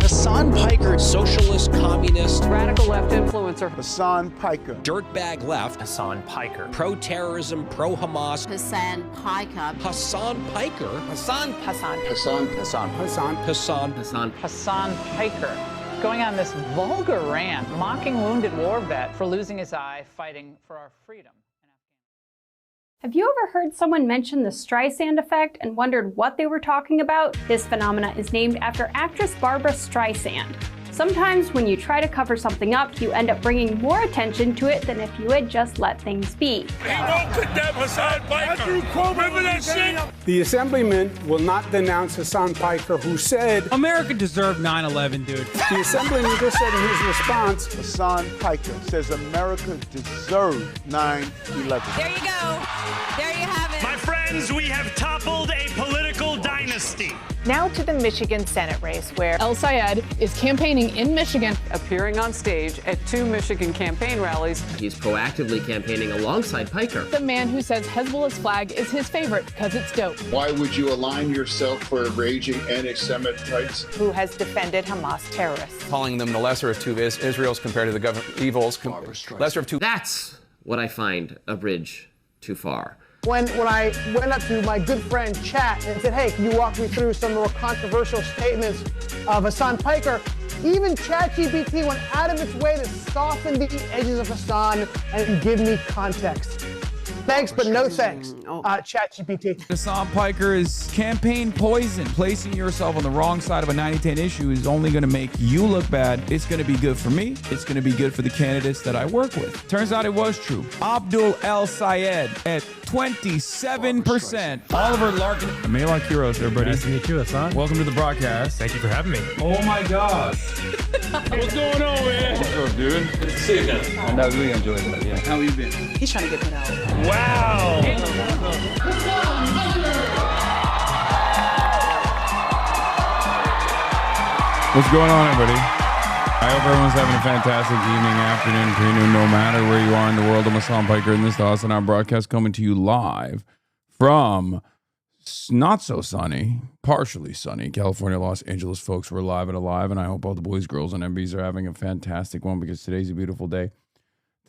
Hasan Piker, socialist, communist, radical left influencer. Hasan Piker. dirtbag left. Hasan Piker. Pro-terrorism, pro-Hamas. Hasan Piker. Hasan Piker. Hasan. Hasan. Hasan. Hasan. Hasan. Hasan. Hasan. Hasan Piker going on this vulgar rant, mocking wounded war vet for losing his eye fighting for our freedom. Have you ever heard someone mention the Streisand effect and wondered what they were talking about? This phenomena is named after actress Barbara Streisand. Sometimes when you try to cover something up, you end up bringing more attention to it than if you had just let things be. The assemblyman will not denounce Hasan Piker, who said, America deserved 9/11, dude. the assemblyman just said in his response, Hasan Piker says America deserved 9/11. There you go. There you have it. My friends, we have toppled a political dynasty. Now to the Michigan Senate race, where El Sayed is campaigning in Michigan, appearing on stage at 2 Michigan campaign rallies. He's proactively campaigning alongside Piker. the man who says Hezbollah's flag is his favorite because it's dope. Why would you align yourself for raging anti-Semites? who has defended Hamas terrorists. Calling them the lesser of two Israels compared to the evils. Lesser of two. That's what I find a bridge too far. When I went up to my good friend Chat and said, hey, can you walk me through some more controversial statements of Hasan Piker? Even ChatGPT went out of its way to soften the edges of Hasan and give me context. Thanks, but no thanks, ChatGPT. Hasan Piker is campaign poison. Placing yourself on the wrong side of a 90-10 issue is only going to make you look bad. It's going to be good for me. It's going to be good for the candidates that I work with. Turns out it was true. Abdul El Sayed at 27%. Oliver Larkin. Malak Heroes, everybody. Nice to meet you, Hasan. Welcome to the broadcast. Thank you for having me. Oh my gosh. What's going on, man? What's up, dude? Good to see you again. I know, really enjoyed it. Yeah. How you been? He's trying to get me out. Wow. What's going on, everybody? I hope everyone's having a fantastic evening, afternoon, afternoon, no matter where you are in the world. I'm Hasan Piker, and this is the HasanAbi broadcast coming to you live from not so sunny, partially sunny, California, Los Angeles. Folks, we're live and alive, and I hope all the boys, girls, and MBs are having a fantastic one because today's a beautiful day.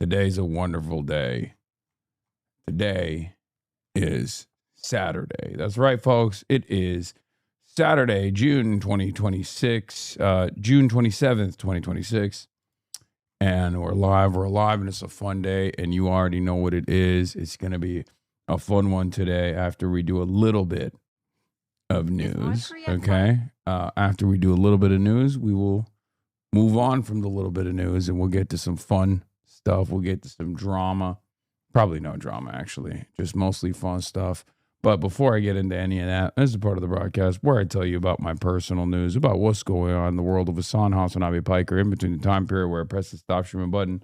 Today's a wonderful day. Today is Saturday. That's right, folks. It is Saturday, June 2026, June 27th, 2026. And we're live, and it's a fun day, and you already know what it is. It's going to be a fun one today after we do a little bit of news, okay? After we do a little bit of news, we will move on from the little bit of news, and we'll get to some fun stuff. We'll get to some drama. Probably no drama, actually. Just mostly fun stuff. But before I get into any of that, this is part of the broadcast where I tell you about my personal news, about what's going on in the world of HasanAbi Piker, in between the time period where I press the stop streaming button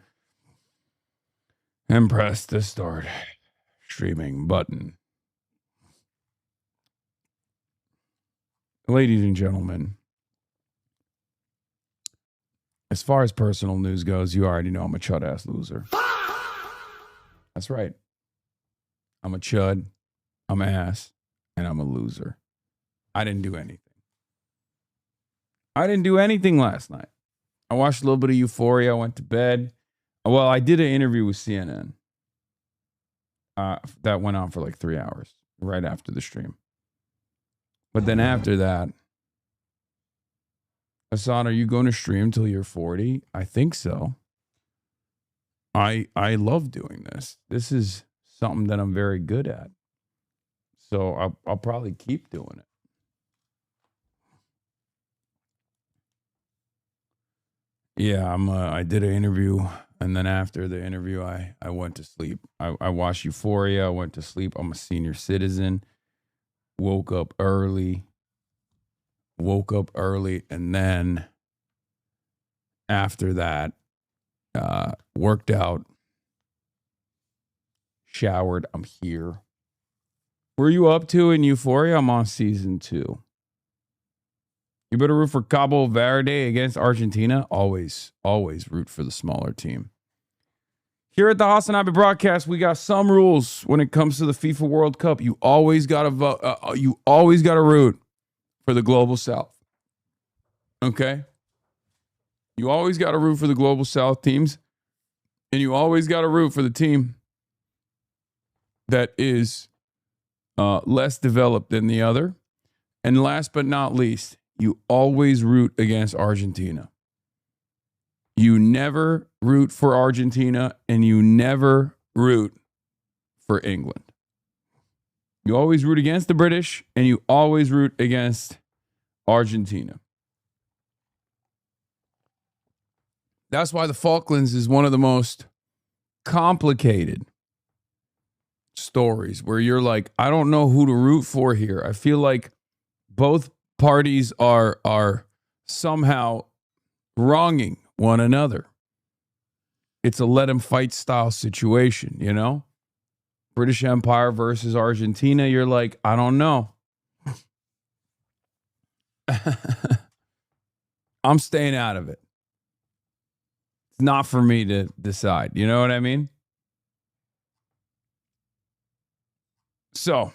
and press the start streaming button. Ladies and gentlemen, as far as personal news goes, you already know I'm a chud-ass loser. That's right. I'm a chud, I'm ass, and I'm a loser. I didn't do anything. I didn't do anything last night. I watched a little bit of Euphoria. I went to bed. Well, I did an interview with CNN. That went on for like 3 hours, right after the stream. But then after that, Hasan, are you going to stream till you're 40? I think so. I love doing this. This is something that I'm very good at. So I'll probably keep doing it. Yeah, I did an interview, and then after the interview, I went to sleep. I watched Euphoria. I went to sleep. I'm a senior citizen. Woke up early, and then after that, worked out, showered. I'm here. Were you up to in Euphoria? I'm on season 2. You better root for Cabo Verde against Argentina. Always root for the smaller team. Here at the HasanAbi broadcast, we got some rules when it comes to the FIFA World Cup. You always got to vote. You always got to root for the Global South. Okay? You always got to root for the Global South teams, and you always got to root for the team that is less developed than the other. And last but not least, you always root against Argentina. You never root for Argentina, and you never root for England. You always root against the British, and you always root against Argentina. That's why the Falklands is one of the most complicated stories where you're like, I don't know who to root for here. I feel like both parties are somehow wronging one another. It's a let 'em fight style situation, you know? British Empire versus Argentina. You're like, I don't know. I'm staying out of it. It's not for me to decide. You know what I mean? So,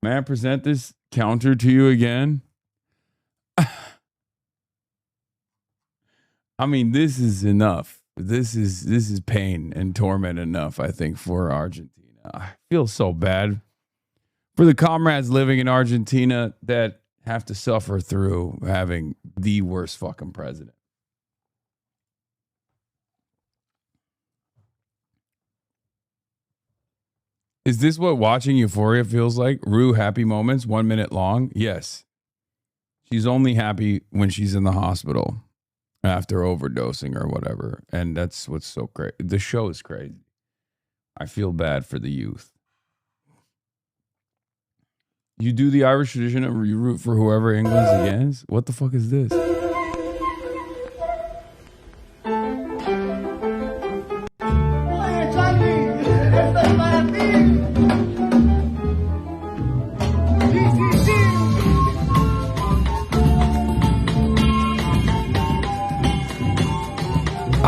may I present this counter to you again? I mean, this is enough. This is pain and torment enough, I think, for Argentina. I feel so bad for the comrades living in Argentina that have to suffer through having the worst fucking president. Is this what watching Euphoria feels like? Rue happy moments, 1 minute long? Yes. She's only happy when she's in the hospital after overdosing or whatever. And that's what's so crazy. The show is crazy. I feel bad for the youth. You do the Irish tradition of you root for whoever England's against? What the fuck is this?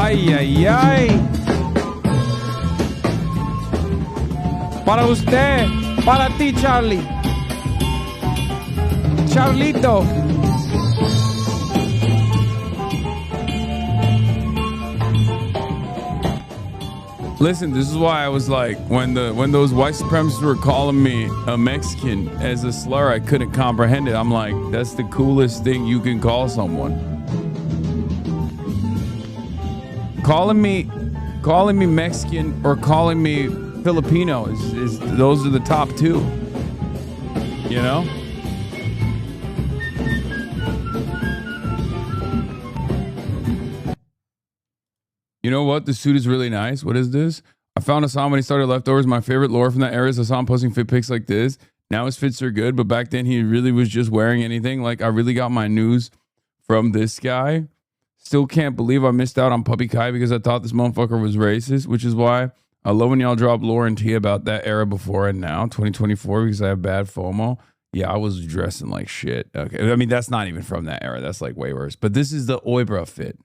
Ay, ay, ay. Para usted, para ti, Charlie. Charlito. Listen, this is why I was like, when those white supremacists were calling me a Mexican as a slur, I couldn't comprehend it. I'm like, that's the coolest thing you can call someone. Calling me Mexican or calling me Filipino is those are the top two. You know? You know what? The suit is really nice. What is this? I found Hasan when he started Leftovers. My favorite lore from that era is Hasan posting fit pics like this. Now his fits are good, but back then he really was just wearing anything. Like, I really got my news from this guy. Still can't believe I missed out on Puppy Kai because I thought this motherfucker was racist, which is why I love when y'all drop lore and tea about that era before and now, 2024, because I have bad FOMO. Yeah, I was dressing like shit. Okay, I mean, that's not even from that era. That's like way worse. But this is the Oibra fit.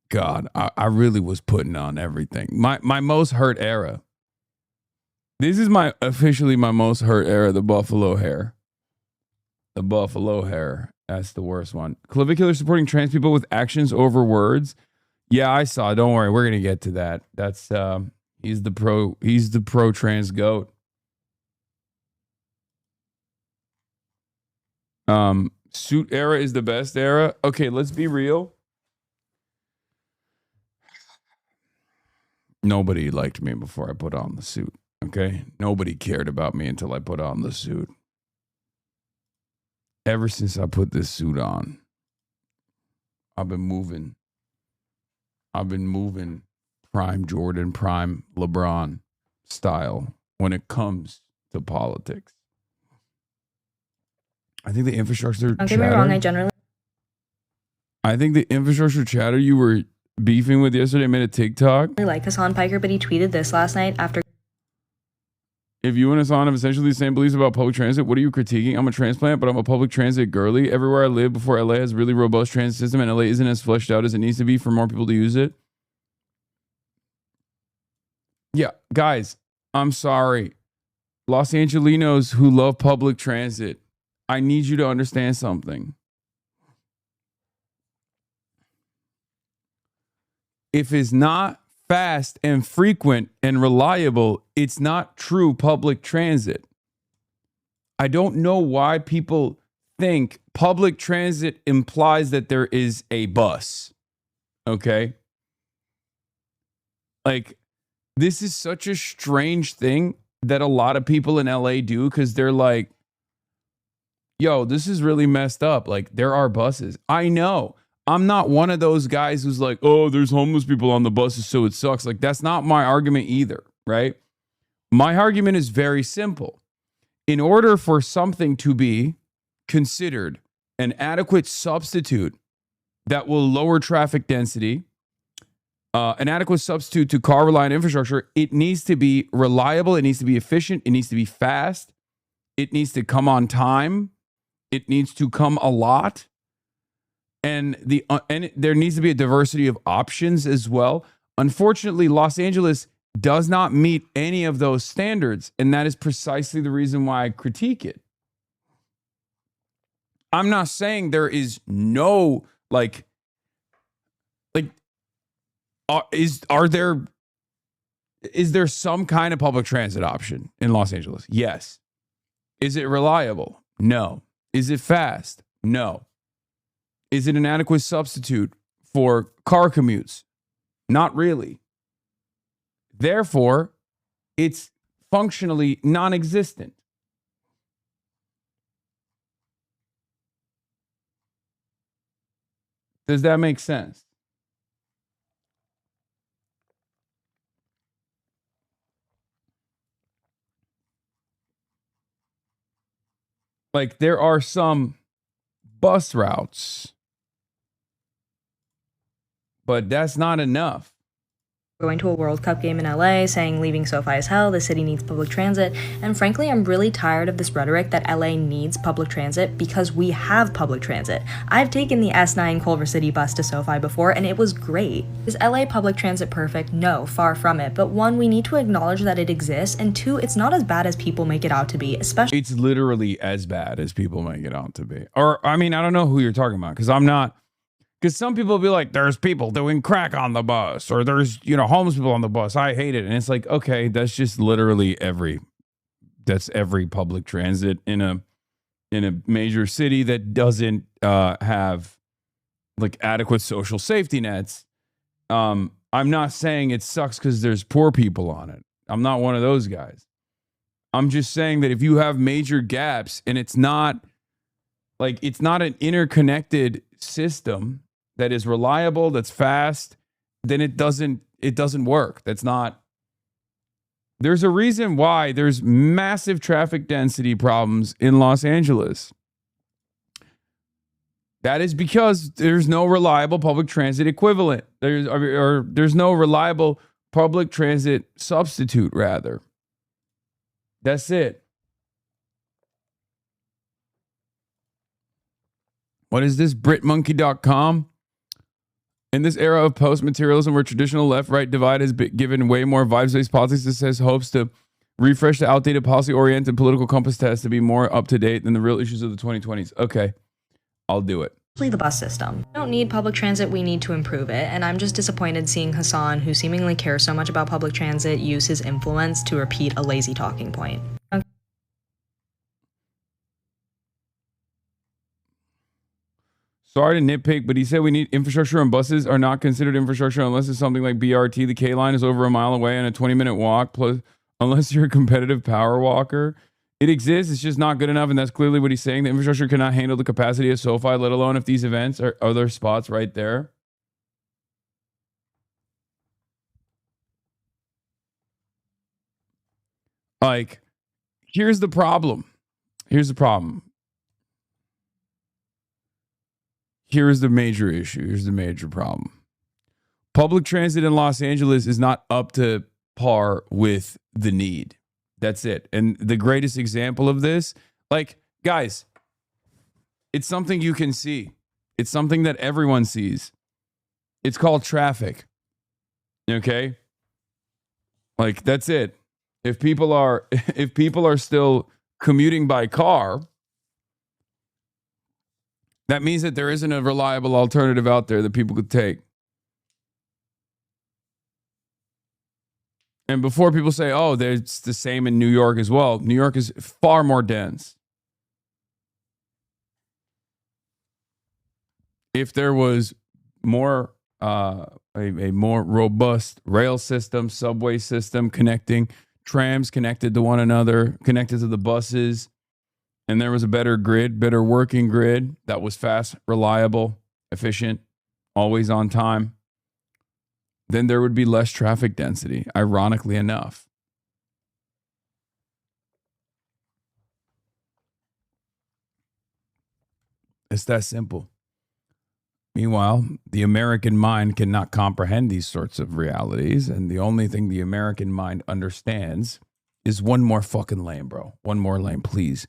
God, I really was putting on everything. My most hurt era. This is officially my most hurt era, the buffalo hair. The buffalo hair. That's the worst one. Clavicular supporting trans people with actions over words. Yeah, I saw. Don't worry, we're gonna get to that. That's he's the pro trans goat. Suit era is the best era. Okay, let's be real. Nobody liked me before I put on the suit. Okay, nobody cared about me until I put on the suit. Ever since I put this suit on, I've been moving prime Jordan, prime LeBron style when it comes to politics. I think the infrastructure. Don't get me wrong, I generally. I think the infrastructure chatter you were beefing with yesterday made a TikTok. I like Hasan Piker, but he tweeted this last night after. If you and Hasan have essentially the same beliefs about public transit, what are you critiquing? I'm a transplant, but I'm a public transit girly. Everywhere I live before LA has a really robust transit system, and LA isn't as fleshed out as it needs to be for more people to use it. Yeah, guys, I'm sorry. Los Angelinos who love public transit, I need you to understand something. If it's not fast and frequent and reliable, it's not true public transit. I don't know why people think public transit implies that there is a bus. Okay? Like, this is such a strange thing that a lot of people in LA do because they're like, yo, this is really messed up. Like, there are buses. I know. I'm not one of those guys who's like, oh, there's homeless people on the buses, so it sucks. Like, that's not my argument either, right? My argument is very simple. In order for something to be considered an adequate substitute that will lower traffic density, an adequate substitute to car-reliant infrastructure, it needs to be reliable, it needs to be efficient, it needs to be fast, it needs to come on time, it needs to come a lot. And there needs to be a diversity of options as well. Unfortunately, Los Angeles does not meet any of those standards, and that is precisely the reason why I critique it. I'm not saying there is no is there some kind of public transit option in Los Angeles? Yes. Is it reliable? No. Is it fast? No. Is it an adequate substitute for car commutes? Not really. Therefore, it's functionally non-existent. Does that make sense? Like, there are some bus routes, but that's not enough. Going to a World Cup game in LA, saying leaving SoFi is hell, the city needs public transit, and frankly, I'm really tired of this rhetoric that LA needs public transit because we have public transit. I've taken the S9 Culver City bus to SoFi before, and it was great. Is LA public transit perfect? No, far from it, but one, we need to acknowledge that it exists, and two, it's not as bad as people make it out to be, especially— It's literally as bad as people make it out to be. Or, I mean, I don't know who you're talking about, because I'm not— Because some people will be like, there's people doing crack on the bus, or there's, homeless people on the bus. I hate it. And it's like, okay, that's just literally every public transit in a major city that doesn't have like adequate social safety nets. I'm not saying it sucks because there's poor people on it. I'm not one of those guys. I'm just saying that if you have major gaps and it's not an interconnected system that is reliable, that's fast, then it doesn't work. There's a reason why there's massive traffic density problems in Los Angeles. That is because there's no reliable public transit equivalent. There's no reliable public transit substitute, rather. That's it. What is this? BritMonkey.com? In this era of post-materialism where traditional left-right divide has been given way more vibes-based politics, this has hopes to refresh the outdated policy-oriented political compass test to be more up-to-date than the real issues of the 2020s. Okay, I'll do it. The bus system. We don't need public transit, we need to improve it, and I'm just disappointed seeing Hasan, who seemingly cares so much about public transit, use his influence to repeat a lazy talking point. Sorry to nitpick, but he said we need infrastructure, and buses are not considered infrastructure unless it's something like BRT. The K line is over a mile away and a 20-minute walk, plus unless you're a competitive power walker. It exists, it's just not good enough, and that's clearly what he's saying. The infrastructure cannot handle the capacity of SoFi, let alone if these events are other spots right there. Like, here's the problem. here's the major issue. Here's the major problem. Public transit in Los Angeles is not up to par with the need. That's it. And the greatest example of this, like, guys, it's something you can see. It's something that everyone sees. It's called traffic. Okay? Like, that's it. If people are still commuting by car, that means that there isn't a reliable alternative out there that people could take. And before people say, oh, it's the same in New York as well, New York is far more dense. If there was more, a more robust rail system, subway system connecting, trams connected to one another, connected to the buses, and there was a better grid, better working grid that was fast, reliable, efficient, always on time, then there would be less traffic density, ironically enough. It's that simple. Meanwhile, the American mind cannot comprehend these sorts of realities, and the only thing the American mind understands is one more fucking lane, bro. One more lane, please.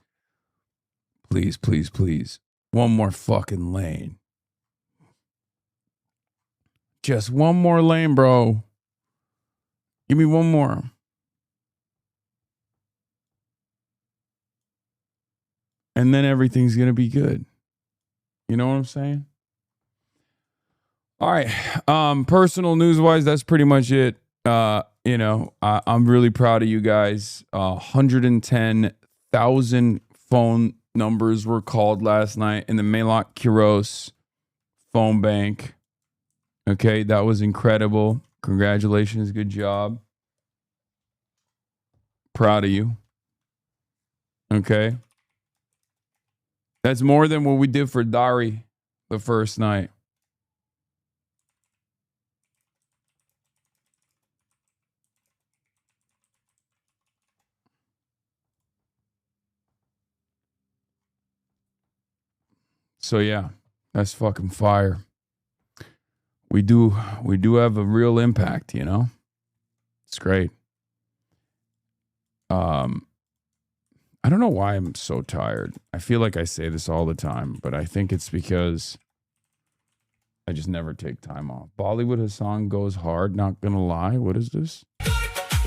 Please, please, please. One more fucking lane. Just one more lane, bro. Give me one more. And then everything's going to be good. You know what I'm saying? All right. Personal news-wise, that's pretty much it. I'm really proud of you guys. 110,000 phone numbers were called last night in the Melot Quiros phone bank. Okay, that was incredible. Congratulations. Good job. Proud of you. Okay. That's more than what we did for Dari the first night. So yeah, that's fucking fire. We do have a real impact, you know? It's great. I don't know why I'm so tired. I feel like I say this all the time, but I think it's because I just never take time off. Bollywood Hasan goes hard, not gonna lie. What is this?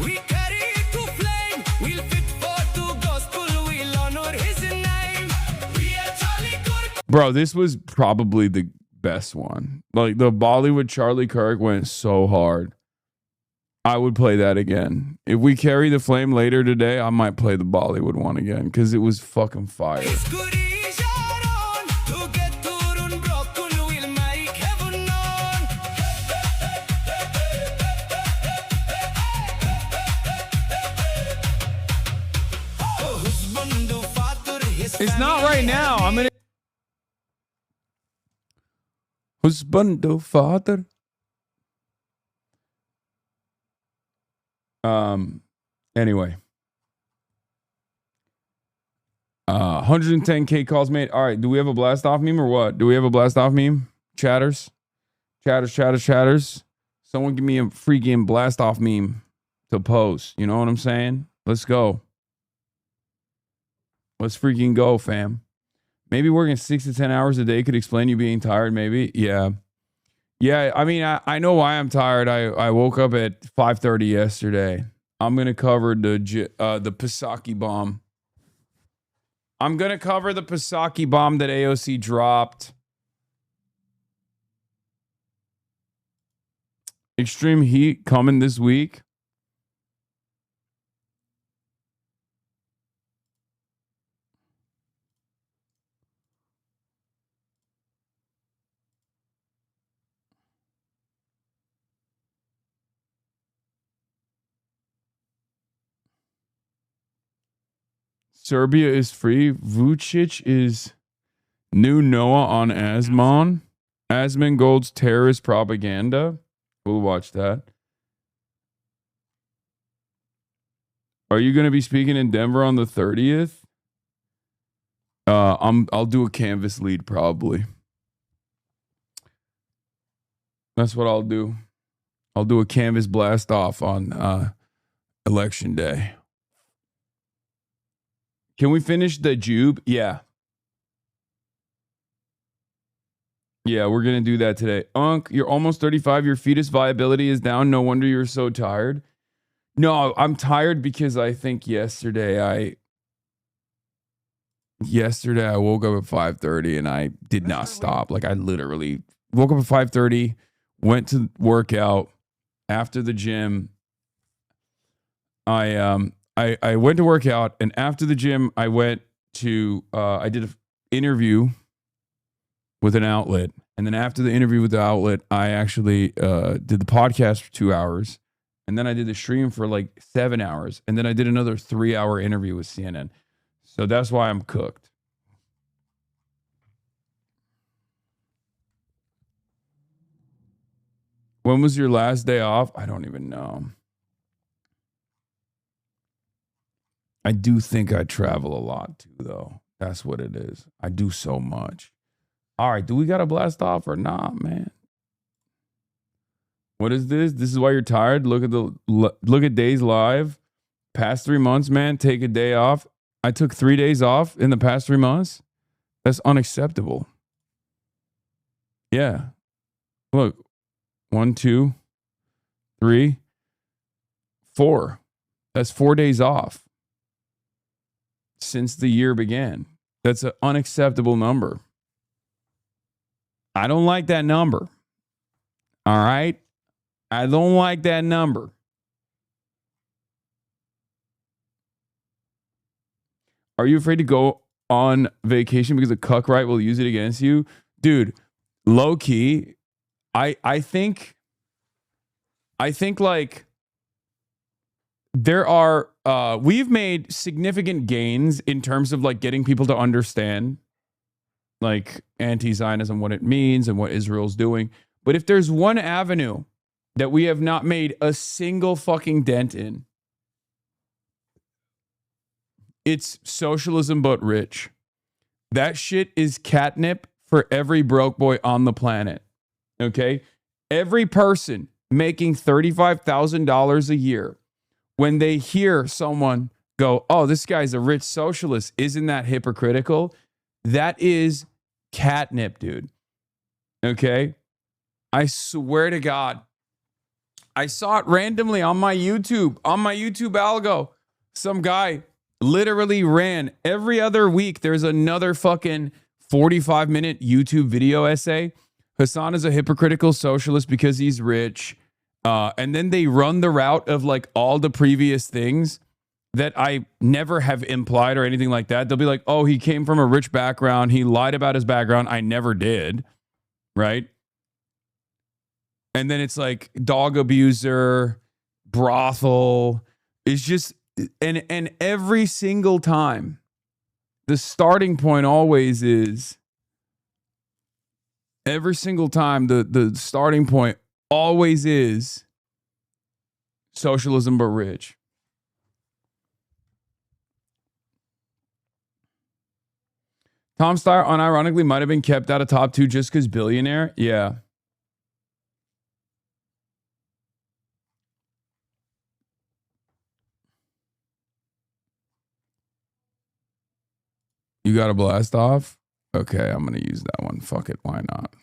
We carry it to flame. We'll fit for the gospel. We'll honor his name. We are Charlie Kirk. Bro, this was probably the best one. Like, the Bollywood Charlie Kirk went so hard. I would play that again. If we carry the flame later today, I might play the Bollywood one again because it was fucking fire. It's not right now. I'm gonna. Husbando father. Anyway. 110K calls made. All right, do we have a blast off meme or what? Do we have a blast off meme? Chatters. Someone give me a freaking blast off meme to post. You know what I'm saying? Let's go. Let's freaking go, fam. Maybe working 6 to 10 hours a day could explain you being tired, maybe. Yeah. I mean, I know why I'm tired. I woke up at 5:30 yesterday. I'm going to cover the Pisaki bomb. I'm going to cover the Pisaki bomb that AOC dropped. Extreme heat coming this week. Serbia is free. Vucic is new Noah on Asmon. Asmongold's terrorist propaganda. We'll watch that. Are you going to be speaking in Denver on the 30th? I'll do a canvas lead probably. That's what I'll do. I'll do a canvas blast off on election day. Can we finish the Jube? Yeah. Yeah, we're going to do that today. Unc, you're almost 35. Your fetus viability is down. No wonder you're so tired. No, I'm tired because I think yesterday I woke up at 5:30 and I did not stop. Like I literally woke up at 5:30, went to work out. After the gym, I went to work out, and after the gym, I went to I did an interview with an outlet, and then after the interview with the outlet, I actually did the podcast for 2 hours, and then I did the stream for like 7 hours, and then I did another 3-hour interview with CNN. So that's why I'm cooked. When was your last day off? I don't even know. I do think I travel a lot too, though. That's what it is. I do so much. All right, do we got to blast off or not, man? What is this? This is why you're tired? Look at days live. Past 3 months, man, take a day off. I took 3 days off in the past 3 months. That's unacceptable. Yeah. Look. 1, 2, 3, 4. That's 4 days off since the year began. That's an unacceptable number. I don't like that number. All right? I don't like that number. Are you afraid to go on vacation because the cuck right will use it against you? Dude, low key, I think like there are we've made significant gains in terms of like getting people to understand like anti-Zionism, what it means and what Israel's doing. But if there's one avenue that we have not made a single fucking dent in, it's socialism but rich. That shit is catnip for every broke boy on the planet. Okay? Every person making $35,000 a year, when they hear someone go, oh, this guy's a rich socialist, isn't that hypocritical? That is catnip, dude. Okay? I swear to God. I saw it randomly on my YouTube algo. Some guy literally ran every other week. There's another fucking 45-minute YouTube video essay. Hasan is a hypocritical socialist because he's rich. And then they run the route of like all the previous things that I never have implied or anything like that. They'll be like, oh, he came from a rich background. He lied about his background. I never did. Right? And then it's like dog abuser, brothel. It's just, and every single time, the starting point always is, every single time, the starting point always is socialism but rich. Tom Steyer unironically might have been kept out of top 2 just because billionaire. Yeah. You got a blast off? Okay, I'm going to use that one. Fuck it. Why not?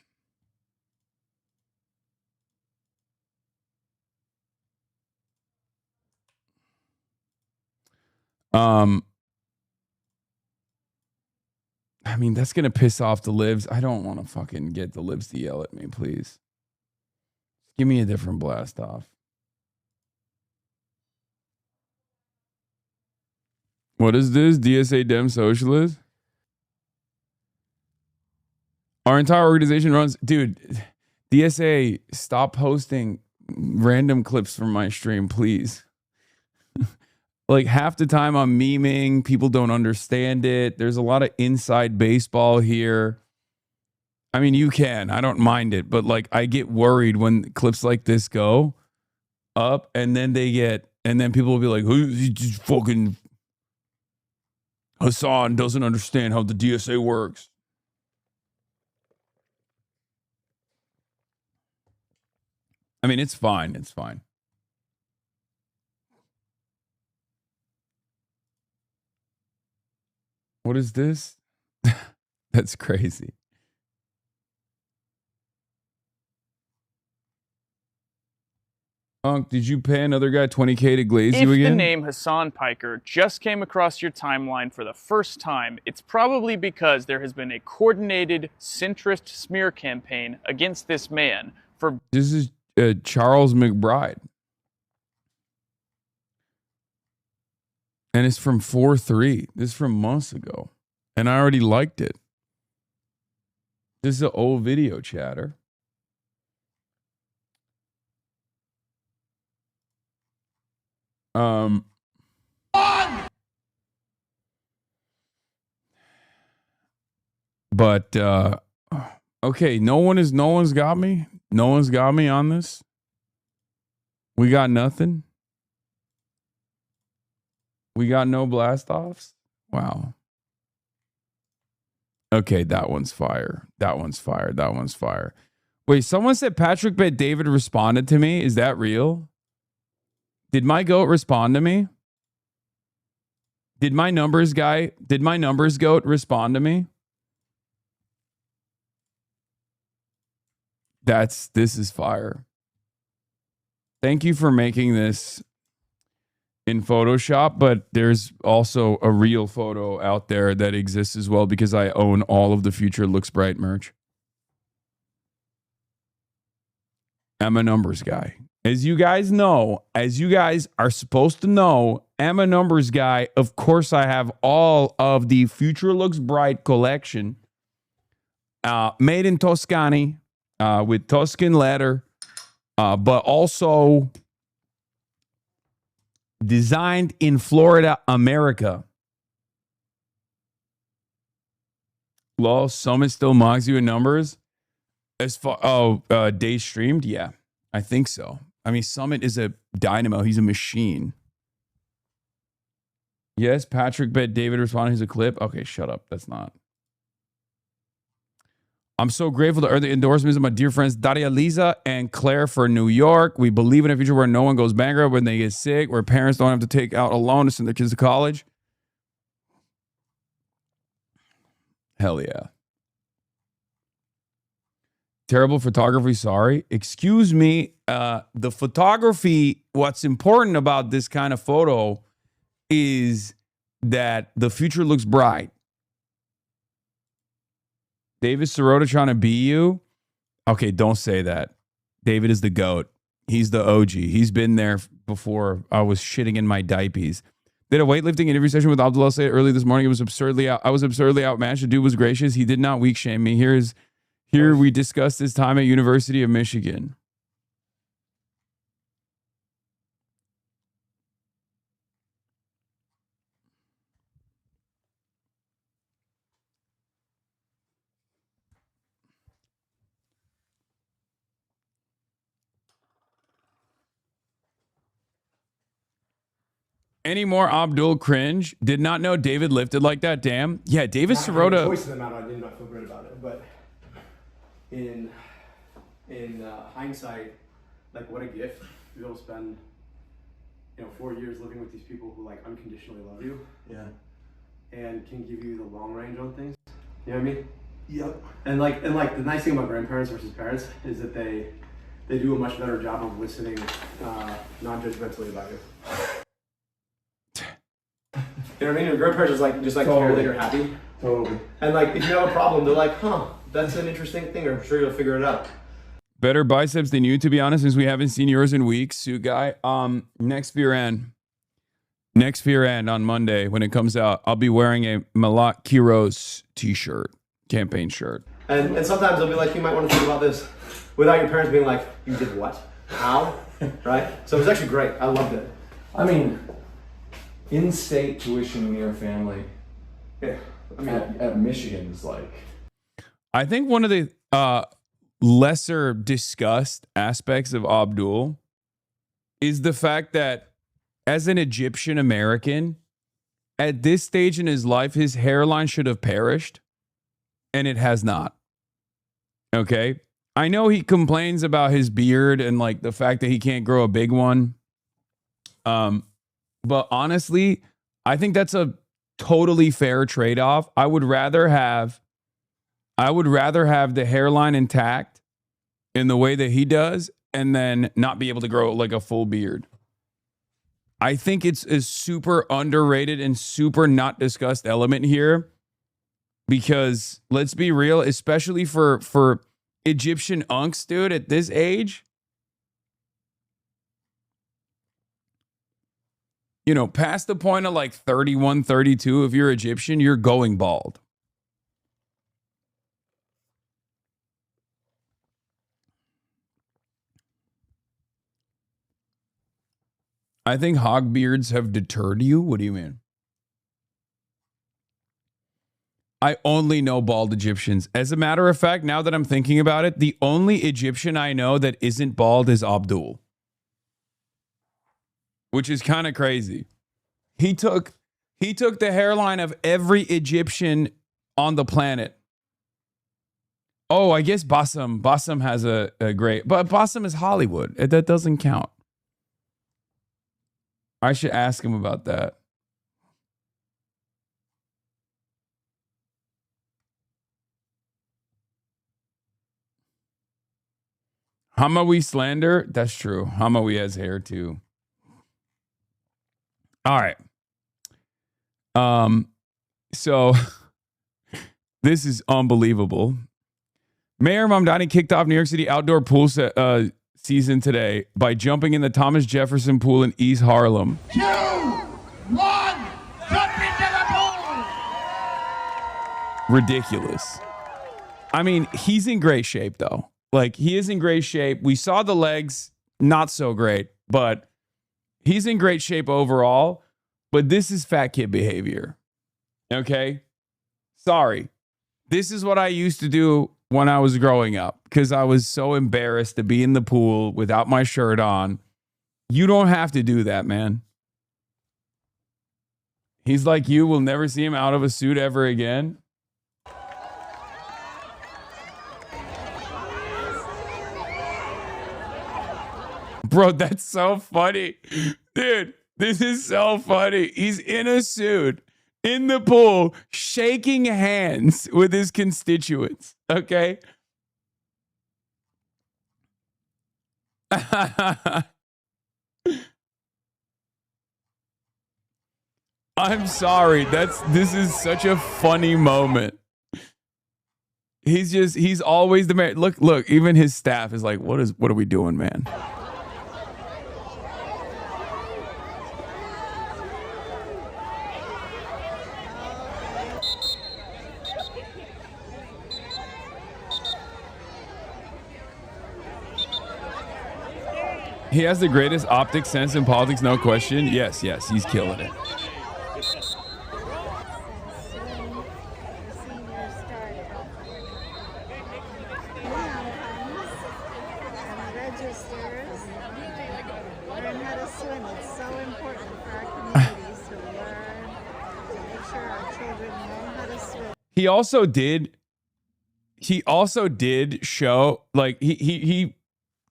I mean, that's going to piss off the libs. I don't want to fucking get the libs to yell at me, please. Give me a different blast off. What is this? DSA Dem Socialist? Our entire organization runs... Dude, DSA, stop posting random clips from my stream, please. Like half the time I'm memeing, people don't understand it. There's a lot of inside baseball here. I mean, you can. I don't mind it. But like I get worried when clips like this go up and then people will be like, who's just fucking... Hasan doesn't understand how the DSA works. I mean, it's fine. It's fine. What is this? That's crazy. Unc, did you pay another guy $20K to glaze you again? If the name Hasan Piker just came across your timeline for the first time, it's probably because there has been a coordinated centrist smear campaign against this man for... This is Charles McBride. And it's from 4/3. This is from months ago. And I already liked it. This is an old video, chatter. But okay, no one's got me. No one's got me on this. We got nothing. We got no blast offs. Wow. Okay, that one's fire. That one's fire. That one's fire. Wait, someone said Patrick Bet David responded to me. Is that real? Did my goat respond to me? Did my numbers goat respond to me? This is fire. Thank you for making this in Photoshop, but there's also a real photo out there that exists as well because I own all of the Future Looks Bright merch. I'm a numbers guy. As you guys know, as you guys are supposed to know, I'm a numbers guy. Of course, I have all of the Future Looks Bright collection made in Toscany with Tuscan leather, but also designed in Florida, America. Lol, Summit still mocks you in numbers. As far days streamed, yeah, I think so. I mean, Summit is a dynamo. He's a machine. Yes, Patrick Bet David responded. He's a clip. Okay, shut up. That's not. I'm so grateful to earn the endorsements of my dear friends Daria Lisa and Claire for New York. We believe in a future where no one goes bankrupt when they get sick, where parents don't have to take out a loan to send their kids to college. Hell yeah. Terrible photography, sorry. Excuse me. The photography, what's important about this kind of photo is that the future looks bright. David Sirota trying to be you? Okay, don't say that. David is the GOAT. He's the OG. He's been there before I was shitting in my diapers. Did a weightlifting interview session with Abdullah say early this morning. It was absurdly I was absurdly outmatched. The dude was gracious. He did not weak shame me. Here we discussed his time at University of Michigan. Any more Abdul cringe? Did not know David lifted like that. Damn. Yeah, David Sirota. Choice of them out, I did not feel great about it. But in hindsight, like what a gift to be able to spend, 4 years living with these people who like unconditionally love you. Yeah. And can give you the long range on things. You know what I mean? Yep. And like the nice thing about grandparents versus parents is that they do a much better job of listening, non-judgmentally about you. You know what I mean? Your grandparents just totally care that you're happy. Totally. And like if you have a problem, they're like, huh, that's an interesting thing, I'm sure you'll figure it out. Better biceps than you, to be honest, since we haven't seen yours in weeks, Suit Guy. Next Fear End on Monday when it comes out, I'll be wearing a Malak Kiros t-shirt, campaign shirt. And sometimes they'll be like, you might want to think about this without your parents being like, you did what? How? Right? So it was actually great. I loved it. I mean, in-state tuition in your family, yeah, I mean, at Michigan is like. I think one of the lesser discussed aspects of Abdul is the fact that as an Egyptian American, at this stage in his life, his hairline should have perished, and it has not. Okay? I know he complains about his beard and like the fact that he can't grow a big one. But honestly, I think that's a totally fair trade-off. I would rather have the hairline intact in the way that he does and then not be able to grow like a full beard. I think it's a super underrated and super not discussed element here because let's be real, especially for Egyptian unks, dude, at this age, you know, past the point of like 31, 32, if you're Egyptian, you're going bald. I think hog beards have deterred you. What do you mean? I only know bald Egyptians. As a matter of fact, now that I'm thinking about it, the only Egyptian I know that isn't bald is Abdul, which is kind of crazy. He took the hairline of every Egyptian on the planet. Oh, I guess Bassem. Bassem has a great, but Bassem is Hollywood. That doesn't count. I should ask him about that. Hamawi slander? That's true. Hamawi has hair too. All right. So this is unbelievable. Mayor Mamdani kicked off New York City outdoor pool season today by jumping in the Thomas Jefferson pool in East Harlem. 2, 1, jump into the pool! Ridiculous. I mean, he's in great shape though. Like, he is in great shape. We saw the legs, not so great, but he's in great shape overall. But this is fat kid behavior. Okay? Sorry. This is what I used to do when I was growing up because I was so embarrassed to be in the pool without my shirt on. You don't have to do that, man. He's like you. We'll never see him out of a suit ever again. Bro, that's so funny. Dude, this is so funny. He's in a suit, in the pool, shaking hands with his constituents. Okay? I'm sorry. This is such a funny moment. He's always the man. Look, even his staff is like, what are we doing, man? He has the greatest optic sense in politics, no question. Yes, he's killing it. He also did show, like, he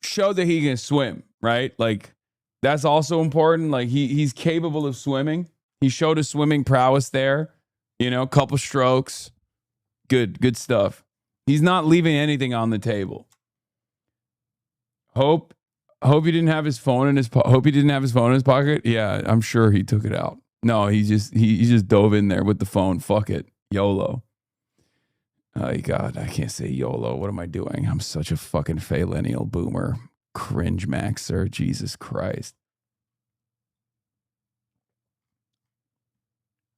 showed that he can swim, right? Like, that's also important. Like, he's capable of swimming. He showed his swimming prowess there. You know, couple strokes. Good stuff. He's not leaving anything on the table. Hope he didn't have his phone in his pocket. Yeah, I'm sure he took it out. No, he just dove in there with the phone. Fuck it. YOLO. Oh, God, I can't say YOLO. What am I doing? I'm such a fucking millennial boomer. Cringe maxer. Jesus Christ.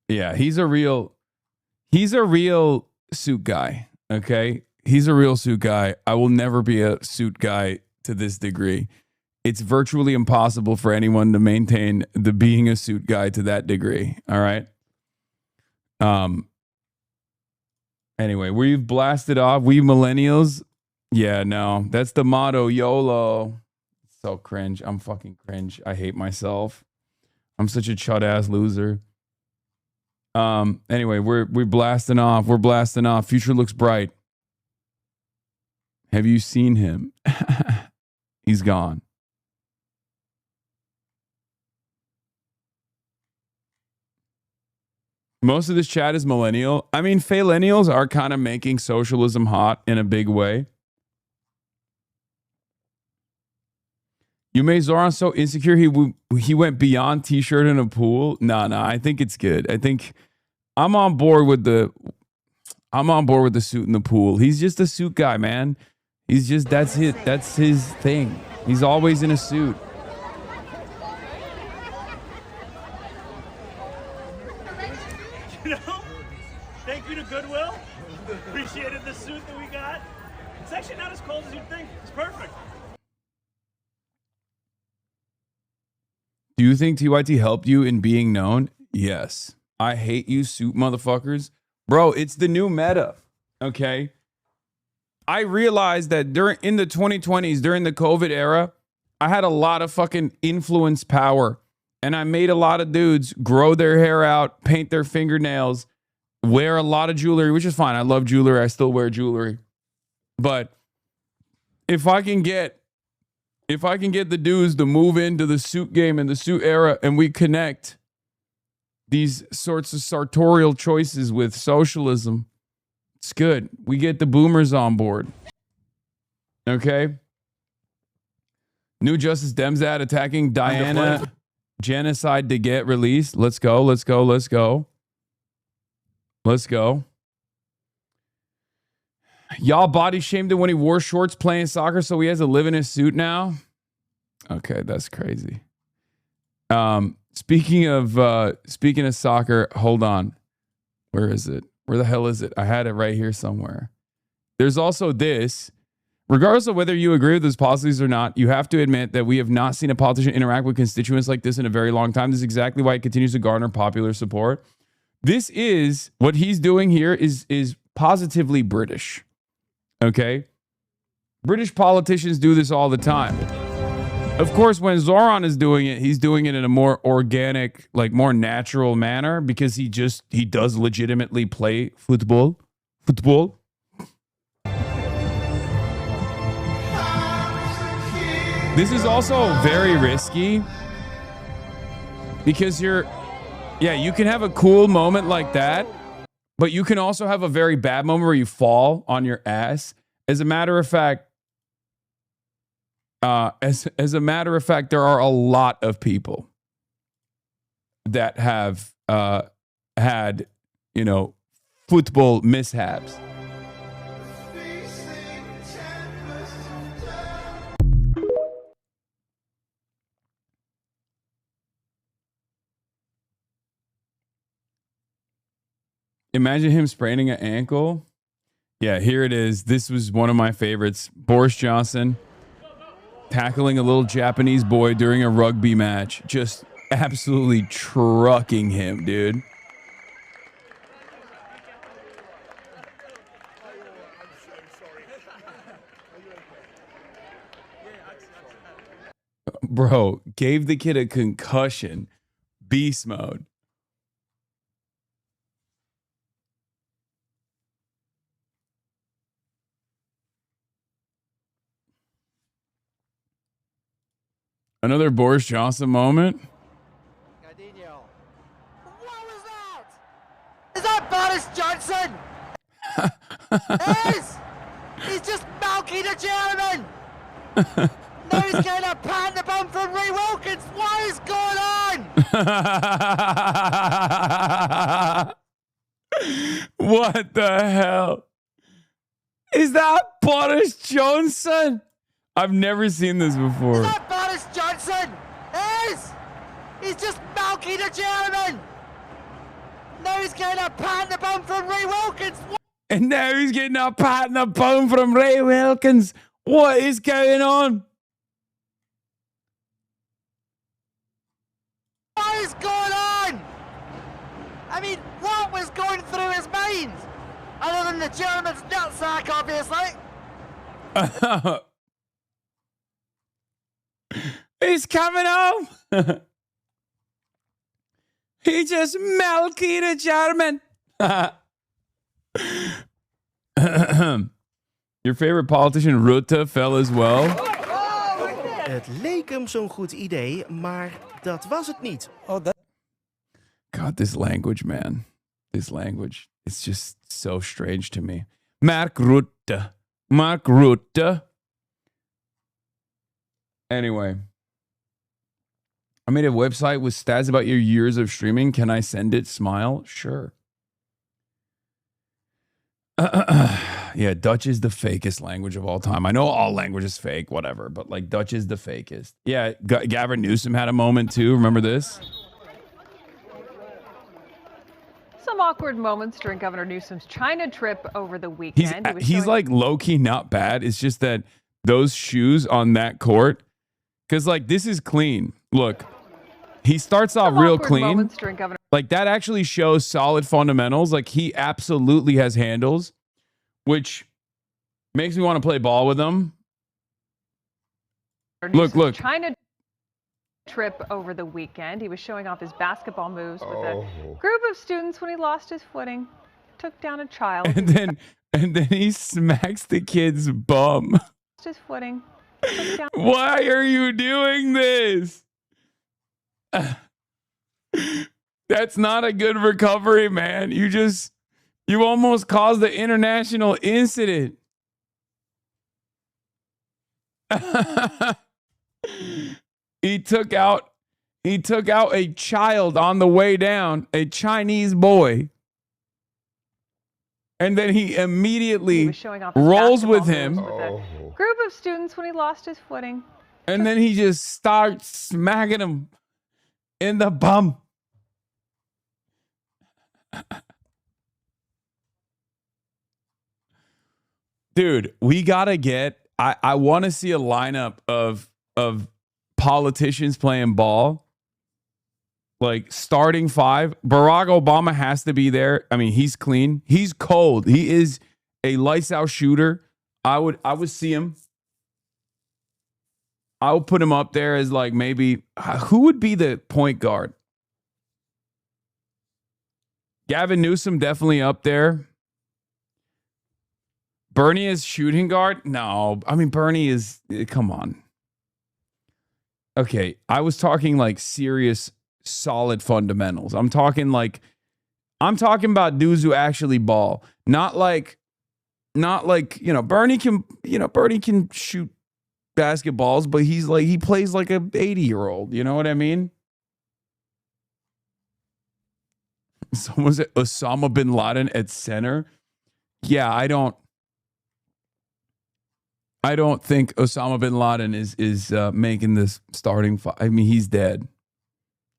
Yeah, he's a real suit guy. Okay? He's a real suit guy. I will never be a suit guy to this degree. It's virtually impossible for anyone to maintain the being a suit guy to that degree. All right? Anyway, we've blasted off. We millennials. Yeah, no. That's the motto. YOLO. So cringe. I'm fucking cringe. I hate myself. I'm such a chud-ass loser. Anyway, we're blasting off. We're blasting off. Future looks bright. Have you seen him? He's gone. Most of this chat is millennial. I mean, millennials are kind of making socialism hot in a big way. You made Zoran so insecure he went beyond t-shirt in a pool. No, I think it's good. I think I'm on board with the suit in the pool. He's just a suit guy, man. He's just that's his thing. He's always in a suit. You know, thank you to Goodwill. Appreciated the suit that we got. It's actually not as cold as you'd think. It's perfect. Do you think TYT helped you in being known? Yes. I hate you suit motherfuckers. Bro, it's the new meta. Okay? I realized that in the 2020s, during the COVID era, I had a lot of fucking influence power. And I made a lot of dudes grow their hair out, paint their fingernails, wear a lot of jewelry, which is fine. I love jewelry. I still wear jewelry. But if I can get the dudes to move into the suit game and the suit era, and we connect these sorts of sartorial choices with socialism, it's good. We get the boomers on board. Okay? New Justice Demzad attacking Diana. Genocide to get released. Let's go. Let's go. Let's go. Let's go. Y'all body shamed him when he wore shorts playing soccer, so he has to live in his suit now. Okay, that's crazy. Speaking of soccer, hold on. Where is it? Where the hell is it? I had it right here somewhere. There's also this. Regardless of whether you agree with his policies or not, you have to admit that we have not seen a politician interact with constituents like this in a very long time. This is exactly why it continues to garner popular support. This is what he's doing here is positively British. Okay? British politicians do this all the time. Of course, when Zoran is doing it, he's doing it in a more organic, like more natural manner because he does legitimately play football. This is also very risky because you can have a cool moment like that, but you can also have a very bad moment where you fall on your ass. As a matter of fact, there are a lot of people that have had, football mishaps. Imagine him spraining an ankle. Yeah, here it is. This was one of my favorites. Boris Johnson tackling a little Japanese boy during a rugby match. Just absolutely trucking him, dude. Bro, gave the kid a concussion. Beast mode. Another Boris Johnson moment. Is that Boris Johnson? He's just milking a German. Now he's getting a pat the bum from Ray Wilkins. What is going on? What the hell? Is that Boris Johnson? I've never seen this before. Is that Boris Johnson? He's just milking a German. Now he's getting a pat in the bum from Ray Wilkins. And now he's getting a pat in the bum from Ray Wilkins. What is going on? What is going on? I mean, what was going through his mind? Other than the German's nutsack, obviously. He's coming home. He just milking a German. Your favorite politician Rutte fell as well. Het leek hem zo'n goed idee, maar dat was het niet. God, this language, man. This language. It's just so strange to me. Mark Rutte. Mark Rutte. Anyway. I made a website with stats about your years of streaming. Can I send it? Smile. Sure. Yeah, Dutch is the fakest language of all time. I know all language is fake, whatever, but like Dutch is the fakest. Yeah, Gavin Newsom had a moment too. Remember this? Some awkward moments during Governor Newsom's China trip over the weekend. He's like low-key not bad. It's just that those shoes on that court, because like this is clean. Look, he starts off real clean. Like that actually shows solid fundamentals. Like he absolutely has handles, which makes me want to play ball with him. Look. China trip over the weekend. He was showing off his basketball moves with a group of students when he lost his footing, took down a child. And then he smacks the kid's bum. Lost his footing. Took down Why are you doing this? That's not a good recovery, man. You almost caused the international incident. He took out a child on the way down, a Chinese boy. And then he immediately rolls with him. group of students when he lost his footing. And then he just starts smacking him in the bum. Dude, we gotta get. I want to see a lineup of politicians playing ball. Like starting five. Barack Obama has to be there. I mean, he's clean. He's cold. He is a lights out shooter. I would see him. I would put him up there as like maybe who would be the point guard? Gavin Newsom definitely up there. Bernie is shooting guard? No, I mean Bernie is. Come on. Okay, I was talking like serious, solid fundamentals. I'm talking about dudes who actually ball, not like Bernie can shoot basketballs, but he plays like a 80-year-old. You know what I mean? Someone said Osama bin Laden at center. Yeah, I don't think Osama bin Laden is making this starting five. I mean, he's dead,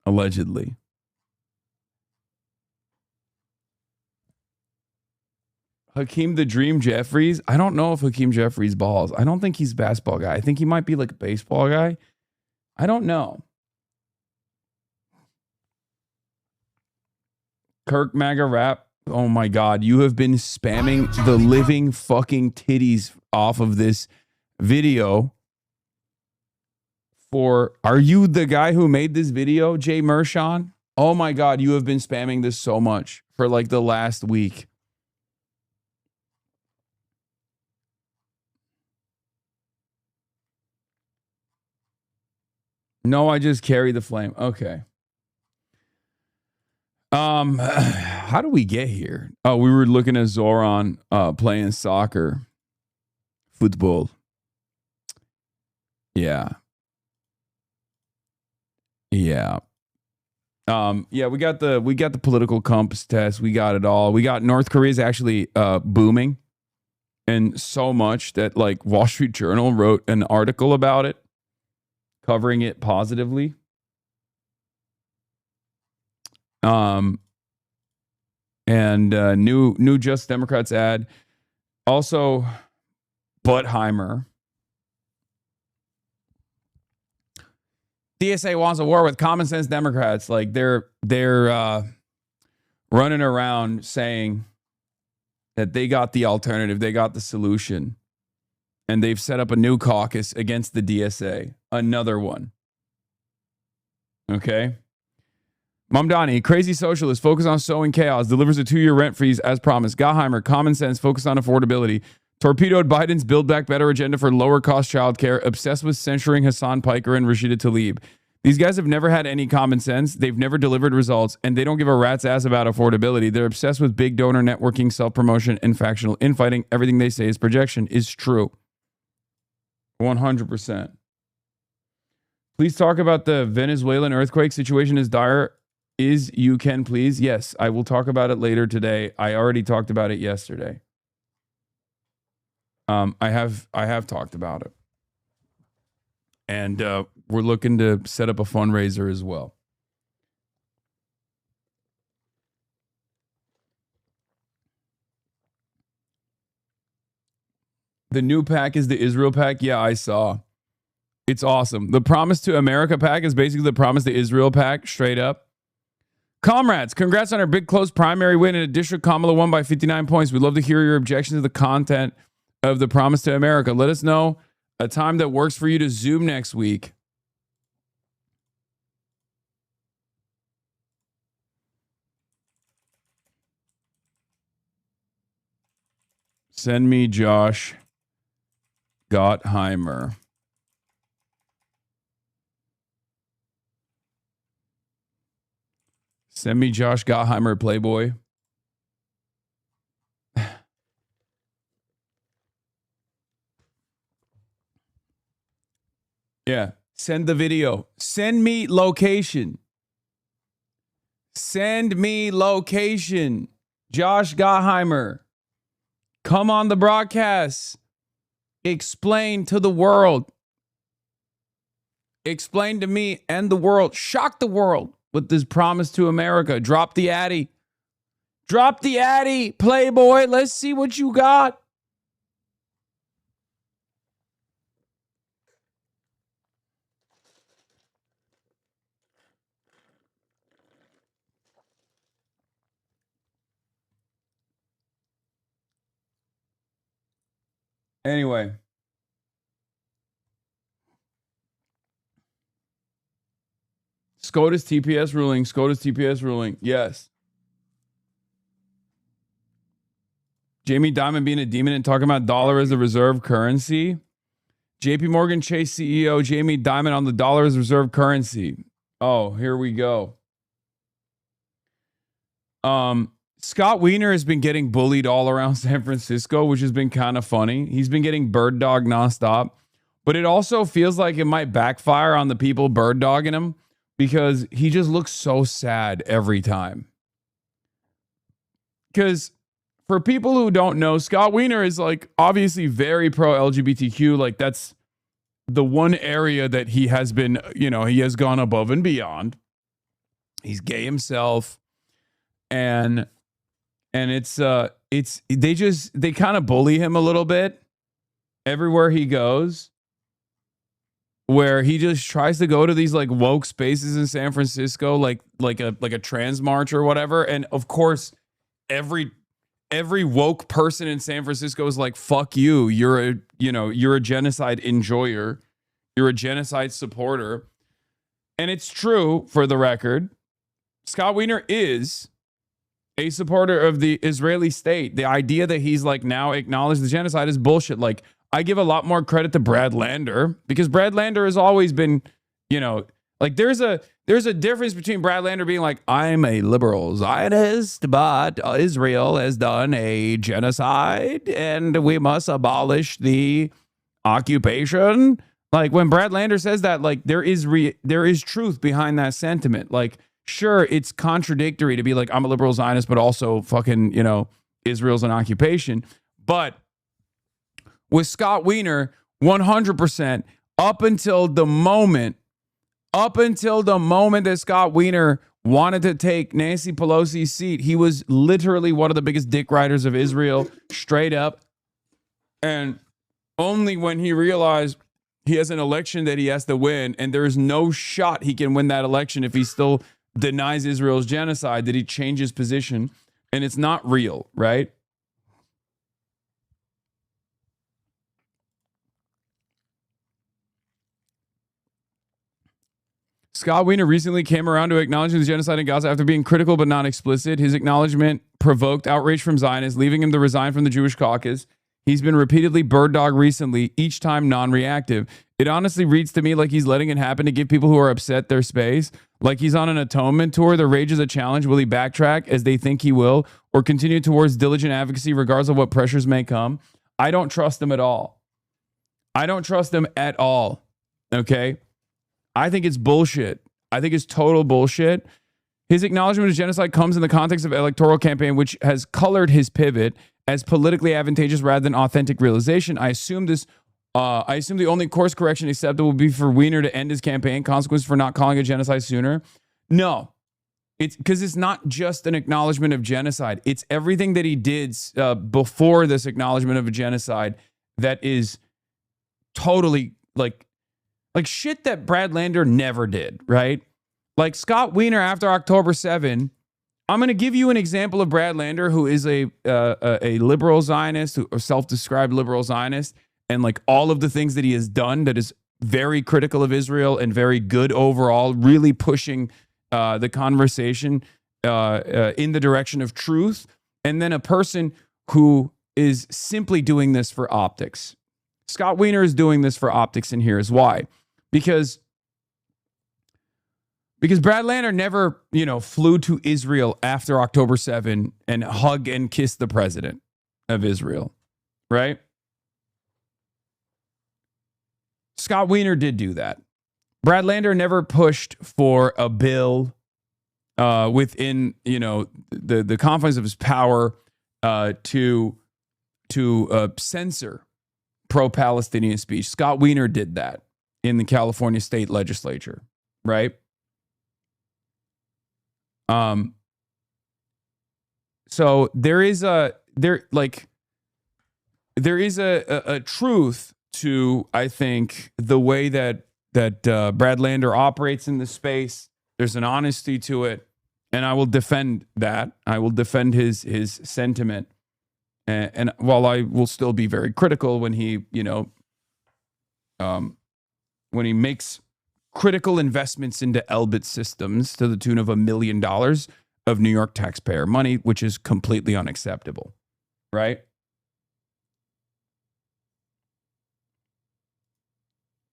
allegedly. Hakeem the Dream Jeffries. I don't know if Hakeem Jeffries balls. I don't think he's a basketball guy. I think he might be like a baseball guy. I don't know. Kirk MAGA Rap. Oh my God. You have been spamming the living fucking titties off of this video are you the guy who made this video, Jay Mershon? Oh my God. You have been spamming this so much for like the last week. No, I just carry the flame. Okay. How do we get here? Oh, we were looking at Zoran playing soccer. Football. Yeah. Yeah. Yeah, we got the political compass test. We got it all. We got North Korea's actually booming. And so much that like Wall Street Journal wrote an article about it, covering it positively. And new Just Democrats ad. Also, Buttheimer. DSA wants a war with common sense Democrats. Like they're running around saying that they got the alternative, they got the solution, and they've set up a new caucus against the DSA. Another one. Okay. Mamdani, crazy socialist, focus on sowing chaos, delivers a 2-year rent freeze as promised. Gaheimer, common sense, focused on affordability. Torpedoed Biden's Build Back Better agenda for lower cost childcare. Obsessed with censuring Hasan Piker and Rashida Tlaib. These guys have never had any common sense. They've never delivered results, and they don't give a rat's ass about affordability. They're obsessed with big donor networking, self-promotion, and factional infighting. Everything they say is projection is true. 100%. Please talk about the Venezuelan earthquake situation as dire as you can, please. Yes, I will talk about it later today. I already talked about it yesterday. I have talked about it. And we're looking to set up a fundraiser as well. The new pack is the Israel pack. Yeah, I saw. It's awesome. The Promise to America pack is basically the Promise to Israel pack, straight up. Comrades, congrats on our big close primary win in a district. Kamala won by 59 points. We'd love to hear your objections to the content of the Promise to America. Let us know a time that works for you to Zoom next week. Send me Josh Gottheimer. Send me Josh Gottheimer, Playboy. Yeah. Send the video. Send me location. Send me location. Josh Gottheimer. Come on the broadcast. Explain to the world. Explain to me and the world. Shock the world with this Promise to America. Drop the Addy. Drop the Addy, Playboy. Let's see what you got. Anyway. SCOTUS TPS ruling. SCOTUS TPS ruling. Yes. Jamie Dimon being a demon and talking about dollar as a reserve currency. JP Morgan Chase CEO Jamie Dimon on the dollar as reserve currency. Oh, here we go. Scott Wiener has been getting bullied all around San Francisco, which has been kind of funny. He's been getting bird dog nonstop, but it also feels like it might backfire on the people bird dogging him because he just looks so sad every time. Because for people who don't know, Scott Wiener is like obviously very pro LGBTQ. Like that's the one area that he has been, you know, he has gone above and beyond. He's gay himself. And it's they kind of bully him a little bit everywhere he goes, where he just tries to go to these like woke spaces in San Francisco, like a trans march or whatever. And of course, every woke person in San Francisco is like, fuck you. You're a genocide enjoyer. You're a genocide supporter. And it's true, for the record. Scott Wiener is a supporter of the Israeli state. The idea that he's like now acknowledged the genocide is bullshit. Like, I give a lot more credit to Brad Lander because Brad Lander has always been, you know, like there's a difference between Brad Lander being like, I'm a liberal Zionist, but Israel has done a genocide and we must abolish the occupation. Like when Brad Lander says that, like there is truth behind that sentiment. Like, sure, it's contradictory to be like, I'm a liberal Zionist, but also fucking, you know, Israel's an occupation. But with Scott Wiener, 100%, up until the moment that Scott Wiener wanted to take Nancy Pelosi's seat, he was literally one of the biggest dick riders of Israel, straight up. And only when he realized he has an election that he has to win, and there is no shot he can win that election if he still denies Israel's genocide, did he change his position. And it's not real, right? Scott Wiener recently came around to acknowledging the genocide in Gaza after being critical but not explicit. His acknowledgement provoked outrage from Zionists, leaving him to resign from the Jewish caucus. He's been repeatedly bird dog recently, each time non-reactive. It honestly reads to me like he's letting it happen to give people who are upset their space. Like he's on an atonement tour. The rage is a challenge. Will he backtrack as they think he will, or continue towards diligent advocacy regardless of what pressures may come? I don't trust him at all. I don't trust him at all. Okay? I think it's bullshit. I think it's total bullshit. His acknowledgement of genocide comes in the context of electoral campaign, which has colored his pivot as politically advantageous rather than authentic realization. I assume the only course correction acceptable would be for Weiner to end his campaign. Consequence for not calling it genocide sooner? No. It's because it's not just an acknowledgement of genocide. It's everything that he did before this acknowledgement of a genocide that is totally like shit that Brad Lander never did, right? Like Scott Weiner after October 7. I'm going to give you an example of Brad Lander, who is a liberal Zionist, a self-described liberal Zionist, and like all of the things that he has done that is very critical of Israel and very good overall, really pushing the conversation in the direction of truth. And then a person who is simply doing this for optics. Scott Weiner is doing this for optics, and here's why. Because Brad Lander never, flew to Israel after October 7 and hug and kiss the president of Israel, right? Scott Weiner did do that. Brad Lander never pushed for a bill within, the confines of his power to censor pro-Palestinian speech. Scott Weiner did that in the California state legislature, right? So there is a truth to, I think, the way that Brad Lander operates in this space. There's an honesty to it, and I will defend that. I will defend his sentiment, and while I will still be very critical when he makes critical investments into Elbit systems to the tune of $1 million of New York taxpayer money, which is completely unacceptable, right?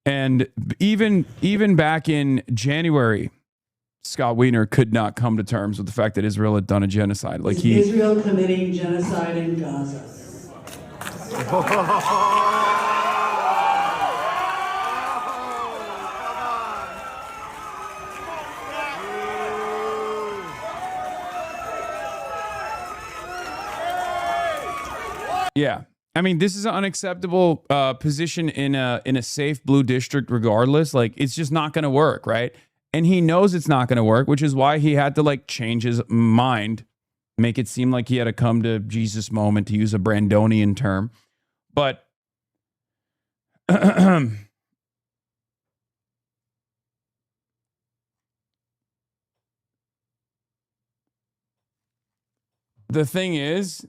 And even back in January, Scott Weiner could not come to terms with the fact that Israel had done a genocide. Is Israel committing genocide in Gaza? Yeah. I mean, this is an unacceptable position in a safe blue district regardless. Like, it's just not going to work, right? And he knows it's not going to work, which is why he had to, change his mind, make it seem like he had a come to Jesus moment, to use a Brandonian term. But the thing is,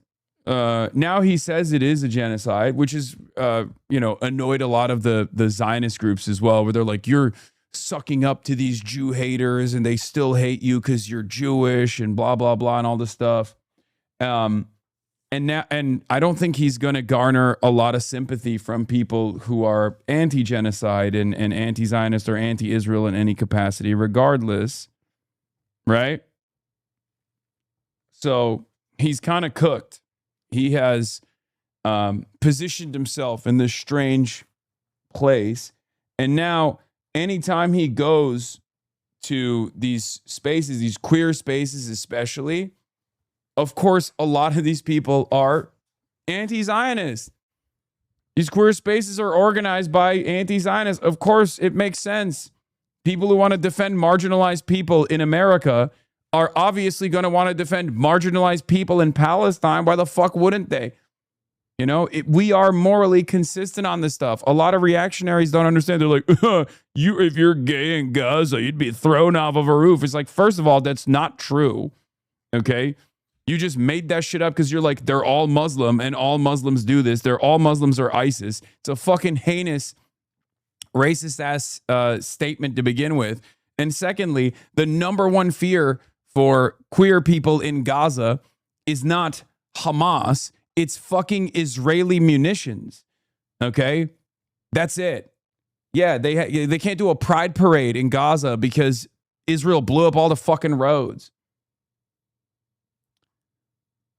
now he says it is a genocide, which is, annoyed a lot of the Zionist groups as well, where they're like, you're sucking up to these Jew haters and they still hate you because you're Jewish and blah, blah, blah, and all this stuff. And I don't think he's going to garner a lot of sympathy from people who are anti-genocide and anti-Zionist or anti-Israel in any capacity, regardless. Right? So he's kind of cooked. He has positioned himself in this strange place. And now, anytime he goes to these spaces, these queer spaces especially, of course, a lot of these people are anti-Zionist. These queer spaces are organized by anti-Zionists. Of course, it makes sense. People who want to defend marginalized people in America are obviously going to want to defend marginalized people in Palestine. Why the fuck wouldn't they? We are morally consistent on this stuff. A lot of reactionaries don't understand. They're like, if you're gay in Gaza, you'd be thrown off of a roof. It's like, first of all, that's not true. Okay? You just made that shit up because you're like, they're all Muslim and all Muslims do this. All Muslims are ISIS. It's a fucking heinous, racist ass statement to begin with. And secondly, the number one fear for queer people in Gaza is not Hamas. it's fucking Israeli munitions. Okay? That's it. Yeah, they can't do a pride parade in Gaza because Israel blew up all the fucking roads.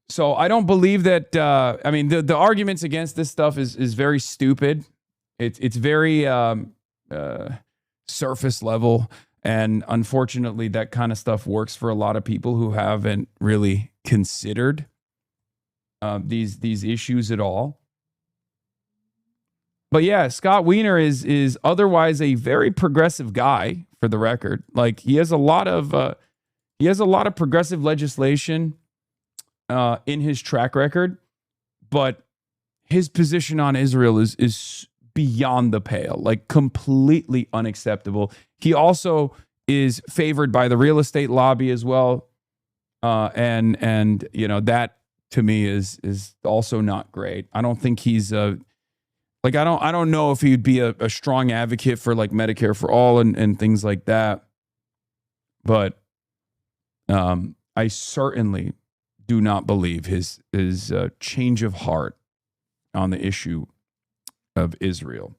So I don't believe that, I mean, the arguments against this stuff is very stupid. It's very surface level. And unfortunately, that kind of stuff works for a lot of people who haven't really considered these issues at all. But yeah, Scott Wiener is otherwise a very progressive guy, for the record. Like, he has a lot of progressive legislation in his track record, but his position on Israel is beyond the pale, like completely unacceptable. He also is favored by the real estate lobby as well, and you know, that to me is also not great. I don't think he's like, I don't know if he'd be a strong advocate for like Medicare for all and things like that, but I certainly do not believe his change of heart on the issue of Israel.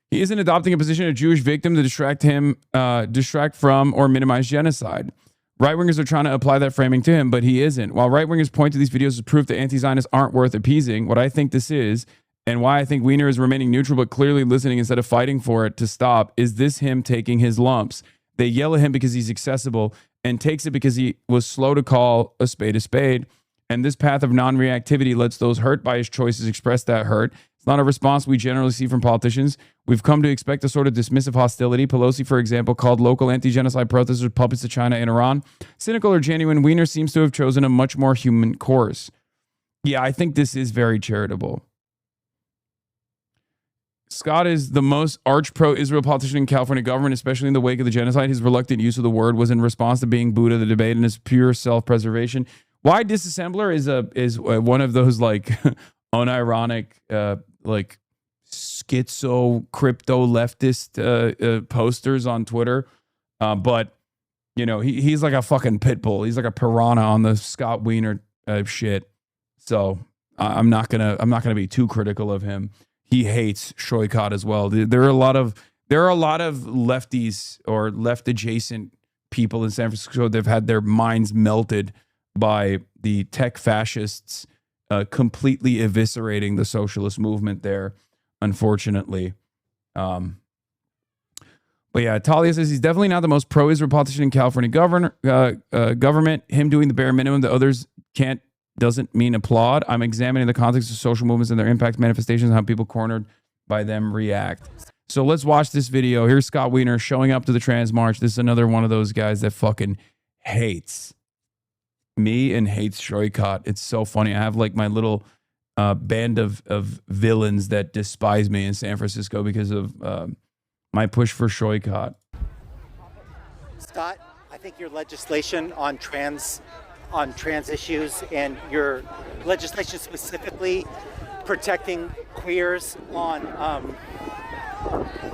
He isn't adopting a position of Jewish victim to distract from or minimize genocide. Right-wingers are trying to apply that framing to him, but he isn't. While right-wingers point to these videos as proof that anti-Zionists aren't worth appeasing, what I think this is, and why I think Wiener is remaining neutral but clearly listening instead of fighting for it to stop, is this him taking his lumps. They yell at him because he's accessible and takes it because he was slow to call a spade a spade. And this path of non-reactivity lets those hurt by his choices express that hurt. It's not a response we generally see from politicians. We've come to expect a sort of dismissive hostility. Pelosi, for example, called local anti-genocide protesters puppets to China and Iran. Cynical or genuine, Wiener seems to have chosen a much more human course. Yeah, I think this is very charitable. Scott is the most arch pro-Israel politician in California government, especially in the wake of the genocide. His reluctant use of the word was in response to being booed at the debate and his pure self-preservation. Why Disassembler is one of those like unironic like schizo crypto leftist posters on Twitter, but you know, he's like a fucking pit bull. He's like a piranha on the Scott Wiener shit. So I'm not gonna be too critical of him. He hates Shoykot as well. There are a lot of lefties or left adjacent people in San Francisco. They've had their minds melted by the tech fascists completely eviscerating the socialist movement there, unfortunately. But yeah, Talia says he's definitely not the most pro-Israel politician in California government. Him doing the bare minimum that others can't doesn't mean applaud. I'm examining the context of social movements and their impact manifestations and how people cornered by them react. So let's watch this video. Here's Scott Wiener showing up to the Trans March. This is another one of those guys that fucking hates me and hates Shoykot. It's so funny. I have like my little band of villains that despise me in San Francisco because of my push for Shoykot. Scott, I think your legislation on trans issues and your legislation specifically protecting queers on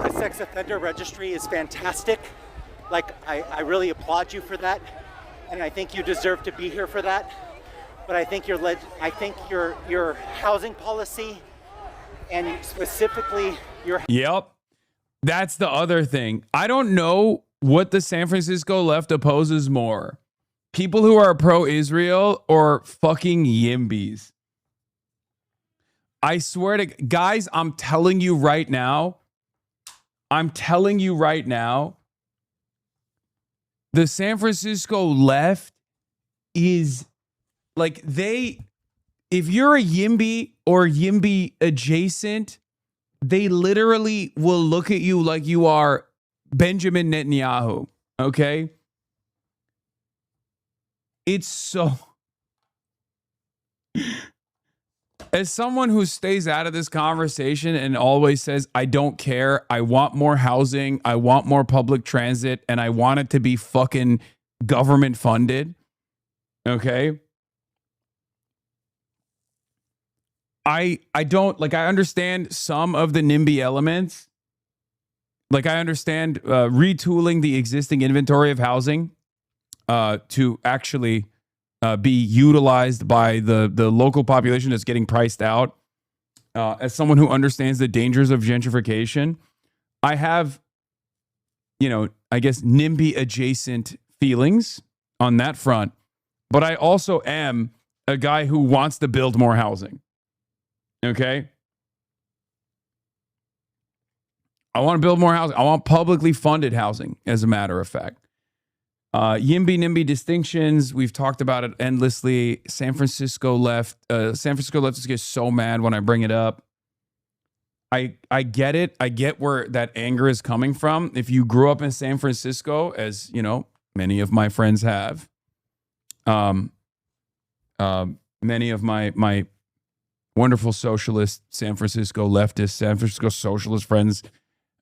the sex offender registry is fantastic. Like, I really applaud you for that, and I think you deserve to be here for that. But I think your housing policy and specifically your... Yep. That's the other thing. I don't know what the San Francisco left opposes more. People who are pro-Israel or fucking yimbies. I swear to... Guys, I'm telling you right now, the San Francisco left is like if you're a yimby or yimby adjacent, they literally will look at you like you are Benjamin Netanyahu. Okay? It's so... As someone who stays out of this conversation and always says, I don't care, I want more housing, I want more public transit, and I want it to be fucking government funded, okay? I don't, like, I understand some of the NIMBY elements. Like, I understand retooling the existing inventory of housing to actually be utilized by the local population that's getting priced out. As someone who understands the dangers of gentrification, I have, I guess NIMBY adjacent feelings on that front, but I also am a guy who wants to build more housing. Okay? I want to build more housing. I want publicly funded housing, as a matter of fact. YIMBY-NIMBY distinctions, we've talked about it endlessly. San Francisco leftists get so mad when I bring it up. I get it. I get where that anger is coming from. If you grew up in San Francisco, as many of my friends have, many of my wonderful socialist San Francisco leftist, San Francisco socialist friends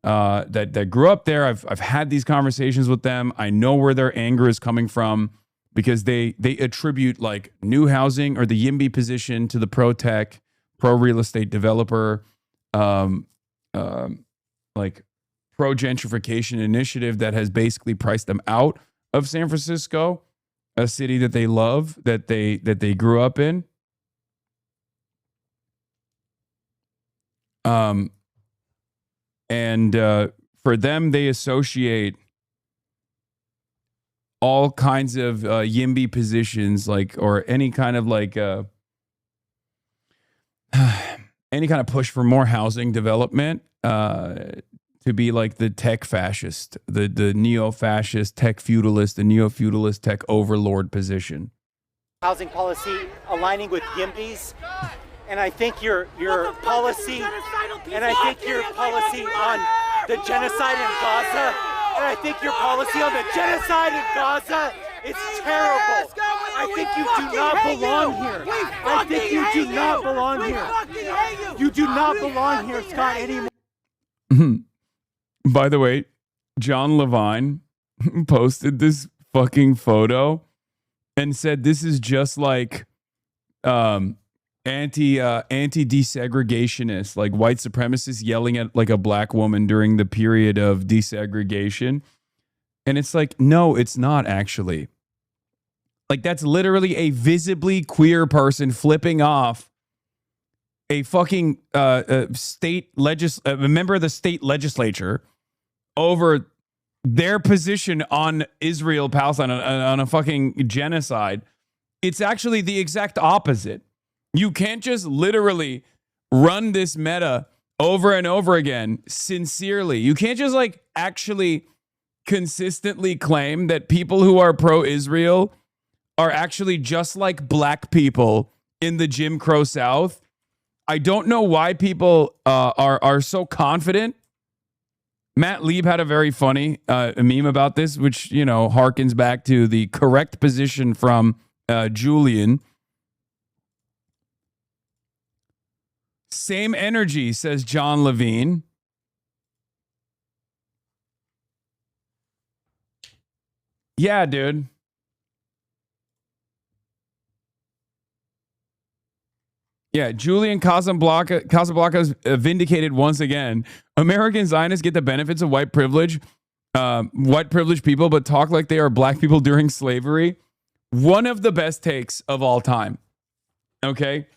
that grew up there, I've had these conversations with them. I know where their anger is coming from because they attribute like new housing or the YIMBY position to the pro-tech, pro-real estate developer, like pro-gentrification initiative that has basically priced them out of San Francisco, a city that they love, that they grew up in. And for them, they associate all kinds of YIMBY positions, or any kind of any kind of push for more housing development to be like the tech fascist, the neo-fascist, tech feudalist, the neo-feudalist tech overlord position. Housing policy aligning with YIMBY's. And I think your policy, and I think your policy on the genocide in Gaza, and I think your policy on the genocide in Gaza is terrible. I think you do not belong here. I think you do not belong here. You do not belong here, Scott, anymore. By the way, John Levine posted this fucking photo and said this is just like anti-desegregationists, like white supremacists yelling at like a black woman during the period of desegregation. And it's like, no, it's not actually. Like, that's literally a visibly queer person flipping off a fucking a member of the state legislature over their position on Israel, Palestine, on a fucking genocide. It's actually the exact opposite. You can't just literally run this meta over and over again sincerely. You can't just like actually consistently claim that people who are pro-Israel are actually just like black people in the Jim Crow South. I don't know why people are so confident. Matt Lieb had a very funny meme about this, which, harkens back to the correct position from Julian. Same energy, says John Levine. Yeah, dude. Yeah, Julian Casablanca's vindicated once again. American Zionists get the benefits of white privilege, white privileged people, but talk like they are black people during slavery. One of the best takes of all time. Okay?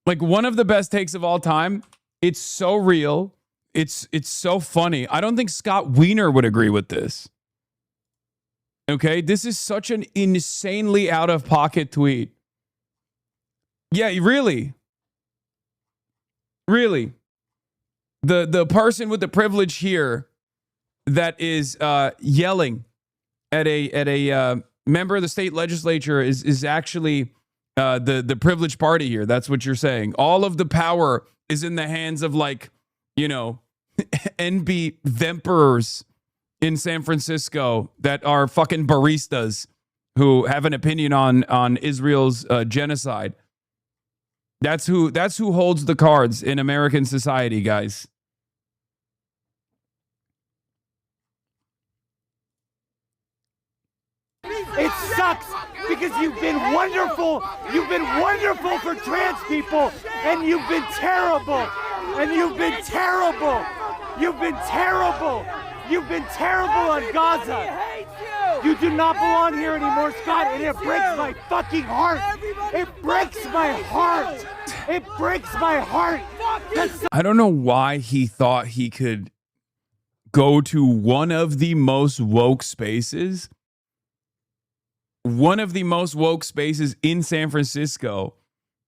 Like, one of the best takes of all time. It's so real. It's so funny. I don't think Scott Wiener would agree with this. Okay, this is such an insanely out of pocket tweet. Yeah, really. The person with the privilege here that is yelling at a member of the state legislature is actually the privileged party here. That's what you're saying. All of the power is in the hands of, like, NB Vemperors in San Francisco that are fucking baristas who have an opinion on Israel's genocide. That's who holds the cards in American society, guys. It sucks because you've been wonderful. You've been wonderful for trans people, and you've been terrible. And you've been terrible. You've been terrible. You've been terrible on Gaza. You do not belong here anymore, Scott, and it breaks my fucking heart. It breaks my heart. It breaks my heart. I don't know why he thought he could go to one of the most woke spaces. One of the most woke spaces in San Francisco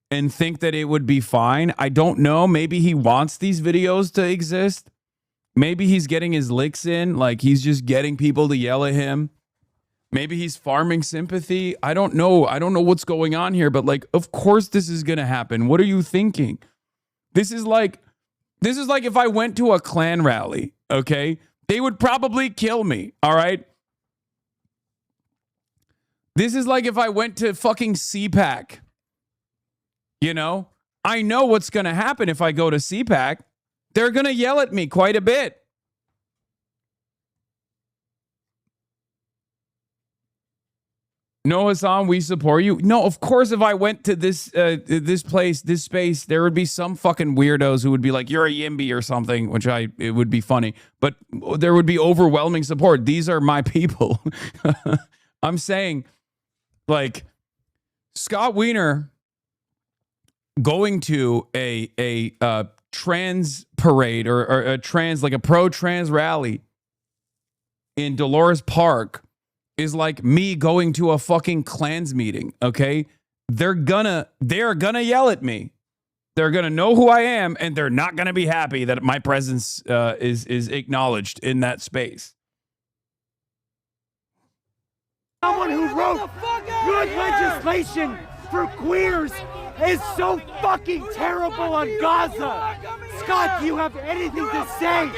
and think that it would be fine. I don't know. Maybe he wants these videos to exist. Maybe he's getting his licks in. Like he's just getting people to yell at him. Maybe he's farming sympathy. I don't know. I don't know what's going on here, but like, of course this is going to happen. What are you thinking? This is like if I went to a Klan rally, okay? They would probably kill me, all right? This is like if I went to fucking CPAC. You know? I know what's going to happen if I go to CPAC. They're going to yell at me quite a bit. No, Hasan, we support you. No, of course, if I went to this place, this space, there would be some fucking weirdos who would be like, you're a Yimby or something, which it would be funny. But there would be overwhelming support. These are my people. I'm saying, like, Scott Wiener going to a trans parade or a trans, like a pro-trans rally in Dolores Park is like me going to a fucking Klans meeting, okay? They're gonna yell at me. They're gonna know who I am, and they're not gonna be happy that my presence is acknowledged in that space. Someone who wrote good legislation for queers is so fucking terrible on Gaza. Scott, do you have anything to say?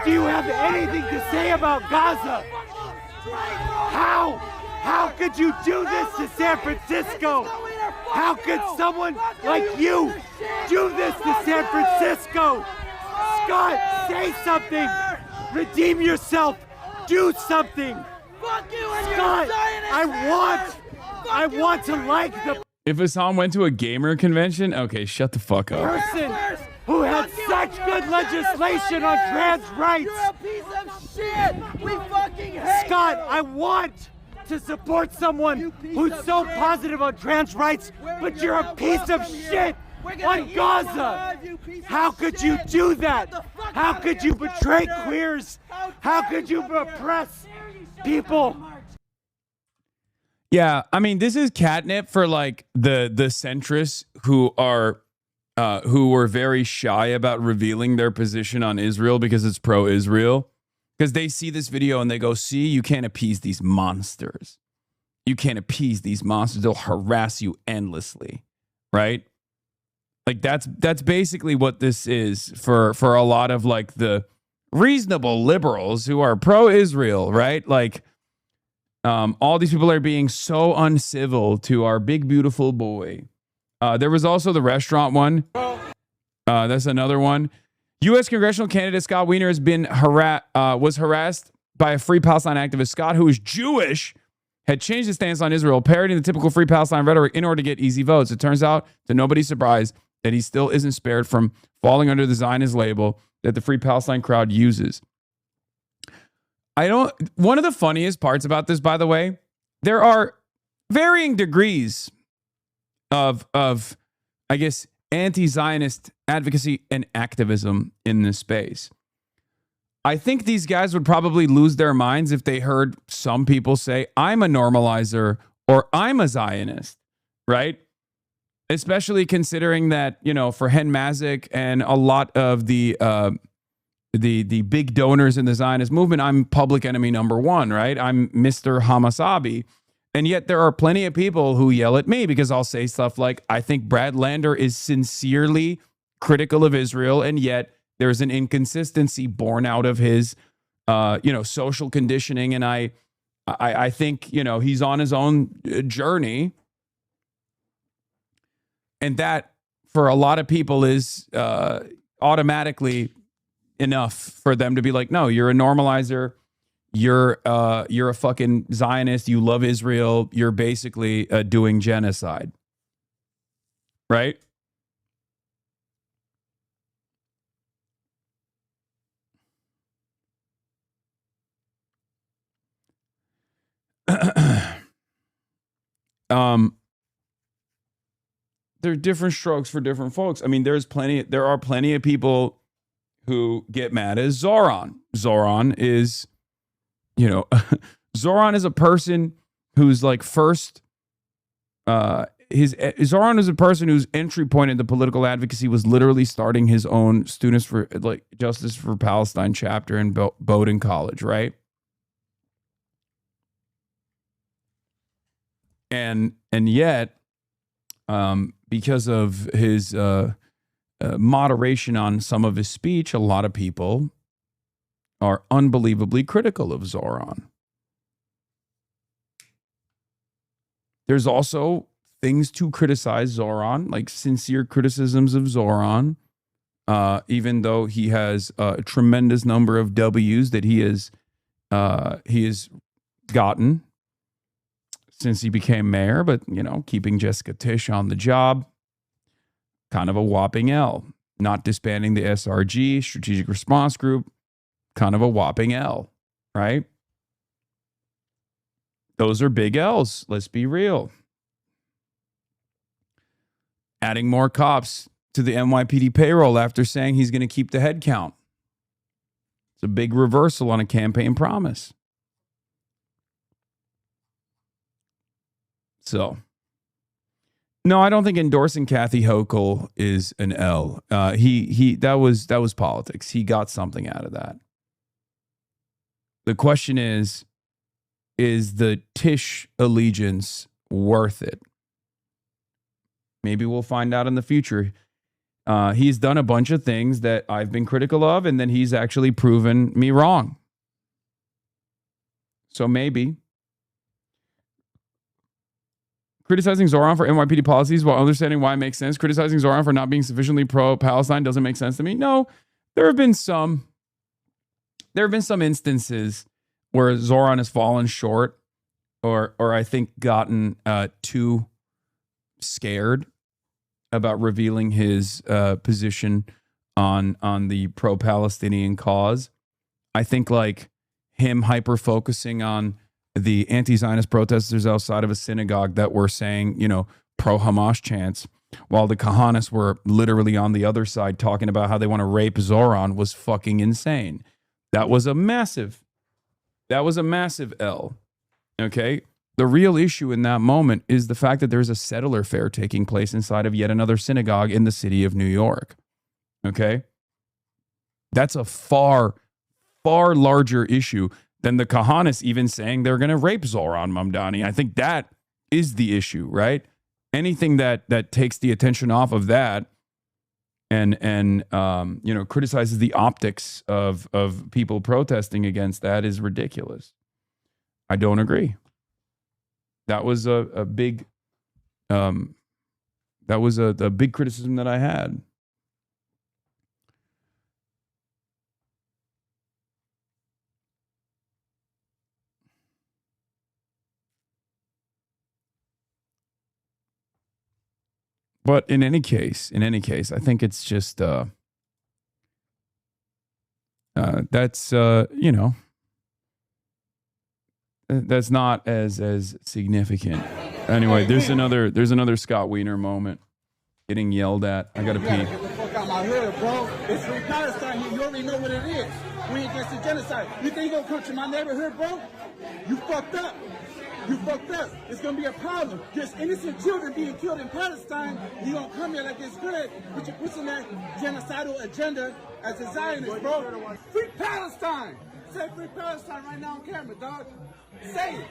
Do you have anything to say about Gaza? How could you do this to San Francisco? How could someone like you do this to San Francisco? Scott, say something. Redeem yourself. Do something. Scott, I want to like the If Hasan went to a gamer convention, okay, shut the fuck up. person who had such good legislation on trans rights. You're a piece of shit. We fucking hate Scott, you. I want to support someone who's so positive on trans rights, but you're a piece of shit on Gaza. How could you do that? How could you betray queers? How could you oppress people? Yeah, I mean, this is catnip for like the centrists who were very shy about revealing their position on Israel because it's pro-Israel. Because they see this video and they go, see, you can't appease these monsters. You can't appease these monsters. They'll harass you endlessly, right? Like that's basically what this is for a lot of like the reasonable liberals who are pro-Israel, right? Like all these people are being so uncivil to our big, beautiful boy. There was also the restaurant one. That's another one. U.S. congressional candidate Scott Wiener has been was harassed by a Free Palestine activist. Scott, who is Jewish, had changed his stance on Israel, parodying the typical Free Palestine rhetoric in order to get easy votes. It turns out, to nobody's surprise, that he still isn't spared from falling under the Zionist label that the Free Palestine crowd uses. One of the funniest parts about this, by the way, there are varying degrees of I guess, anti-Zionist advocacy and activism in this space. I think these guys would probably lose their minds if they heard some people say, I'm a normalizer or I'm a Zionist, right? Especially considering that, you know, for Hen Mazik and a lot of the big donors in the Zionist movement, I'm public enemy number one, right? I'm Mr. HasanAbi. And yet there are plenty of people who yell at me because I'll say stuff like, I think Brad Lander is sincerely critical of Israel, and yet there's an inconsistency born out of his, social conditioning. And I think, he's on his own journey. And that, for a lot of people, is automatically enough for them to be like, no, you're a normalizer. You're a fucking Zionist. You love Israel. You're basically doing genocide. Right? there are different strokes for different folks. I mean, there are plenty of people who get mad at Zoran. Zoran is, Zoran is a person who's like first, Zoran is a person whose entry point into political advocacy was literally starting his own Students for like Justice for Palestine chapter in Bowdoin College, right? And yet, because of his moderation on some of his speech, a lot of people are unbelievably critical of Zoran. There's also things to criticize Zoran, like sincere criticisms of Zoran, even though he has a tremendous number of W's that he has gotten since he became mayor. But, keeping Jessica Tisch on the job, kind of a whopping L. Not disbanding the SRG, Strategic Response Group, kind of a whopping L, right? Those are big L's. Let's be real. Adding more cops to the NYPD payroll after saying he's going to keep the head count. It's a big reversal on a campaign promise. So, no, I don't think endorsing Kathy Hochul is an L. That was politics. He got something out of that. The question is the Tisch allegiance worth it? Maybe we'll find out in the future. He's done a bunch of things that I've been critical of, and then he's actually proven me wrong. So maybe. Criticizing Zoran for NYPD policies while understanding why it makes sense. Criticizing Zoran for not being sufficiently pro-Palestine doesn't make sense to me. No, there have been some instances where Zoran has fallen short or I think gotten too scared about revealing his position on the pro-Palestinian cause. I think like him hyper-focusing on the anti-Zionist protesters outside of a synagogue that were saying, pro-Hamas chants, while the Kahanas were literally on the other side talking about how they want to rape Zoran was fucking insane. That was a massive L. Okay? The real issue in that moment is the fact that there's a settler fair taking place inside of yet another synagogue in the city of New York. Okay? That's a far, far larger issue than the Kahanas even saying they're going to rape Zoran Mamdani. I think that is the issue, right? Anything that takes the attention off of that and criticizes the optics of people protesting against that is ridiculous. I don't agree. That was a big big criticism that I had. But in any case, I think it's just that's that's not as significant. Anyway, there's another Scott Wiener moment. Getting yelled at. I gotta pee. Get the fuck out my hood, bro. It's free Palestine here. You already know what it is. We against the genocide. You think you're gonna come to my neighborhood, bro? You fucked up. You fucked up. It's gonna be a problem. There's innocent children being killed in Palestine. You don't come here like it's good, but you're pushing that genocidal agenda as a Zionist, bro. Free Palestine. Say free Palestine right now on camera, dog. Say it.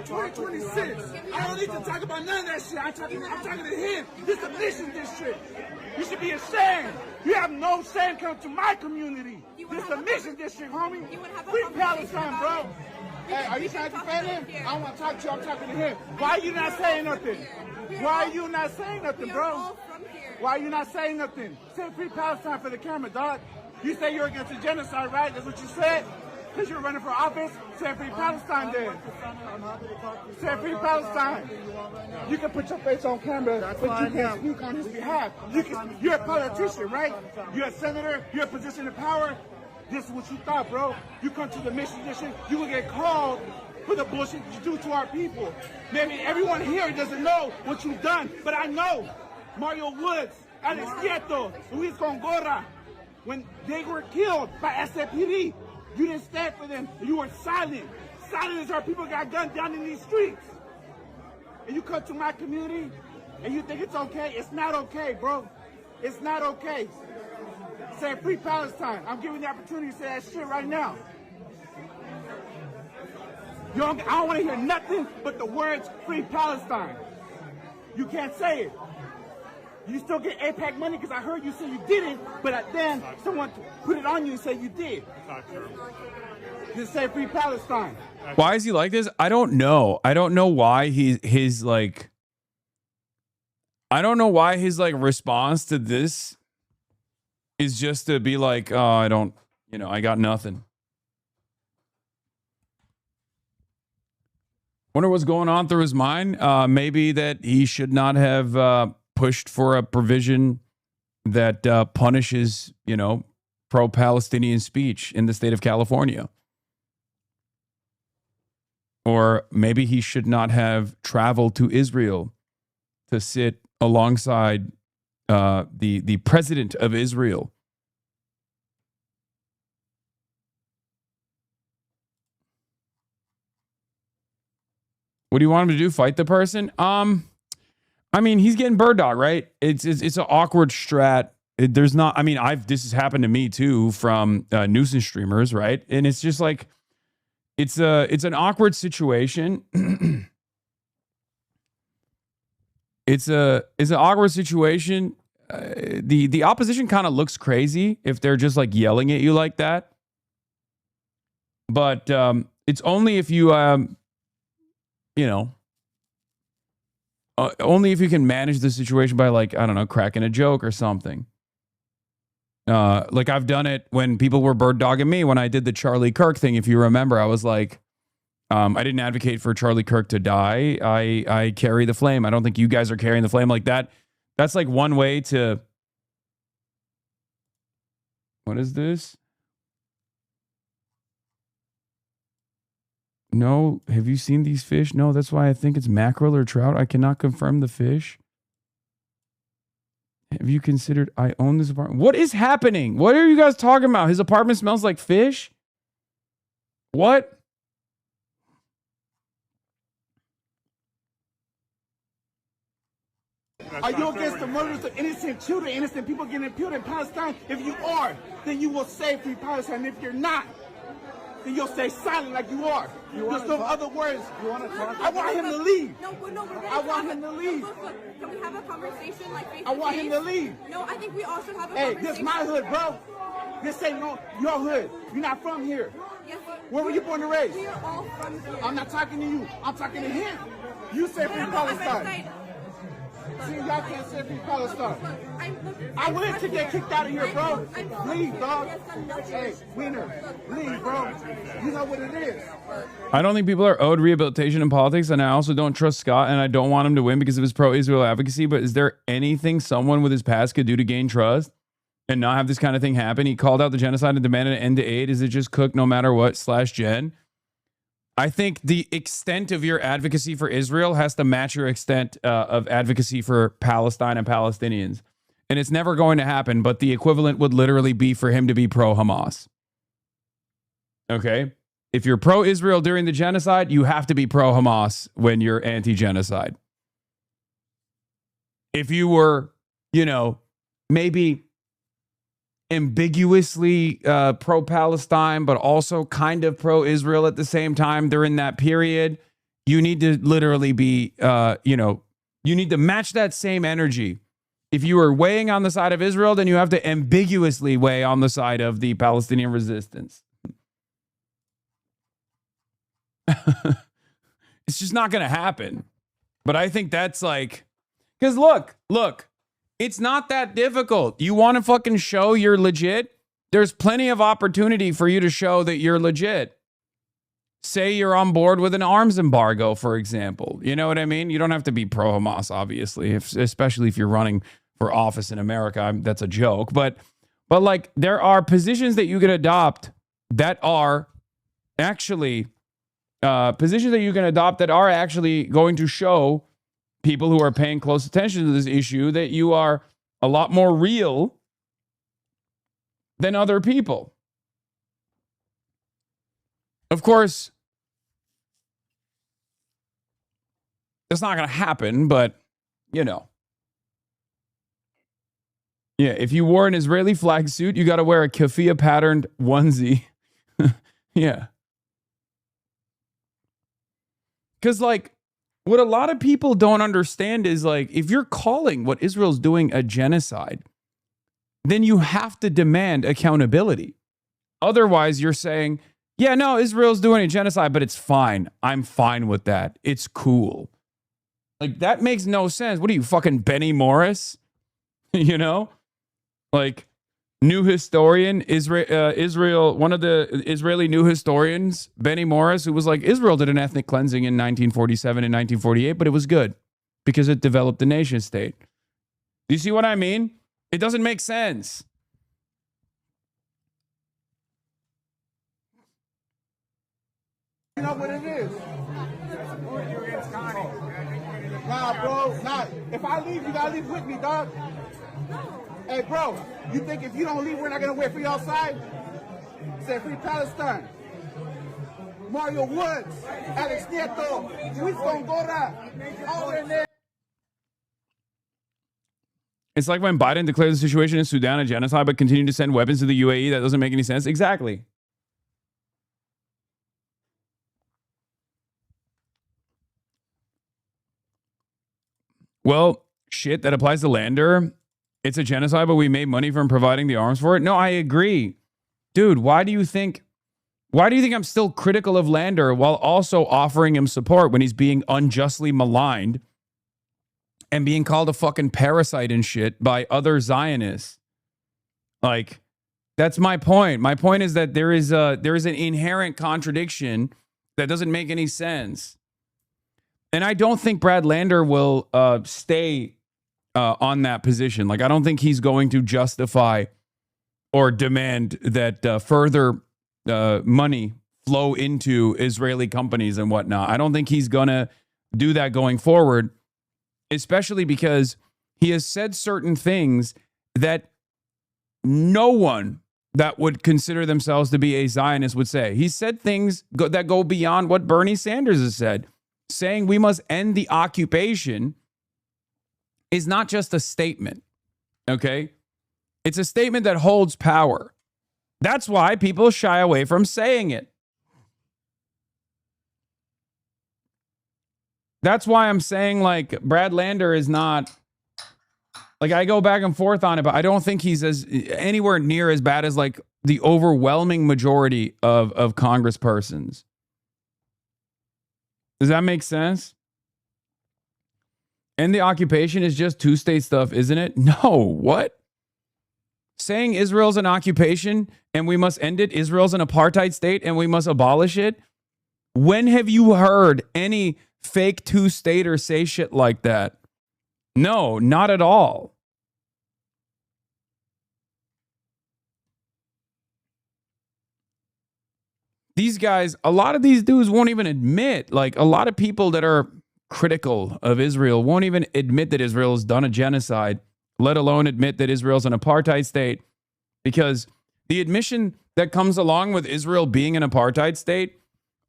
2026. I don't need to talk about none of that shit. I'm talking to him. This is a mission district. You should be ashamed. You have no shame coming to my community. This is a mission district, homie. Free Palestine, bro. Hey, are you trying to defend him? I don't want to talk to you. I'm talking to him. Why are you not saying nothing? Why are you not saying nothing, bro? Why are you not saying nothing? Say free Palestine for the camera, dog. You say you're against the genocide, right? That's what you said? Because you're running for office? Say free Palestine then. Say free Palestine. You can put your face on camera, but you can't speak on his behalf. You're a politician, right? You're a senator. You're a position of power. This is what you thought, bro. You come to the mission district, you will get called for the bullshit you do to our people. Maybe everyone here doesn't know what you've done, but I know. Mario Woods, Alex Quieto, Luis Gongora, when they were killed by SFPD, you didn't stand for them. You were silent. Silent as our people got gunned down in these streets. And you come to my community and you think it's okay? It's not okay, bro. It's not okay. Say free Palestine. I'm giving you the opportunity to say that shit right now. I don't want to hear nothing but the words free Palestine. You can't say it. You still get APAC money because I heard you say you didn't, but then someone put it on you and said you did. Not true. Just say free Palestine. Why is he like this? I don't know. I don't know why his like. I don't know why his like response to this is just to be like, oh, I don't, I got nothing. Wonder what's going on through his mind. Maybe that he should not have pushed for a provision that punishes, pro-Palestinian speech in the state of California. Or maybe he should not have traveled to Israel to sit alongside the president of Israel. What do you want him to do? Fight the person? I mean, he's getting bird dog, right? It's an awkward strat. There's not. I mean, this has happened to me too from nuisance streamers, right? And it's just like it's an awkward situation. It's an awkward situation. The opposition kind of looks crazy if they're just like yelling at you like that. But it's only if you only if you can manage the situation by like, I don't know, cracking a joke or something. Like I've done it when people were bird dogging me when I did the Charlie Kirk thing. If you remember, I was like, I didn't advocate for Charlie Kirk to die. I carry the flame. I don't think you guys are carrying the flame like that. That's like one way to. What is this? No, have you seen these fish? No, that's why I think it's mackerel or trout. I cannot confirm the fish. Have you considered I own this apartment? What is happening? What are you guys talking about? His apartment smells like fish? What? Are you against the murders of innocent children, innocent people getting killed in Palestine? If you are, then you will say free Palestine. If you're not, then you'll stay silent like you are. There's no other words. You want to talk? I want him to leave. No, I want him to leave. Look, can we have a conversation like face to face? I want him to leave. No, I think we all should have a conversation. conversation. This is my hood, bro. This ain't your hood. You're not from here. Yes, where were you born and raised? We are all from here. I'm not talking to you. I'm talking to him. You say free Palestine. See, y'all can't say free Palestine. I wanted to get kicked out of here, bro. Leave, dog. Hey, Wiener, leave, bro. You know what it is. I don't think people are owed rehabilitation in politics, and I also don't trust Scott, and I don't want him to win because of his pro-Israel advocacy, but is there anything someone with his past could do to gain trust and not have this kind of thing happen? He called out the genocide and demanded an end to aid. Is it just cook no matter what /Jen? I think the extent of your advocacy for Israel has to match your extent of advocacy for Palestine and Palestinians. And it's never going to happen, but the equivalent would literally be for him to be pro-Hamas. Okay? If you're pro-Israel during the genocide, you have to be pro-Hamas when you're anti-genocide. If you were, maybe ambiguously pro-Palestine, but also kind of pro-Israel at the same time during that period, you need to literally be, you need to match that same energy. If you are weighing on the side of Israel, then you have to ambiguously weigh on the side of the Palestinian resistance. It's just not going to happen. But I think that's like, because look, it's not that difficult. You want to fucking show you're legit? There's plenty of opportunity for you to show that you're legit. Say you're on board with an arms embargo, for example. You know what I mean? You don't have to be pro-Hamas, obviously, especially if you're running for office in America. That's a joke. But like, there are positions that you can adopt that are actually positions that you can adopt that are actually going to show people who are paying close attention to this issue that you are a lot more real than other people. Of course, it's not going to happen, but, you know. Yeah, if you wore an Israeli flag suit, you got to wear a keffiyeh patterned onesie. Yeah. Because, like, what a lot of people don't understand is, like, if you're calling what Israel's doing a genocide, then you have to demand accountability. Otherwise, you're saying, yeah, no, Israel's doing a genocide, but it's fine. I'm fine with that. It's cool. Like, that makes no sense. What are you, fucking Benny Morris? You know? Like, new historian, Israel, one of the Israeli new historians, Benny Morris, who was like, Israel did an ethnic cleansing in 1947 and 1948, but it was good because it developed the nation state. Do you see what I mean? It doesn't make sense. You know what it is? Nah, bro, nah. If I leave, you gotta leave with me, dog. Hey, bro, you think if you don't leave, we're not gonna wait for you outside? Say free Palestine. Mario Woods, Alex Nieto, Luis Gongora, all in there. It's like when Biden declared the situation in Sudan a genocide, but continued to send weapons to the UAE. That doesn't make any sense. Exactly. Well, shit, that applies to Lander. It's a genocide, but we made money from providing the arms for it. No, I agree. Dude, why do you think I'm still critical of Lander while also offering him support when he's being unjustly maligned and being called a fucking parasite and shit by other Zionists? Like, that's my point. My point is that there is an inherent contradiction that doesn't make any sense. And I don't think Brad Lander will stay on that position. Like, I don't think he's going to justify or demand that further money flow into Israeli companies and whatnot. I don't think he's going to do that going forward, especially because he has said certain things that no one that would consider themselves to be a Zionist would say. He said things that go beyond what Bernie Sanders has said. Saying we must end the occupation is not just a statement, okay? It's a statement that holds power. That's why people shy away from saying it. That's why I'm saying, like, Brad Lander is not, like, I go back and forth on it, but I don't think he's anywhere near as bad as, like, the overwhelming majority of congresspersons. Does that make sense? And the occupation is just two-state stuff, isn't it? No, what? Saying Israel's an occupation and we must end it, Israel's an apartheid state and we must abolish it? When have you heard any fake two-stater say shit like that? No, not at all. These guys, a lot of these dudes won't even admit, like, a lot of people that are critical of Israel won't even admit that Israel has done a genocide, let alone admit that Israel's an apartheid state, because the admission that comes along with Israel being an apartheid state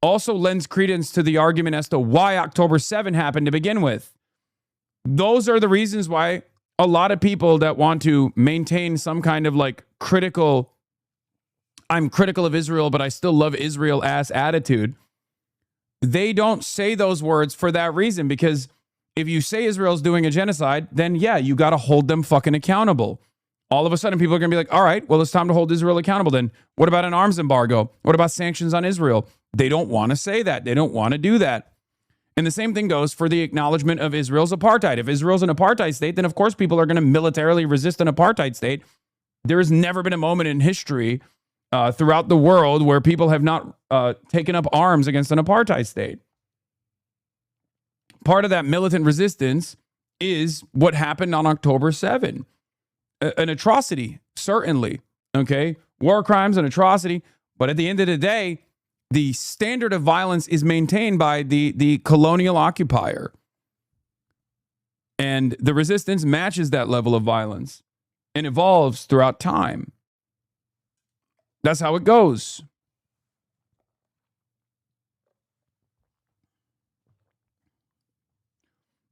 also lends credence to the argument as to why October 7 happened to begin with. Those are the reasons why a lot of people that want to maintain some kind of, like, I'm critical of Israel, but I still love Israel ass attitude. They don't say those words for that reason, because if you say Israel's doing a genocide, then yeah, you got to hold them fucking accountable. All of a sudden, people are going to be like, all right, well, it's time to hold Israel accountable. Then what about an arms embargo? What about sanctions on Israel? They don't want to say that. They don't want to do that. And the same thing goes for the acknowledgement of Israel's apartheid. If Israel's an apartheid state, then of course people are going to militarily resist an apartheid state. There has never been a moment in history throughout the world where people have not taken up arms against an apartheid state. Part of that militant resistance is what happened on October 7. An atrocity, certainly. Okay? War crimes, an atrocity. But at the end of the day, the standard of violence is maintained by the colonial occupier. And the resistance matches that level of violence and evolves throughout time. That's how it goes.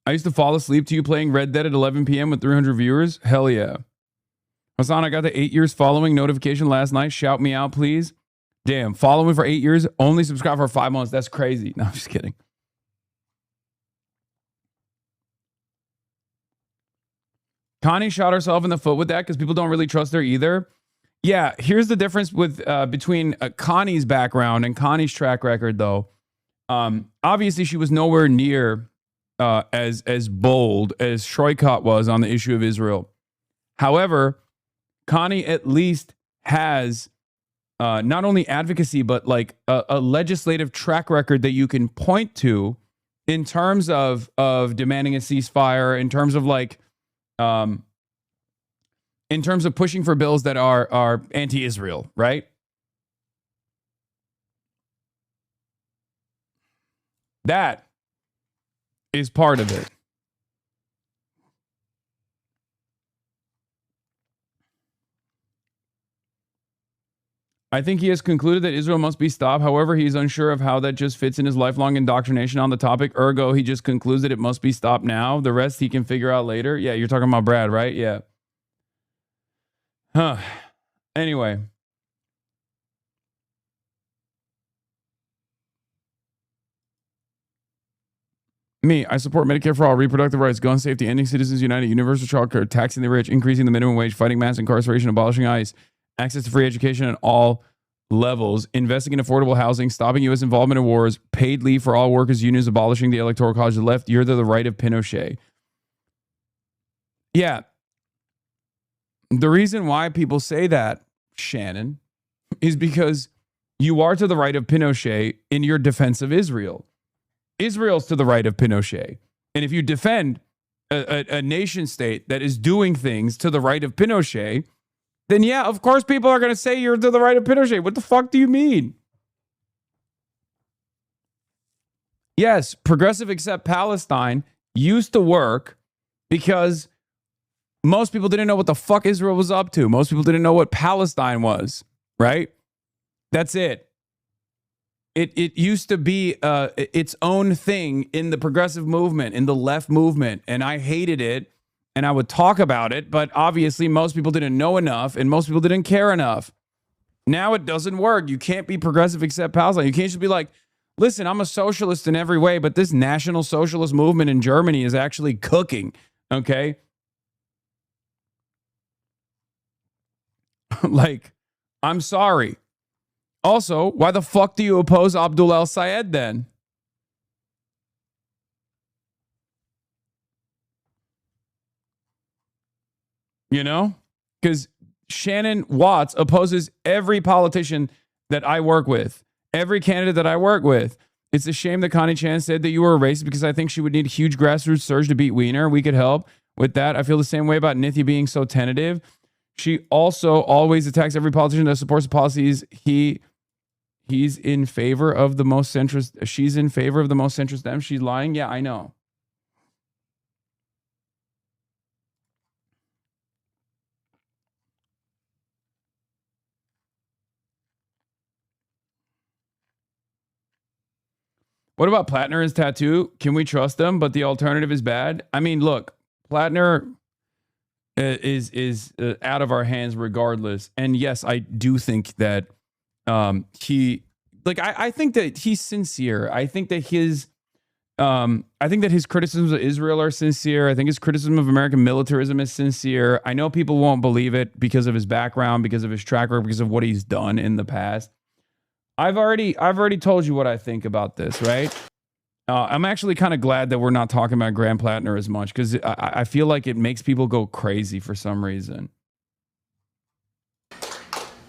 I used to fall asleep to you playing Red Dead at 11 p.m. with 300 viewers. Hell yeah. Hasan, I got the 8 years following notification last night. Shout me out, please. Damn, follow me for 8 years, only subscribe for 5 months. That's crazy. No, I'm just kidding. Connie shot herself in the foot with that because people don't really trust her either. Yeah, here's the difference with between Connie's background and Connie's track record, though. Obviously, she was nowhere near as bold as Shroikot was on the issue of Israel. However, Connie at least has not only advocacy, but like a legislative track record that you can point to in terms of demanding a ceasefire, in terms of like, in terms of pushing for bills that are anti-Israel, right? That is part of it. I think he has concluded that Israel must be stopped. However, he is unsure of how that just fits in his lifelong indoctrination on the topic. Ergo, he just concludes that it must be stopped now. The rest he can figure out later. Yeah, you're talking about Brad, right? Yeah. Huh. Anyway. Me, I support Medicare for all, reproductive rights, gun safety, ending Citizens United, universal child care, taxing the rich, increasing the minimum wage, fighting mass incarceration, abolishing ICE, access to free education at all levels, investing in affordable housing, stopping U.S. involvement in wars, paid leave for all workers' unions, abolishing the Electoral College of the left. You're the right of Pinochet. Yeah. The reason why people say that, Shannon, is because you are to the right of Pinochet in your defense of Israel. Israel's to the right of Pinochet. And if you defend a nation state that is doing things to the right of Pinochet, then yeah, of course people are going to say you're to the right of Pinochet. What the fuck do you mean? Yes, progressive accept Palestine used to work because most people didn't know what the fuck Israel was up to. Most people didn't know what Palestine was, right? That's it. It used to be its own thing in the progressive movement, in the left movement, and I hated it, and I would talk about it, but obviously most people didn't know enough, and most people didn't care enough. Now it doesn't work. You can't be progressive except Palestine. You can't just be like, listen, I'm a socialist in every way, but this National Socialist movement in Germany is actually cooking, okay? Like, I'm sorry. Also, why the fuck do you oppose Abdul El-Sayed then? You know? Because Shannon Watts opposes every politician that I work with, every candidate that I work with. It's a shame that Connie Chan said that you were a racist because I think she would need a huge grassroots surge to beat Wiener. We could help with that. I feel the same way about Nithya being so tentative. She also always attacks every politician that supports the policies he's in favor of the most centrist. She's in favor of the most centrist them. She's lying. Yeah, I know. What about Plattner and his tattoo? Can we trust them? But the alternative is bad. I mean, look, Plattner is out of our hands regardless. And yes, I do think that I think that he's sincere. I think that his criticisms of Israel are sincere. I think his criticism of American militarism is sincere. I know people won't believe it because of his background, because of his track record, because of what he's done in the past. I've already told you what I think about this, right? I'm actually kind of glad that we're not talking about Graham Plattner as much because I feel like it makes people go crazy for some reason.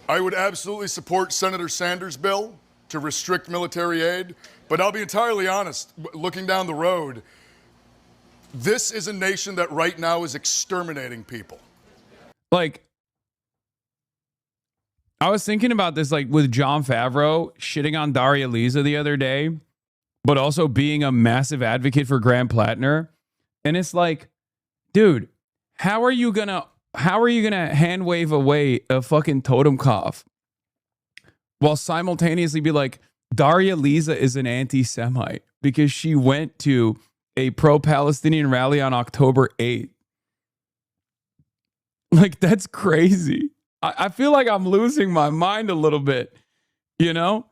I would absolutely support Senator Sanders' bill to restrict military aid, but I'll be entirely honest, looking down the road, this is a nation that right now is exterminating people. Like, I was thinking about this like with Jon Favreau shitting on Daria Lisa the other day, but also being a massive advocate for Graham Plattner. And it's like, dude, how are you gonna hand wave away a fucking totem cough while simultaneously be like, Daria Lisa is an anti-Semite because she went to a pro-Palestinian rally on October 8th. Like, that's crazy. I feel like I'm losing my mind a little bit, you know?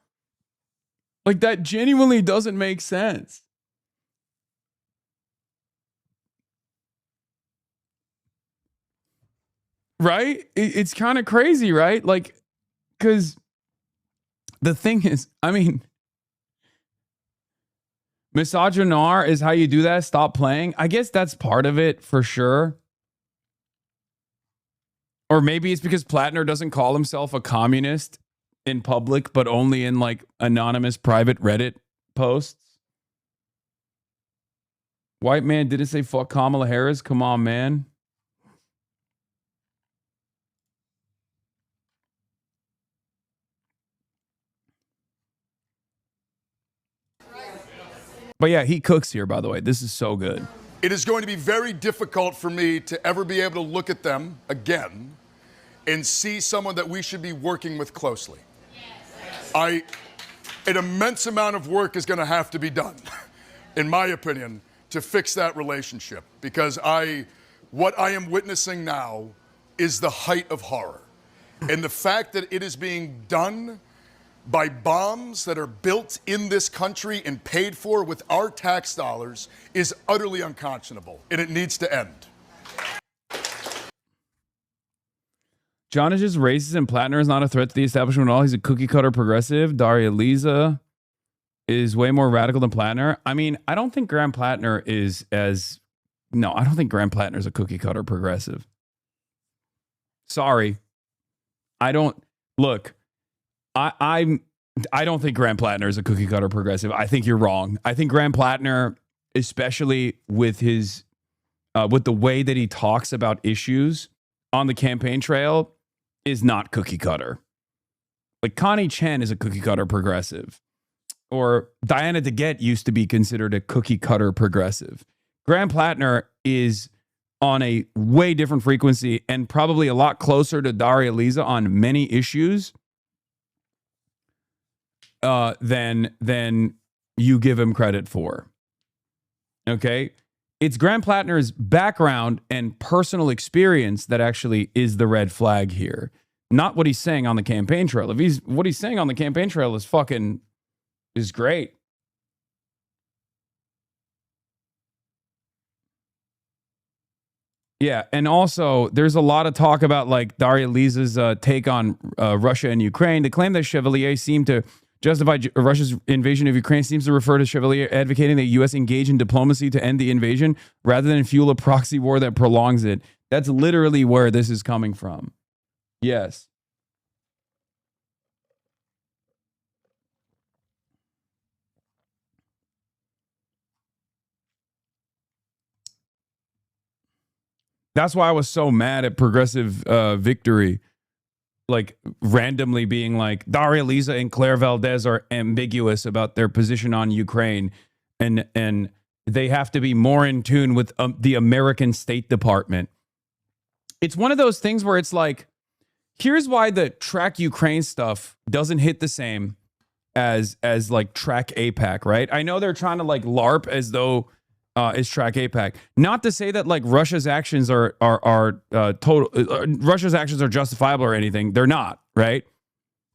Like, that genuinely doesn't make sense. Right? It's kind of crazy, right? Like, because the thing is, I mean, misogynoir is how you do that. Stop playing. I guess that's part of it for sure. Or maybe it's because Plattner doesn't call himself a communist in public, but only in like anonymous private Reddit posts. White man didn't say fuck Kamala Harris. Come on, man. But yeah, he cooks here, by the way. This is so good. It is going to be very difficult for me to ever be able to look at them again and see someone that we should be working with closely. An immense amount of work is going to have to be done, in my opinion, to fix that relationship. Because what I am witnessing now is the height of horror. And the fact that it is being done by bombs that are built in this country and paid for with our tax dollars is utterly unconscionable, and it needs to end. John is just racist and Plattner is not a threat to the establishment at all. He's a cookie cutter progressive. Daria Lisa is way more radical than Plattner. I mean, I don't think Graham Plattner is I don't think Graham Plattner is a cookie cutter progressive. Sorry. I don't think Graham Plattner is a cookie cutter progressive. I think you're wrong. I think Graham Plattner, especially with his with the way that he talks about issues on the campaign trail, is not cookie cutter. Like Connie Chen is a cookie cutter progressive. Or Diana DeGette used to be considered a cookie cutter progressive. Graham Plattner is on a way different frequency and probably a lot closer to Daria Lisa on many issues than you give him credit for. Okay? It's Graham Plattner's background and personal experience that actually is the red flag here. Not what he's saying on the campaign trail. What he's saying on the campaign trail is great. Yeah, and also there's a lot of talk about like Daria Lisa's take on Russia and Ukraine. The claim that Chevalier seemed to justify Russia's invasion of Ukraine seems to refer to Chevalier advocating that the U.S. engage in diplomacy to end the invasion rather than fuel a proxy war that prolongs it. That's literally where this is coming from. Yes. That's why I was so mad at Progressive Victory. Like randomly being like Daria Lisa and Claire Valdez are ambiguous about their position on Ukraine, and they have to be more in tune with the American State Department. It's one of those things where it's like, here's why the track Ukraine stuff doesn't hit the same as like track APAC, right? I know they're trying to like LARP as though is track APAC. Not to say that like Russia's actions are Russia's actions are justifiable or anything. They're not, right?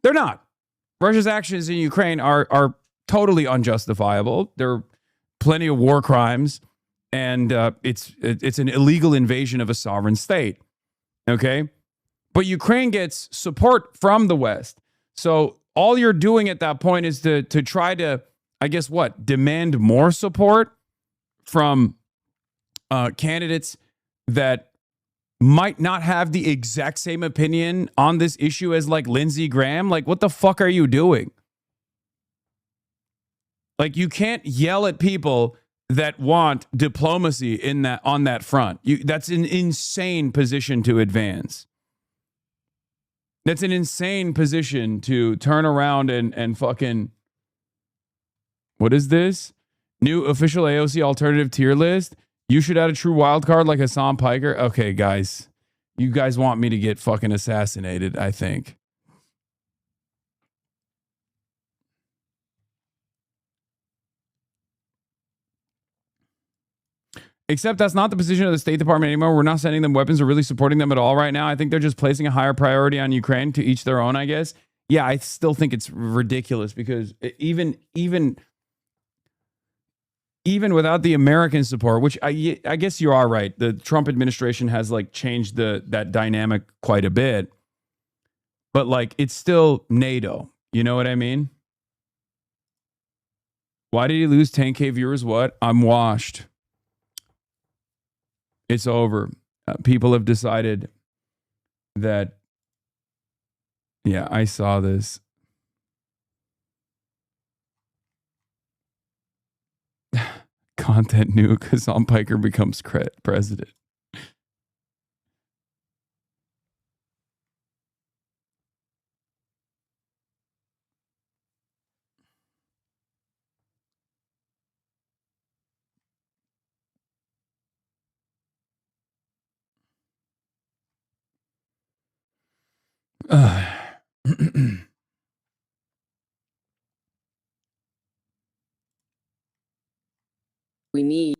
They're not. Russia's actions in Ukraine are totally unjustifiable. There are plenty of war crimes, and it's an illegal invasion of a sovereign state. Okay, but Ukraine gets support from the West. So all you're doing at that point is to try to, I guess, demand more support from candidates that might not have the exact same opinion on this issue as like Lindsey Graham. Like, what the fuck are you doing? Like, you can't yell at people that want diplomacy on that front. That's an insane position to advance. That's an insane position to turn around and fucking. What is this? New official AOC alternative tier list. You should add a true wild card like Hasan Piker. Okay, guys. You guys want me to get fucking assassinated, I think. Except that's not the position of the State Department anymore. We're not sending them weapons or really supporting them at all right now. I think they're just placing a higher priority on Ukraine, to each their own, I guess. Yeah, I still think it's ridiculous because even without the American support, which I guess you are right. The Trump administration has like changed that dynamic quite a bit. But like it's still NATO. You know what I mean? Why did he lose 10K viewers? What? I'm washed. It's over. People have decided that, yeah, I saw this. Content nuke. Hasan Piker becomes president. We need.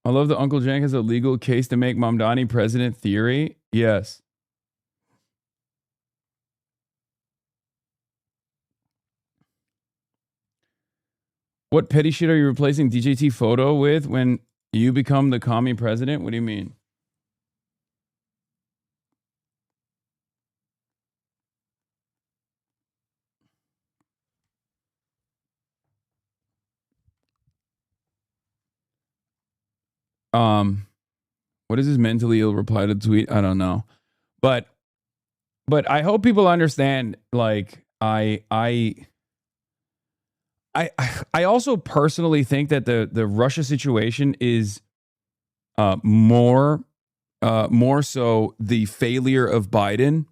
I love that Uncle Jank has a legal case to make Mamdani president theory. Yes. What petty shit are you replacing DJT photo with when you become the commie president? What do you mean? What is his mentally ill reply to tweet? I don't know. But I hope people understand, like, I also personally think that the Russia situation is more so the failure of Biden.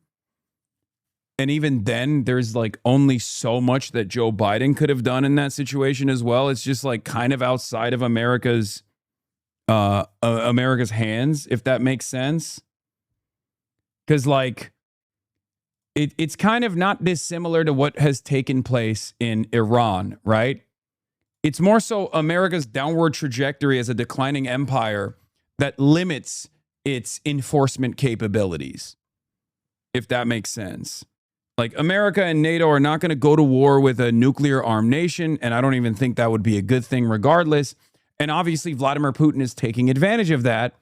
And even then, there's like only so much that Joe Biden could have done in that situation as well. It's just like kind of outside of America's hands, if that makes sense. Because like it's kind of not dissimilar to what has taken place in Iran, right? It's more so America's downward trajectory as a declining empire that limits its enforcement capabilities, if that makes sense. Like, America and NATO are not going to go to war with a nuclear armed nation, and I don't even think that would be a good thing regardless. And obviously, Vladimir Putin is taking advantage of that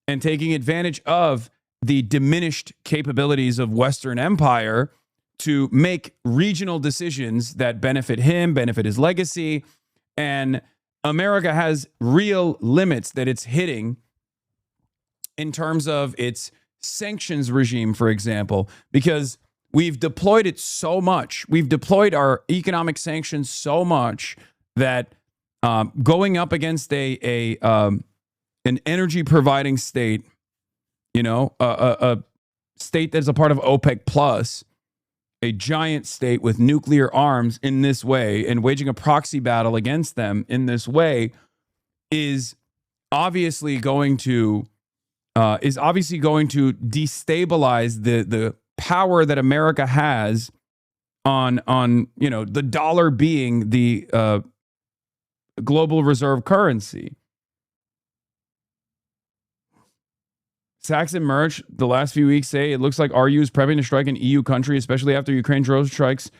and taking advantage of the diminished capabilities of Western empire to make regional decisions that benefit him, benefit his legacy. And America has real limits that it's hitting in terms of its sanctions regime, for example, because we've deployed it so much. We've deployed our economic sanctions so much that going up against an energy providing state, you know, a state that's a part of OPEC plus, a giant state with nuclear arms in this way, and waging a proxy battle against them in this way is obviously going to destabilize the power that America has on you know, the dollar being the global reserve currency. Saxon Merch, the last few weeks say it looks like RU is prepping to strike an EU country, especially after Ukraine drone strikes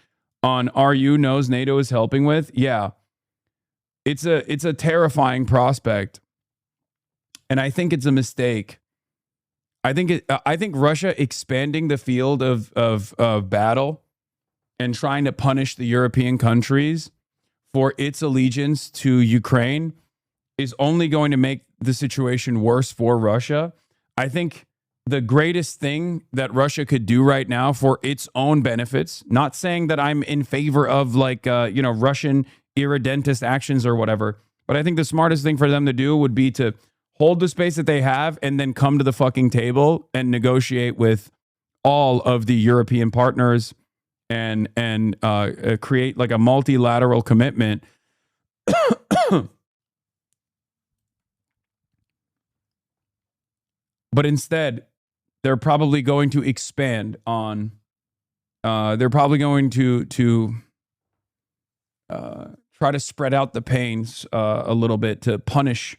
on RU knows NATO is helping with. Yeah. It's a terrifying prospect. And I think it's a mistake. I think Russia expanding the field of battle and trying to punish the European countries for its allegiance to Ukraine is only going to make the situation worse for Russia. I think the greatest thing that Russia could do right now for its own benefits. Not saying that I'm in favor of like, Russian irredentist actions or whatever, but I think the smartest thing for them to do would be to hold the space that they have and then come to the fucking table and negotiate with all of the European partners and create like a multilateral commitment. But instead, they're probably going to expand on. They're probably going to try to spread out the pains a little bit to punish.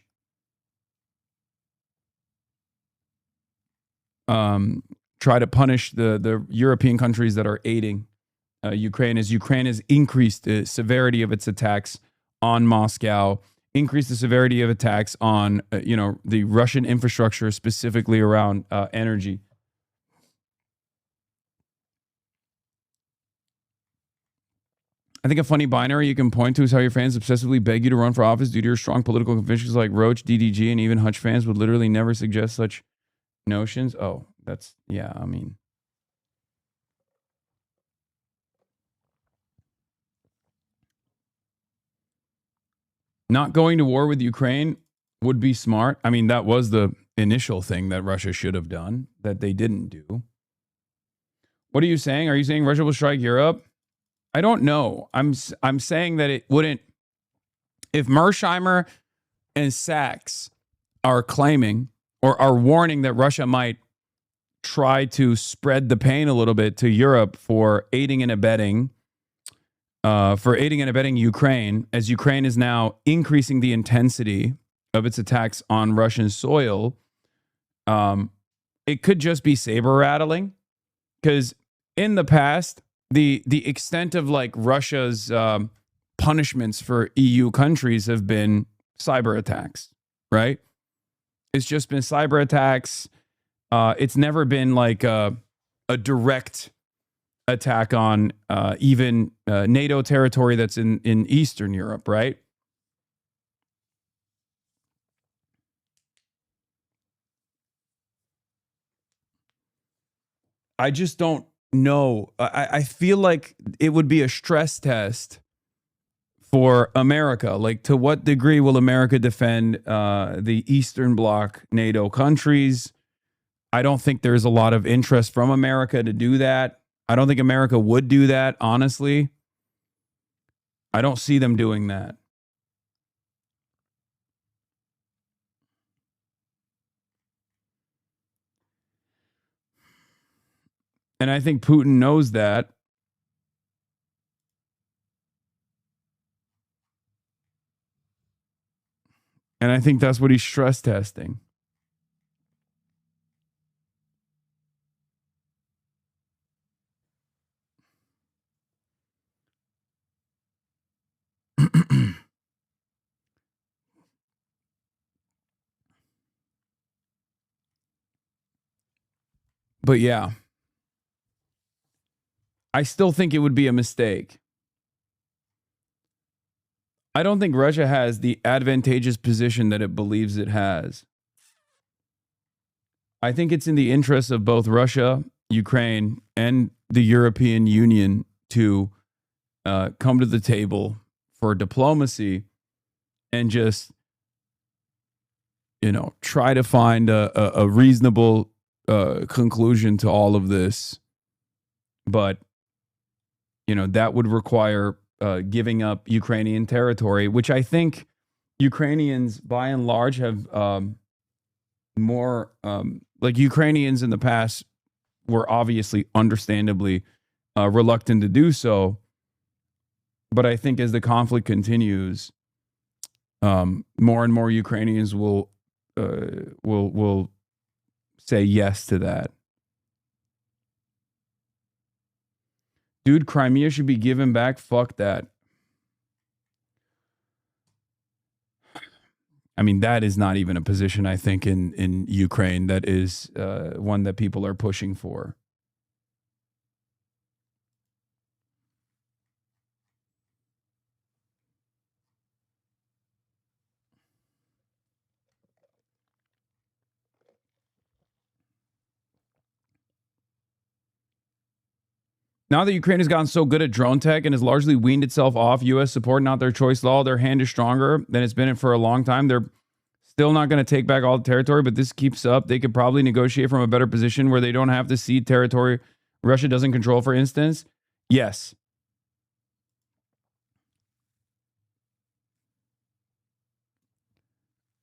Try to punish the European countries that are aiding Ukraine, as Ukraine has increased the severity of its attacks on Moscow, increased the severity of attacks on the Russian infrastructure, specifically around energy. I think a funny binary you can point to is how your fans obsessively beg you to run for office due to your strong political convictions, like Roach, DDG, and even Hutch fans would literally never suggest such notions. Oh, that's, yeah, I mean. Not going to war with Ukraine would be smart. I mean, that was the initial thing that Russia should have done that they didn't do. What are you saying? Are you saying Russia will strike Europe? I don't know. I'm saying that it wouldn't. If Mersheimer and Sachs are claiming or are warning that Russia might try to spread the pain a little bit to Europe for aiding and abetting Ukraine, as Ukraine is now increasing the intensity of its attacks on Russian soil, it could just be saber rattling, because in the past, the extent of like Russia's punishments for EU countries have been cyber attacks, right? It's just been cyber attacks. It's never been like a direct attack on even NATO territory that's in Eastern Europe, right? I just don't know. I feel like it would be a stress test for America. Like, to what degree will America defend the Eastern Bloc NATO countries? I don't think there's a lot of interest from America to do that. I don't think America would do that, honestly. I don't see them doing that. And I think Putin knows that. And I think that's what he's stress testing. But yeah, I still think it would be a mistake. I don't think Russia has the advantageous position that it believes it has. I think it's in the interest of both Russia, Ukraine, and the European Union to come to the table for diplomacy and just, try to find a reasonable conclusion to all of this. But, that would require giving up Ukrainian territory, which I think Ukrainians, by and large, have more, like Ukrainians in the past were obviously, understandably, reluctant to do so. But I think as the conflict continues, more and more Ukrainians will say yes to that. Dude, Crimea should be given back. Fuck that. I mean, that is not even a position, I think, in Ukraine that is one that people are pushing for. Now that Ukraine has gotten so good at drone tech and has largely weaned itself off U.S. support, not their choice law, their hand is stronger than it's been in for a long time. They're still not going to take back all the territory, but this keeps up. They could probably negotiate from a better position where they don't have to cede territory Russia doesn't control, for instance. Yes.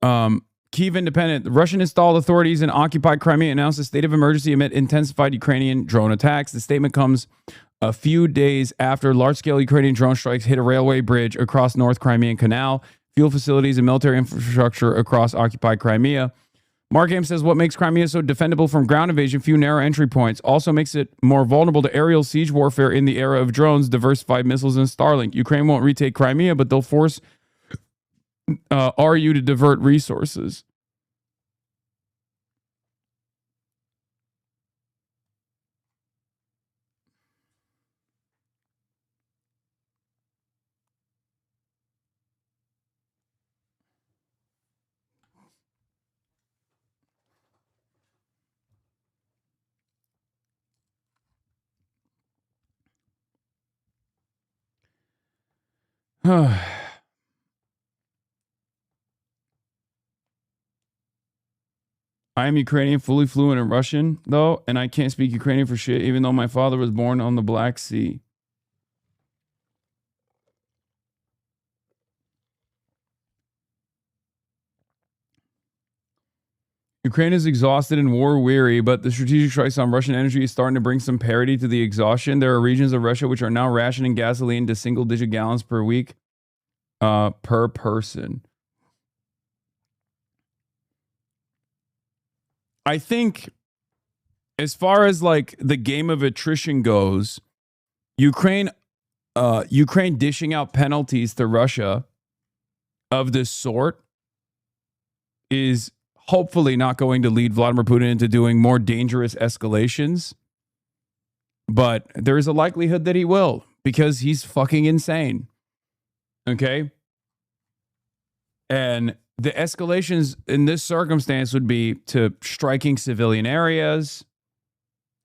Kyiv Independent. The Russian installed authorities in occupied Crimea announced a state of emergency amid intensified Ukrainian drone attacks. The statement comes a few days after large-scale Ukrainian drone strikes hit a railway bridge across North Crimean Canal, fuel facilities, and military infrastructure across occupied Crimea. Mark Ames says what makes Crimea so defendable from ground invasion, few narrow entry points, also makes it more vulnerable to aerial siege warfare in the era of drones, diversified missiles, and Starlink. Ukraine won't retake Crimea, but they'll force RU to divert resources. I am Ukrainian, fully fluent in Russian, though, and I can't speak Ukrainian for shit, even though my father was born on the Black Sea. Ukraine is exhausted and war-weary, but the strategic strikes on Russian energy is starting to bring some parity to the exhaustion. There are regions of Russia which are now rationing gasoline to single-digit gallons per week per person. I think as far as like the game of attrition goes, Ukraine dishing out penalties to Russia of this sort is hopefully not going to lead Vladimir Putin into doing more dangerous escalations. But there is a likelihood that he will, because he's fucking insane. Okay? And the escalations in this circumstance would be to striking civilian areas,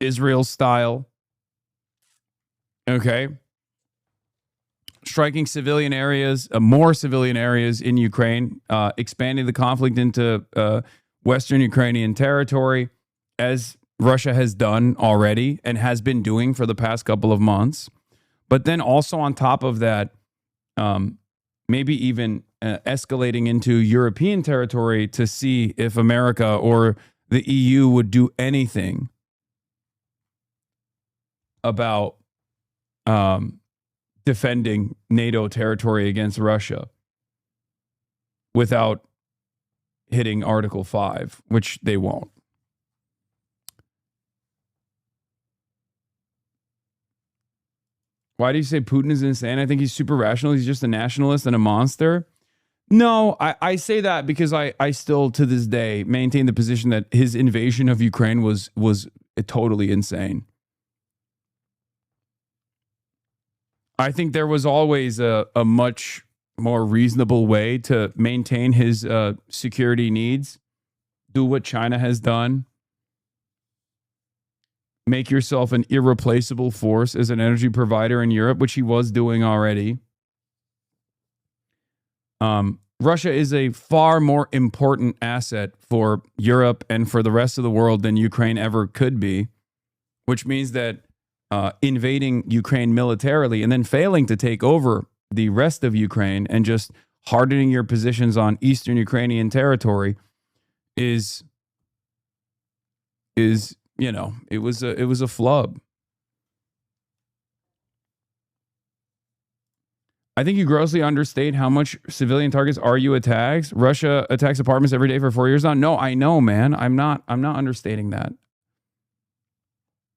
Israel style. Okay? Striking civilian areas, more civilian areas in Ukraine, expanding the conflict into Western Ukrainian territory, as Russia has done already and has been doing for the past couple of months. But then also on top of that, maybe even escalating into European territory to see if America or the EU would do anything about defending NATO territory against Russia without hitting Article 5, which they won't. Why do you say Putin is insane? I think he's super rational. He's just a nationalist and a monster. No, I say that because I still, to this day, maintain the position that his invasion of Ukraine was totally insane. I think there was always a much more reasonable way to maintain his security needs. Do what China has done. Make yourself an irreplaceable force as an energy provider in Europe, which he was doing already. Russia is a far more important asset for Europe and for the rest of the world than Ukraine ever could be, which means that invading Ukraine militarily and then failing to take over the rest of Ukraine and just hardening your positions on Eastern Ukrainian territory is you know, it was a flub. I think you grossly understate how much civilian targets RU attacks. Russia attacks apartments every day for 4 years now. No, I know, man. I'm not understating that.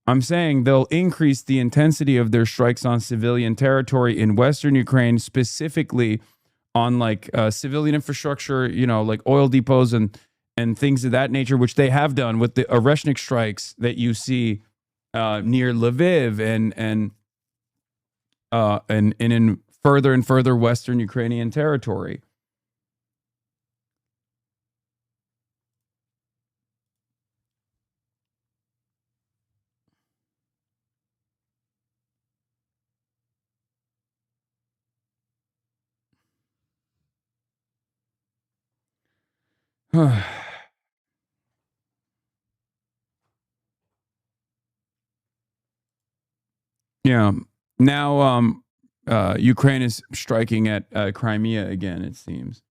I'm saying they'll increase the intensity of their strikes on civilian territory in Western Ukraine, specifically on like civilian infrastructure, you know, like oil depots and things of that nature, which they have done with the Oreshnik strikes that you see near Lviv and in further and further Western Ukrainian territory. Yeah. Now, Ukraine is striking at Crimea again, it seems.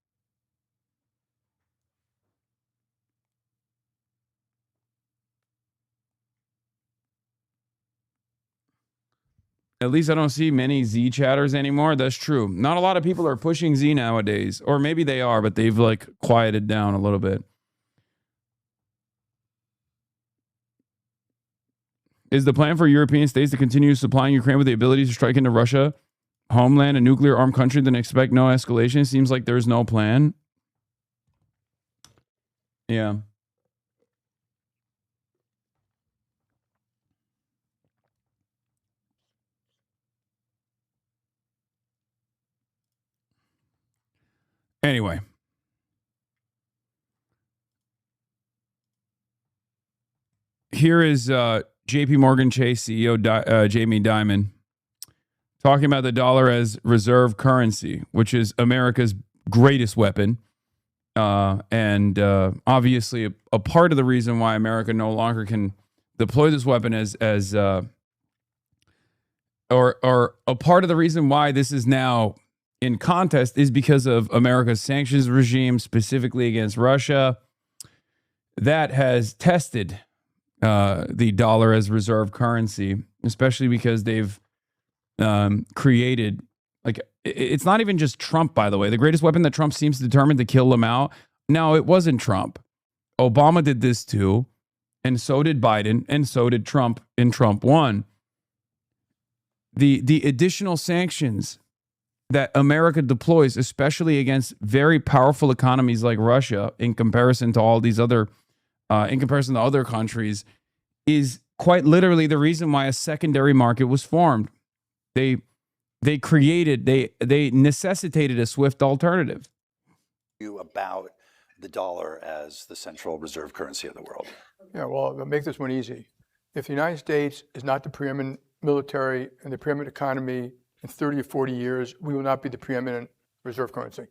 At least I don't see many Z chatters anymore. That's true. Not a lot of people are pushing Z nowadays. Or maybe they are, but they've like quieted down a little bit. Is the plan for European states to continue supplying Ukraine with the ability to strike into Russia, homeland, a nuclear armed country, then expect no escalation? Seems like there's no plan. Yeah. Anyway. Here is JP Morgan Chase CEO Jamie Dimon talking about the dollar as reserve currency, which is America's greatest weapon. And obviously a part of the reason why America no longer can deploy this weapon or a part of the reason why this is now in contest is because of America's sanctions regime, specifically against Russia, that has tested the dollar as reserve currency, especially because they've created, like, it's not even just Trump, by the way. The greatest weapon that Trump seems determined to kill them out. No, it wasn't Trump. Obama did this too, and so did Biden, and so did Trump, and Trump won. The additional sanctions that America deploys, especially against very powerful economies like Russia, in comparison to all these other, in comparison to other countries, is quite literally the reason why a secondary market was formed. They necessitated a swift alternative. About the dollar as the central reserve currency of the world. Yeah, well, I'll make this one easy. If the United States is not the preeminent military and the preeminent economy in 30 or 40 years, we will not be the preeminent reserve currency.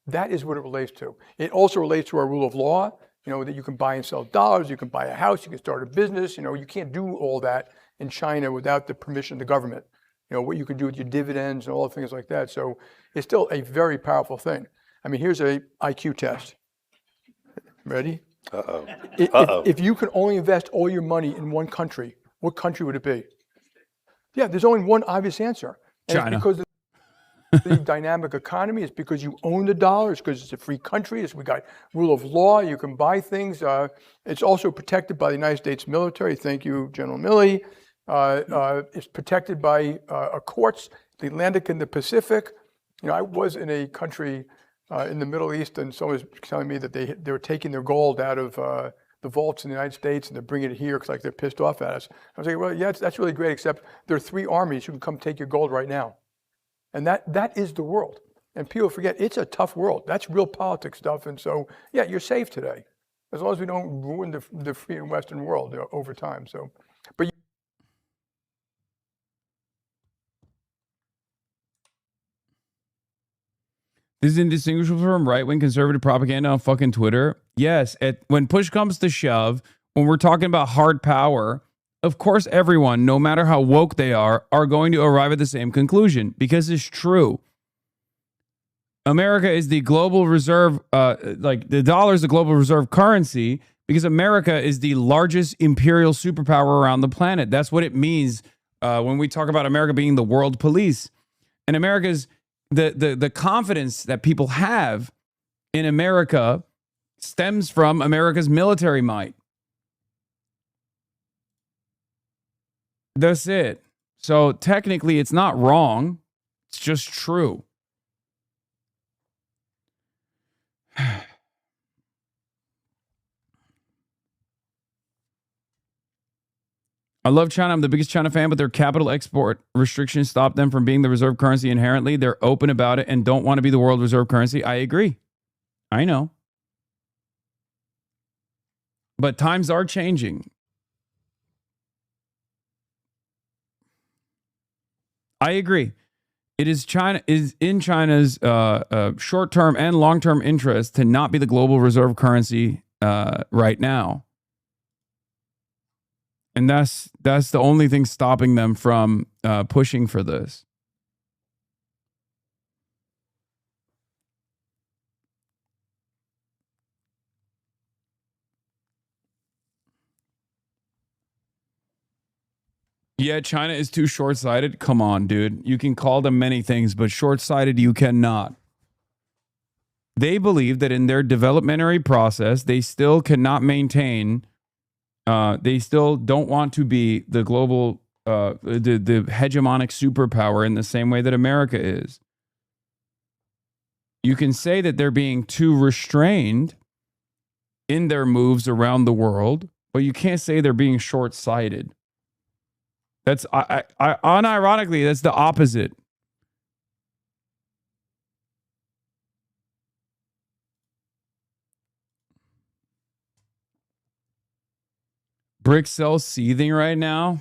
That is what it relates to. It also relates to our rule of law, you know, that you can buy and sell dollars, you can buy a house, you can start a business. You know, you can't do all that in China without the permission of the government. You know, what you can do with your dividends and all the things like that. So it's still a very powerful thing. I mean, here's a IQ test. Ready? Uh-oh. If you could only invest all your money in one country, what country would it be? Yeah, there's only one obvious answer. And China. It's because of the dynamic economy. It's because you own the dollar. It's because it's a free country. We got rule of law. You can buy things. It's also protected by the United States military. Thank you, General Milley. It's protected by courts, the Atlantic and the Pacific. You know, I was in a country in the Middle East, and someone was telling me that they were taking their gold out of the vaults in the United States, and they're bringing it here because like they're pissed off at us. I was like, well, yeah, that's really great, except there are 3 armies who can come take your gold right now. And that is the world. And people forget, it's a tough world. That's real politics stuff. And so, yeah, you're safe today, as long as we don't ruin the free and Western world over time. So, but This is indistinguishable from right-wing conservative propaganda on fucking Twitter. Yes, when push comes to shove, when we're talking about hard power, of course everyone, no matter how woke they are going to arrive at the same conclusion, because it's true. America is the global reserve, the dollar is the global reserve currency because America is the largest imperial superpower around the planet. That's what it means when we talk about America being the world police. And America's the confidence that people have in America stems from America's military might. That's it. So technically, it's not wrong. It's just true. I love China. I'm the biggest China fan, but their capital export restrictions stop them from being the reserve currency inherently. They're open about it and don't want to be the world reserve currency. I agree. I know. But times are changing. I agree. It is in China's short-term and long-term interest to not be the global reserve currency right now. And that's the only thing stopping them from pushing for this. Yeah, China is too short-sighted. Come on, dude. You can call them many things, but short-sighted you cannot. They believe that in their developmentary process, they still cannot maintain, they still don't want to be the global, the hegemonic superpower in the same way that America is. You can say that they're being too restrained in their moves around the world, but you can't say they're being short-sighted. That's unironically, that's the opposite. BRICS sells seething right now.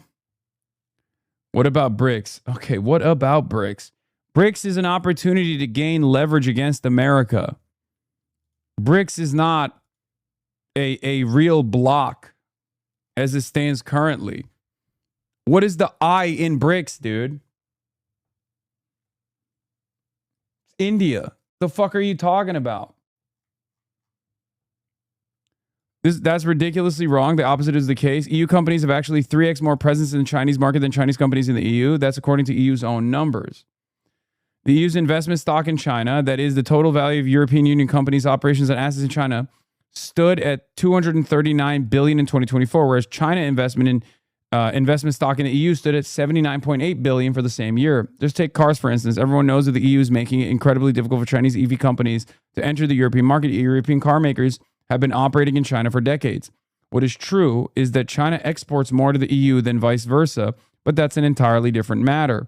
What about BRICS? Okay, what about BRICS? BRICS is an opportunity to gain leverage against America. BRICS is not a real block as it stands currently. What is the I in BRICS, dude? India. The fuck are you talking about? That's ridiculously wrong. The opposite is the case. EU companies have actually 3x more presence in the Chinese market than Chinese companies in the EU. That's according to EU's own numbers. The EU's investment stock in China, that is the total value of European Union companies' operations and assets in China, stood at $239 billion in 2024, whereas China investment stock in the EU stood at $79.8 billion for the same year. Just take cars, for instance. Everyone knows that the EU is making it incredibly difficult for Chinese EV companies to enter the European market. European car makers have been operating in China for decades. What is true is that China exports more to the EU than vice versa, but that's an entirely different matter.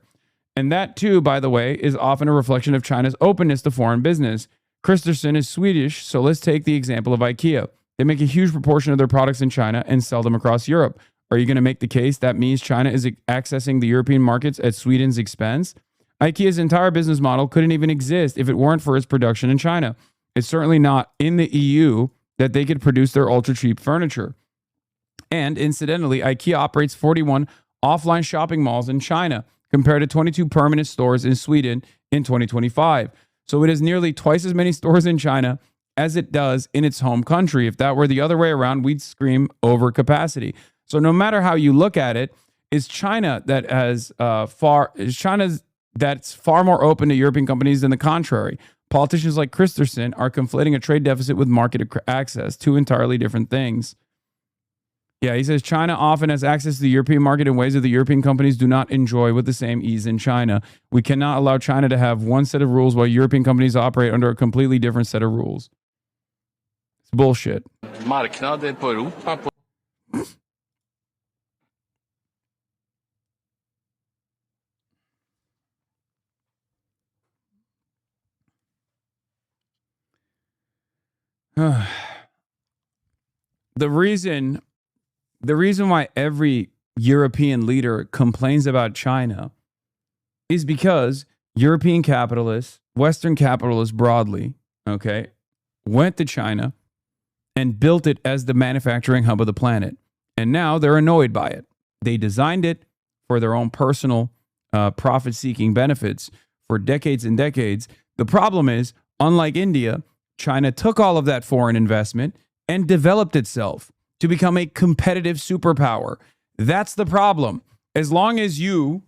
And that too, by the way, is often a reflection of China's openness to foreign business. Christensen is Swedish, so let's take the example of IKEA. They make a huge proportion of their products in China and sell them across Europe. Are you going to make the case that means China is accessing the European markets at Sweden's expense? IKEA's entire business model couldn't even exist if it weren't for its production in China. It's certainly not in the EU that they could produce their ultra-cheap furniture. And incidentally, IKEA operates 41 offline shopping malls in China compared to 22 permanent stores in Sweden in 2025. So it has nearly twice as many stores in China as it does in its home country. If that were the other way around, we'd scream overcapacity. So no matter how you look at it, it's China that has that's far more open to European companies than the contrary. Politicians like Christensen are conflating a trade deficit with market access, two entirely different things. Yeah, he says China often has access to the European market in ways that the European companies do not enjoy with the same ease in China. We cannot allow China to have one set of rules while European companies operate under a completely different set of rules. It's bullshit. Marknaden på Europa på The reason why every European leader complains about China is because European capitalists, Western capitalists broadly, okay, went to China and built it as the manufacturing hub of the planet. And now they're annoyed by it. They designed it for their own personal profit-seeking benefits for decades and decades. The problem is, unlike India, China took all of that foreign investment and developed itself to become a competitive superpower. That's the problem. As long as you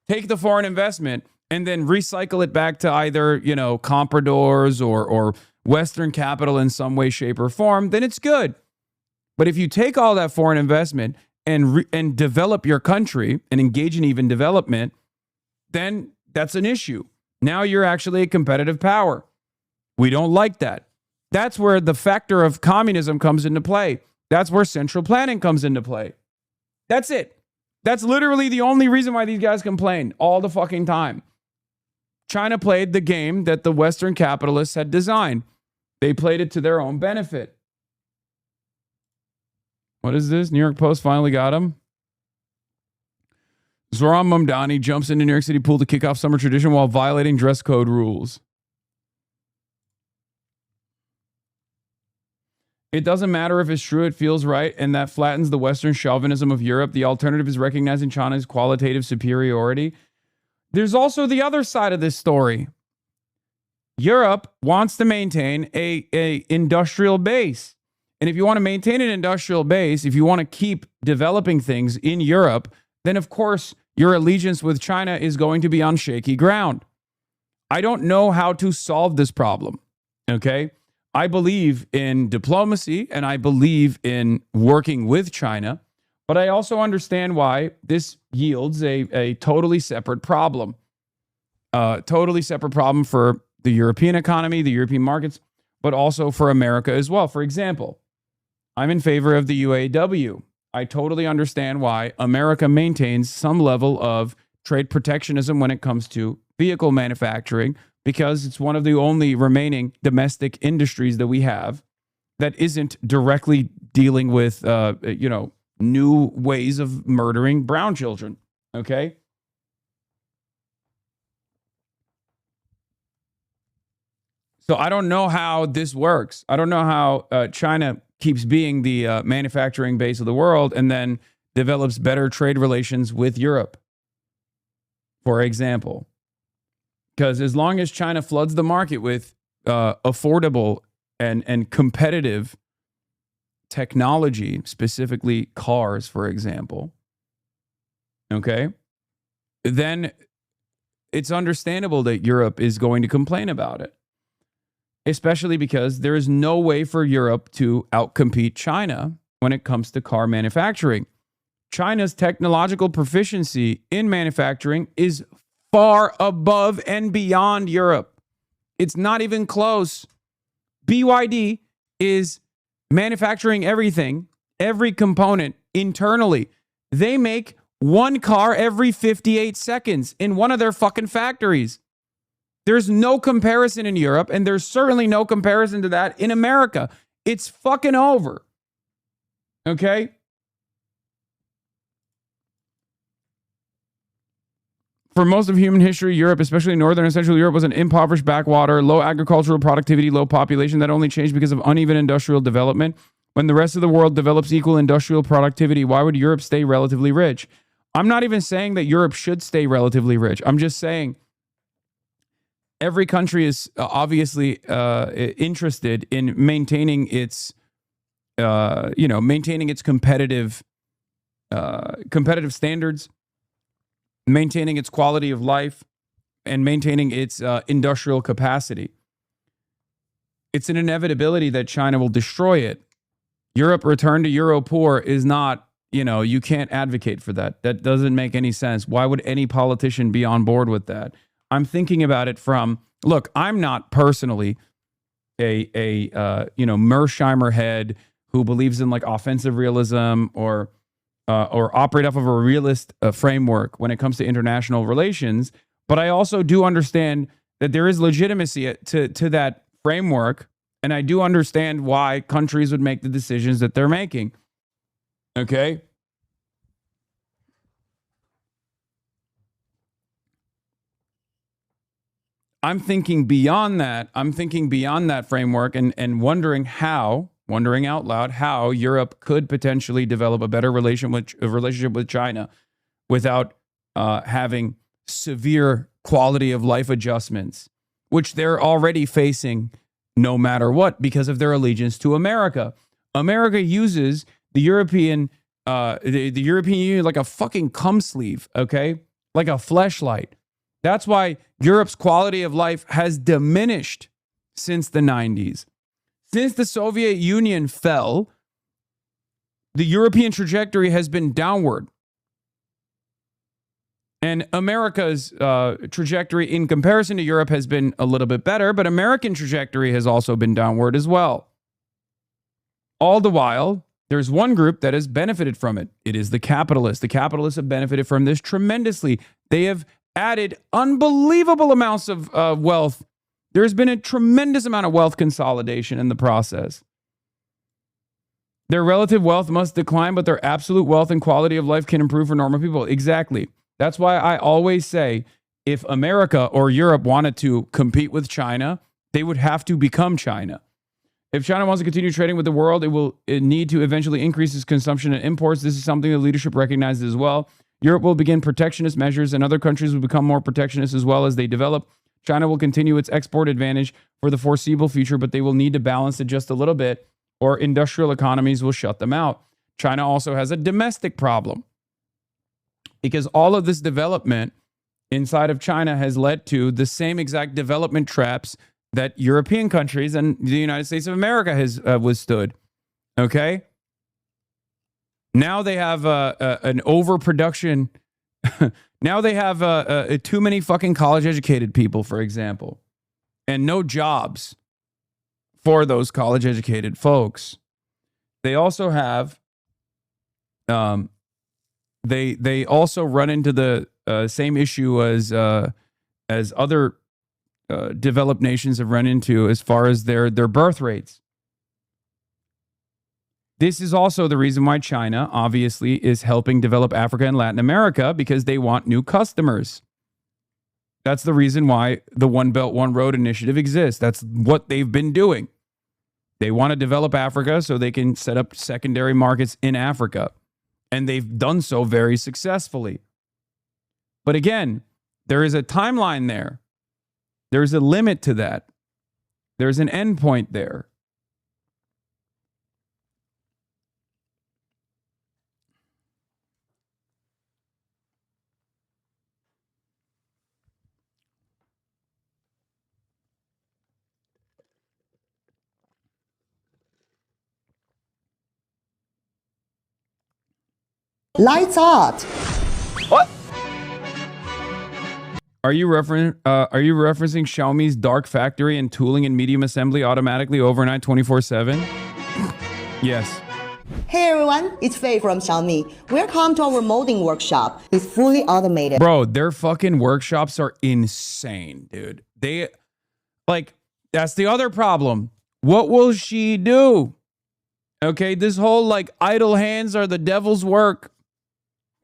take the foreign investment and then recycle it back to either, compradors or Western capital in some way, shape, or form, then it's good. But if you take all that foreign investment and develop your country and engage in even development, then that's an issue. Now you're actually a competitive power. We don't like that. That's where the factor of communism comes into play. That's where central planning comes into play. That's it. That's literally the only reason why these guys complain all the fucking time. China played the game that the Western capitalists had designed. They played it to their own benefit. What is this? New York Post finally got him. Zoran Mamdani jumps into New York City pool to kick off summer tradition while violating dress code rules. It doesn't matter if it's true, it feels right, and that flattens the Western chauvinism of Europe. The alternative is recognizing China's qualitative superiority. There's also the other side of this story. Europe wants to maintain a industrial base. And if you want to maintain an industrial base, if you want to keep developing things in Europe, then of course your allegiance with China is going to be on shaky ground. I don't know how to solve this problem, okay? I believe in diplomacy and I believe in working with China, but I also understand why this yields a totally separate problem. Totally separate problem for the European economy, the European markets, but also for America as well. For example, I'm in favor of the UAW. I totally understand why America maintains some level of trade protectionism when it comes to vehicle manufacturing, because it's one of the only remaining domestic industries that we have that isn't directly dealing with, new ways of murdering brown children. Okay. So I don't know how this works. I don't know how China keeps being the manufacturing base of the world and then develops better trade relations with Europe, for example. Because as long as China floods the market with affordable and competitive technology, specifically cars, for example, okay, then it's understandable that Europe is going to complain about it. Especially because there is no way for Europe to outcompete China when it comes to car manufacturing. China's technological proficiency in manufacturing is far above and beyond Europe. It's not even close. BYD is manufacturing everything, every component internally. They make one car every 58 seconds in one of their fucking factories. There's no comparison in Europe, and there's certainly no comparison to that in America. It's fucking over. Okay? For most of human history, Europe, especially Northern and Central Europe, was an impoverished backwater, low agricultural productivity, low population that only changed because of uneven industrial development. When the rest of the world develops equal industrial productivity, why would Europe stay relatively rich? I'm not even saying that Europe should stay relatively rich. I'm just saying every country is obviously interested in maintaining its, maintaining its competitive standards, maintaining its quality of life, and maintaining its industrial capacity. It's an inevitability that China will destroy it. Europe return to Euro poor is not, you can't advocate for that. That doesn't make any sense. Why would any politician be on board with that? I'm thinking about it from, look, I'm not personally a Mersheimer head who believes in like offensive realism or operate off of a realist framework when it comes to international relations. But I also do understand that there is legitimacy to that framework. And I do understand why countries would make the decisions that they're making. Okay? I'm thinking beyond that. I'm thinking beyond that framework and wondering out loud, how Europe could potentially develop a better relationship with China without having severe quality of life adjustments, which they're already facing no matter what because of their allegiance to America. America uses the European Union like a fucking cum sleeve, okay? Like a fleshlight. That's why Europe's quality of life has diminished since the 90s. Since the Soviet Union fell, the European trajectory has been downward. And America's trajectory in comparison to Europe has been a little bit better, but American trajectory has also been downward as well. All the while, there's one group that has benefited from it. It is the capitalists. The capitalists have benefited from this tremendously. They have added unbelievable amounts of wealth. There's been a tremendous amount of wealth consolidation in the process. Their relative wealth must decline, but their absolute wealth and quality of life can improve for normal people. Exactly. That's why I always say if America or Europe wanted to compete with China, they would have to become China. If China wants to continue trading with the world, it need to eventually increase its consumption and imports. This is something the leadership recognizes as well. Europe will begin protectionist measures, and other countries will become more protectionist as well as they develop. China will continue its export advantage for the foreseeable future, but they will need to balance it just a little bit, or industrial economies will shut them out. China also has a domestic problem because all of this development inside of China has led to the same exact development traps that European countries and the United States of America has withstood. Okay? Now they have an overproduction. Now they have too many fucking college-educated people, for example, and no jobs for those college-educated folks. They also have, they also run into the same issue as other developed nations have run into as far as their birth rates. This is also the reason why China obviously is helping develop Africa and Latin America, because they want new customers. That's the reason why the One Belt, One Road initiative exists. That's what they've been doing. They want to develop Africa so they can set up secondary markets in Africa. And they've done so very successfully. But again, there is a timeline there. There's a limit to that. There's an endpoint there. Lights out. What? Are you referencing Xiaomi's dark factory and tooling and medium assembly automatically overnight 24/7? Yes. Hey everyone, it's Faye from Xiaomi. Welcome to our molding workshop. It's fully automated. Bro, their fucking workshops are insane, dude. That's the other problem. What will she do? Okay, this whole idle hands are the devil's work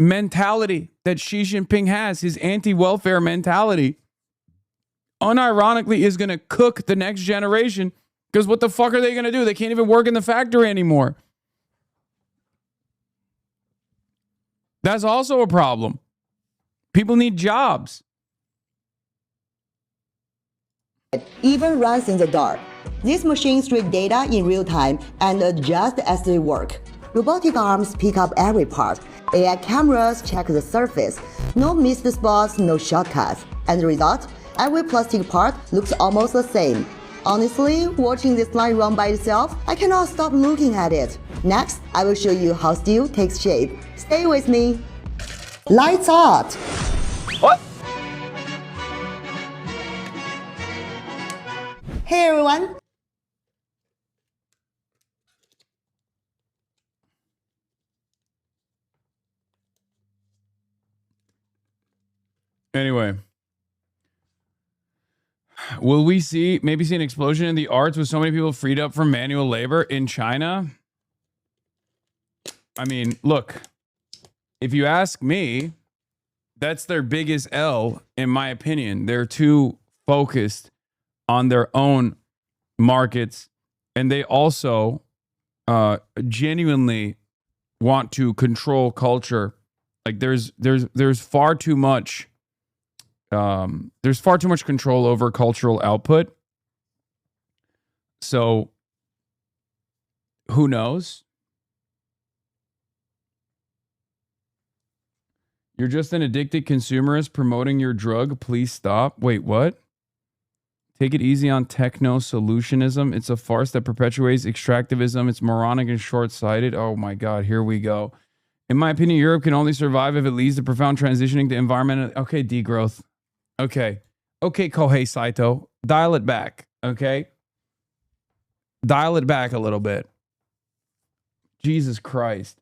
mentality that Xi Jinping has, his anti-welfare mentality, unironically is going to cook the next generation, because what the fuck are they going to do? They can't even work in the factory anymore. That's also a problem. People need jobs. Even runs in the dark. These machines read data in real time and adjust as they work. Robotic arms pick up every part. AI cameras check the surface. No missed spots, no shortcuts. And the result? Every plastic part looks almost the same. Honestly, watching this line run by itself, I cannot stop looking at it. Next, I will show you how steel takes shape. Stay with me. Lights out. What? Hey everyone. Anyway, will we maybe see an explosion in the arts with so many people freed up from manual labor in China? I mean, look, if you ask me, that's their biggest L, in my opinion. They're too focused on their own markets, and they also genuinely want to control culture. Like there's far too much. There's far too much control over cultural output. So who knows? You're just an addicted consumerist promoting your drug. Please stop. Wait, what? Take it easy on techno solutionism. It's a farce that perpetuates extractivism. It's moronic and short-sighted. Oh my God, here we go. In my opinion, Europe can only survive if it leads to profound transitioning to environmental. Okay, degrowth. Okay. Okay, Kohei Saito. Dial it back. Okay? Dial it back a little bit. Jesus Christ.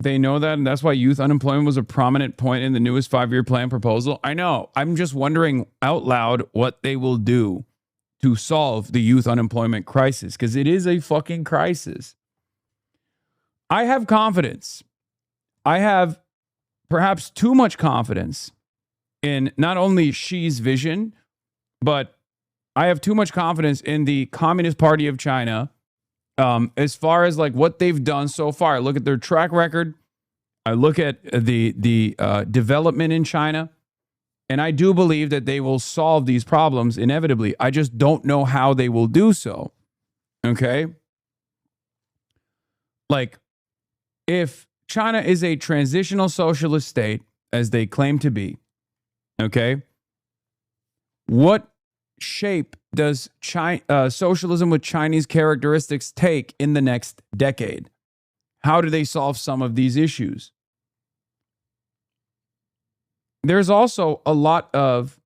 They know that, and that's why youth unemployment was a prominent point in the newest 5-year plan proposal. I know. I'm just wondering out loud what they will do to solve the youth unemployment crisis, because it is a fucking crisis. I have confidence. I have perhaps too much confidence in not only Xi's vision, but I have too much confidence in the Communist Party of China. As far as like what they've done so far, I look at their track record. I look at the development in China, and I do believe that they will solve these problems inevitably. I just don't know how they will do so. Okay? Like, if China is a transitional socialist state, as they claim to be, okay, what shape does socialism with Chinese characteristics take in the next decade? How do they solve some of these issues? There's also a lot of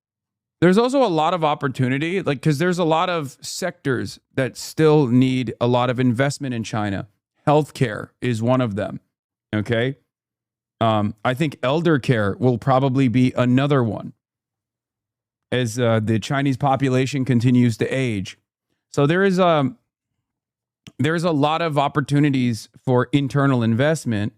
opportunity, like, because there's a lot of sectors that still need a lot of investment in China. Healthcare is one of them. Okay. I think elder care will probably be another one, as the Chinese population continues to age. So there's a lot of opportunities for internal investment,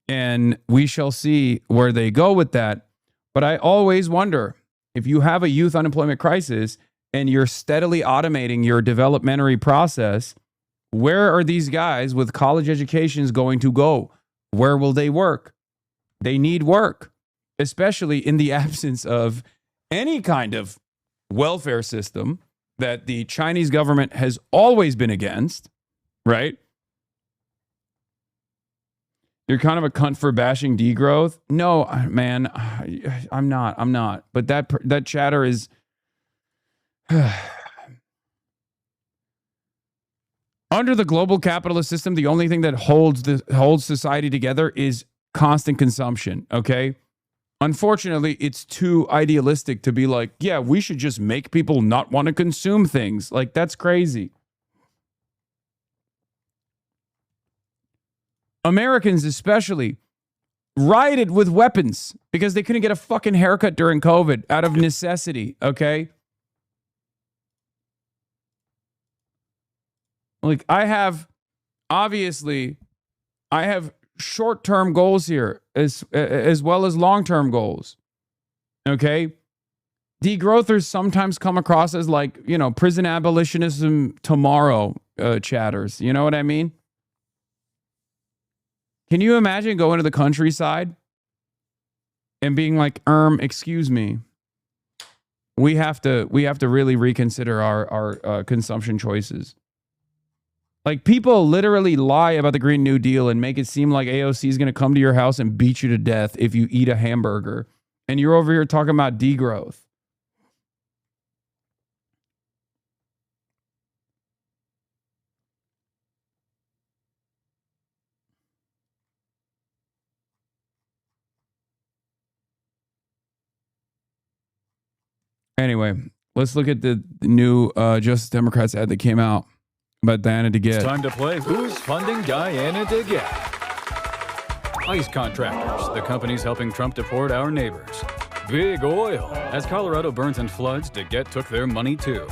and we shall see where they go with that. But I always wonder, if you have a youth unemployment crisis and you're steadily automating your developmentary process, where are these guys with college educations going to go? Where will they work? They need work, especially in the absence of any kind of welfare system that the Chinese government has always been against, right? You're kind of a cunt for bashing degrowth. No, man, I'm not. But that chatter is... Under the global capitalist system, the only thing that holds society together is constant consumption, okay? Unfortunately, it's too idealistic to be like, yeah, we should just make people not want to consume things. Like, that's crazy. Americans especially rioted with weapons because they couldn't get a fucking haircut during COVID out of necessity, okay? Like, I have short-term goals here as well as long-term goals. Okay? Degrowthers sometimes come across as like, you know, prison abolitionism tomorrow chatters. You know what I mean? Can you imagine going to the countryside and being like, excuse me, we have to really reconsider our consumption choices. Like, people literally lie about the Green New Deal and make it seem like AOC is going to come to your house and beat you to death if you eat a hamburger. And you're over here talking about degrowth. Anyway, let's look at the new Justice Democrats ad that came out about Diana DeGette. It's time to play Who's Funding Diana DeGette? ICE contractors, the companies helping Trump deport our neighbors. Big oil. As Colorado burns and floods, DeGette took their money too.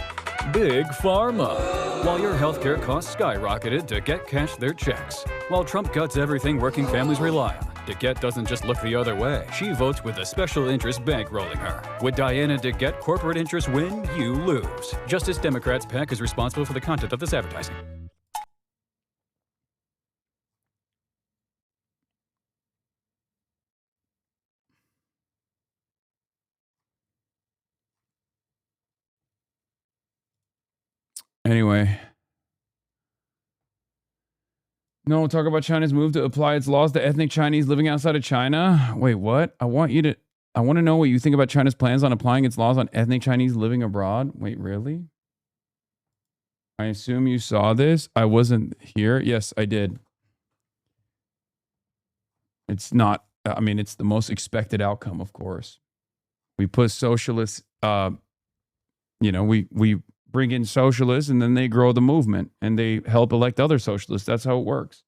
Big pharma. While your healthcare costs skyrocketed, DeGette cashed their checks. While Trump cuts everything working families rely on, DeGette doesn't just look the other way. She votes with a special interest bankrolling her. With Diana DeGette, corporate interests win, you lose. Justice Democrats PAC is responsible for the content of this advertising. Anyway. No, talk about China's move to apply its laws to ethnic Chinese living outside of China. Wait, what? I want to know what you think about China's plans on applying its laws on ethnic Chinese living abroad. Wait, really? I assume you saw this. I wasn't here. Yes, I did. It's not, I mean, it's the most expected outcome, of course. We put socialists, we bring in socialists and then they grow the movement and they help elect other socialists. That's how it works.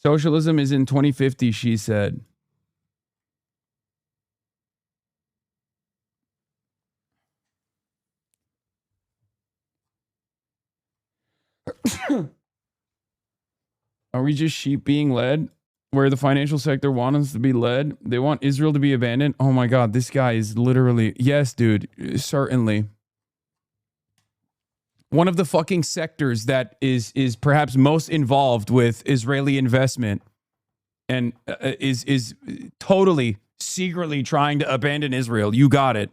Socialism is in 2050, she said. Are we just sheep being led where the financial sector wants us to be led? They want Israel to be abandoned. Oh my God, this guy is literally, yes, dude, certainly. One of the fucking sectors that is perhaps most involved with Israeli investment and is totally secretly trying to abandon Israel. You got it.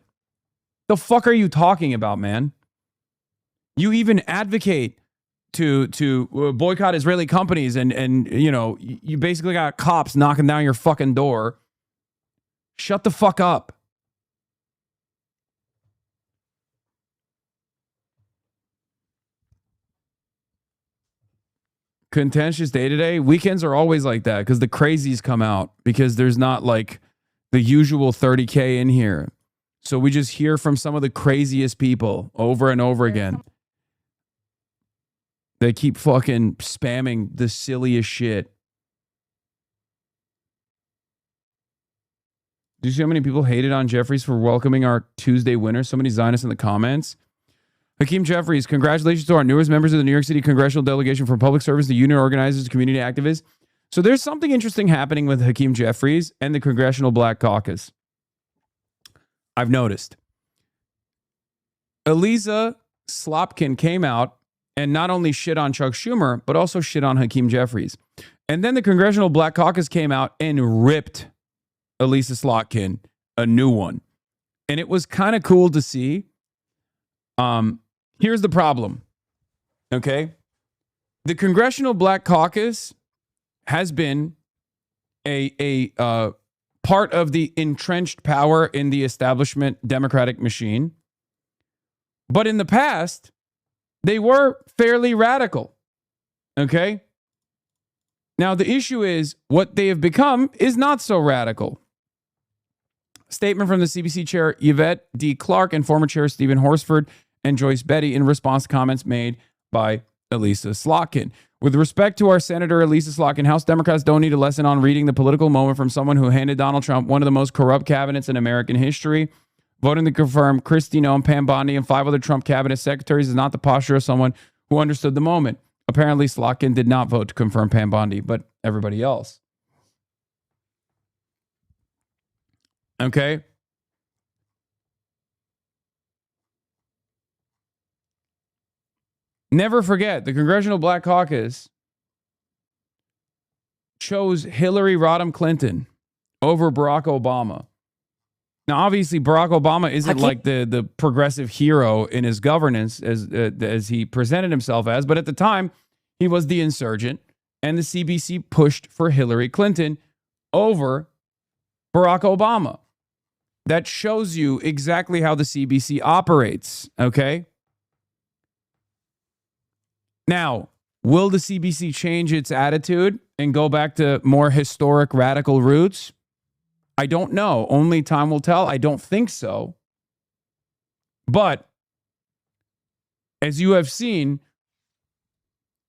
The fuck are you talking about, man? You even advocate to boycott Israeli companies and you know, you basically got cops knocking down your fucking door. Shut the fuck up. Contentious day to day. Weekends are always like that because the crazies come out because there's not like the usual 30K in here. So we just hear from some of the craziest people over and over again. They keep fucking spamming the silliest shit. Do you see how many people hated on Jeffries for welcoming our Tuesday winner? So many Zionists in the comments. Hakeem Jeffries, congratulations to our newest members of the New York City Congressional Delegation for Public Service, the union organizers, community activists. So there's something interesting happening with Hakeem Jeffries and the Congressional Black Caucus. I've noticed. Elisa Slotkin came out and not only shit on Chuck Schumer, but also shit on Hakeem Jeffries. And then the Congressional Black Caucus came out and ripped Elisa Slotkin a new one. And it was kind of cool to see. Here's the problem. Okay. The Congressional Black Caucus has been a part of the entrenched power in the establishment Democratic machine. But in the past, they were fairly radical. Okay. Now, the issue is what they have become is not so radical. Statement from the CBC chair Yvette D. Clark and former chair Stephen Horsford and Joyce Betty in response to comments made by Elisa Slotkin. With respect to our Senator Elisa Slotkin, House Democrats don't need a lesson on reading the political moment from someone who handed Donald Trump one of the most corrupt cabinets in American history. Voting to confirm Kristi Noem, Pam Bondi, and 5 other Trump cabinet secretaries is not the posture of someone who understood the moment. Apparently, Slotkin did not vote to confirm Pam Bondi, but everybody else. Okay. Never forget, the Congressional Black Caucus chose Hillary Rodham Clinton over Barack Obama. Now, obviously, Barack Obama isn't like the progressive hero in his governance as he presented himself as, but at the time, he was the insurgent, and the CBC pushed for Hillary Clinton over Barack Obama. That shows you exactly how the CBC operates, okay? Now, will the CBC change its attitude and go back to more historic radical roots? I don't know. Only time will tell. I don't think so. But as you have seen,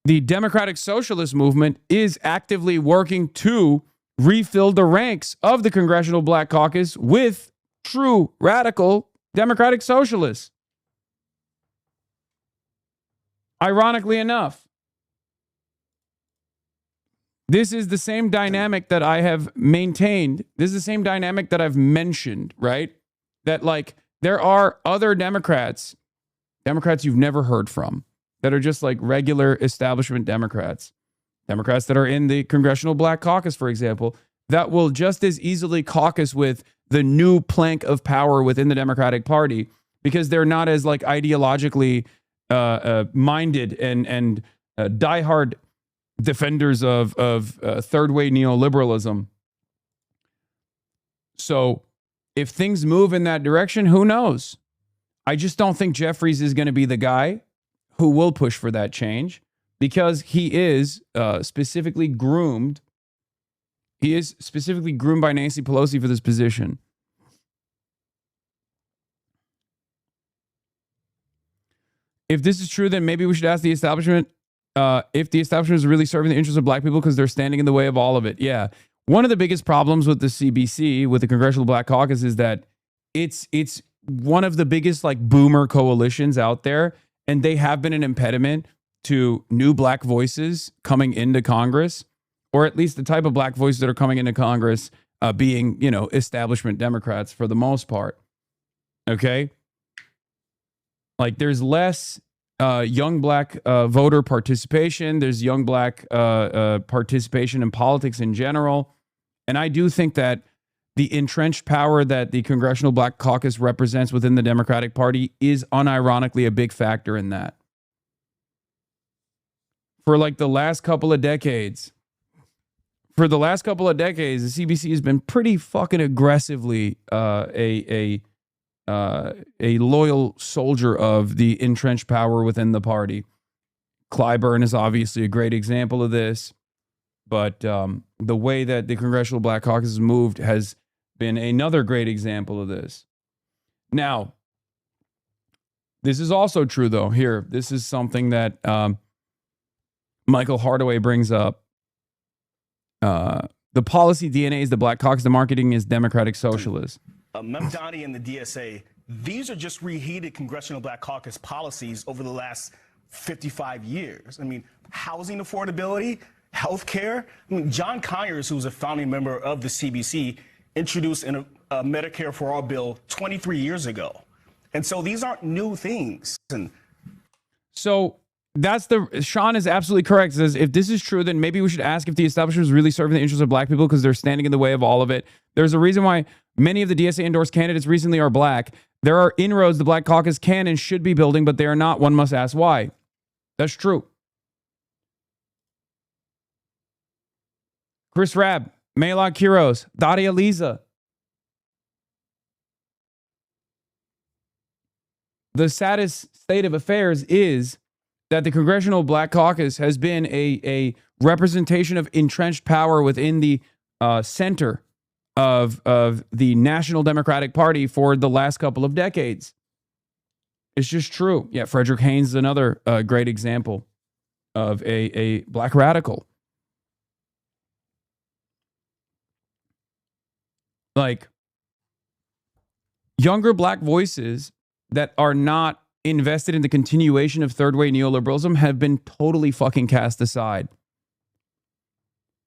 the Democratic Socialist movement is actively working to refill the ranks of the Congressional Black Caucus with true radical Democratic Socialists. Ironically enough, this is the same dynamic that I have maintained. This is the same dynamic that I've mentioned, right? That like there are other Democrats you've never heard from, that are just like regular establishment Democrats that are in the Congressional Black Caucus, for example, that will just as easily caucus with the new plank of power within the Democratic Party because they're not as like ideologically minded and diehard defenders of third way neoliberalism. So if things move in that direction, who knows? I just don't think Jeffries is going to be the guy who will push for that change because he is specifically groomed. He is specifically groomed by Nancy Pelosi for this position. If this is true, then maybe we should ask the establishment if the establishment is really serving the interests of black people because they're standing in the way of all of it. Yeah. One of the biggest problems with the CBC, with the Congressional Black Caucus, is that it's one of the biggest like boomer coalitions out there, and they have been an impediment to new black voices coming into Congress, or at least the type of black voices that are coming into Congress being, you know, establishment Democrats for the most part. Okay? Like there's less young black voter participation. There's young black participation in politics in general. And I do think that the entrenched power that the Congressional Black Caucus represents within the Democratic Party is unironically a big factor in that. For like the last couple of decades, the CBC has been pretty fucking aggressively a loyal soldier of the entrenched power within the party. Clyburn is obviously a great example of this, but the way that the Congressional Black Caucus has moved has been another great example of this. Now, this is also true, though. Here, this is something that Michael Hardaway brings up. The policy DNA is the Black Caucus. The marketing is Democratic Socialist. Memdani and the DSA, these are just reheated Congressional Black Caucus policies over the last 55 years. I mean, housing affordability, healthcare. I mean, John Conyers, who was a founding member of the CBC, introduced a Medicare for All bill 23 years ago. And so these aren't new things. So Sean is absolutely correct. Says if this is true, then maybe we should ask if the establishment is really serving the interests of black people because they're standing in the way of all of it. There's a reason why many of the DSA endorsed candidates recently are black. There are inroads the Black Caucus can and should be building, but they are not. One must ask why. That's true. Chris Rabb, Maylog Quiros, Daria Liza. The saddest state of affairs is that the Congressional Black Caucus has been a representation of entrenched power within the center of the National Democratic Party for the last couple of decades. It's just true. Yeah, Frederick Haynes is another great example of a black radical. Like, younger black voices that are not invested in the continuation of third-way neoliberalism have been totally fucking cast aside.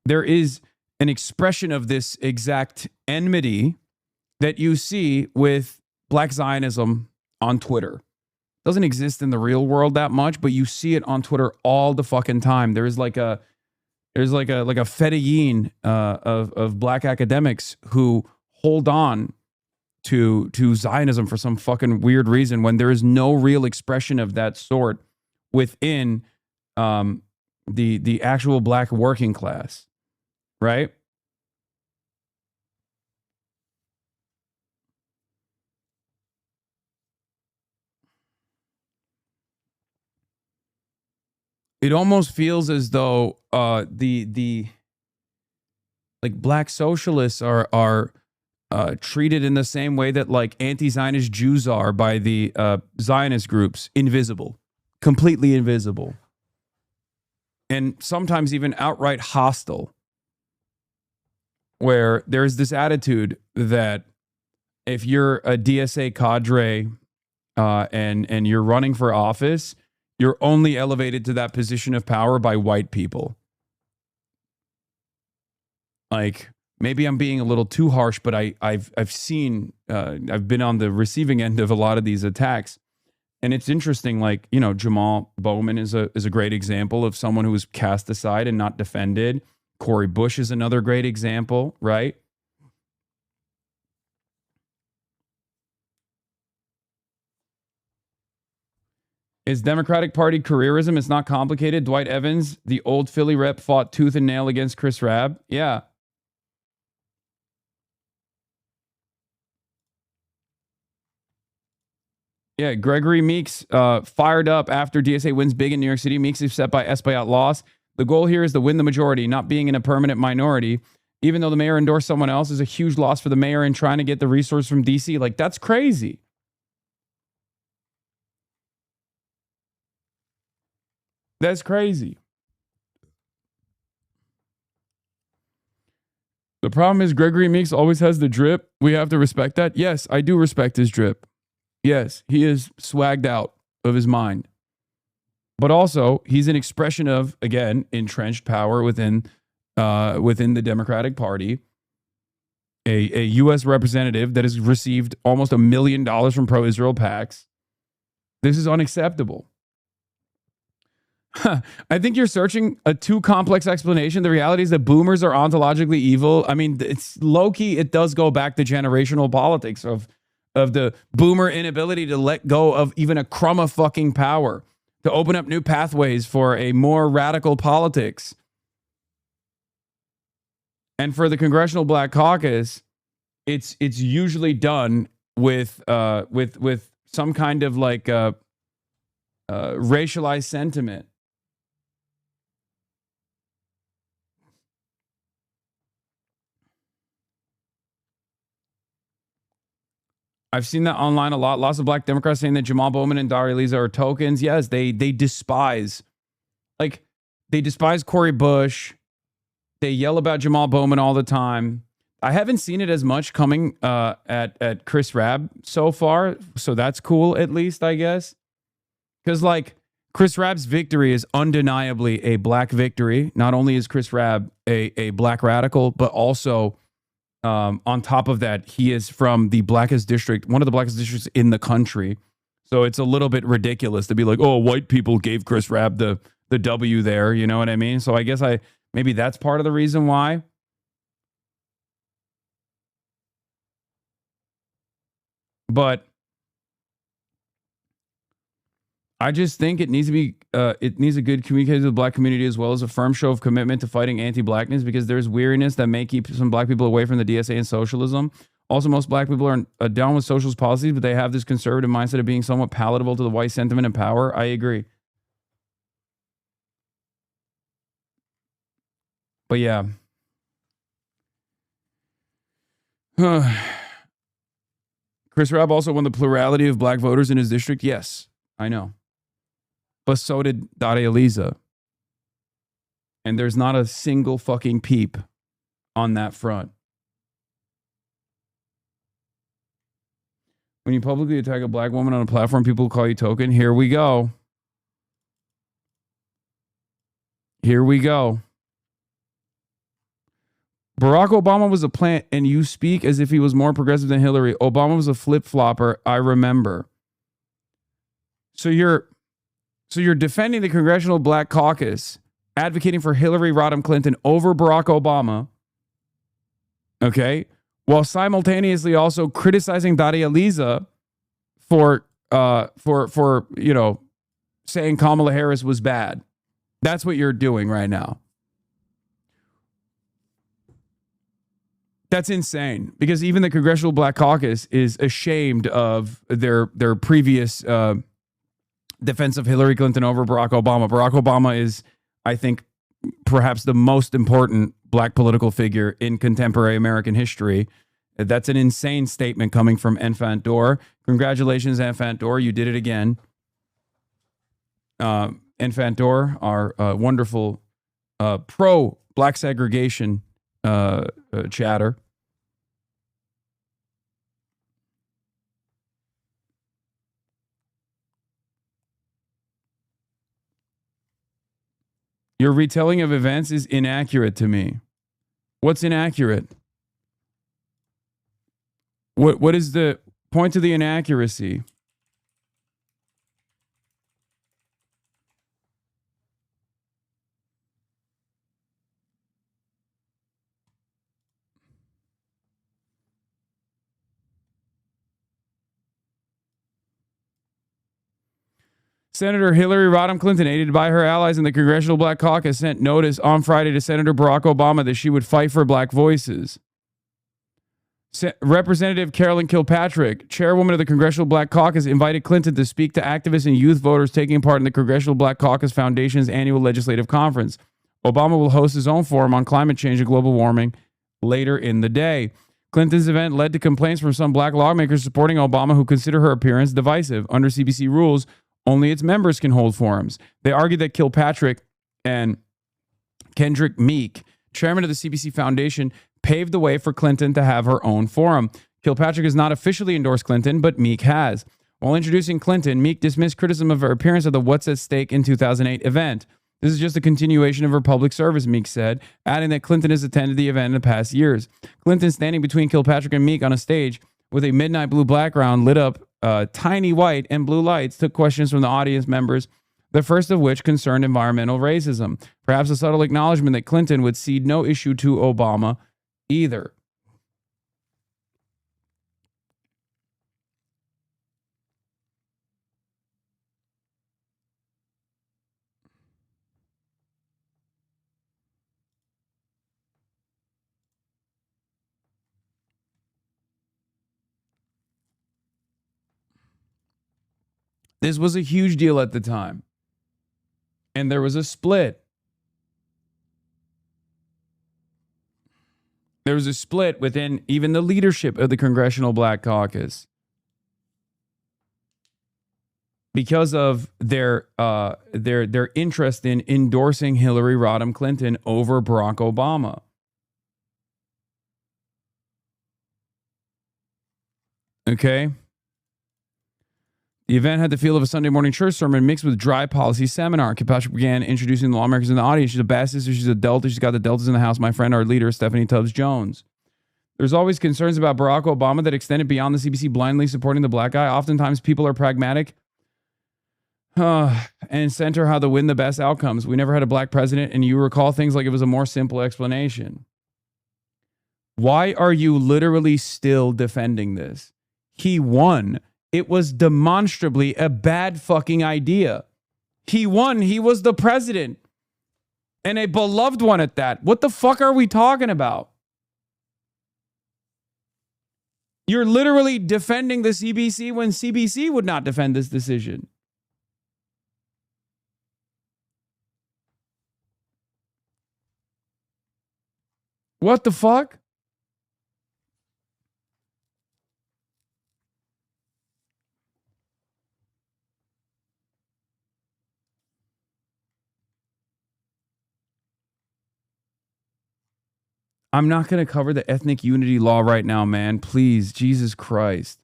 There is an expression of this exact enmity that you see with Black Zionism on Twitter. It doesn't exist in the real world that much, but you see it on Twitter all the fucking time. There's like a fedayeen of black academics who hold on to Zionism for some fucking weird reason when there is no real expression of that sort within the actual black working class, right? It almost feels as though the black socialists are treated in the same way that like anti-Zionist Jews are by the Zionist groups, invisible, completely invisible, and sometimes even outright hostile, where there's this attitude that if you're a DSA cadre and you're running for office, you're only elevated to that position of power by white people. Like, maybe I'm being a little too harsh, but I've seen, I've been on the receiving end of a lot of these attacks. And it's interesting, like, you know, Jamal Bowman is a great example of someone who was cast aside and not defended. Cori Bush is another great example, right? Is Democratic Party careerism? It's not complicated. Dwight Evans, the old Philly rep, fought tooth and nail against Chris Rabb. Yeah. Yeah, Gregory Meeks fired up after DSA wins big in New York City. Meeks is upset by Espaillat loss. The goal here is to win the majority, not being in a permanent minority. Even though the mayor endorsed someone else, is a huge loss for the mayor in trying to get the resource from DC. Like, that's crazy. That's crazy. The problem is Gregory Meeks always has the drip. We have to respect that. Yes, I do respect his drip. Yes, he is swagged out of his mind. But also, he's an expression of, again, entrenched power within the Democratic Party. A U.S. representative that has received almost $1 million from pro-Israel PACs. This is unacceptable. I think you're searching a too complex explanation. The reality is that boomers are ontologically evil. I mean, it's low-key. It does go back to generational politics of the boomer inability to let go of even a crumb of fucking power, to open up new pathways for a more radical politics. And for the Congressional Black Caucus, it's usually done with some kind of like racialized sentiment. I've seen that online a lot. Lots of black Democrats saying that Jamal Bowman and Daria Lisa are tokens. Yes, they despise, they despise Cori Bush. They yell about Jamal Bowman all the time. I haven't seen it as much coming at Chris Rabb so far, so that's cool at least, I guess. Because Chris Rabb's victory is undeniably a black victory. Not only is Chris Rabb a black radical, but also on top of that, he is from the blackest district, one of the blackest districts in the country. So it's a little bit ridiculous to be like, oh, white people gave Chris Rabb the W there. You know what I mean? So I guess maybe that's part of the reason why. But I just think it needs to be, it needs a good communication with the black community as well as a firm show of commitment to fighting anti-blackness, because there's weariness that may keep some black people away from the DSA and socialism. Also, most black people are down with socialist policies, but they have this conservative mindset of being somewhat palatable to the white sentiment and power. I agree. But yeah. Chris Rabb also won the plurality of black voters in his district. Yes, I know. But so did Daria Lisa. And there's not a single fucking peep on that front. When you publicly attack a black woman on a platform, people call you token. Here we go. Here we go. Barack Obama was a plant, and you speak as if he was more progressive than Hillary. Obama was a flip-flopper, I remember. So you're defending the Congressional Black Caucus, advocating for Hillary Rodham Clinton over Barack Obama, okay, while simultaneously also criticizing Daria Lisa for saying Kamala Harris was bad. That's what you're doing right now. That's insane, because even the Congressional Black Caucus is ashamed of their previous defense of Hillary Clinton over Barack Obama. Barack Obama is, I think, perhaps the most important black political figure in contemporary American history. That's an insane statement coming from Enfant Dor. Congratulations, Enfant Dor. You did it again. Enfant Dor, our wonderful pro-black segregation chatter. Your retelling of events is inaccurate to me. What's inaccurate? What is the point of the inaccuracy? Senator Hillary Rodham Clinton, aided by her allies in the Congressional Black Caucus, sent notice on Friday to Senator Barack Obama that she would fight for black voices. Representative Carolyn Kilpatrick, chairwoman of the Congressional Black Caucus, invited Clinton to speak to activists and youth voters taking part in the Congressional Black Caucus Foundation's annual legislative conference. Obama will host his own forum on climate change and global warming later in the day. Clinton's event led to complaints from some black lawmakers supporting Obama who consider her appearance divisive. Under CBC rules, Only its members can hold forums. They argue that Kilpatrick and Kendrick Meek, chairman of the CBC Foundation, paved the way for Clinton to have her own forum. Kilpatrick has not officially endorsed Clinton, but Meek has. While introducing Clinton, Meek dismissed criticism of her appearance at the What's at Stake in 2008 event. This is just a continuation of her public service, Meek said, adding that Clinton has attended the event in the past years. Clinton, standing between Kilpatrick and Meek on a stage with a midnight blue background lit up tiny white and blue lights, took questions from the audience members, the first of which concerned environmental racism. Perhaps a subtle acknowledgement that Clinton would cede no issue to Obama either. This was a huge deal at the time. And there was a split. There was a split within even the leadership of the Congressional Black Caucus because of their interest in endorsing Hillary Rodham Clinton over Barack Obama. Okay? The event had the feel of a Sunday morning church sermon mixed with dry policy seminar. Kilpatrick began introducing the lawmakers in the audience. She's a bad sister. She's a Delta. She's got the Deltas in the house. My friend, our leader, Stephanie Tubbs Jones. There's always concerns about Barack Obama that extended beyond the CBC blindly supporting the black guy. Oftentimes, people are pragmatic and center how to win the best outcomes. We never had a black president, and you recall things like it was a more simple explanation. Why are you literally still defending this? He won. It was demonstrably a bad fucking idea. He won. He was the president. And a beloved one at that. What the fuck are we talking about? You're literally defending the CBC when CBC would not defend this decision. What the fuck? I'm not going to cover the ethnic unity law right now, man. Please, Jesus Christ.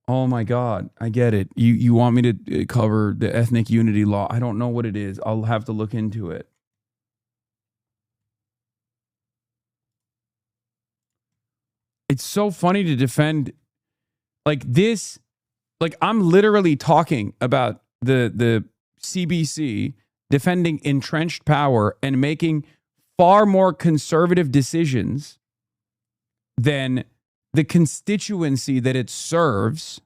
Oh my God, I get it. You want me to cover the ethnic unity law? I don't know what it is. I'll have to look into it. It's so funny to defend like this. Like I'm literally talking about the CBC defending entrenched power and making far more conservative decisions than the constituency that it serves,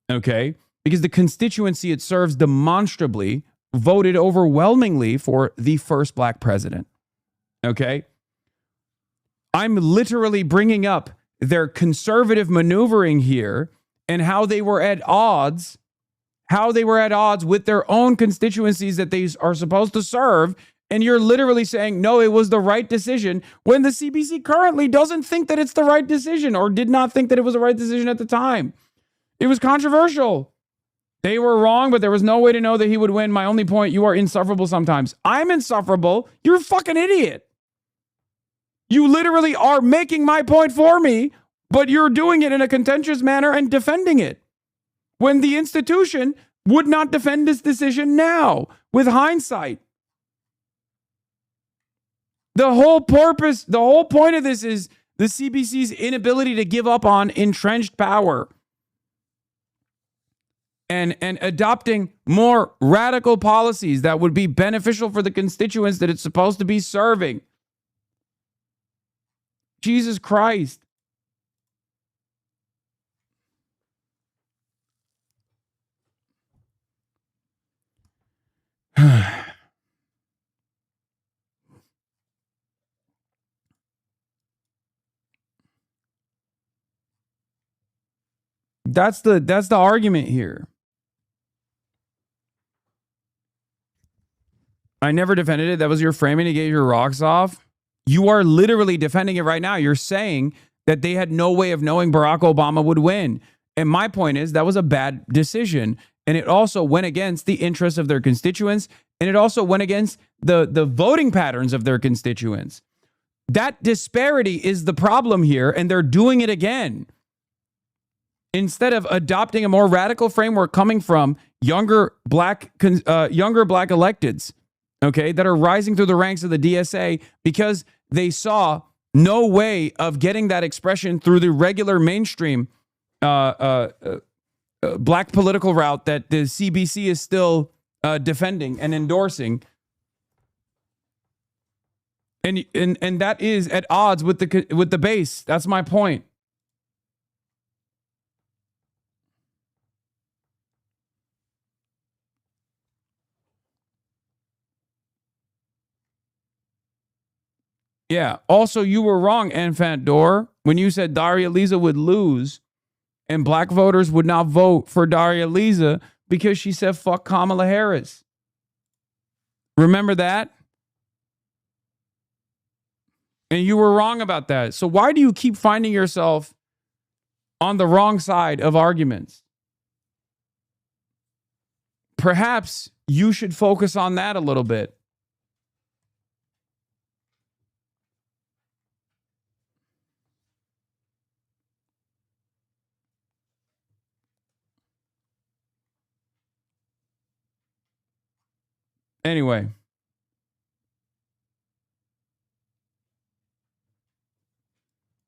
okay? Because the constituency it serves demonstrably voted overwhelmingly for the first black president, okay? I'm literally bringing up their conservative maneuvering here and how they were at odds with their own constituencies that they are supposed to serve. And you're literally saying, no, it was the right decision when the CBC currently doesn't think that it's the right decision or did not think that it was the right decision at the time. It was controversial. They were wrong, but there was no way to know that he would win. My only point, you are insufferable sometimes. I'm insufferable. You're a fucking idiot. You literally are making my point for me, but you're doing it in a contentious manner and defending it. When the institution would not defend this decision now, with hindsight. The whole point of this is the CBC's inability to give up on entrenched power and adopting more radical policies that would be beneficial for the constituents that it's supposed to be serving. Jesus Christ. That's the argument here. I never defended it. That was your framing to get your rocks off. You are literally defending it right now. You're saying that they had no way of knowing Barack Obama would win. And my point is that was a bad decision. and it also went against the interests of their constituents, and it also went against the voting patterns of their constituents. That disparity is the problem here, and they're doing it again. Instead of adopting a more radical framework coming from younger black electeds, okay, that are rising through the ranks of the DSA because they saw no way of getting that expression through the regular mainstream black political route that the CBC is still defending and endorsing. And that is at odds with the base. That's my point. Yeah. Also, you were wrong, Enfant Door, when you said Daria Lisa would lose and black voters would not vote for Daria Lisa because she said fuck Kamala Harris. Remember that? And you were wrong about that. So why do you keep finding yourself on the wrong side of arguments? Perhaps you should focus on that a little bit. Anyway.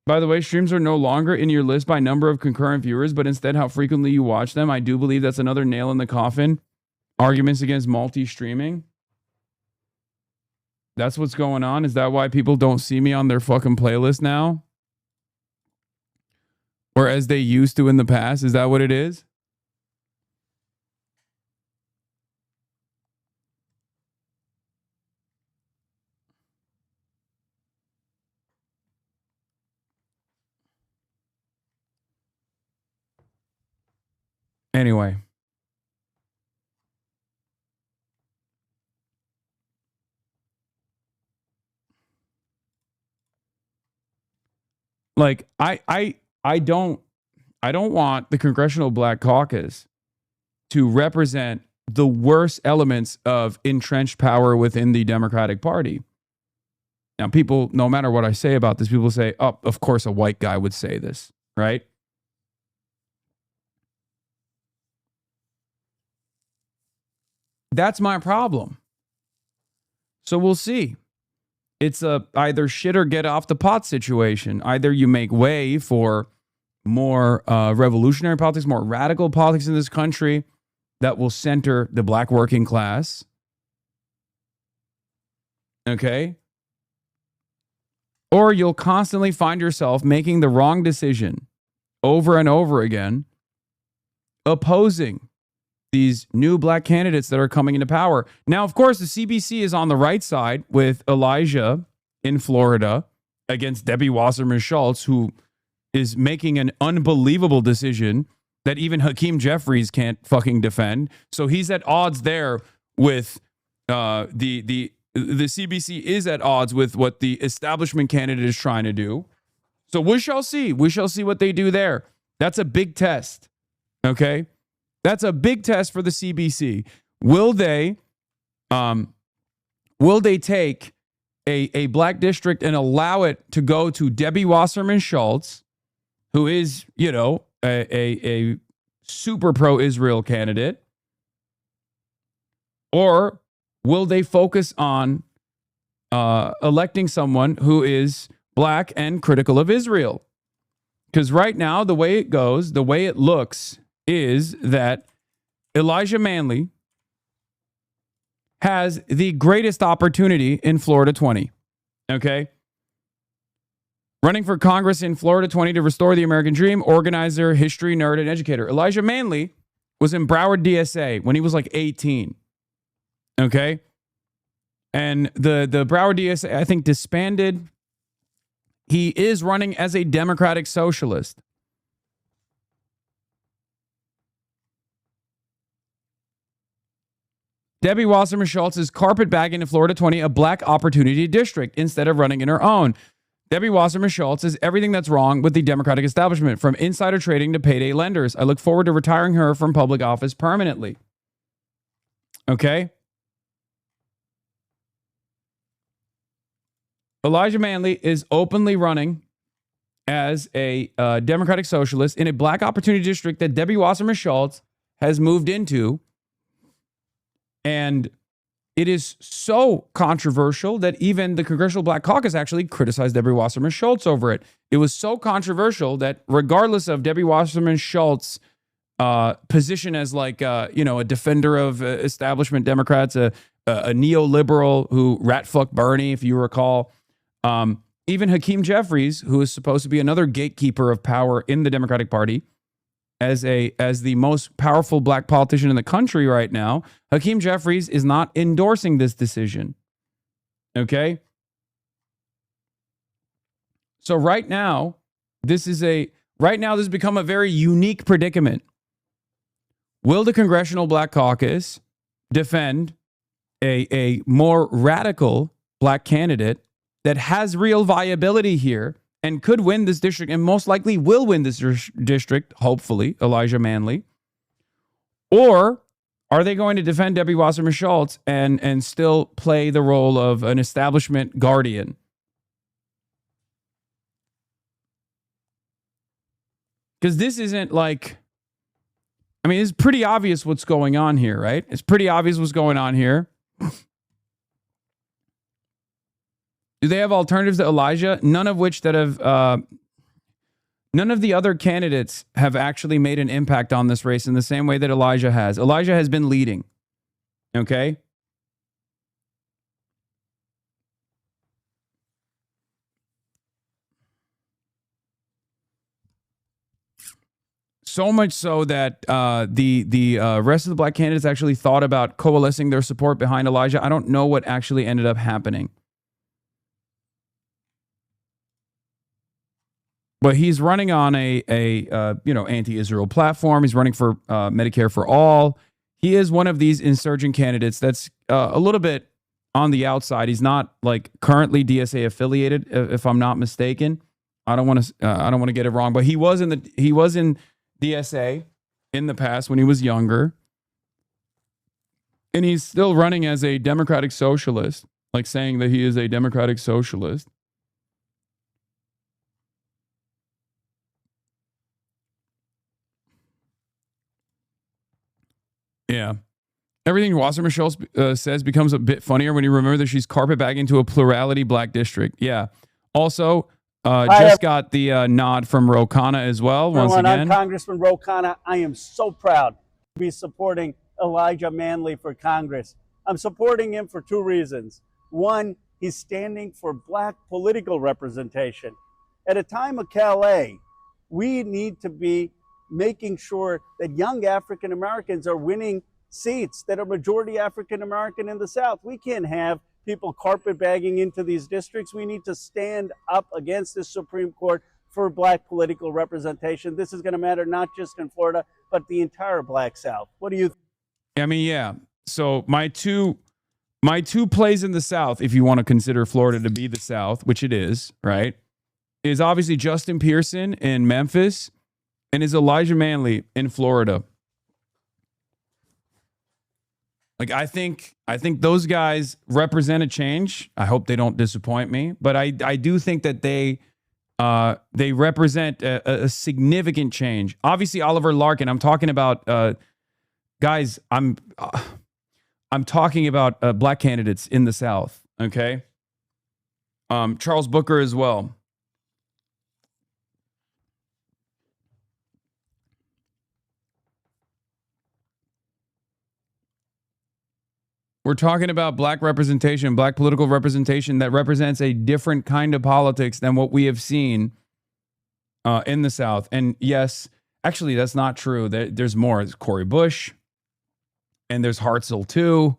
By the way, streams are no longer in your list by number of concurrent viewers, but instead how frequently you watch them. I do believe that's another nail in the coffin. Arguments against multi-streaming. That's what's going on. Is that why people don't see me on their fucking playlist now? Or as they used to in the past? Is that what it is? Anyway. Like I don't want the Congressional Black Caucus to represent the worst elements of entrenched power within the Democratic Party. Now, people, no matter what I say about this, people say, oh, of course a white guy would say this, right? That's my problem. So we'll see. It's a either shit or get off the pot situation. Either you make way for more revolutionary politics, more radical politics in this country that will center the black working class. Okay? Or you'll constantly find yourself making the wrong decision over and over again, opposing these new black candidates that are coming into power. Now, of course, the CBC is on the right side with Elijah in Florida against Debbie Wasserman Schultz, who is making an unbelievable decision that even Hakeem Jeffries can't fucking defend. So he's at odds there with the CBC is at odds with what the establishment candidate is trying to do. So we shall see. We shall see what they do there. That's a big test. Okay? That's a big test for the CBC. Will they take a black district and allow it to go to Debbie Wasserman Schultz, who is, you know, a super pro-Israel candidate? Or will they focus on electing someone who is black and critical of Israel? Because right now, the way it goes, the way it looks, is that Elijah Manley has the greatest opportunity in Florida 20. Okay? Running for Congress in Florida 20 to restore the American dream, organizer, history nerd, and educator. Elijah Manley was in Broward DSA when he was like 18. Okay? And the Broward DSA, I think, disbanded. He is running as a Democratic socialist. Debbie Wasserman Schultz is carpetbagging in Florida 20, a black opportunity district, instead of running in her own. Debbie Wasserman Schultz is everything that's wrong with the Democratic establishment, from insider trading to payday lenders. I look forward to retiring her from public office permanently. Okay? Elijah Manley is openly running as a Democratic socialist in a black opportunity district that Debbie Wasserman Schultz has moved into. And it is so controversial that even the Congressional Black Caucus actually criticized Debbie Wasserman Schultz over it. It was so controversial that regardless of Debbie Wasserman Schultz's position as like, a defender of establishment Democrats, a neoliberal who rat-fucked Bernie, if you recall, even Hakeem Jeffries, who is supposed to be another gatekeeper of power in the Democratic Party, as the most powerful black politician in the country right now, Hakeem Jeffries is not endorsing this decision. Okay? So right now, this has become a very unique predicament. Will the Congressional Black Caucus defend a more radical black candidate that has real viability here and could win this district and most likely will win this district, hopefully, Elijah Manley? Or are they going to defend Debbie Wasserman Schultz and still play the role of an establishment guardian? Because this isn't like, I mean, it's pretty obvious what's going on here, right? It's pretty obvious what's going on here. Do they have alternatives to Elijah? None of the other candidates have actually made an impact on this race in the same way that Elijah has. Elijah has been leading. Okay? So much so that the rest of the black candidates actually thought about coalescing their support behind Elijah. I don't know what actually ended up happening. But he's running on a anti-Israel platform. He's running for Medicare for all. He is one of these insurgent candidates that's a little bit on the outside. He's not like currently DSA affiliated, if I'm not mistaken. I don't want to get it wrong, but he was in DSA in the past when he was younger, and he's still running as a Democratic socialist, like saying that he is a Democratic socialist. Yeah. Everything Wasserman Schultz says becomes a bit funnier when you remember that she's carpetbagging to a plurality black district. Yeah. Also, got the nod from Ro Khanna as well. Once again, I'm Congressman Ro Khanna. I am so proud to be supporting Elijah Manley for Congress. I'm supporting him for two reasons. One, he's standing for black political representation. At a time of Calais, we need to be making sure that young African Americans are winning seats that are majority African American in the South. We can't have people carpetbagging into these districts. We need to stand up against the Supreme Court for black political representation. This is going to matter not just in Florida, but the entire black South. What do you think? I mean, yeah. So my two plays in the South, if you want to consider Florida to be the South, which it is, right, is obviously Justin Pearson in Memphis and is Elijah Manley in Florida. Like, I think those guys represent a change. I hope they don't disappoint me, but I do think that they represent a significant change. Obviously, Oliver Larkin. I'm talking about guys. I'm talking about black candidates in the South. Okay. Charles Booker as well. We're talking about black representation, black political representation that represents a different kind of politics than what we have seen in the South. And yes, actually, that's not true. There's more. There's Cori Bush, and there's Hartzell too.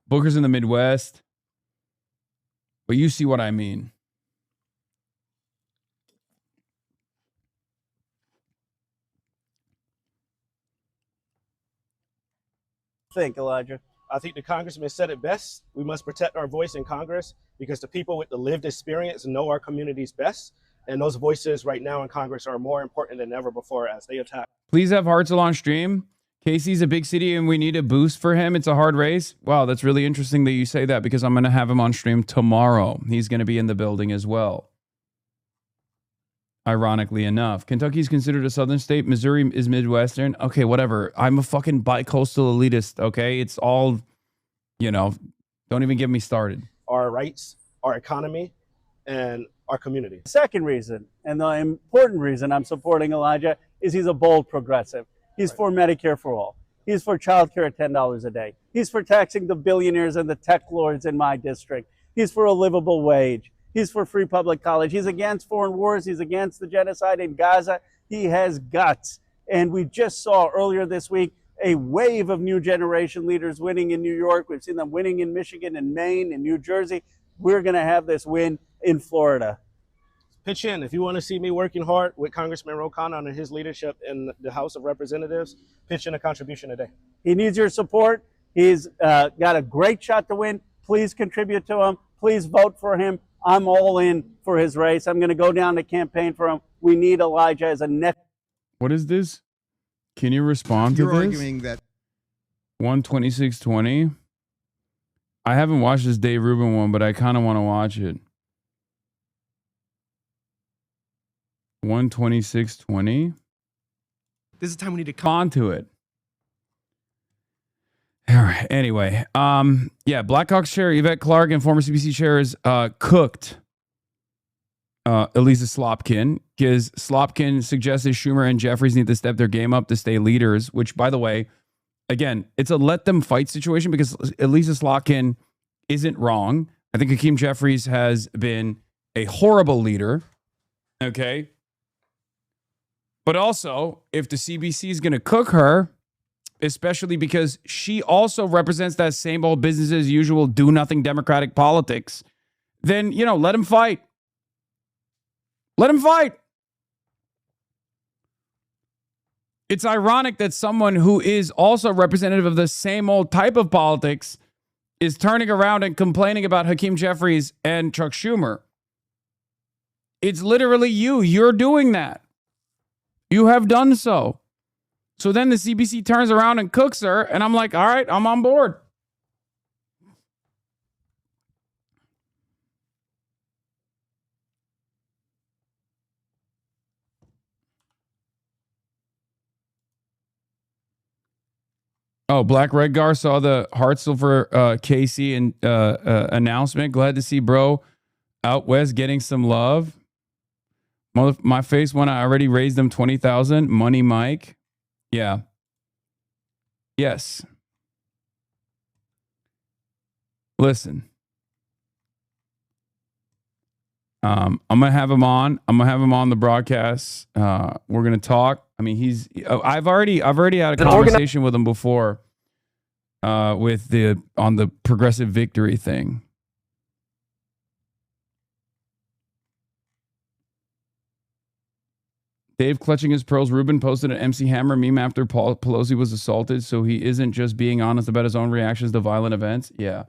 Booker's in the Midwest. But you see what I mean. think, Elijah? I think the congressman said it best. We must protect our voice in Congress because the people with the lived experience know our communities best. And those voices right now in Congress are more important than ever before as they attack. Please have Hartzell on stream. Casey's a big city and we need a boost for him. It's a hard race. Wow, that's really interesting that you say that because I'm going to have him on stream tomorrow. He's going to be in the building as well. Ironically enough, Kentucky's considered a southern state. Missouri is Midwestern. Okay, whatever. I'm a fucking bi-coastal elitist, okay? It's all, don't even get me started. Our rights, our economy, and our community. The second reason, and the important reason I'm supporting Elijah, is he's a bold progressive. He's for Medicare for all. He's for childcare at $10 a day. He's for taxing the billionaires and the tech lords in my district. He's for a livable wage. He's for free public college. He's against foreign wars. He's against the genocide in Gaza. He has guts. And we just saw earlier this week a wave of new generation leaders winning in New York. We've seen them winning in Michigan and Maine and New Jersey. We're going to have this win in Florida. Pitch in. If you want to see me working hard with Congressman Ro Khanna under his leadership in the House of Representatives, pitch in a contribution today. He needs your support. He's got a great shot to win. Please contribute to him. Please vote for him. I'm all in for his race. I'm going to go down to campaign for him. We need Elijah as a next. What is this? Can you respond to this? You're arguing that 126.20. I haven't watched this Dave Rubin one, but I kind of want to watch it. 126.20. this is the time we need to come on to it. All right. Anyway, Blackhawks chair Yvette Clarke and former CBC chair is cooked Elisa Slotkin because Slotkin suggested Schumer and Jeffries need to step their game up to stay leaders, which, by the way, again, it's a let them fight situation because Elisa Slotkin isn't wrong. I think Hakeem Jeffries has been a horrible leader. Okay. But also, if the CBC is going to cook her, especially because she also represents that same old business as usual, do nothing Democratic politics, then, let him fight. Let him fight. It's ironic that someone who is also representative of the same old type of politics is turning around and complaining about Hakeem Jeffries and Chuck Schumer. It's literally you. You're doing that. You have done so. So then the CBC turns around and cooks her, and I'm like, all right, I'm on board. Oh, Black Redgar saw the Hartzell for Casey and announcement. Glad to see bro out west getting some love. My face when I already raised them 20,000. Money Mike. Yeah. Yes. Listen. I'm gonna have him on. I'm gonna have him on the broadcast. We're gonna talk. I mean, I've already had a conversation with him before. With on the progressive victory thing. Dave clutching his pearls. Rubin posted an MC Hammer meme after Pelosi was assaulted, so he isn't just being honest about his own reactions to violent events. Yeah.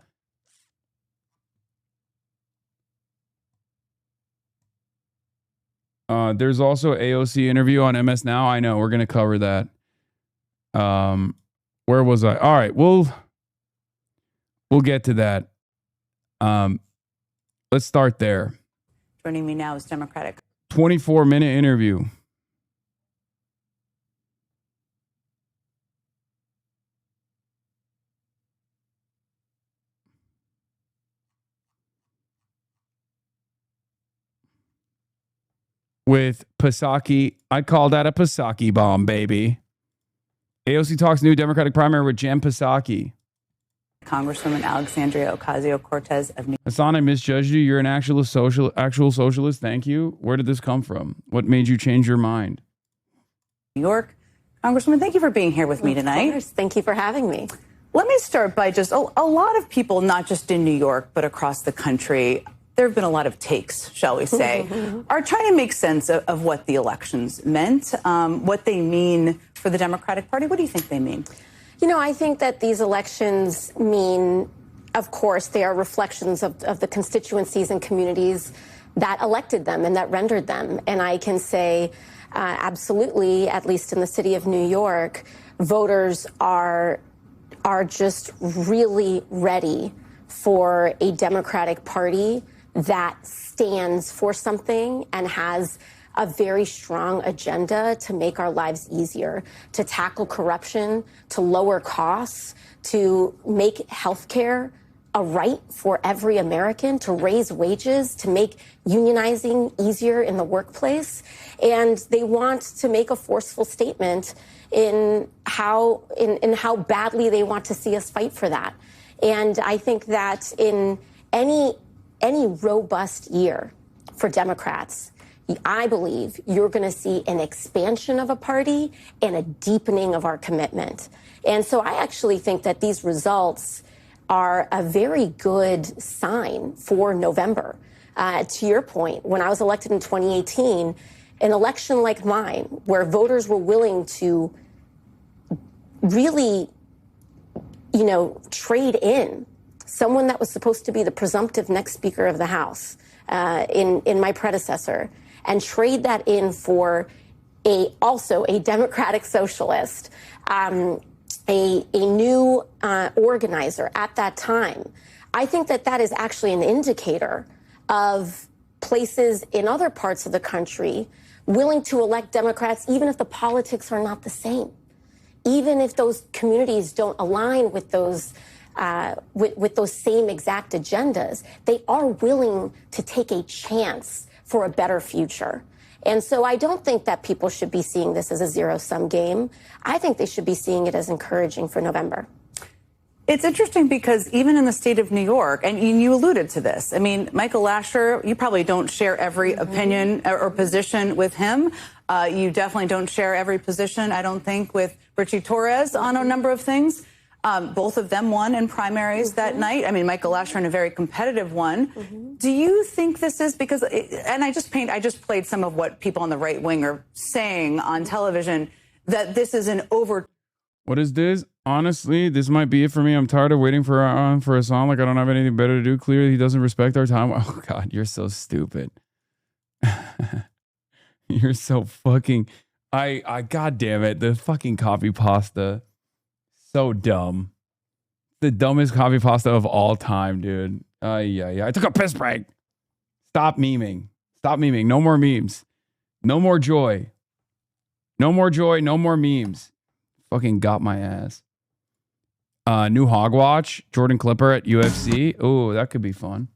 There's also AOC interview on MS Now. I know we're gonna cover that. Where was I? All right, we'll get to that. Let's start there. Joining me now is Democratic 24-minute interview. With Psaki. I call that a Psaki bomb, baby. AOC talks new Democratic primary with Jen Psaki. Congresswoman Alexandria Ocasio-Cortez of New York. Hasan, I misjudged you. You're an actual socialist. Thank you. Where did this come from? What made you change your mind? New York. Congresswoman, thank you for being here with me tonight. Of course. Thank you for having me. Let me start by just a lot of people, not just in New York, but across the country, there have been a lot of takes, shall we say, are trying to make sense of what the elections meant, what they mean for the Democratic Party. What do you think they mean? You know, I think that these elections mean, of course, they are reflections of the constituencies and communities that elected them and that rendered them. And I can say absolutely, at least in the city of New York, voters are just really ready for a Democratic Party that stands for something and has a very strong agenda to make our lives easier, to tackle corruption, to lower costs, to make healthcare a right for every American, to raise wages, to make unionizing easier in the workplace. And they want to make a forceful statement in how badly they want to see us fight for that. And I think that in any robust year for Democrats, I believe you're going to see an expansion of a party and a deepening of our commitment. And so I actually think that these results are a very good sign for November. To your point, when I was elected in 2018, an election like mine, where voters were willing to really, trade in someone that was supposed to be the presumptive next Speaker of the House in my predecessor, and trade that in for also a Democratic socialist, a new organizer at that time. I think that is actually an indicator of places in other parts of the country willing to elect Democrats, even if the politics are not the same, even if those communities don't align with those same exact agendas. They are willing to take a chance for a better future. And so I don't think that people should be seeing this as a zero-sum game. I think they should be seeing it as encouraging for November. It's interesting because even in the state of New York, and you alluded to this, I mean, Michael Lasher, you probably don't share every opinion or position with him. You definitely don't share every position, I don't think, with Richie Torres on a number of things. Both of them won in primaries that night. I mean, Michael Lasher in a very competitive one. Do you think this is because, and I just played some of what people on the right wing are saying on television, that this is an What is this? Honestly, this might be it for me. I'm tired of waiting for a song. Like, I don't have anything better to do. Clearly, he doesn't respect our time. Oh, God, you're so stupid. You're so fucking... God damn it. The fucking copy pasta. So dumb. The dumbest copy pasta of all time, dude. Yeah. I took a piss break. Stop memeing. Stop memeing. No more memes. No more joy. No more joy. No more memes. Fucking got my ass. New Hogwatch. Jordan Clipper at UFC. Oh, that could be fun.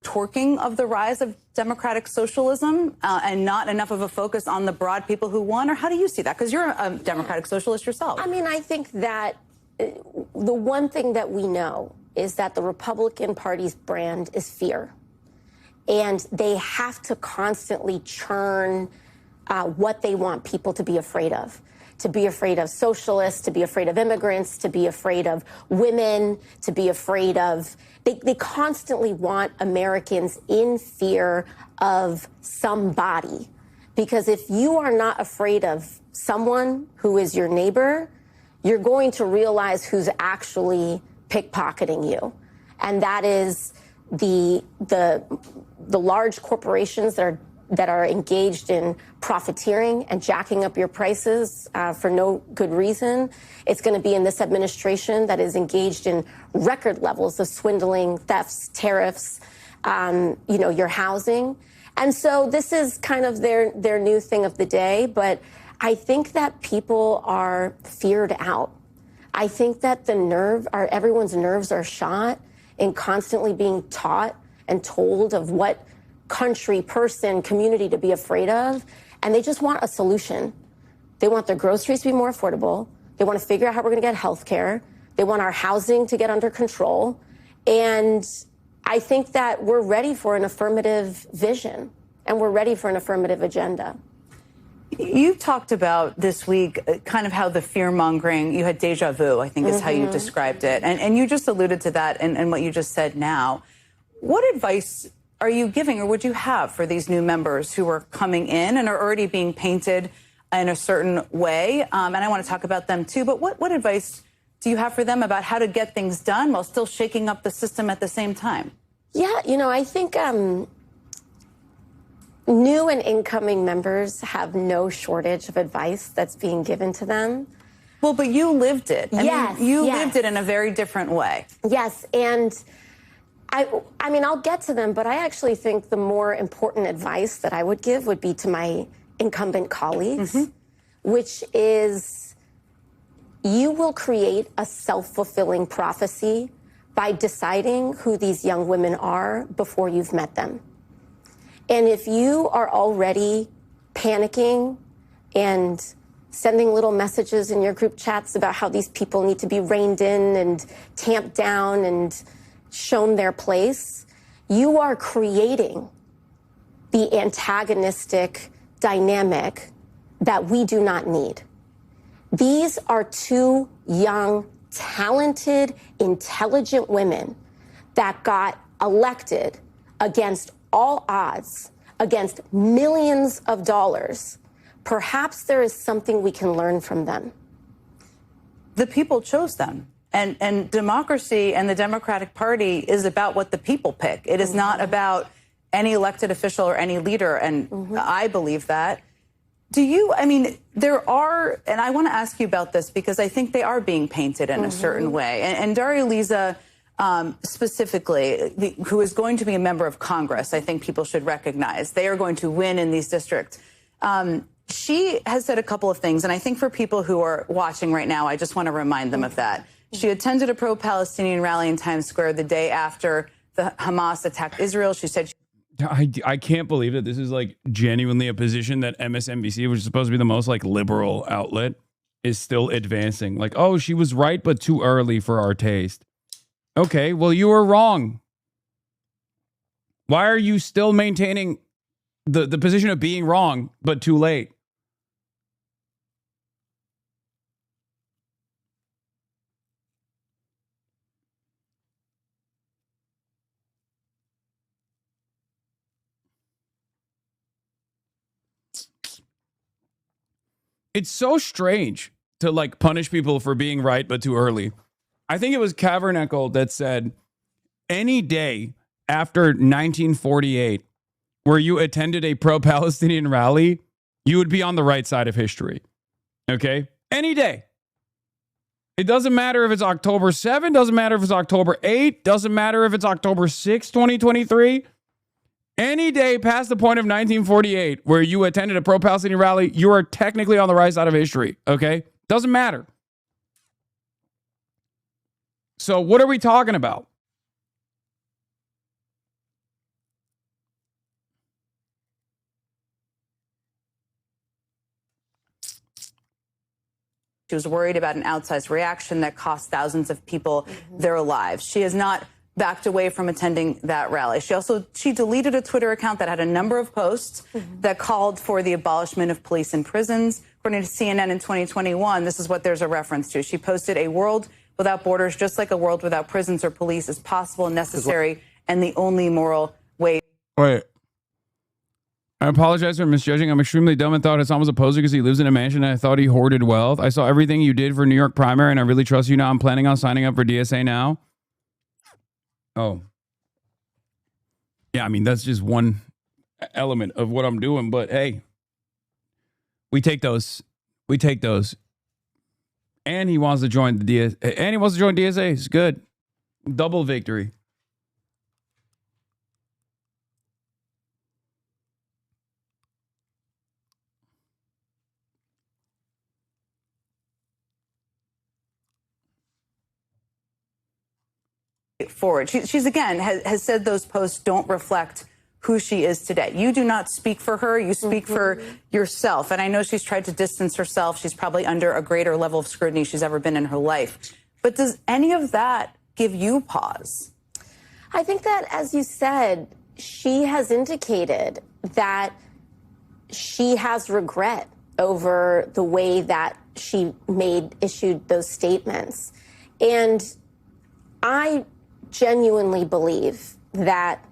torquing of the rise of democratic socialism and not enough of a focus on the broad people who won? Or how do you see that? Because you're a democratic socialist yourself. I mean, I think that the one thing that we know is that the Republican Party's brand is fear. And they have to constantly churn what they want people to be afraid of. To be afraid of socialists, to be afraid of immigrants, to be afraid of women, to be afraid of... They constantly want Americans in fear of somebody. Because if you are not afraid of someone who is your neighbor, you're going to realize who's actually pickpocketing you. And that is the large corporations that are engaged in profiteering and jacking up your prices for no good reason. It's going to be in this administration that is engaged in record levels of swindling, thefts, tariffs, your housing. And so this is kind of their new thing of the day. But I think that people are feared out. I think that everyone's nerves are shot in constantly being taught and told of what country, person, community to be afraid of, and they just want a solution. They want their groceries to be more affordable. They want to figure out how we're going to get health care. They want our housing to get under control. And I think that we're ready for an affirmative vision, and we're ready for an affirmative agenda. You talked about this week kind of how the fear-mongering, you had deja vu, I think is how you described it. And you just alluded to that and what you just said now. What advice are you giving or would you have for these new members who are coming in and are already being painted in a certain way? And I want to talk about them too, but what advice do you have for them about how to get things done while still shaking up the system at the same time? Yeah, I think new and incoming members have no shortage of advice that's being given to them. Well, but you lived it. Yes, you lived it in a very different way. Yes, and I mean, I'll get to them, but I actually think the more important advice that I would give would be to my incumbent colleagues, which is you will create a self-fulfilling prophecy by deciding who these young women are before you've met them. And if you are already panicking and sending little messages in your group chats about how these people need to be reined in and tamped down and shown their place, you are creating the antagonistic dynamic that we do not need. These are two young, talented, intelligent women that got elected against all odds, against millions of dollars. Perhaps there is something we can learn from them. The people chose them. And democracy and the Democratic Party is about what the people pick. It is not about any elected official or any leader, and I believe that. There are, and I want to ask you about this because I think they are being painted in a certain way. And Daria Liza, specifically, who is going to be a member of Congress, I think people should recognize. They are going to win in these districts. She has said a couple of things, and I think for people who are watching right now, I just want to remind them of that. She attended a pro-Palestinian rally in Times Square the day after the Hamas attacked Israel. She said... I can't believe that this is like genuinely a position that MSNBC, which is supposed to be the most like liberal outlet, is still advancing. Like, oh, she was right, but too early for our taste. Okay, well, you were wrong. Why are you still maintaining the position of being wrong, but too late? It's so strange to like punish people for being right, but too early. I think it was Kavernickel that said any day after 1948, where you attended a pro-Palestinian rally, you would be on the right side of history. Okay? Any day. It doesn't matter if it's October 7, doesn't matter if it's October 8, doesn't matter if it's October 6, 2023. Any day past the point of 1948 where you attended a pro-Palestinian rally, you are technically on the right side of history, okay? Doesn't matter. So what are we talking about? She was worried about an outsized reaction that cost thousands of people their lives. She has not backed away from attending that rally. She deleted a Twitter account that had a number of posts that called for the abolishment of police and prisons. According to CNN in 2021, this is what there's a reference to. She posted, "A world without borders, just like a world without prisons or police, is possible, necessary, and the only moral way." Wait. I apologize for misjudging. I'm extremely dumb and thought Hasan was a poser because he lives in a mansion and I thought he hoarded wealth. I saw everything you did for New York primary and I really trust you now. I'm planning on signing up for DSA now. Oh. Yeah, I mean, that's just one element of what I'm doing. But hey, we take those. We take those. And he wants to join the DSA. And he wants to join DSA. It's good. Double victory. Forward. She's again has said those posts don't reflect who she is today. You do not speak for her. You speak for yourself. And I know she's tried to distance herself. She's probably under a greater level of scrutiny she's ever been in her life. But does any of that give you pause? I think that, as you said, she has indicated that she has regret over the way that she issued those statements. And I genuinely believe that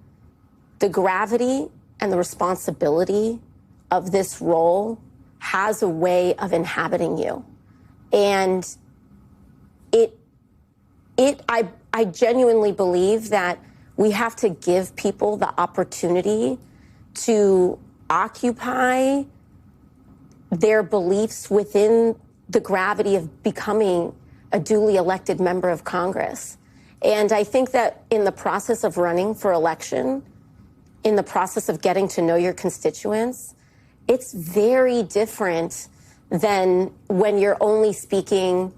the gravity and the responsibility of this role has a way of inhabiting you. And I genuinely believe that we have to give people the opportunity to occupy their beliefs within the gravity of becoming a duly elected member of Congress. And I think that in the process of running for election, in the process of getting to know your constituents, it's very different than when you're only speaking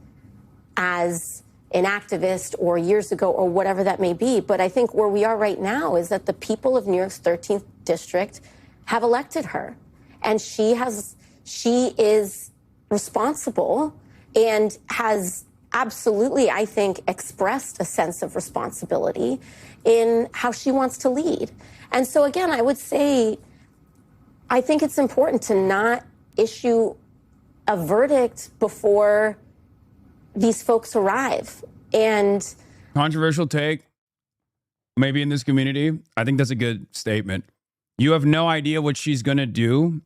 as an activist or years ago or whatever that may be. But I think where we are right now is that the people of New York's 13th district have elected her. And she is responsible and has absolutely, I think, expressed a sense of responsibility in how she wants to lead. And so again, I would say, I think it's important to not issue a verdict before these folks arrive. And controversial take, maybe in this community. I think that's a good statement. You have no idea what she's going to do.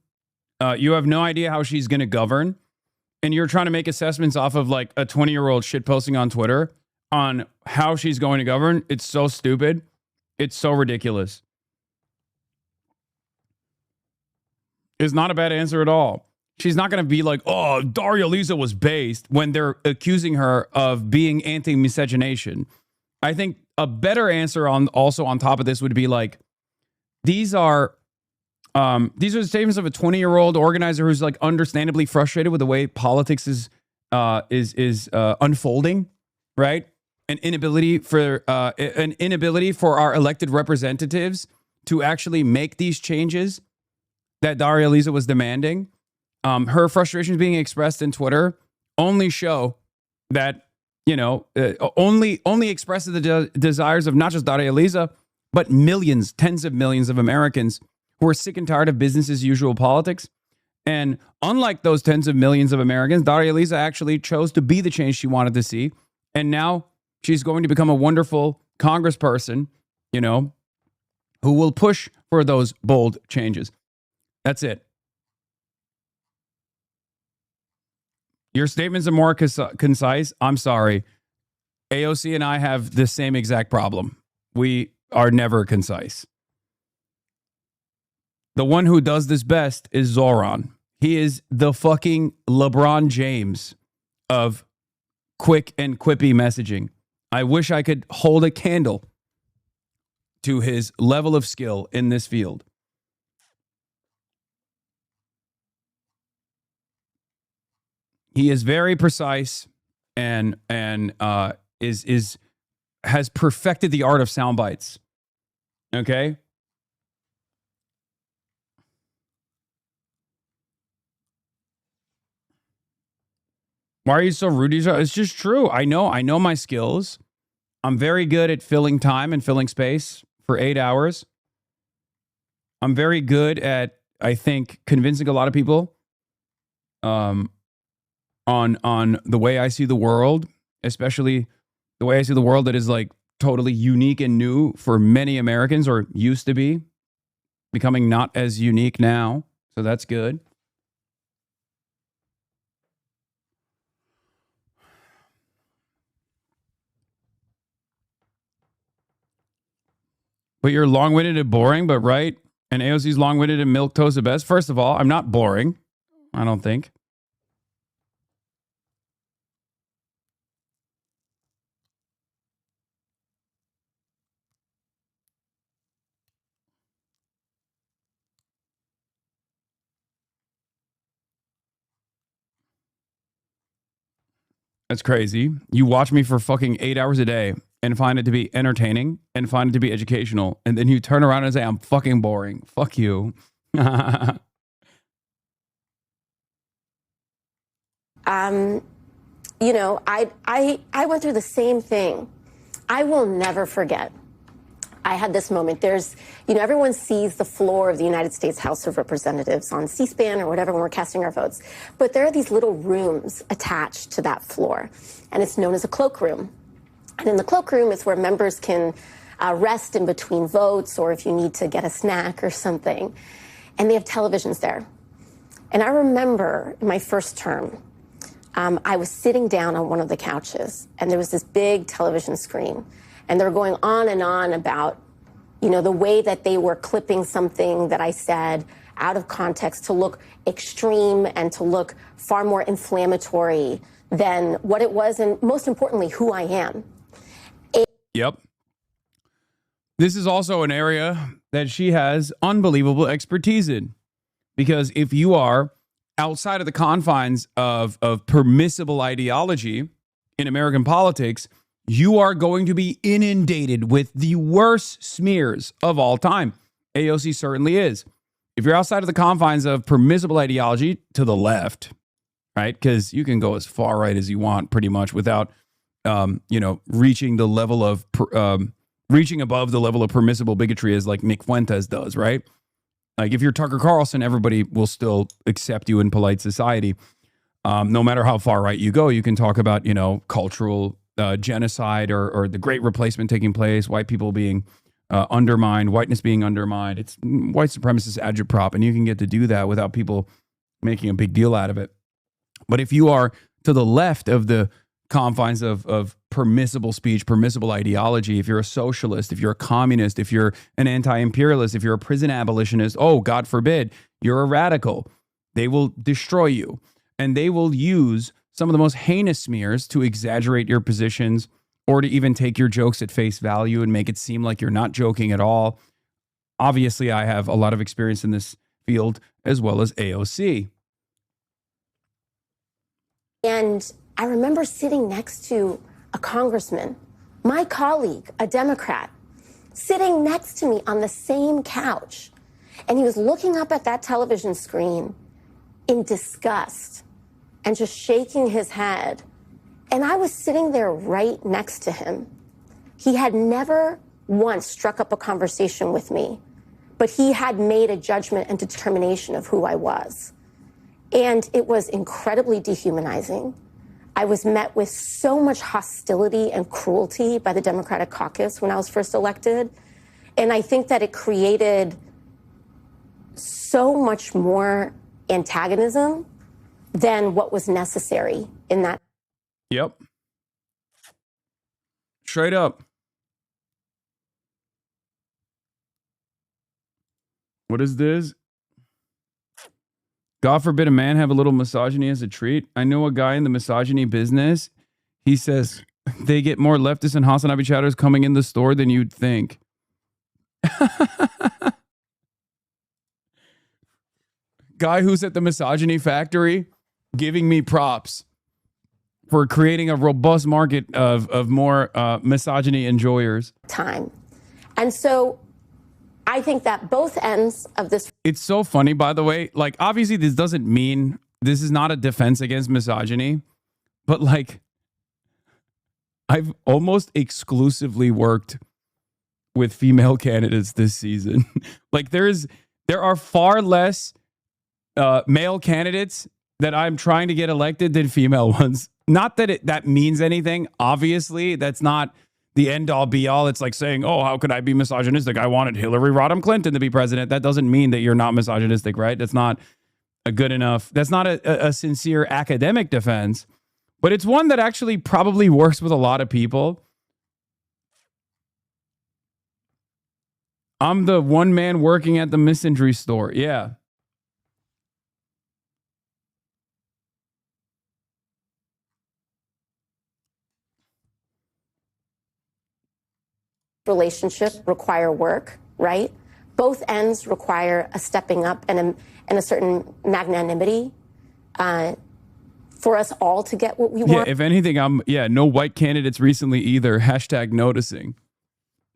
You have no idea how she's going to govern. And you're trying to make assessments off of like a 20-year-old shit posting on Twitter on how she's going to govern. It's so stupid. It's so ridiculous. It's not a bad answer at all. She's not going to be like, oh, Daria Lisa was based when they're accusing her of being anti-miscegenation. I think a better answer on top of this would be like, these are the statements of a 20-year-old organizer who's like understandably frustrated with the way politics is unfolding, right? An inability for our elected representatives to actually make these changes that Daria Lisa was demanding. Her frustrations being expressed in Twitter only show that, only expresses the desires of not just Daria Lisa, but millions, tens of millions of Americans who are sick and tired of business as usual politics. And unlike those tens of millions of Americans, Daria Lisa actually chose to be the change she wanted to see. And now she's going to become a wonderful congressperson, who will push for those bold changes. That's it. Your statements are more concise. I'm sorry. AOC and I have the same exact problem. We are never concise. The one who does this best is Zoran. He is the fucking LeBron James of quick and quippy messaging. I wish I could hold a candle to his level of skill in this field. He is very precise and has perfected the art of sound bites. Okay? Why are you so rude? It's just true. I know my skills. I'm very good at filling time and filling space for 8 hours. I'm very good at, I think, convincing a lot of people on the way I see the world, especially the way I see the world that is like totally unique and new for many Americans, or used to be, becoming not as unique now. So that's good. But you're long-winded and boring, but right? And AOC's long-winded and milquetoast the best. First of all, I'm not boring. I don't think. That's crazy. You watch me for fucking 8 hours a day and find it to be entertaining and find it to be educational. And then you turn around and say, I'm fucking boring. Fuck you. I went through the same thing. I will never forget. I had this moment. There's, everyone sees the floor of the United States House of Representatives on C-SPAN or whatever when we're casting our votes. But there are these little rooms attached to that floor, and it's known as a cloakroom. And in the cloakroom is where members can rest in between votes or if you need to get a snack or something. And they have televisions there. And I remember in my first term, I was sitting down on one of the couches and there was this big television screen and they were going on and on about, you know, the way that they were clipping something that I said out of context to look extreme and to look far more inflammatory than what it was, and most importantly, who I am. Yep. This is also an area that she has unbelievable expertise in. Because if you are outside of the confines of permissible ideology in American politics, you are going to be inundated with the worst smears of all time. AOC certainly is. If you're outside of the confines of permissible ideology to the left, right? Because you can go as far right as you want pretty much without, reaching the level of, reaching above the level of permissible bigotry as like Nick Fuentes does, right? Like if you're Tucker Carlson, everybody will still accept you in polite society. No matter how far right you go, you can talk about, cultural genocide or the great replacement taking place, white people being undermined, whiteness being undermined. It's white supremacist agitprop, and you can get to do that without people making a big deal out of it. But if you are to the left of the confines of permissible speech, permissible ideology, if you're a socialist, if you're a communist, if you're an anti-imperialist, if you're a prison abolitionist, oh, God forbid, you're a radical. They will destroy you. And they will use some of the most heinous smears to exaggerate your positions or to even take your jokes at face value and make it seem like you're not joking at all. Obviously, I have a lot of experience in this field as well as AOC. And I remember sitting next to a congressman, my colleague, a Democrat, sitting next to me on the same couch. And he was looking up at that television screen in disgust and just shaking his head. And I was sitting there right next to him. He had never once struck up a conversation with me, but he had made a judgment and determination of who I was. And it was incredibly dehumanizing. I was met with so much hostility and cruelty by the Democratic caucus when I was first elected. And I think that it created so much more antagonism than what was necessary in that. Yep. Straight up. What is this? God forbid a man have a little misogyny as a treat. I know a guy in the misogyny business. He says they get more leftists and HasanAbi chatters coming in the store than you'd think. Guy who's at the misogyny factory giving me props for creating a robust market of more misogyny enjoyers. Time. And so I think that both ends of this. It's so funny, by the way. Like, obviously, this doesn't mean this is not a defense against misogyny, but like, I've almost exclusively worked with female candidates this season. Like, there are far less male candidates that I'm trying to get elected than female ones. Not that that means anything. Obviously, that's not the end all be all. It's like saying, oh, how could I be misogynistic? I wanted Hillary Rodham Clinton to be president. That doesn't mean that you're not misogynistic, right? That's not a good enough. That's not a sincere academic defense, but it's one that actually probably works with a lot of people. I'm the one man working at the misandry store. Yeah. Relationship require work, right? Both ends require a stepping up and a certain magnanimity for us all to get what we want. Yeah, if anything, no white candidates recently either. Hashtag noticing.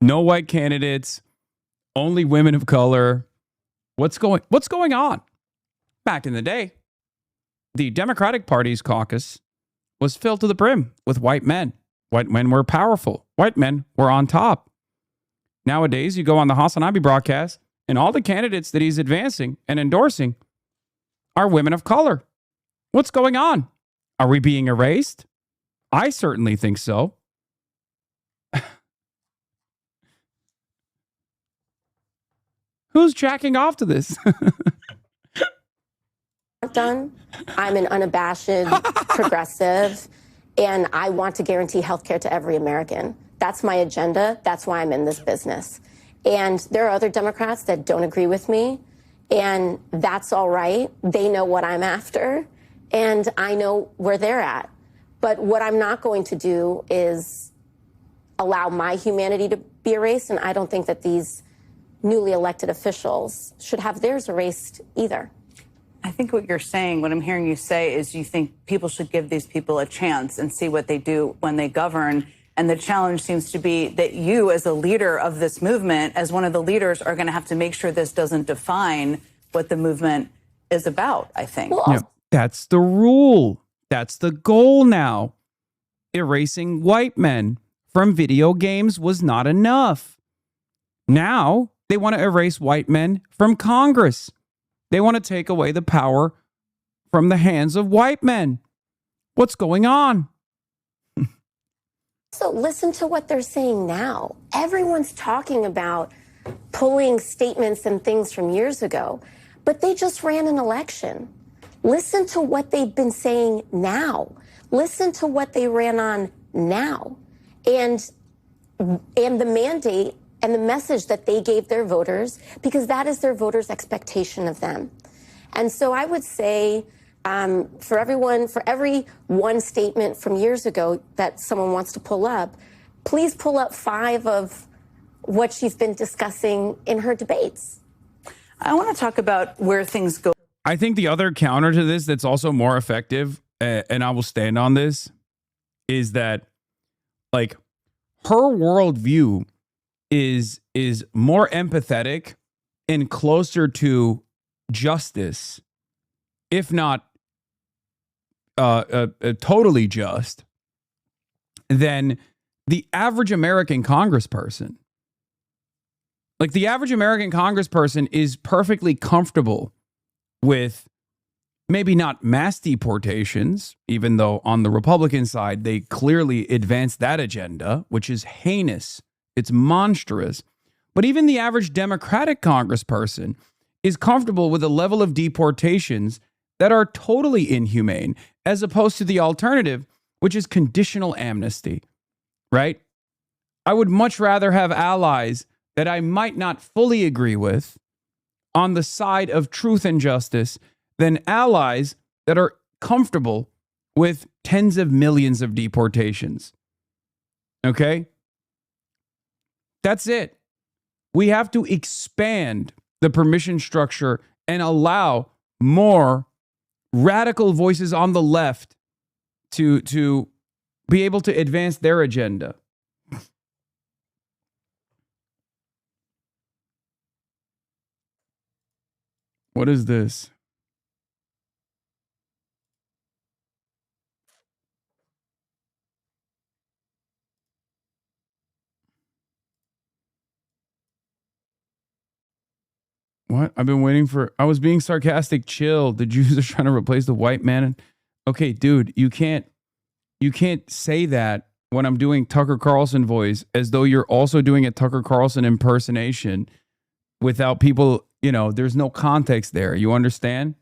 No white candidates, only women of color. What's going on? Back in the day, the Democratic Party's caucus was filled to the brim with white men. White men were powerful. White men were on top. Nowadays, you go on the HasanAbi broadcast, and all the candidates that he's advancing and endorsing are women of color. What's going on? Are we being erased? I certainly think so. Who's jacking off to this? Done. I'm an unabashed progressive, and I want to guarantee health care to every American. That's my agenda. That's why I'm in this business. And there are other Democrats that don't agree with me, and that's all right. They know what I'm after, and I know where they're at. But what I'm not going to do is allow my humanity to be erased, and I don't think that these newly elected officials should have theirs erased either. I think what you're saying, what I'm hearing you say, is you think people should give these people a chance and see what they do when they govern. And the challenge seems to be that you, as a leader of this movement, as one of the leaders, are going to have to make sure this doesn't define what the movement is about, I think. Yeah, that's the rule. That's the goal now. Erasing white men from video games was not enough. Now they want to erase white men from Congress. They want to take away the power from the hands of white men. What's going on? So listen to what they're saying now. Everyone's talking about pulling statements and things from years ago, but they just ran an election. Listen to what they've been saying now. Listen to what they ran on now. And the mandate and the message that they gave their voters, because that is their voters' expectation of them. And so I would say for every one statement from years ago that someone wants to pull up, please pull up 5 of what she's been discussing in her debates. I want to talk about where things go. I think the other counter to this that's also more effective, and I will stand on this, is that, like, her worldview is more empathetic and closer to justice, if not totally just, than the average American congressperson. Like, the average American congressperson is perfectly comfortable with maybe not mass deportations, even though on the Republican side, they clearly advance that agenda, which is heinous. It's monstrous. But even the average Democratic congressperson is comfortable with a level of deportations that are totally inhumane, as opposed to the alternative, which is conditional amnesty, right? I would much rather have allies that I might not fully agree with on the side of truth and justice than allies that are comfortable with tens of millions of deportations. Okay? That's it. We have to expand the permission structure and allow more radical voices on the left to be able to advance their agenda. What is this? What? I've been waiting for... I was being sarcastic. Chill. The Jews are trying to replace the white man. Okay, dude, you can't say that when I'm doing Tucker Carlson voice as though you're also doing a Tucker Carlson impersonation without people, there's no context there. You understand?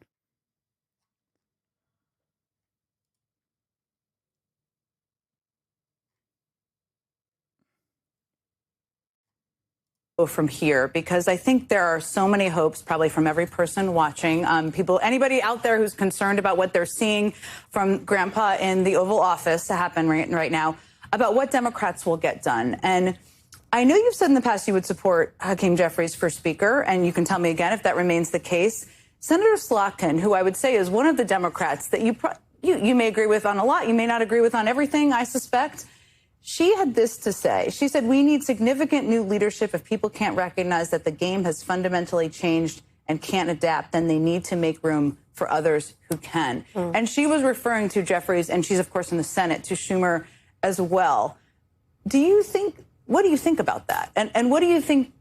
From here, because I think there are so many hopes, probably from every person watching, anybody out there who's concerned about what they're seeing from Grandpa in the Oval Office to happen right now, about what Democrats will get done. And I know you've said in the past you would support Hakeem Jeffries for Speaker, and you can tell me again if that remains the case. Senator Slotkin, who I would say is one of the Democrats that you may agree with on a lot, you may not agree with on everything, I suspect. She had this to say. She said, we need significant new leadership. If people can't recognize that the game has fundamentally changed and can't adapt, then they need to make room for others who can. And she was referring to Jeffries, and she's, of course, in the Senate, to Schumer as well. What do you think about that? And what do you think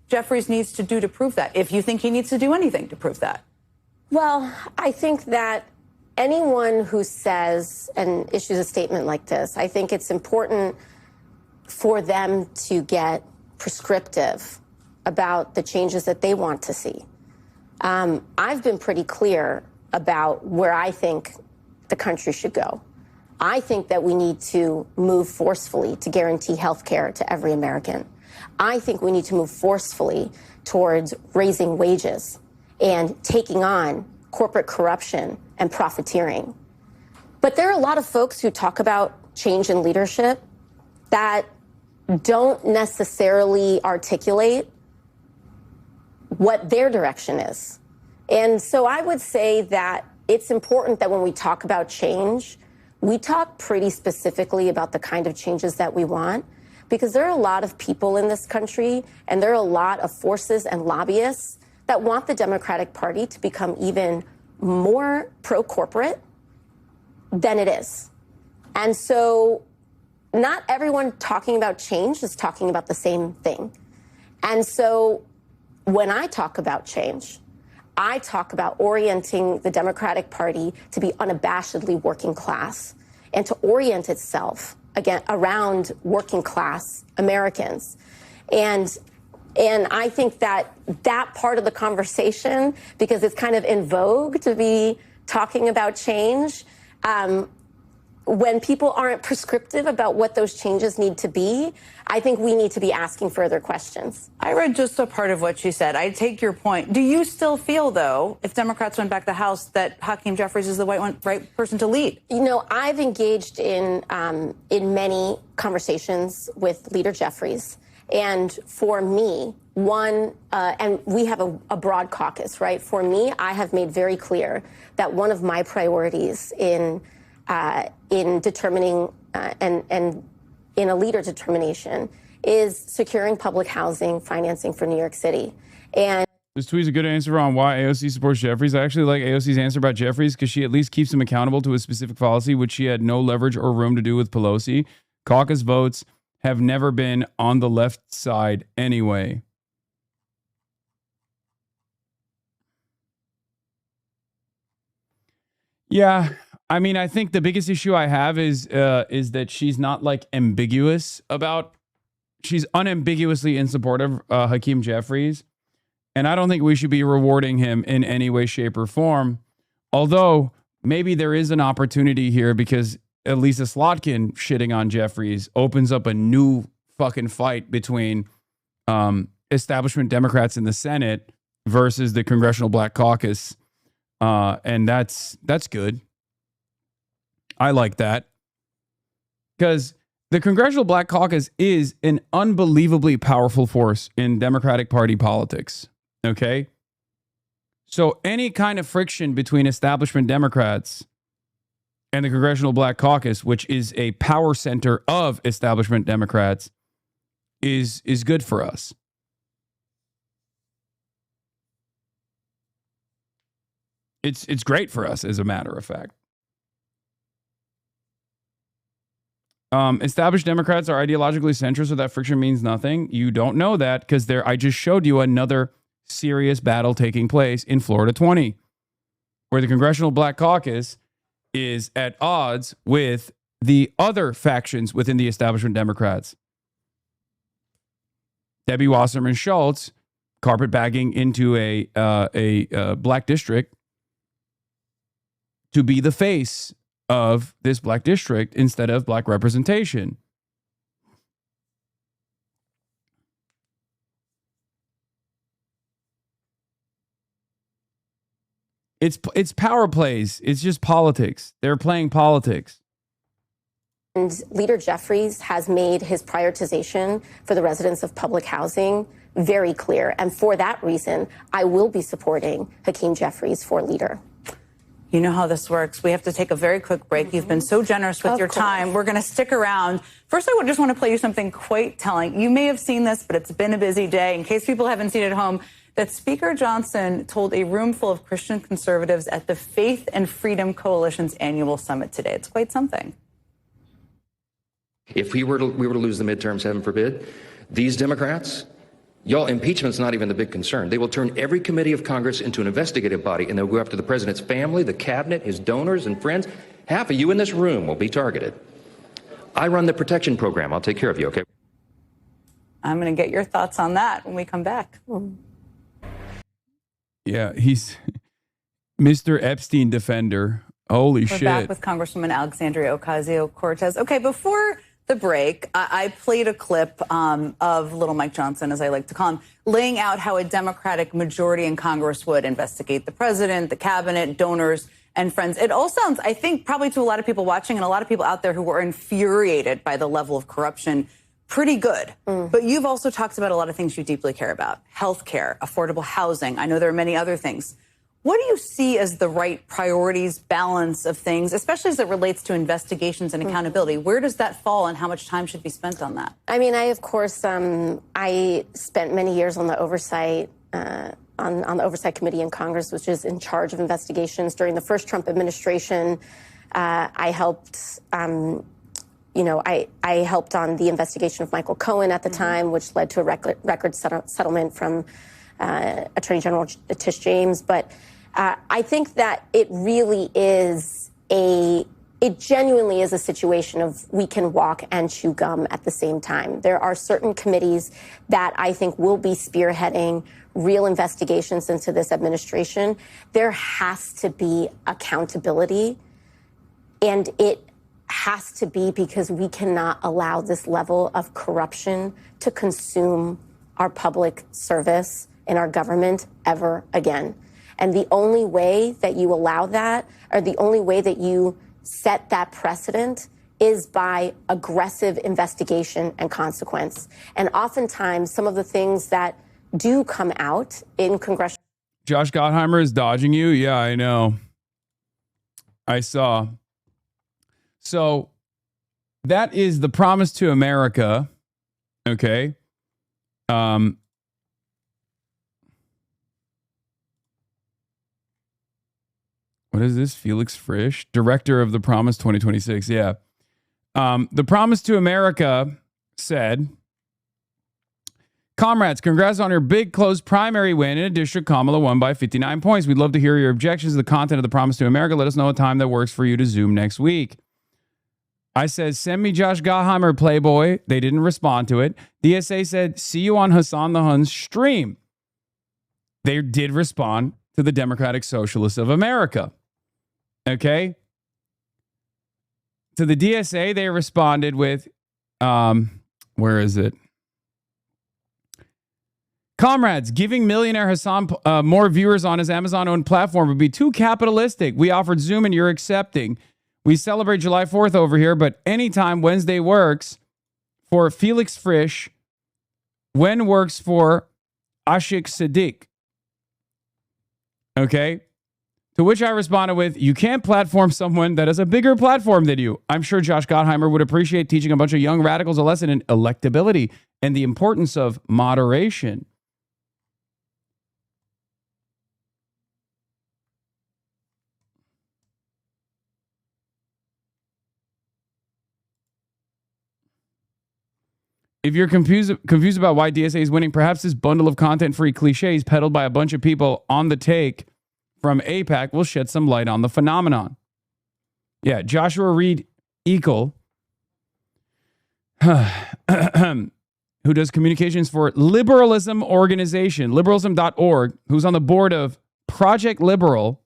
Jeffries needs to do to prove that, if you think he needs to do anything to prove that? Well, I think that anyone who says and issues a statement like this, I think it's important for them to get prescriptive about the changes that they want to see. I've been pretty clear about where I think the country should go. I think that we need to move forcefully to guarantee health care to every American. I think we need to move forcefully towards raising wages and taking on corporate corruption and profiteering. But there are a lot of folks who talk about change in leadership that don't necessarily articulate what their direction is. And so I would say that it's important that when we talk about change, we talk pretty specifically about the kind of changes that we want, because there are a lot of people in this country and there are a lot of forces and lobbyists that want the Democratic Party to become even more pro-corporate than it is. And so not everyone talking about change is talking about the same thing. And so when I talk about change, I talk about orienting the Democratic Party to be unabashedly working class and to orient itself, again, around working class Americans. And I think that that part of the conversation, because it's kind of in vogue to be talking about change, when people aren't prescriptive about what those changes need to be, I think we need to be asking further questions. I read just a part of what you said. I take your point. Do you still feel, though, if Democrats went back to the House, that Hakeem Jeffries is the right person to lead? You know, I've engaged in many conversations with Leader Jeffries. And for me, and we have a broad caucus, right? For me, I have made very clear that one of my priorities in determining and in a leader determination is securing public housing financing for New York City. And this tweet's a good answer on why AOC supports Jeffries. I actually like AOC's answer about Jeffries because she at least keeps him accountable to a specific policy, which she had no leverage or room to do with Pelosi. Caucus votes have never been on the left side anyway. Yeah. I mean, I think the biggest issue I have is that she's not like ambiguous about. She's unambiguously in support of Hakeem Jeffries, and I don't think we should be rewarding him in any way, shape, or form. Although maybe there is an opportunity here because Lisa Slotkin shitting on Jeffries opens up a new fucking fight between establishment Democrats in the Senate versus the Congressional Black Caucus, and that's good. I like that because the Congressional Black Caucus is an unbelievably powerful force in Democratic Party politics. Okay. So any kind of friction between establishment Democrats and the Congressional Black Caucus, which is a power center of establishment Democrats, is good for us. It's great for us, as a matter of fact. Established Democrats are ideologically centrist, so that friction means nothing. You don't know that because I just showed you another serious battle taking place in Florida 20, where the Congressional Black Caucus is at odds with the other factions within the establishment Democrats. Debbie Wasserman Schultz carpetbagging into a black district to be the face of this black district instead of black representation. It's power plays. It's just politics. They're playing politics. And Leader Jeffries has made his prioritization for the residents of public housing very clear. And for that reason, I will be supporting Hakeem Jeffries for leader. You know how this works. We have to take a very quick break. You've been so generous with your time. We're going to stick around. First, I just want to play you something quite telling. You may have seen this, but it's been a busy day. In case people haven't seen it at home, that Speaker Johnson told a room full of Christian conservatives at the Faith and Freedom Coalition's annual summit today. It's quite something. If we were to lose the midterms, heaven forbid, these Democrats, y'all, impeachment's not even the big concern. They will turn every committee of Congress into an investigative body, and they'll go after the president's family, the cabinet, his donors and friends. Half of you in this room will be targeted. I run the protection program. I'll take care of you, okay? I'm going to get your thoughts on that when we come back. Yeah, he's Mr. Epstein defender. Holy We're shit. back with Congresswoman Alexandria Ocasio-Cortez. Okay, before the break, I played a clip of Little Mike Johnson, as I like to call him, laying out how a Democratic majority in Congress would investigate the president, the cabinet, donors, and friends. It all sounds, I think, probably to a lot of people watching and a lot of people out there who were infuriated by the level of corruption, pretty good. But you've also talked about a lot of things you deeply care about. Healthcare, affordable housing. I know there are many other things. What do you see as the right priorities, balance of things, especially as it relates to investigations and accountability? Where does that fall and how much time should be spent on that? I mean, of course, I spent many years on the oversight on the Oversight Committee in Congress, which is in charge of investigations. During the first Trump administration, I helped, I helped on the investigation of Michael Cohen at the time, which led to a record settlement from Attorney General Tish James. But I think that it really is it genuinely is a situation of we can walk and chew gum at the same time. There are certain committees that I think will be spearheading real investigations into this administration. There has to be accountability, and it has to be because we cannot allow this level of corruption to consume our public service and our government ever again. And the only way that you allow that, or the only way that you set that precedent, is by aggressive investigation and consequence. And oftentimes, some of the things that do come out in congressional... Josh Gottheimer is dodging you? Yeah, I know. I saw. So that is the promise to America. Okay. What is this? Felix Frisch, director of the Promise 2026. Yeah. The Promise to America said, comrades, congrats on your big close primary win in a district Kamala won by 59 points. We'd love to hear your objections to the content of the Promise to America. Let us know a time that works for you to Zoom next week. I said, send me Josh Gottheimer, Playboy. They didn't respond to it. DSA said, see you on Hasan the Hun's stream. They did respond to the Democratic Socialists of America. Okay? To the DSA, they responded with, where is it? Comrades, giving millionaire Hasan more viewers on his Amazon-owned platform would be too capitalistic. We offered Zoom and you're accepting. We celebrate July 4th over here, but anytime Wednesday works for Felix Frisch, when works for Ashik Siddiq. Okay? To which I responded with, you can't platform someone that has a bigger platform than you. I'm sure Josh Gottheimer would appreciate teaching a bunch of young radicals a lesson in electability and the importance of moderation. If you're confused about why DSA is winning, perhaps this bundle of content-free cliches peddled by a bunch of people on the take from AIPAC will shed some light on the phenomenon. Yeah, Joshua Reed Eagle, who does communications for Liberalism Organization, liberalism.org, who's on the board of Project Liberal.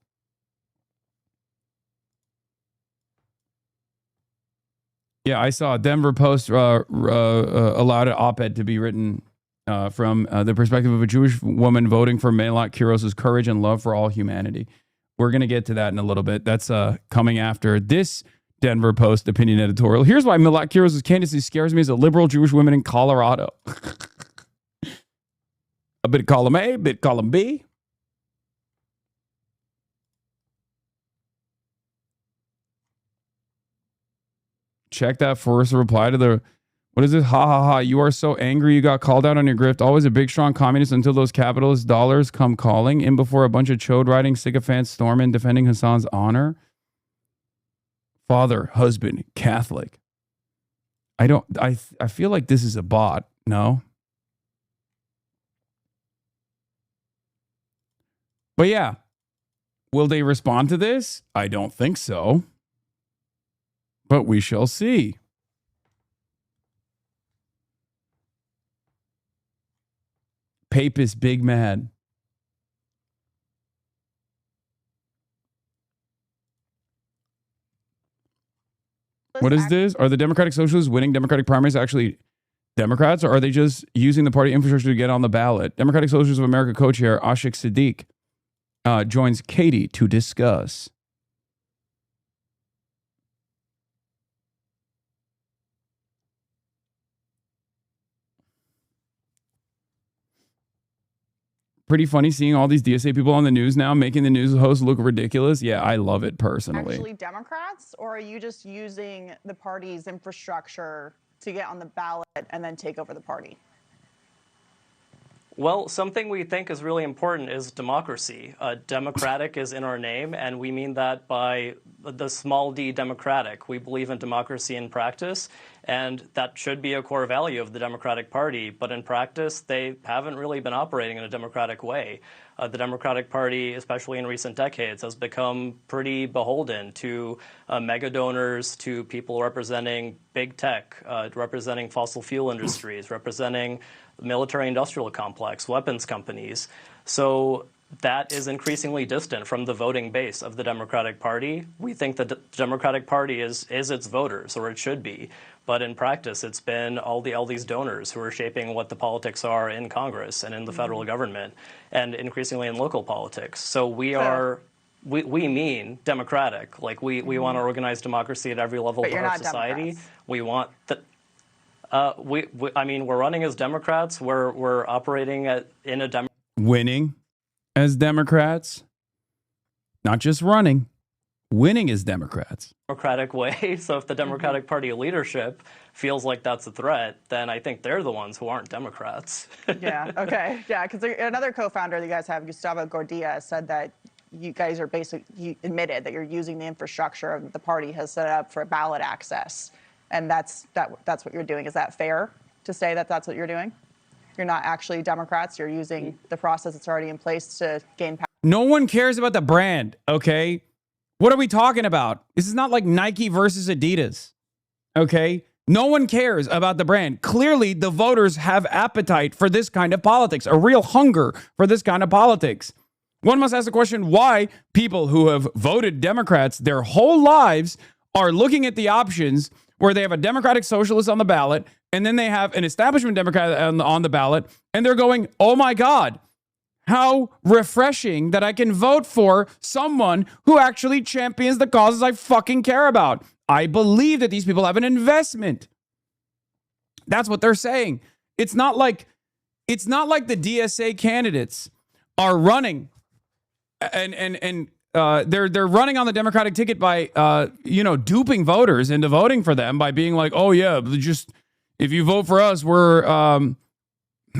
Yeah, I saw a Denver Post allowed an op-ed to be written from the perspective of a Jewish woman voting for Melot Kuros's courage and love for all humanity. We're going to get to that in a little bit. That's coming after this Denver Post opinion editorial. Here's why Melot Kuros's candidacy scares me as a liberal Jewish woman in Colorado. A bit of column A, a bit column B. Check that first reply to the, what is it? Ha ha ha. You are so angry you got called out on your grift. Always a big, strong communist until those capitalist dollars come calling in before a bunch of chode riding sycophants storm in defending Hasan's honor. Father, husband, Catholic. I feel like this is a bot. No? But yeah. Will they respond to this? I don't think so. But we shall see. papist big mad. What is this? Are the Democratic Socialists winning Democratic primaries actually Democrats, or are they just using the party infrastructure to get on the ballot? Democratic Socialists of America co-chair Ashik Siddiq joins Katie to discuss. Pretty funny seeing all these DSA people on the news now making the news host look ridiculous. Yeah, I love it personally. Actually Democrats, or are you just using the party's infrastructure to get on the ballot and then take over the party? Well, something we think is really important is democracy. Democratic is in our name, and we mean that by the small d democratic. We believe in democracy in practice, and that should be a core value of the Democratic Party. But in practice, they haven't really been operating in a democratic way. The Democratic Party, especially in recent decades, has become pretty beholden to mega donors, to people representing big tech, representing fossil fuel industries, representing the military-industrial complex, weapons companies. So that is increasingly distant from the voting base of the Democratic Party. We think that the Democratic Party is its voters, or it should be. But in practice, it's been all these donors who are shaping what the politics are in Congress and in the federal government, and increasingly in local politics. So we mean democratic. Like we want to organize democracy at every level of our society. Democrats. We want the. I mean, we're running as Democrats. We're operating in a winning as Democrats, not just running, winning as Democrats. Democratic way. So if the Democratic Party leadership feels like that's a threat, then I think they're the ones who aren't Democrats. Yeah. Okay. Yeah. Because another co-founder that you guys have, Gustavo Gordillo, said that you guys are you admitted that you're using the infrastructure that the party has set up for ballot access. And that's what you're doing. Is that fair to say that that's what you're doing? You're not actually Democrats. You're using the process that's already in place to gain power. No one cares about the brand, okay? What are we talking about? This is not like Nike versus Adidas, okay? No one cares about the brand. Clearly, the voters have appetite for this kind of politics, a real hunger for this kind of politics. One must ask the question why people who have voted Democrats their whole lives are looking at the options where they have a Democratic Socialist on the ballot, and then they have an establishment Democrat on the ballot, and they're going, oh my God, how refreshing that I can vote for someone who actually champions the causes I fucking care about. I believe that these people have an investment. That's what they're saying. It's not like the DSA candidates are running and they're running on the Democratic ticket by duping voters into voting for them by being like, oh yeah, just if you vote for us, we're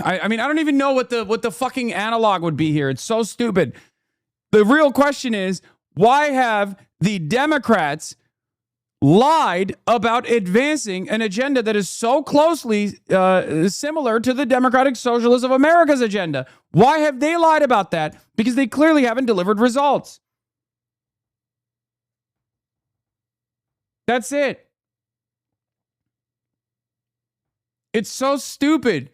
I mean, I don't even know what the fucking analog would be here. It's so stupid. The real question is, why have the Democrats lied about advancing an agenda that is so closely similar to the Democratic Socialists of America's agenda? Why have they lied about that? Because they clearly haven't delivered results. That's it. It's so stupid.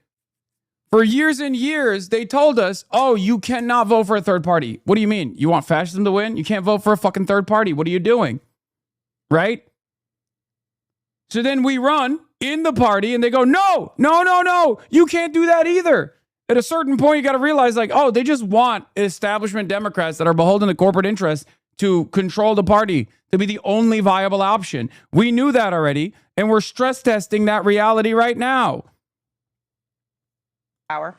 For years and years, they told us, oh, you cannot vote for a third party. What do you mean? You want fascism to win? You can't vote for a fucking third party. What are you doing? Right? So then we run in the party and they go, no, you can't do that either. At a certain point, you got to realize like, oh, they just want establishment Democrats that are beholden to corporate interests to control the party, to be the only viable option. We knew that already, and we're stress testing that reality right now. Power.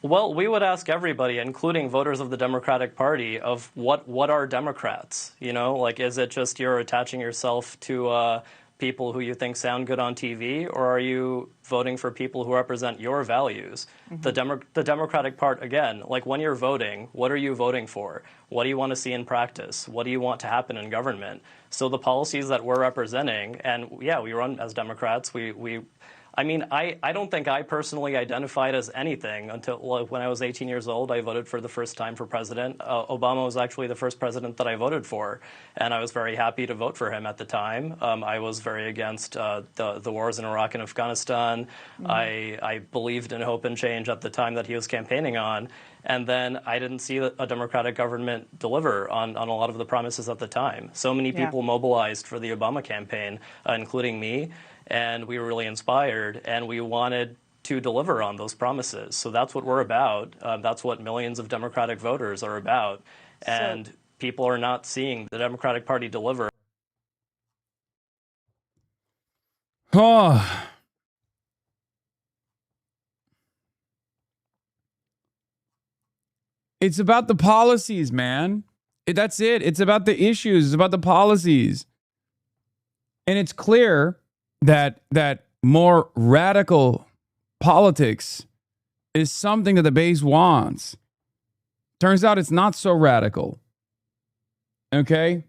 Well, we would ask everybody, including voters of the Democratic Party, of what are Democrats? You know, like, is it just you're attaching yourself to people who you think sound good on TV, or are you voting for people who represent your values? Mm-hmm. The Democratic part, again, like when you're voting, what are you voting for? What do you want to see in practice? What do you want to happen in government? So the policies that we're representing, and yeah, we run as Democrats, we I mean, I don't think I personally identified as anything until when I was 18 years old. I voted for the first time for president. Obama was actually the first president that I voted for, and I was very happy to vote for him at the time. I was very against the wars in Iraq and Afghanistan. I believed in hope and change at the time that he was campaigning on. And then I didn't see a Democratic government deliver on a lot of the promises at the time. So many people mobilized for the Obama campaign, including me. And we were really inspired, and we wanted to deliver on those promises. So that's what we're about. That's what millions of Democratic voters are about. And people are not seeing the Democratic Party deliver. Oh. It's about the policies, man. That's it. It's about the issues. It's about the policies. And it's clear that more radical politics is something that the base wants. Turns out it's not so radical. Okay?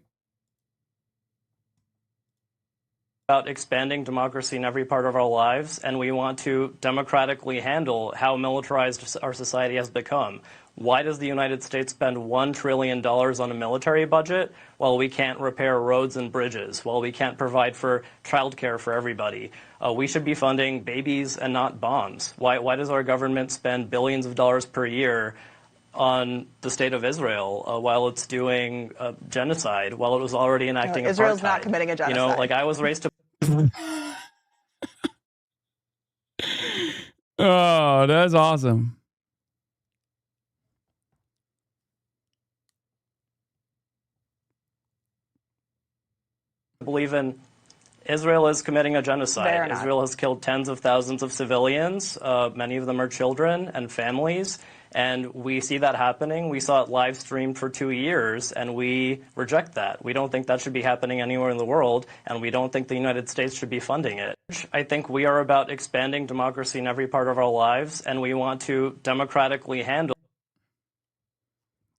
About expanding democracy in every part of our lives, and we want to democratically handle how militarized our society has become. Why does the United States spend $1 trillion on a military budget while we can't repair roads and bridges, while we can't provide for childcare for everybody? We should be funding babies and not bombs. Why does our government spend billions of dollars per year on the state of Israel while it's doing genocide, while it was already enacting apartheid? Israel's not committing a genocide. You know, like I was raised to... Oh, that's awesome. Believe in Israel is committing a They're genocide. not. Israel has killed tens of thousands of civilians. Many of them are children and families. And we see that happening. We saw it live streamed for 2 years, and we reject that. We don't think that should be happening anywhere in the world, and we don't think the United States should be funding it. I think we are about expanding democracy in every part of our lives, and we want to democratically handle.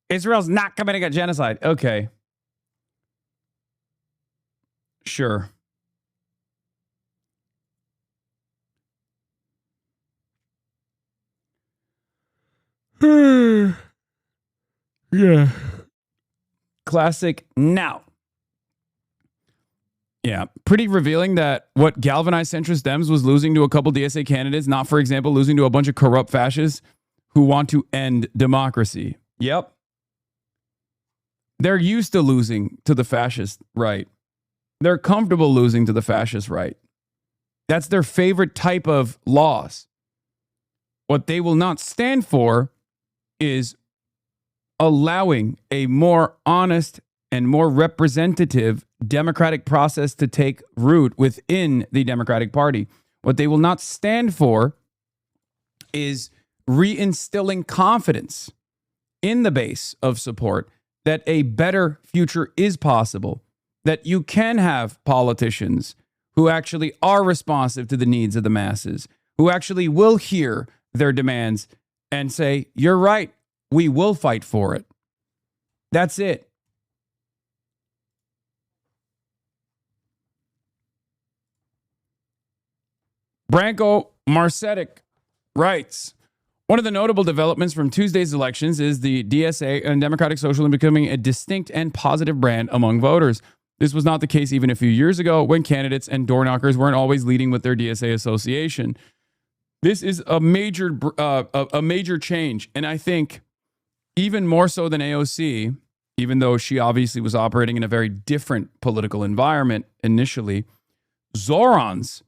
Israel's not committing a genocide. Okay. Sure. Yeah. Classic now. Yeah. Pretty revealing that what galvanized centrist Dems was losing to a couple DSA candidates, not, for example, losing to a bunch of corrupt fascists who want to end democracy. Yep. They're used to losing to the fascist right. They're comfortable losing to the fascist right. That's their favorite type of loss. What they will not stand for is allowing a more honest and more representative democratic process to take root within the Democratic Party. What they will not stand for is reinstilling confidence in the base of support that a better future is possible, that you can have politicians who actually are responsive to the needs of the masses, who actually will hear their demands and say, you're right, we will fight for it. That's it. Branko Marcetic writes, one of the notable developments from Tuesday's elections is the DSA and Democratic Socialism becoming a distinct and positive brand among voters. This was not the case even a few years ago when candidates and door knockers weren't always leading with their DSA association. This is a major change, and I think even more so than AOC, even though she obviously was operating in a very different political environment initially, Zoran's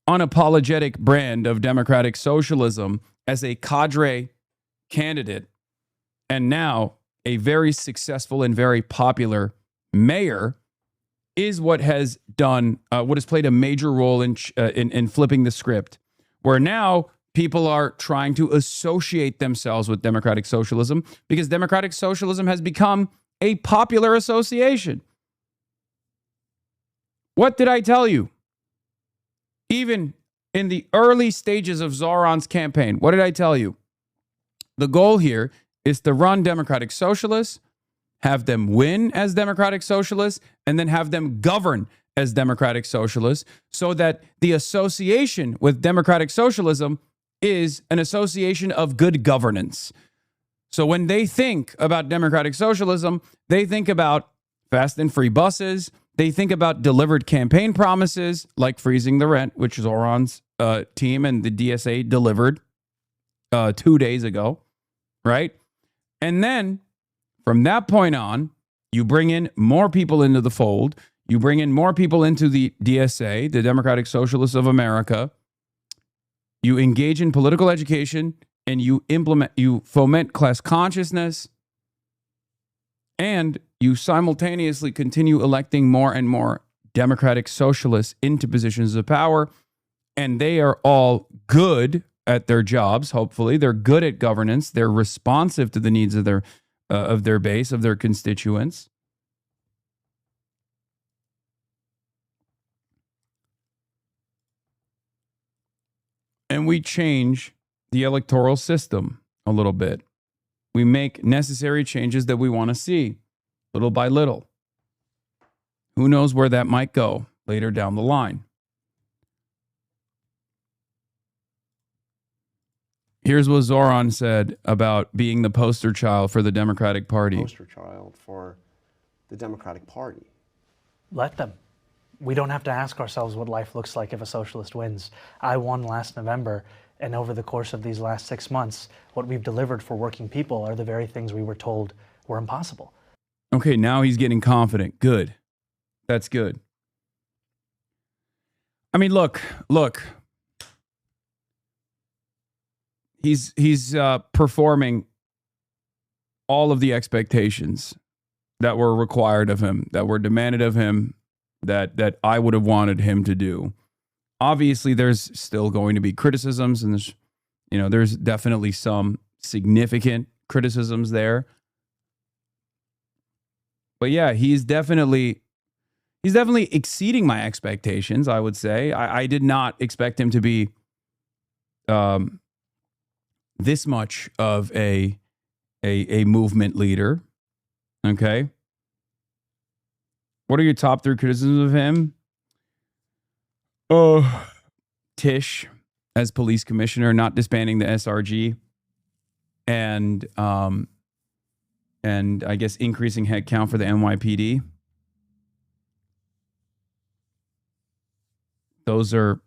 unapologetic brand of democratic socialism as a cadre candidate and now a very successful and very popular mayor is what has done, what has played a major role in flipping the script, where now people are trying to associate themselves with democratic socialism because democratic socialism has become a popular association. What did I tell you? Even in the early stages of Zoran's campaign, what did I tell you? The goal here is to run democratic socialists, have them win as democratic socialists, and then have them govern as democratic socialists, so that the association with democratic socialism is an association of good governance. So when they think about democratic socialism, they think about fast and free buses. They think about delivered campaign promises like freezing the rent, which Zoran's team and the DSA delivered 2 days ago, right? And then from that point on, you bring in more people into the fold. You bring in more people into the DSA, the Democratic Socialists of America. You engage in political education and you foment class consciousness, and you simultaneously continue electing more and more democratic socialists into positions of power. And they are all good at their jobs. Hopefully they're good at governance. They're responsive to the needs of their base, of their constituents. And we change the electoral system a little bit. We make necessary changes that we want to see, little by little. Who knows where that might go later down the line. Here's what Zoran said about being the poster child for the Democratic Party. Poster child for the Democratic Party. Let them. We don't have to ask ourselves what life looks like if a socialist wins. I won last November, and over the course of these last 6 months, what we've delivered for working people are the very things we were told were impossible. Okay, now he's getting confident. Good. That's good. I mean, look. He's performing all of the expectations that were required of him, that were demanded of him, that I would have wanted him to do. Obviously, there's still going to be criticisms, and there's definitely some significant criticisms there. But yeah, he's definitely exceeding my expectations, I would say. I did not expect him to be this much of a movement leader. Okay. What are your top 3 criticisms of him? Tish as police commissioner, not disbanding the SRG, and I guess increasing headcount for the NYPD. Those are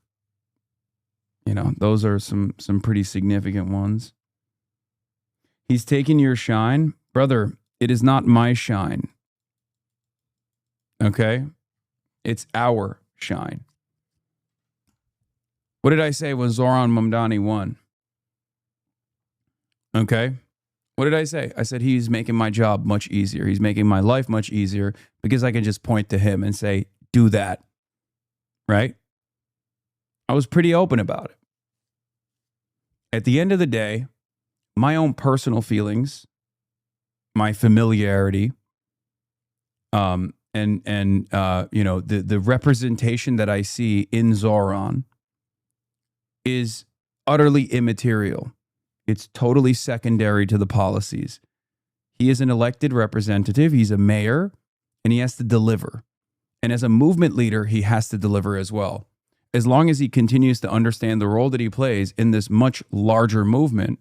some pretty significant ones. He's taken your shine. Brother, it is not my shine. Okay? It's our shine. What did I say when Zoran Mamdani won? Okay? What did I say? I said he's making my job much easier. He's making my life much easier because I can just point to him and say, do that. Right? I was pretty open about it. At the end of the day, my own personal feelings, my familiarity, the representation that I see in Zoran is utterly immaterial. It's totally secondary to the policies. He is an elected representative. He's a mayor, and he has to deliver. And as a movement leader, he has to deliver as well. As long as he continues to understand the role that he plays in this much larger movement,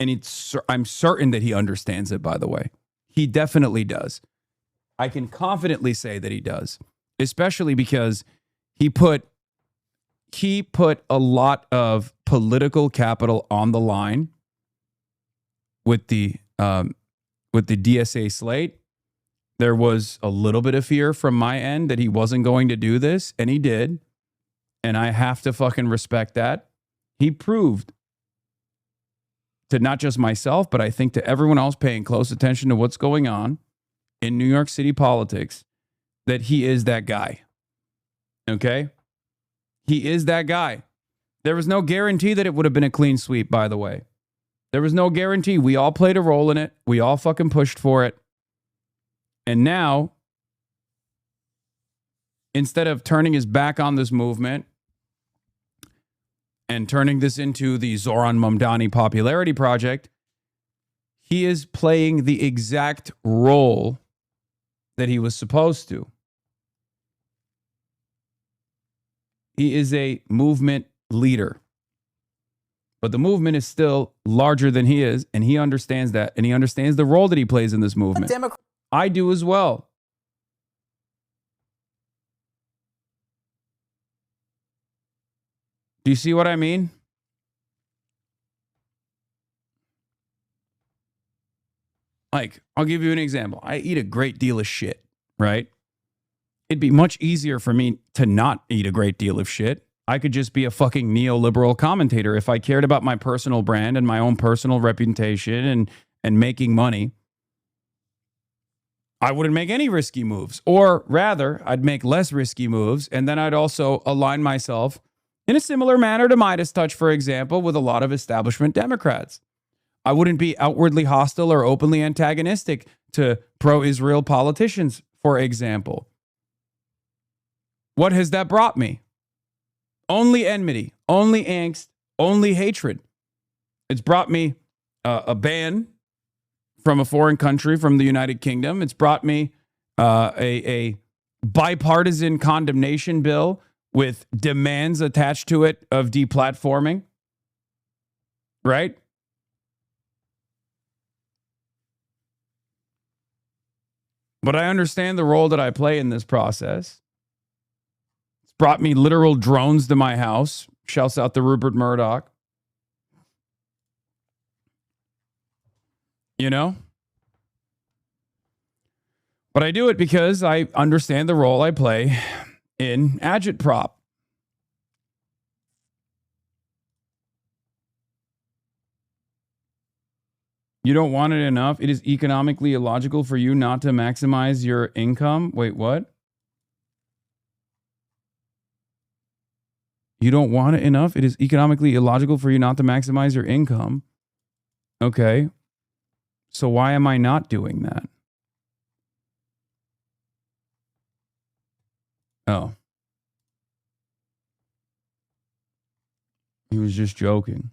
and I'm certain that he understands it, by the way. He definitely does. I can confidently say that he does, especially because he put a lot of political capital on the line with the DSA slate. There was a little bit of fear from my end that he wasn't going to do this, and he did. And I have to fucking respect that. He proved to not just myself, but I think to everyone else paying close attention to what's going on in New York City politics, that he is that guy. Okay? He is that guy. There was no guarantee that it would have been a clean sweep, by the way. There was no guarantee. We all played a role in it. We all fucking pushed for it. And now, instead of turning his back on this movement and turning this into the Zoran Mamdani popularity project, he is playing the exact role that he was supposed to. He is a movement leader. But the movement is still larger than he is, and he understands that, and he understands the role that he plays in this movement. I do as well. Do you see what I mean? Like, I'll give you an example. I eat a great deal of shit, right? It'd be much easier for me to not eat a great deal of shit. I could just be a fucking neoliberal commentator if I cared about my personal brand and my own personal reputation and making money. I wouldn't make any risky moves. Or rather, I'd make less risky moves, and then I'd also align myself in a similar manner to Midas Touch, for example, with a lot of establishment Democrats. I wouldn't be outwardly hostile or openly antagonistic to pro-Israel politicians, for example. What has that brought me? Only enmity, only angst, only hatred. It's brought me a ban from a foreign country, from the United Kingdom. It's brought me a bipartisan condemnation bill with demands attached to it of deplatforming. Right? But I understand the role that I play in this process. It's brought me literal drones to my house. Shouts out to Rupert Murdoch. You know? But I do it because I understand the role I play in agitprop. You don't want it enough. It is economically illogical for you not to maximize your income. Wait, what? You don't want it enough? It is economically illogical for you not to maximize your income. Okay. So why am I not doing that? Oh. He was just joking.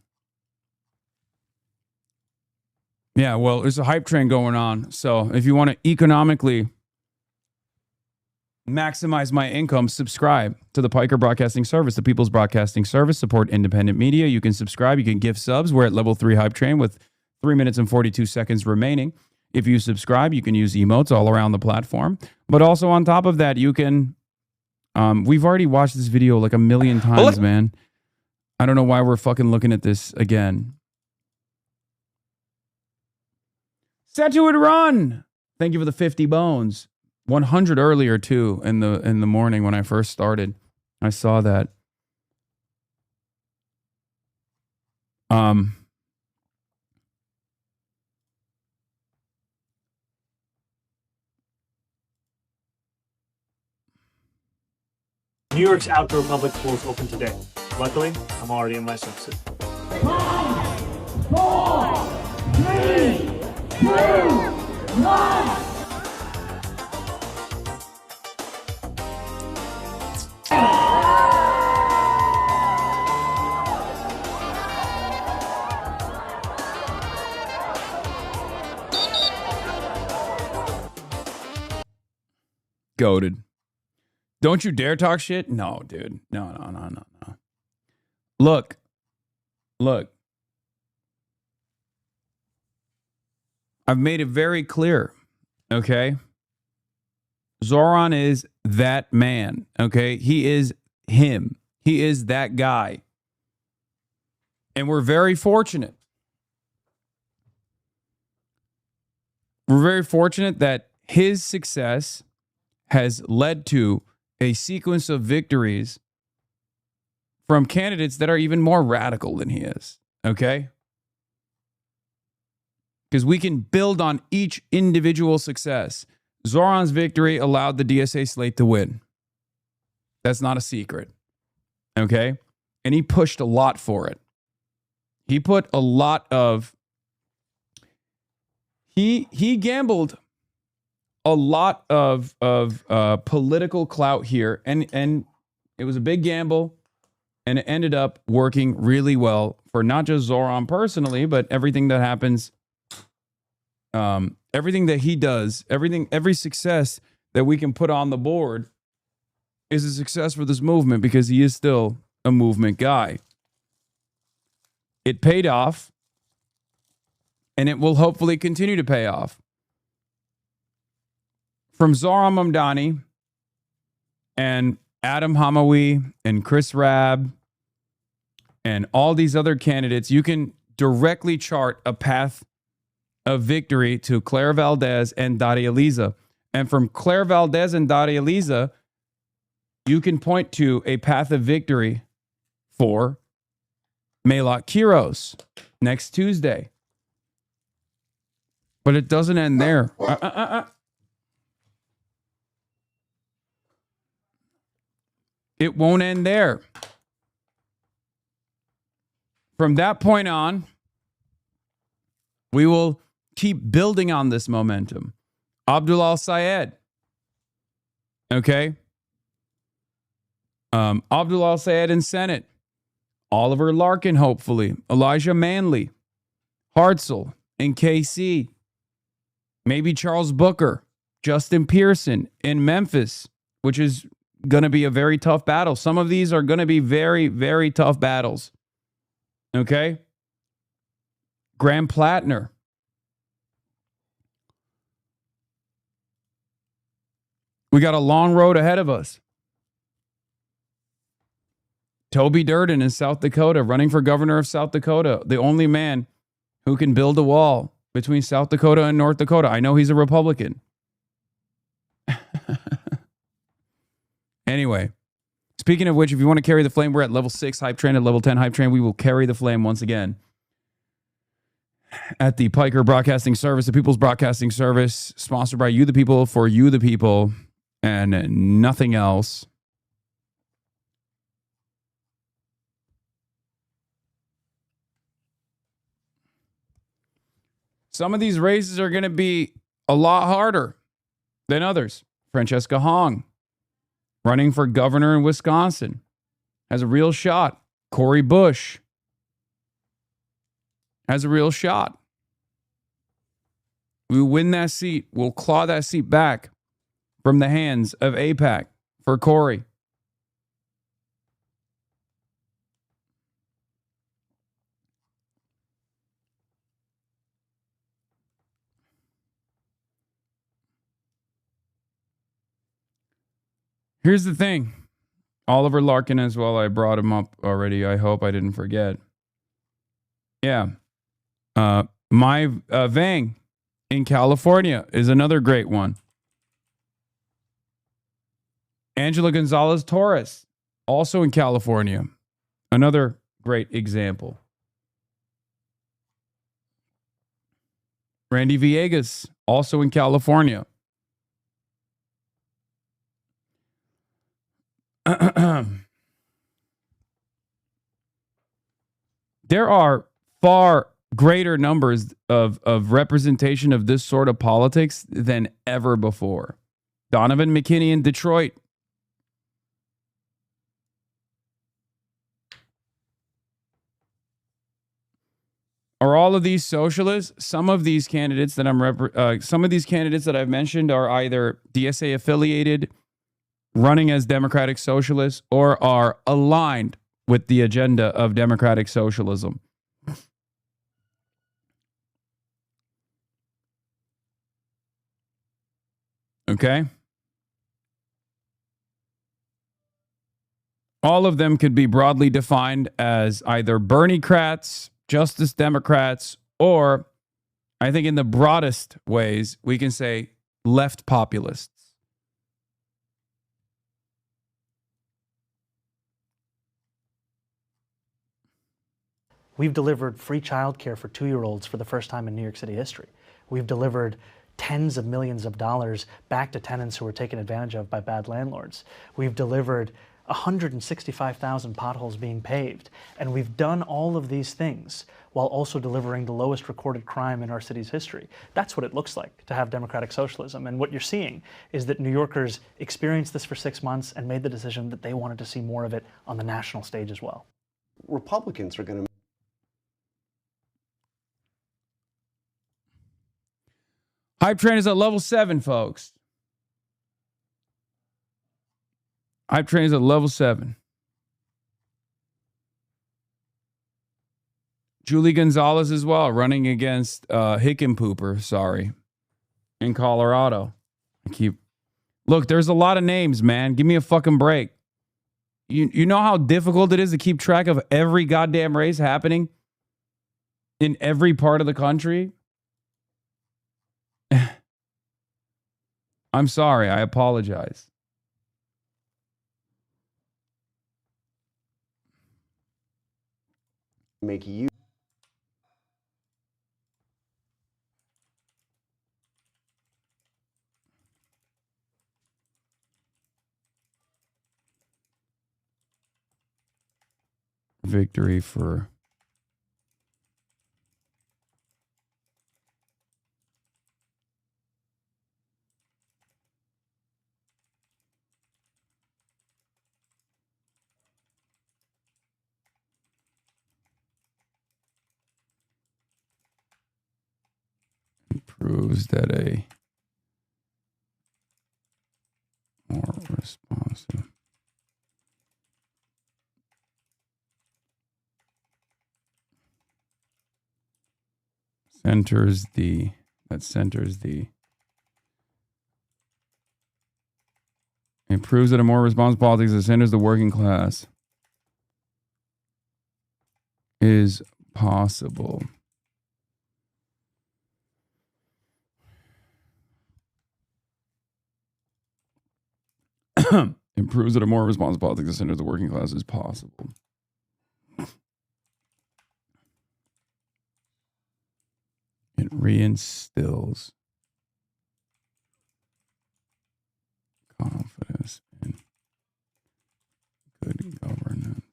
Yeah, well, there's a hype train going on. So if you want to economically maximize my income, subscribe to the Piker Broadcasting Service, the People's Broadcasting Service. Support independent media. You can subscribe. You can give subs. We're at level 3 hype train with 3 minutes and 42 seconds remaining. If you subscribe, you can use emotes all around the platform. But also on top of that, you can... we've already watched this video like a million times, man. I don't know why we're fucking looking at this again. Set to it, run. Thank you for the 50 bones. 100 earlier too in the morning when I first started. I saw that. New York's outdoor public pools open today. Luckily, I'm already in my swimsuit. 5, 4, 3, 2, 1. Goated. Don't you dare talk shit? No, dude. No. Look. I've made it very clear, okay? Zoran is that man, okay? He is him. He is that guy. And we're very fortunate. We're very fortunate that his success has led to a sequence of victories from candidates that are even more radical than he is, okay? Because we can build on each individual success. Zoran's victory allowed the DSA slate to win. That's not a secret, okay? And he pushed a lot for it. He put a lot of... He gambled a lot of political clout here, and it was a big gamble, and it ended up working really well for not just Zoran personally, but everything that happens, everything that he does, every success that we can put on the board is a success for this movement because he is still a movement guy. It paid off, and it will hopefully continue to pay off. From Zohran Mamdani and Adam Hamawi and Chris Rabb and all these other candidates, you can directly chart a path of victory to Claire Valdez and Daria Liza. And from Claire Valdez and Daria Liza, you can point to a path of victory for Melot Kiros next Tuesday. But it doesn't end there. It won't end there. From that point on, we will keep building on this momentum. Abdul Al-Sayed. Okay? Abdul Al-Sayed in Senate. Oliver Larkin, hopefully. Elijah Manley. Hartzell in KC. Maybe Charles Booker. Justin Pearson in Memphis, which is going to be a very tough battle. Some of these are going to be very, very tough battles. Okay? Graham Plattner. We got a long road ahead of us. Toby Durden in South Dakota, running for governor of South Dakota, the only man who can build a wall between South Dakota and North Dakota. I know he's a Republican. Anyway, speaking of which, if you want to carry the flame, we're at level 6 hype train, at level 10 hype train. We will carry the flame once again at the Piker Broadcasting Service, the People's Broadcasting Service, sponsored by you, the people, for you, the people, and nothing else. Some of these races are going to be a lot harder than others. Francesca Hong, running for governor in Wisconsin, has a real shot. Cori Bush has a real shot. We win that seat. We'll claw that seat back from the hands of AIPAC for Cori. Here's the thing. Oliver Larkin as well. I brought him up already. I hope I didn't forget. Yeah. Vang in California is another great one. Angela Gonzalez Torres, also in California. Another great example. Randy Villegas, also in California. There are far greater numbers of representation of this sort of politics than ever before. Donovan McKinney in Detroit. Are all of these socialists? Some of these candidates that I've mentioned are either DSA affiliated, running as democratic socialists, or are aligned with the agenda of democratic socialism. Okay? All of them could be broadly defined as either Bernie-crats, Justice Democrats, or, I think in the broadest ways, we can say left populists. We've delivered free childcare for 2-year-olds for the first time in New York City history. We've delivered tens of millions of dollars back to tenants who were taken advantage of by bad landlords. We've delivered 165,000 potholes being paved. And we've done all of these things while also delivering the lowest recorded crime in our city's history. That's what it looks like to have democratic socialism. And what you're seeing is that New Yorkers experienced this for 6 months and made the decision that they wanted to see more of it on the national stage as well. Republicans are going to Hype train is at level 7, folks. Hype train is at level 7. Julie Gonzalez as well, running against Hickenpooper, sorry, in Colorado. Look, there's a lot of names, man. Give me a fucking break. You know how difficult it is to keep track of every goddamn race happening in every part of the country? I'm sorry. I apologize. Make you. Victory for proves that a more responsive centers the it proves that a more responsive politics that centers the working class is possible. It proves that a more responsive politics that centers the working class is possible. It reinstills confidence in good governance.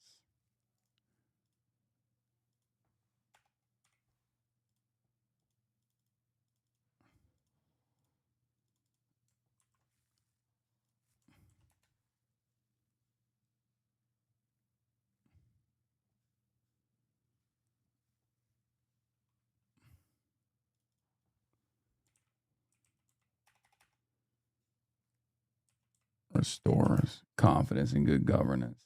Restores confidence in good governance.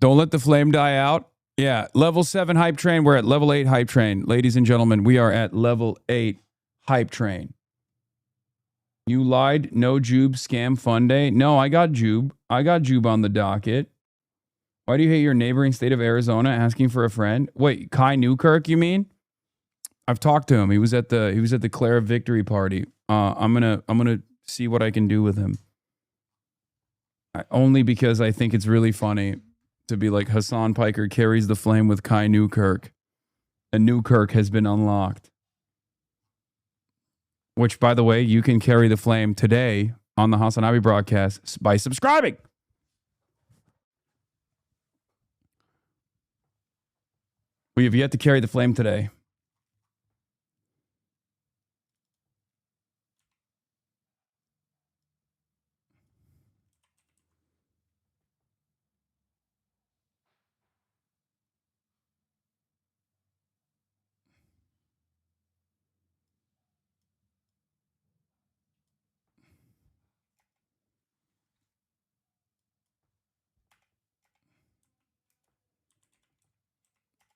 Don't let the flame die out. Yeah, level 7 hype train. We're at level 8 hype train. Ladies and gentlemen, we are at level 8 hype train. You lied. No Jube scam fun day. No, I got Jube. I got Jube on the docket. Why do you hate your neighboring state of Arizona asking for a friend? Wait, Kai Newkirk, you mean? I've talked to him. He was at the Clara Victory Party. I'm gonna see what I can do with him. Only because I think it's really funny to be like Hasan Piker carries the flame with Kai Newkirk, and Newkirk has been unlocked. Which, by the way, you can carry the flame today on the HasanAbi broadcast by subscribing. We have yet to carry the flame today.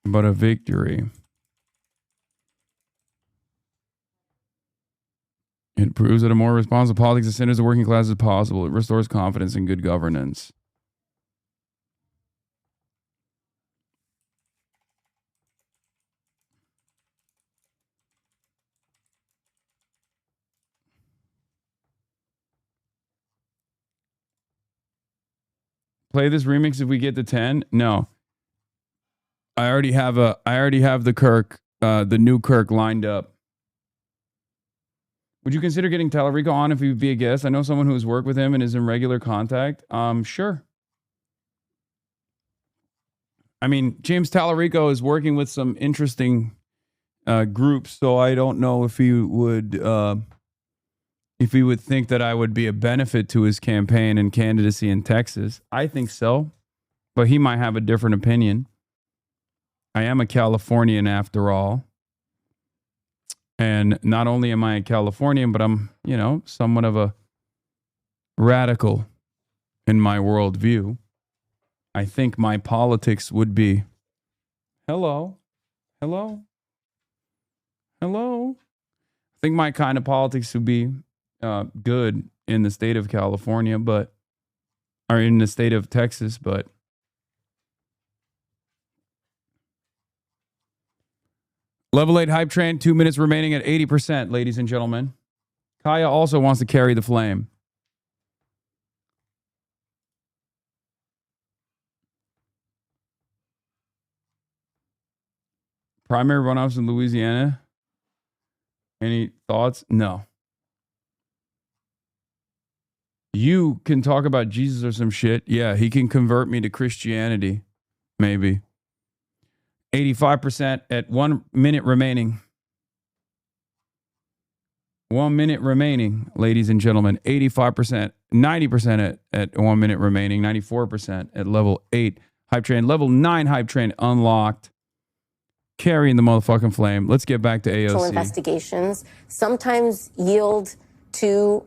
But a victory. It proves that a more responsible politics that centers the working class is possible. It restores confidence in good governance. Play this remix if we get to 10? No. I already have the Kirk, the new Kirk lined up. Would you consider getting Talarico on if he'd be a guest? I know someone who's worked with him and is in regular contact. Sure. I mean, James Talarico is working with some interesting groups, so I don't know if he would think that I would be a benefit to his campaign and candidacy in Texas. I think so, but he might have a different opinion. I am a Californian after all. And not only am I a Californian, but I'm, somewhat of a radical in my worldview, I think my politics would be, hello. I think my kind of politics would be good in the state of California, or in the state of Texas, but Level 8 hype train, 2 minutes remaining at 80%, ladies and gentlemen. Kaya also wants to carry the flame. Primary runoffs in Louisiana. Any thoughts? No. You can talk about Jesus or some shit. Yeah, he can convert me to Christianity. Maybe. 85% at 1 minute remaining. 1 minute remaining, ladies and gentlemen. 85%, 90% at 1 minute remaining. 94% at level 8 hype train. Level 9 hype train unlocked. Carrying the motherfucking flame. Let's get back to AOC. Investigations sometimes yield to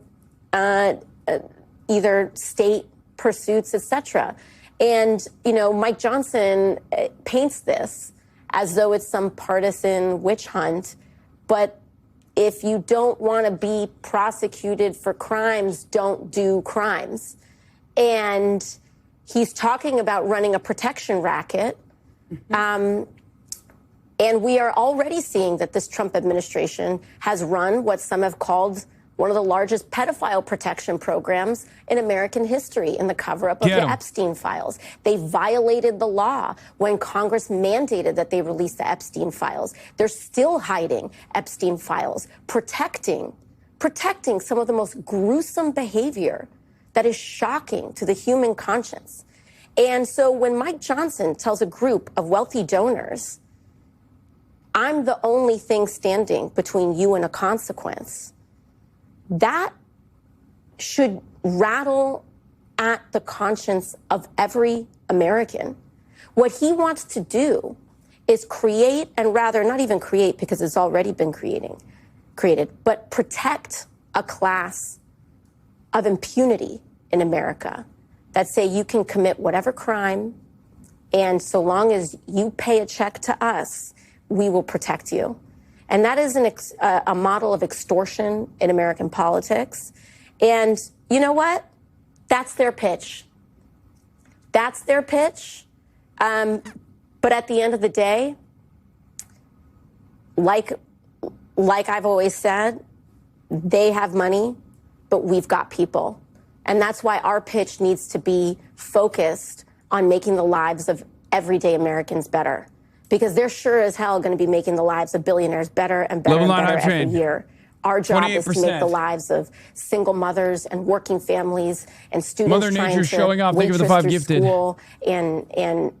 either state pursuits, etc. And, Mike Johnson paints this as though it's some partisan witch hunt. But if you don't want to be prosecuted for crimes, don't do crimes. And he's talking about running a protection racket. And we are already seeing that this Trump administration has run what some have called one of the largest pedophile protection programs in American history in the cover-up of the Epstein files. They violated the law when Congress mandated that they release the Epstein files. They're still hiding Epstein files, protecting some of the most gruesome behavior that is shocking to the human conscience. And so when Mike Johnson tells a group of wealthy donors, I'm the only thing standing between you and a consequence, that should rattle at the conscience of every American. What he wants to do is create, and rather not even create because it's already been created, but protect a class of impunity in America that say you can commit whatever crime, and so long as you pay a check to us, we will protect you. And that is a model of extortion in American politics. And you know what? That's their pitch. But at the end of the day, like I've always said, they have money, but we've got people. And that's why our pitch needs to be focused on making the lives of everyday Americans better. Because they're sure as hell going to be making the lives of billionaires better and better and better every year. Our job is to make the lives of single mothers and working families and students Mother trying Nature's to showing off. Think of the 5 gifted. School and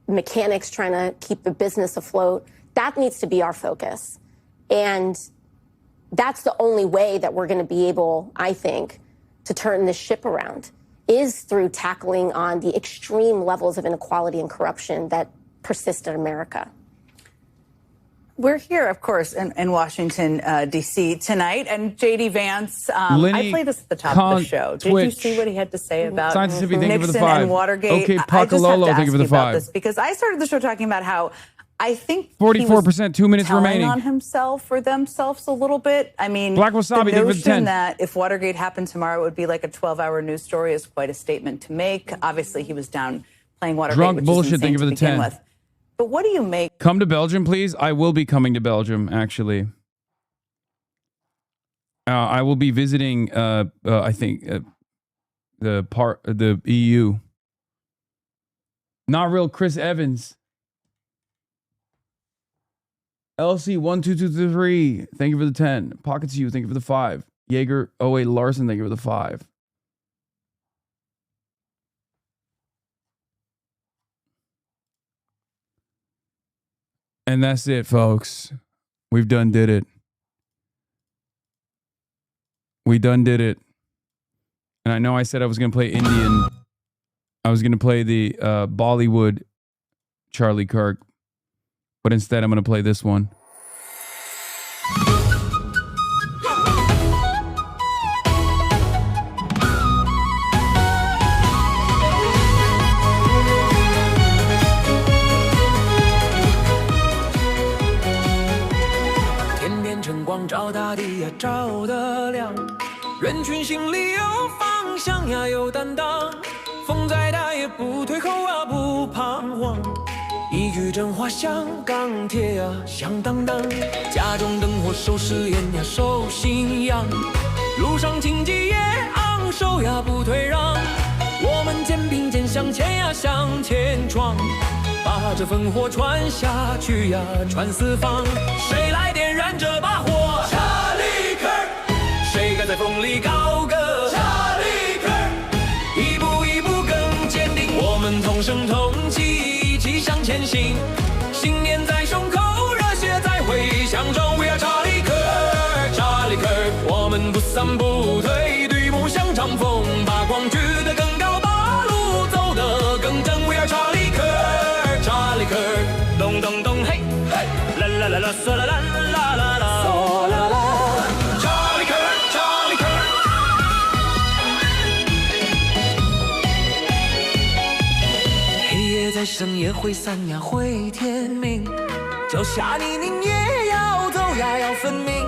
mechanics trying to keep the business afloat. That needs to be our focus. And that's the only way that we're going to be able, I think, to turn this ship around, is through tackling on the extreme levels of inequality and corruption that persist in America. We're here, of course, in Washington, D.C. tonight. And J.D. Vance, I played this at the top of the show. Did you see what he had to say about Nixon and Watergate? Okay, I just have to Pacololo, ask think of you the about 5. this because I started the show talking about how I think 44%, 2 minutes telling remaining. on himself or themselves a little bit. I mean, Black Wasabi, the think of the 10. notion that if Watergate happened tomorrow, it would be like a 12-hour news story is quite a statement to make. Obviously, he was down playing Watergate, Drunk which bullshit, is insane think of to the begin 10. with. But what do you make? Come to Belgium, please. I will be coming to Belgium, actually. I will be visiting, I think, the EU. Not real Chris Evans. LC12223, thank you for the 10. Pockets you, thank you for the 5. Jaeger 08 Larson, thank you for the 5. And that's it, folks. We've done did it. We done did it. And I know I said I was going to play Indian. I was going to play the Bollywood Charlie Kirk. But instead, I'm going to play this one. 人群心里有方向呀，有担当，风再大也不退后啊，不彷徨。一语真话像钢铁呀，响当当。家中灯火守誓言呀，守信仰。路上荆棘也昂首呀，不退让。我们肩并肩向前呀，向前闯。把这烽火传下去呀，传四方。谁来点燃这把火？查理克尔。谁敢在风里高歌？查理克尔。一步一步更坚定，我们同声同气，一起向前行。信念在胸口，热血在回响中。We are 查理克尔，查理克尔，我们不散不退，对梦想长风，把光举得更高，把路走得更正。We are 查理克尔，查理克尔，咚咚咚嘿，啦啦啦啦，嗦啦啦啦啦啦，嗦啦啦。查理克尔，查理克尔。黑夜在深夜会散呀，会天明。脚下泥泞也要走呀，要分明。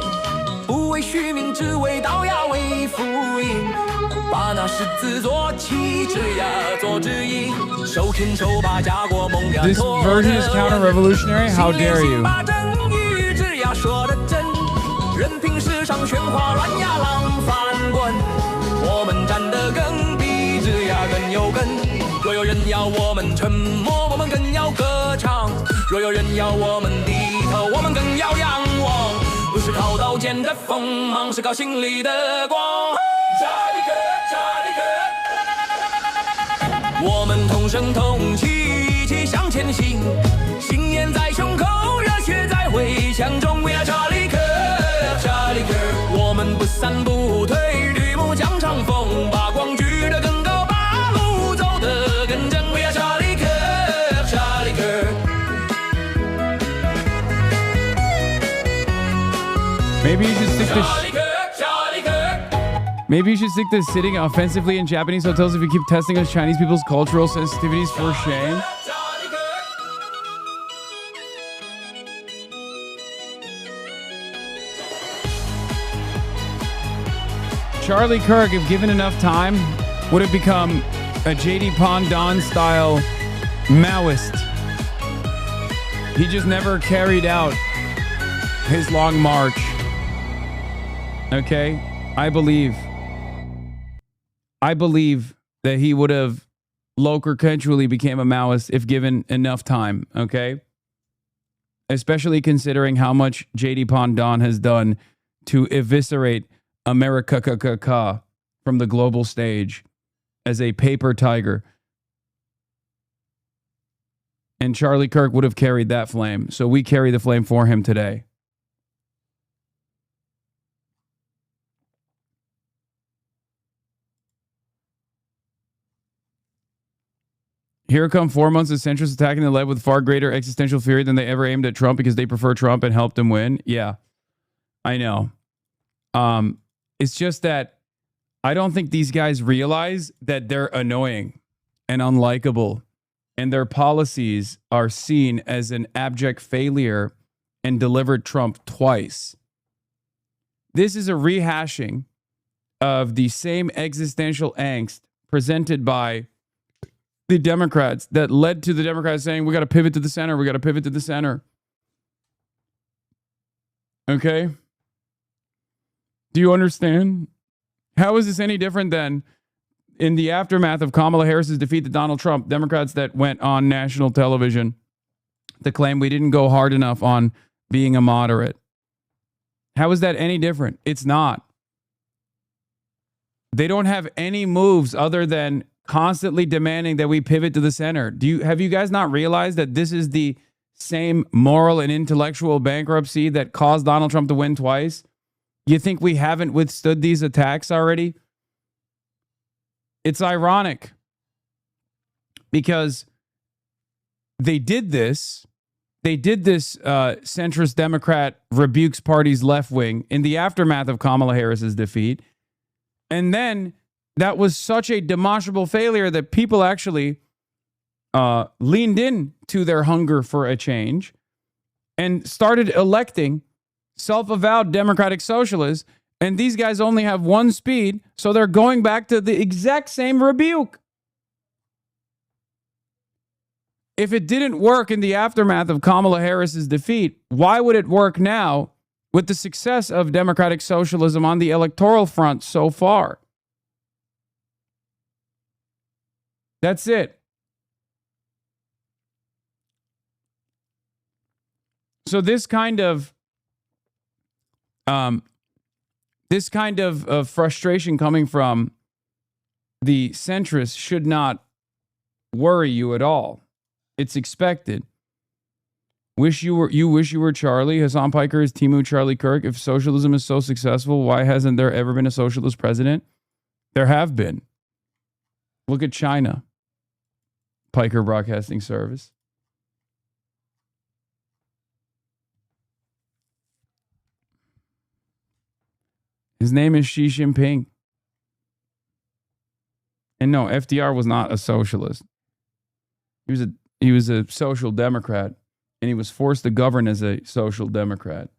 不为虚名，只为道呀，为福音。把那十字做旗帜呀，做指引。手牵手把家国梦呀， This version is counter-revolutionary? How dare you? 把真与志呀说得真，任凭世上喧哗乱呀，浪翻滚。我们站得更笔直呀，更有根。若有人要我们沉默，我们更要歌唱；若有人要我们低头，我们更要仰望。不是靠刀剑的锋芒，是靠心里的光。查理克尔，查理克尔，我们同声同气，一起向前行。信念在胸口，热血在回响中。We are 查理克尔，查理克尔，我们不散不退，绿幕将长风，把光举得更高，把路走得更正。We are 查理克尔，查理克尔。Maybe you should stick to Maybe you should stick to sitting offensively in Japanese hotels if you keep testing us Chinese people's cultural sensitivities for shame. Charlie Kirk, if given enough time, would have become a J.D. Pondon style Maoist. He just never carried out his long march. Okay? I believe that he would have local-controlly became a Maoist if given enough time, okay? Especially considering how much J.D. Pondon has done to eviscerate America from the global stage as a paper tiger. And Charlie Kirk would have carried that flame. So we carry the flame for him today. Here come 4 months of centrists attacking the left with far greater existential fury than they ever aimed at Trump because they prefer Trump and helped him win. Yeah, I know. It's just that I don't think these guys realize that they're annoying and unlikable, and their policies are seen as an abject failure and delivered Trump twice. This is a rehashing of the same existential angst presented by the Democrats that led to the Democrats saying, we got to pivot to the center. We got to pivot to the center. Okay. Do you understand? How is this any different than in the aftermath of Kamala Harris's defeat to Donald Trump, Democrats that went on national television to claim we didn't go hard enough on being a moderate? How is that any different? It's not. They don't have any moves other than constantly demanding that we pivot to the center. Have you guys not realized that this is the same moral and intellectual bankruptcy that caused Donald Trump to win twice? You think we haven't withstood these attacks already? It's ironic because they did this. They did this centrist Democrat rebukes party's left wing in the aftermath of Kamala Harris's defeat. And then that was such a demonstrable failure that people actually leaned in to their hunger for a change and started electing self-avowed democratic socialists And these guys only have one speed, so they're going back to the exact same rebuke. If it didn't work in the aftermath of Kamala Harris's defeat, why would it work now with the success of democratic socialism on the electoral front so far? That's it. So this kind of frustration coming from the centrists should not worry you at all. It's expected. Wish you were Charlie. Hasan Piker is Timu Charlie Kirk. If socialism is so successful, why hasn't there ever been a socialist president? There have been. Look at China. Piker Broadcasting Service. His name is Xi Jinping. And no, FDR was not a socialist. He was a social democrat, and he was forced to govern as a social democrat.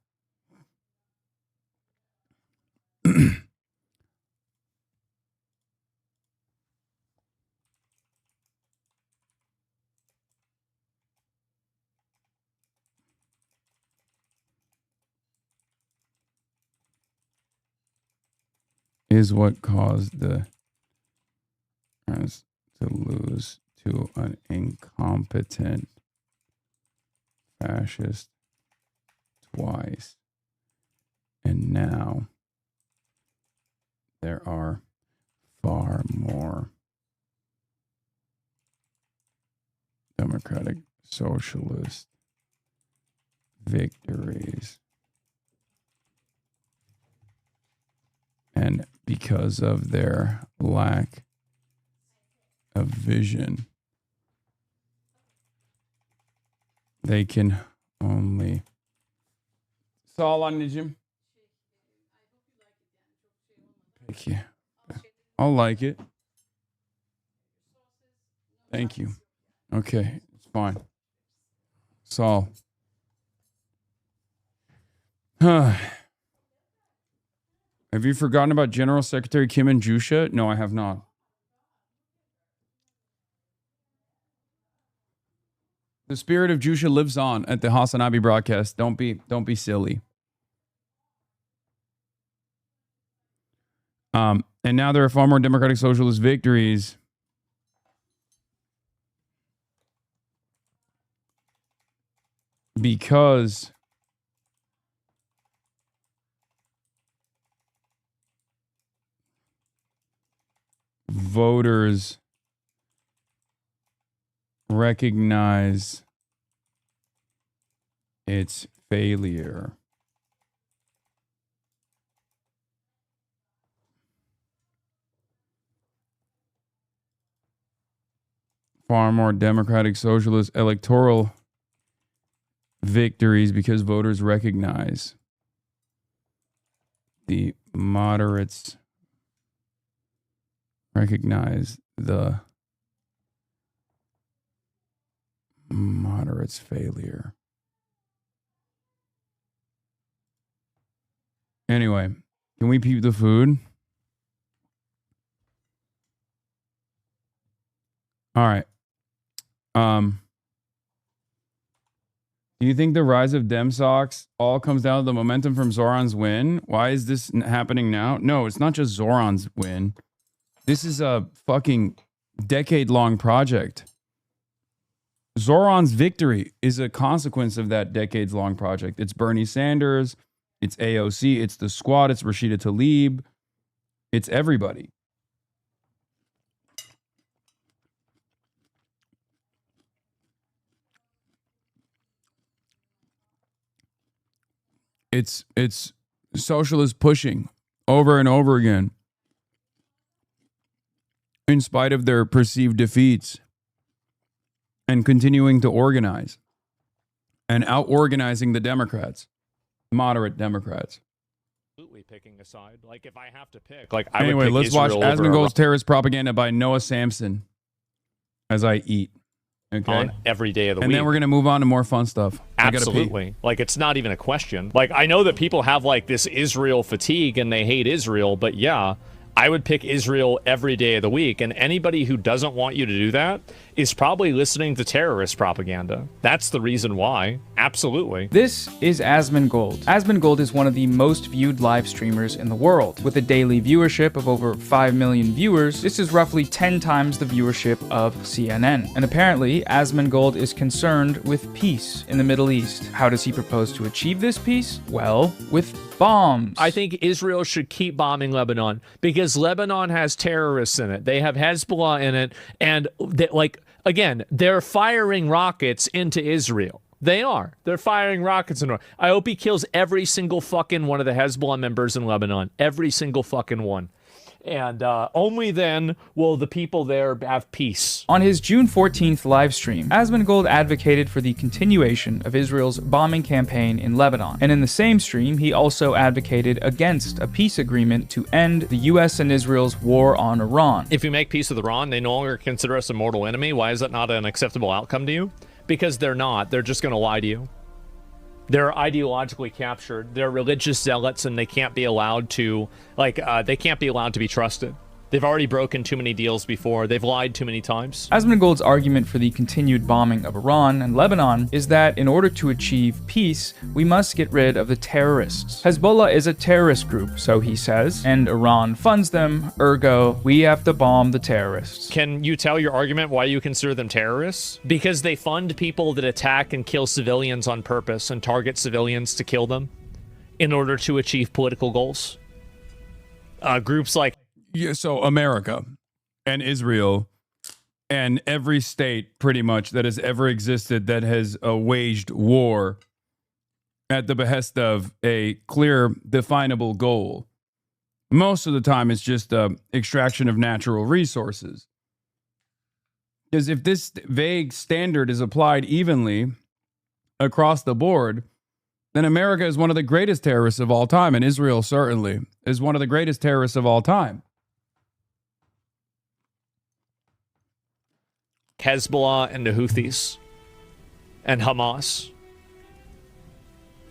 Is what caused the us to lose to an incompetent fascist twice. And now there are far more democratic socialist victories. And because of their lack of vision, they can only... Saul anneciğim. Peki. I'll like it. Thank you. Okay, it's fine. Saul. Have you forgotten about General Secretary Kim and Jusha? No, I have not. The spirit of Jusha lives on at the HasanAbi broadcast. Don't be silly. And now there are far more democratic socialist victories. Because voters recognize its failure. Far more democratic socialist electoral victories because voters recognize the moderates recognize the moderates' failure. Anyway, can we peep the food? All right. Do you think the rise of Dem Socks all comes down to the momentum from Zoran's win? Why is this happening now? No, it's not just Zoran's win. This is a fucking decade-long project. Zoran's victory is a consequence of that decades-long project. It's Bernie Sanders, it's AOC, it's the squad, it's Rashida Tlaib, it's everybody. It's socialists pushing over and over again in spite of their perceived defeats and continuing to organize and out-organizing the Democrats, moderate Democrats. Absolutely picking a side. Like if I have to pick, like I anyway, would pick let's watch Israel over Asmongold's Terrorist Propaganda by Noah Samson as I eat. on every day of the week. And then we're going to move on to more fun stuff. Absolutely. Like, it's not even a question. Like, I know that people have, like, this Israel fatigue and they hate Israel, but yeah, I would pick Israel every day of the week. And anybody who doesn't want you to do that is probably listening to terrorist propaganda. That's the reason why. Absolutely. This is Asmongold. Asmongold is one of the most viewed live streamers in the world. With a daily viewership of over 5 million viewers, this is roughly 10 times the viewership of CNN. And apparently, Asmongold is concerned with peace in the Middle East. How does he propose to achieve this peace? Well, with bombs. I think Israel should keep bombing Lebanon because Lebanon has terrorists in it. They have Hezbollah in it. And again, they're firing rockets into Israel. They are. They're firing rockets into. I hope he kills every single fucking one of the Hezbollah members in Lebanon. Every single fucking one. And only then will the people there have peace. On his June 14th live stream, Asmongold advocated for the continuation of Israel's bombing campaign in Lebanon. And in the same stream, he also advocated against a peace agreement to end the US and Israel's war on Iran. If you make peace with Iran, they no longer consider us a mortal enemy. Why is that not an acceptable outcome to you? Because they're not. They're just going to lie to you. They're ideologically captured. They're religious zealots, and they can't be allowed to, they can't be allowed to be trusted. They've already broken too many deals before. They've lied too many times. Asmongold's argument for the continued bombing of Iran and Lebanon is that in order to achieve peace, we must get rid of the terrorists. Hezbollah is a terrorist group, so he says, and Iran funds them, ergo, we have to bomb the terrorists. Can you tell your argument why you consider them terrorists? Because they fund people that attack and kill civilians on purpose and target civilians to kill them in order to achieve political goals. Groups like Yeah, so America and Israel and every state pretty much that has ever existed that has waged war at the behest of a clear, definable goal. Most of the time it's just extraction of natural resources. Because if this vague standard is applied evenly across the board, then America is one of the greatest terrorists of all time, and Israel certainly is one of the greatest terrorists of all time. Hezbollah and the Houthis and Hamas.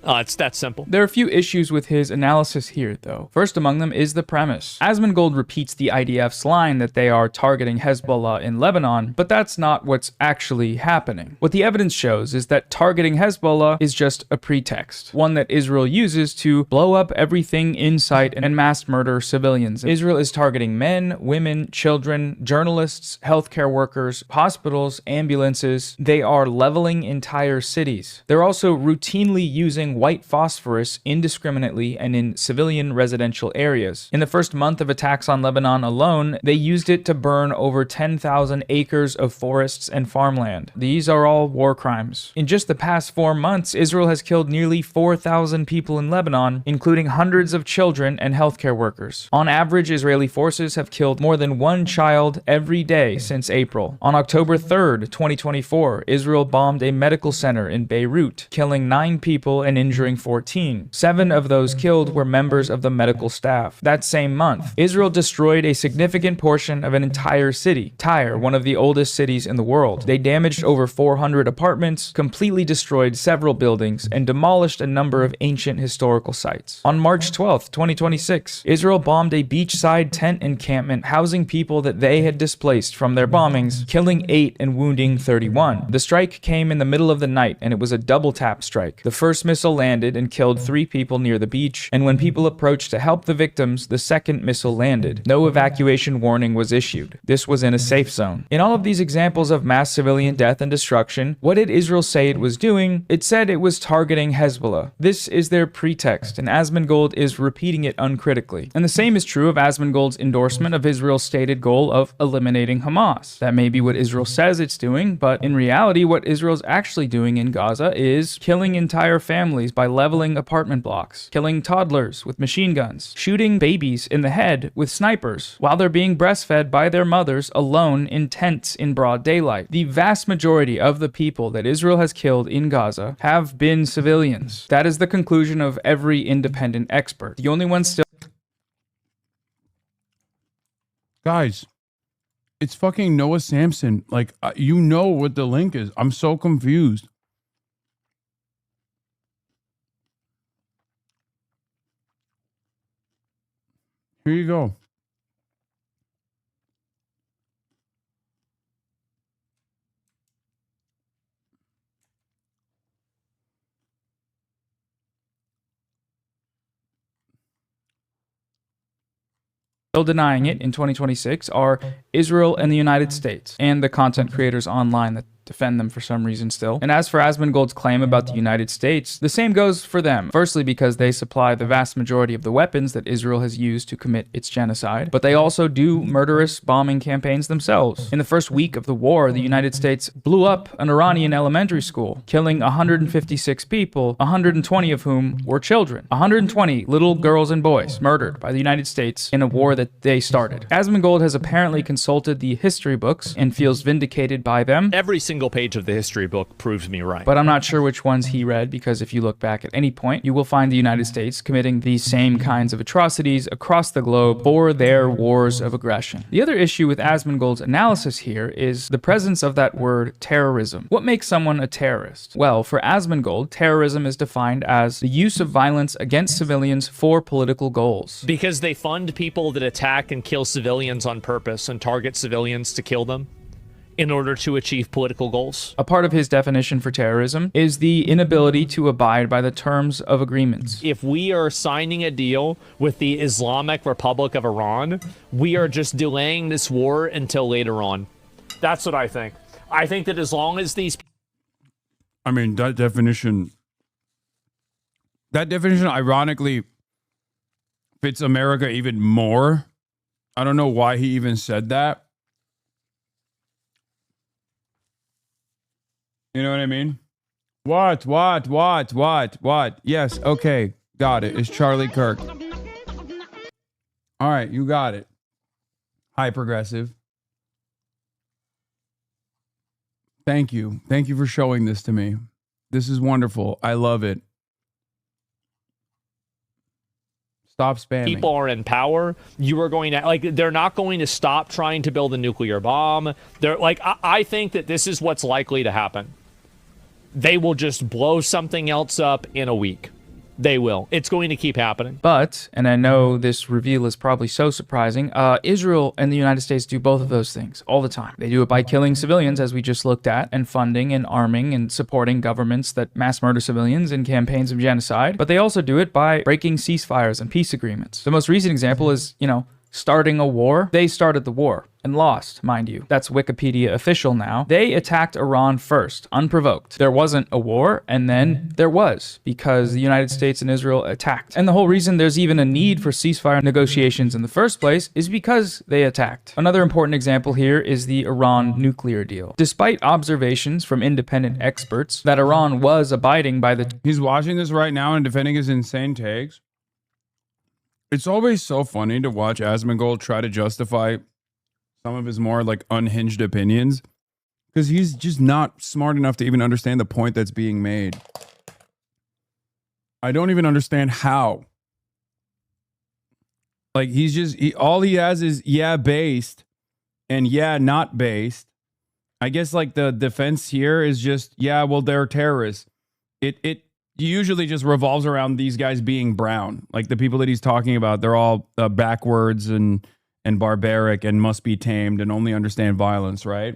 It's that simple. There are a few issues with his analysis here, though. First among them is the premise. Asmongold repeats the IDF's line that they are targeting Hezbollah in Lebanon, but that's not what's actually happening. What the evidence shows is that targeting Hezbollah is just a pretext, one that Israel uses to blow up everything in sight and mass murder civilians. Israel is targeting men, women, children, journalists, healthcare workers, hospitals, ambulances. They are leveling entire cities. They're also routinely using white phosphorus indiscriminately and in civilian residential areas. In the first month of attacks on Lebanon alone, they used it to burn over 10,000 acres of forests and farmland. These are all war crimes. In just the past 4 months, Israel has killed nearly 4,000 people in Lebanon, including hundreds of children and healthcare workers. On average, Israeli forces have killed more than 1 child every day since April. On October 3rd, 2024, Israel bombed a medical center in Beirut, killing 9 people and injuring 14. 7 of those killed were members of the medical staff. That same month, Israel destroyed a significant portion of an entire city, Tyre, one of the oldest cities in the world. They damaged over 400 apartments, completely destroyed several buildings, and demolished a number of ancient historical sites. On March 12th, 2026, Israel bombed a beachside tent encampment housing people that they had displaced from their bombings, killing 8 and wounding 31. The strike came in the middle of the night, and it was a double tap strike. The first missile landed and killed 3 people near the beach, and when people approached to help the victims, the second missile landed. No evacuation warning was issued. This was in a safe zone. In all of these examples of mass civilian death and destruction, what did Israel say it was doing? It said it was targeting Hezbollah. This is their pretext, and Asmongold is repeating it uncritically. And the same is true of Asmongold's endorsement of Israel's stated goal of eliminating Hamas. That may be what Israel says it's doing, but in reality, what Israel's actually doing in Gaza is killing entire families by leveling apartment blocks, killing toddlers with machine guns, shooting babies in the head with snipers while they're being breastfed by their mothers alone in tents in broad daylight. The vast majority of the people that Israel has killed in Gaza have been civilians. That is the conclusion of every independent expert. The only one still... Guys, It's fucking Noah Samson. Like, you know what the link is. I'm so confused. Here you go. Still denying it in 2026 are Israel and the United States, and the content creators online that defend them for some reason still. And as for Asmongold's claim about the United States, the same goes for them. Firstly, because they supply the vast majority of the weapons that Israel has used to commit its genocide, but they also do murderous bombing campaigns themselves. In the first week of the war, the United States blew up an Iranian elementary school, killing 156 people, 120 of whom were children. 120 little girls and boys murdered by the United States in a war that they started. Asmongold has apparently consulted the history books and feels vindicated by them. Every single page of the history book proves me right. But I'm not sure which ones he read, because if you look back at any point, you will find the United States committing these same kinds of atrocities across the globe for their wars of aggression. The other issue with Asmongold's analysis here is the presence of that word terrorism. What makes someone a terrorist? Well, for Asmongold, terrorism is defined as the use of violence against civilians for political goals. Because they fund people that attack and kill civilians on purpose and target civilians to kill them in order to achieve political goals. A part of his definition for terrorism is the inability to abide by the terms of agreements. If we are signing a deal with the Islamic Republic of Iran, we are just delaying this war until later on. That's what I think. I think that as long as these... I mean, that definition ironically fits America even more. I don't know why he even said that. You know what I mean? What? Yes, okay. Got it. It's Charlie Kirk. All right, you got it. Hi, Progressive. Thank you. Thank you for showing this to me. This is wonderful. I love it. Stop spamming. People are in power, you are going to, like, they're not going to stop trying to build a nuclear bomb. They're like, I think that this is what's likely to happen. They will just blow something else up in a week. They will. It's going to keep happening. But, and I know this reveal is probably so surprising, Israel and the United States do both of those things all the time. They do it by killing civilians, as we just looked at, and funding and arming and supporting governments that mass murder civilians in campaigns of genocide. But they also do it by breaking ceasefires and peace agreements. The most recent example is, starting a war. They started the war and lost, mind you. That's Wikipedia official now. They attacked Iran first, unprovoked. There wasn't a war, and then there was, because the United States and Israel attacked. And the whole reason there's even a need for ceasefire negotiations in the first place is because they attacked. Another important example here is the Iran nuclear deal. Despite observations from independent experts that Iran was abiding by the... He's watching this right now and defending his insane takes. It's always so funny to watch Asmongold try to justify some of his more unhinged opinions, because he's just not smart enough to even understand the point that's being made. I don't even understand how. All he has is yeah based and yeah not based. I guess the defense here is just yeah, well, they're terrorists. It usually just revolves around these guys being brown. Like the people that he's talking about, they're all backwards and barbaric and must be tamed and only understand violence, right?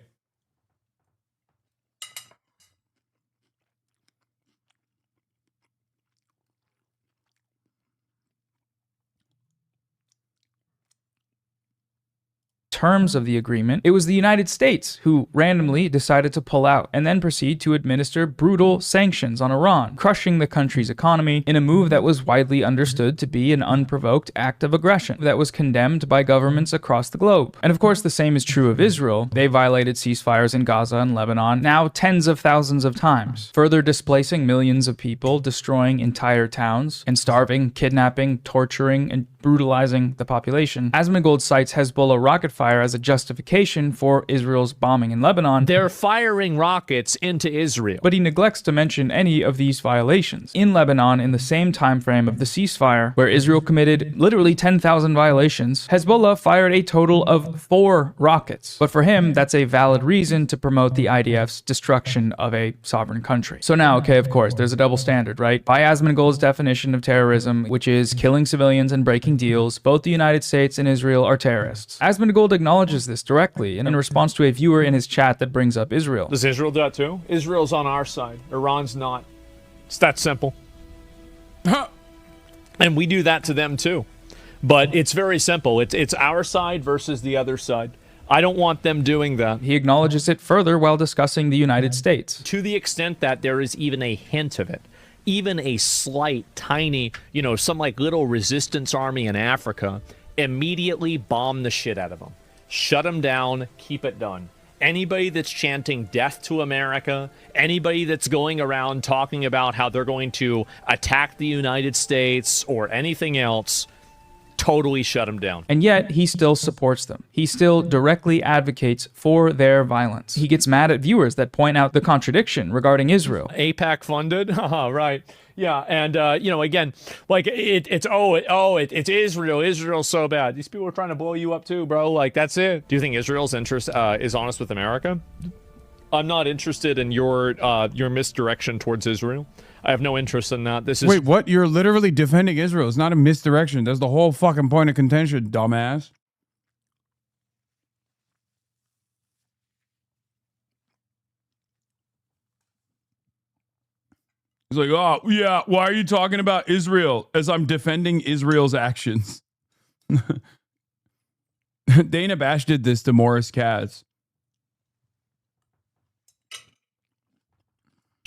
terms of the agreement, it was the United States who randomly decided to pull out and then proceed to administer brutal sanctions on Iran, crushing the country's economy in a move that was widely understood to be an unprovoked act of aggression that was condemned by governments across the globe. And of course, the same is true of Israel. They violated ceasefires in Gaza and Lebanon now tens of thousands of times, further displacing millions of people, destroying entire towns, and starving, kidnapping, torturing, and brutalizing the population, Asmongold cites Hezbollah rocket fire as a justification for Israel's bombing in Lebanon. They're firing rockets into Israel. But he neglects to mention any of these violations. In Lebanon, in the same time frame of the ceasefire, where Israel committed literally 10,000 violations, Hezbollah fired a total of 4 rockets. But for him, that's a valid reason to promote the IDF's destruction of a sovereign country. So now, okay, of course, there's a double standard, right? By Asmongold's definition of terrorism, which is killing civilians and breaking deals, both the United States and Israel are terrorists. Asmongold acknowledges this directly in response to a viewer in his chat that brings up Israel. Does Israel do that too? Israel's on our side. Iran's not. It's that simple. And we do that to them too. But it's very simple. It's our side versus the other side. I don't want them doing that. He acknowledges it further while discussing the United States. To the extent that there is even a hint of it, even a slight, tiny, some like little resistance army in Africa, immediately bomb the shit out of them. Shut them down, keep it done. Anybody that's chanting death to America, anybody that's going around talking about how they're going to attack the United States or anything else, totally shut them down. And yet, he still supports them. He still directly advocates for their violence. He gets mad at viewers that point out the contradiction regarding Israel. AIPAC funded? Right. Yeah, and, again, like, it's Israel. Israel's so bad. These people are trying to blow you up too, bro. Like, that's it. Do you think Israel's interest is honest with America? I'm not interested in your misdirection towards Israel. I have no interest in that. This is Wait, what? You're literally defending Israel. It's not a misdirection. That's the whole fucking point of contention, dumbass. It's like, oh, yeah, why are you talking about Israel as I'm defending Israel's actions? Dana Bash did this to Morris Katz.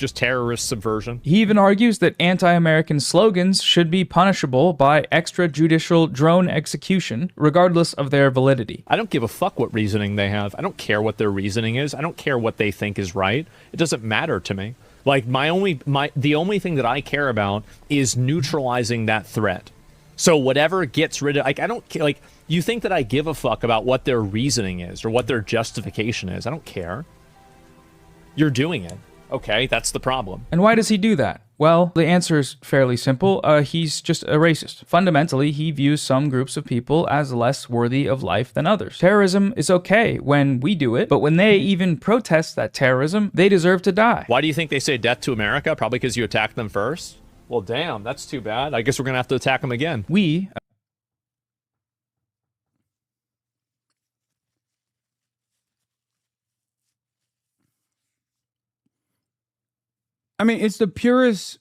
just terrorist subversion. He even argues that anti-American slogans should be punishable by extrajudicial drone execution, regardless of their validity. I don't give a fuck what reasoning they have. I don't care what their reasoning is. I don't care what they think is right. It doesn't matter to me. Like, the only thing that I care about is neutralizing that threat. So whatever gets rid of, like, I don't care. Like, you think that I give a fuck about what their reasoning is or what their justification is? I don't care. You're doing it. Okay, that's the problem. And why does he do that? Well, the answer is fairly simple. He's just a racist. Fundamentally, he views some groups of people as less worthy of life than others. Terrorism is okay when we do it, but when they even protest that terrorism, they deserve to die. Why do you think they say death to America? Probably because you attacked them first? Well, damn, that's too bad. I guess we're going to have to attack them again. I mean, it's the purest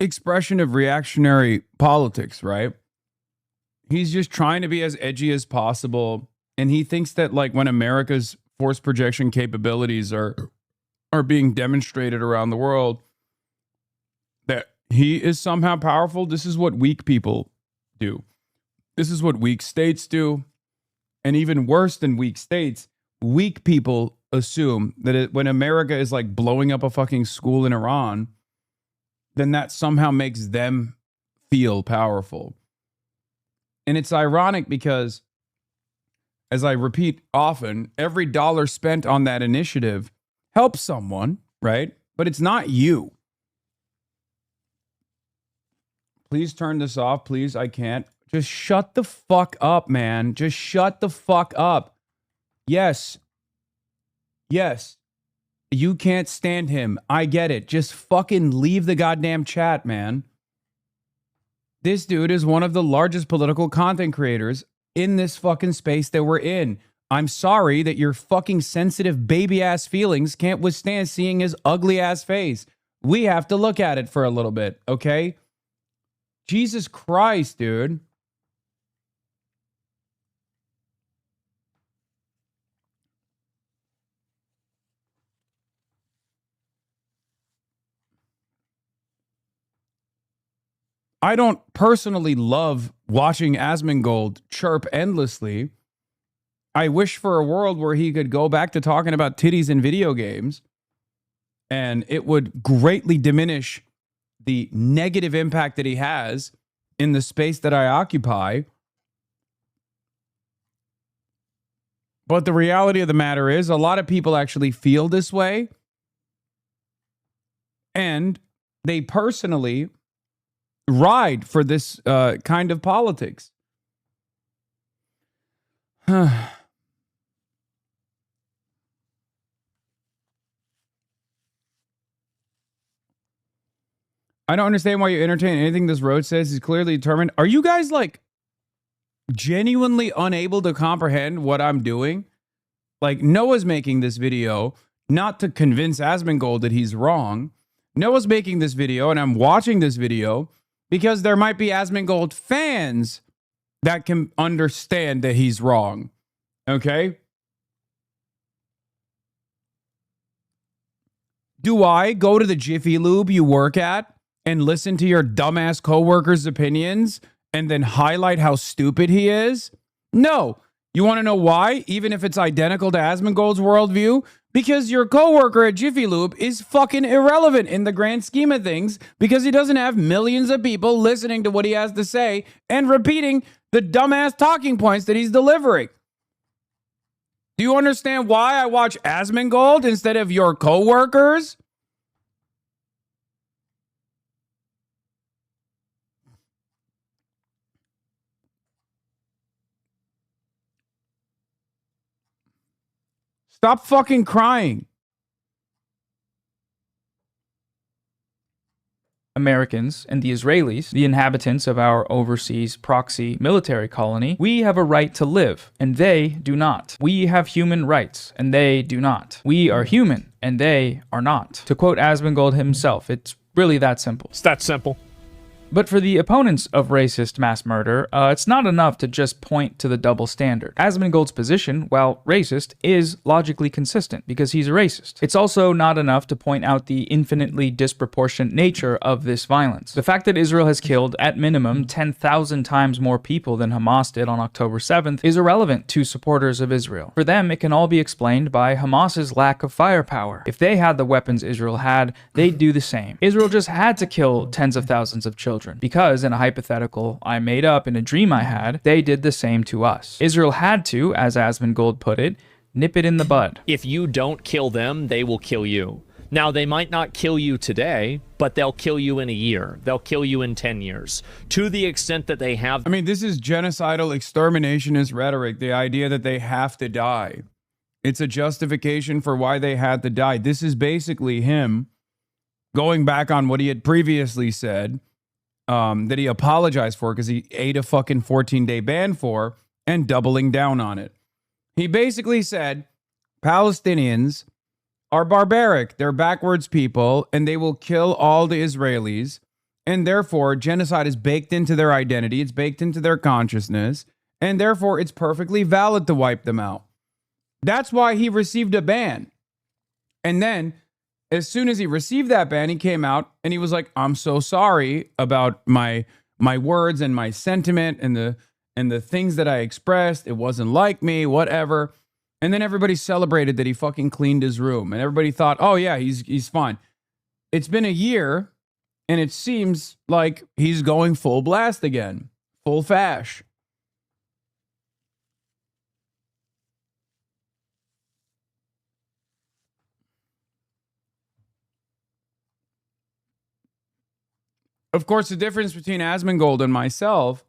expression of reactionary politics, right? He's just trying to be as edgy as possible. And he thinks that, like, when America's force projection capabilities are being demonstrated around the world, that he is somehow powerful. This is what weak people do. This is what weak states do. And even worse than weak states, weak people assume that when America is like blowing up a fucking school in Iran, then that somehow makes them feel powerful. And it's ironic because, as I repeat often, every dollar spent on that initiative helps someone, right? But it's not you. Please turn this off, please. I can't. Just shut the fuck up, man. Just shut the fuck up. Yes. Yes, you can't stand him. I get it. Just fucking leave the goddamn chat, man. This dude is one of the largest political content creators in this fucking space that we're in. I'm sorry that your fucking sensitive baby-ass feelings can't withstand seeing his ugly-ass face. We have to look at it for a little bit, okay? Jesus Christ, dude. I don't personally love watching Asmongold chirp endlessly. I wish for a world where he could go back to talking about titties in video games, and it would greatly diminish the negative impact that he has in the space that I occupy. But the reality of the matter is a lot of people actually feel this way. And they personally ride for this kind of politics. I don't understand why you entertain anything this road says. He's clearly determined. Are you guys like genuinely unable to comprehend what I'm doing? Like, Noah's making this video not to convince Asmongold that he's wrong. Noah's making this video, and I'm watching this video because there might be Asmongold fans that can understand that he's wrong. Okay? Do I go to the Jiffy Lube you work at and listen to your dumbass coworker's opinions and then highlight how stupid he is? No. You want to know why? Even if it's identical to Asmongold's worldview? Because your coworker at Jiffy Lube is fucking irrelevant in the grand scheme of things because he doesn't have millions of people listening to what he has to say and repeating the dumbass talking points that he's delivering. Do you understand why I watch Asmongold instead of your coworkers? Stop fucking crying. Americans and the Israelis, the inhabitants of our overseas proxy military colony, we have a right to live, and they do not. We have human rights, and they do not. We are human, and they are not. To quote Asmongold himself, it's really that simple. It's that simple. But for the opponents of racist mass murder, it's not enough to just point to the double standard. Asmongold's position, while racist, is logically consistent because he's a racist. It's also not enough to point out the infinitely disproportionate nature of this violence. The fact that Israel has killed, at minimum, 10,000 times more people than Hamas did on October 7th is irrelevant to supporters of Israel. For them, it can all be explained by Hamas's lack of firepower. If they had the weapons Israel had, they'd do the same. Israel just had to kill tens of thousands of children. Because in a hypothetical I made up in a dream I had, they did the same to us. Israel had to, as Asmongold put it, nip it in the bud. If you don't kill them, they will kill you. Now, they might not kill you today, but they'll kill you in a year. They'll kill you in 10 years. To the extent that they have... I mean, this is genocidal exterminationist rhetoric, the idea that they have to die. It's a justification for why they had to die. This is basically him going back on what he had previously said, that he apologized for because he ate a fucking 14-day ban for, and doubling down on it. He basically said Palestinians are barbaric, they're backwards people, and they will kill all the Israelis, and therefore genocide is baked into their identity, it's baked into their consciousness, and therefore it's perfectly valid to wipe them out. That's why he received a ban. And then as soon as he received that ban, he came out and he was like, I'm so sorry about my words and my sentiment and the things that I expressed. It wasn't like me, whatever. And then everybody celebrated that he fucking cleaned his room. And everybody thought, oh yeah, he's fine. It's been a year and it seems like he's going full blast again. Full fash. Of course, the difference between Asmongold and myself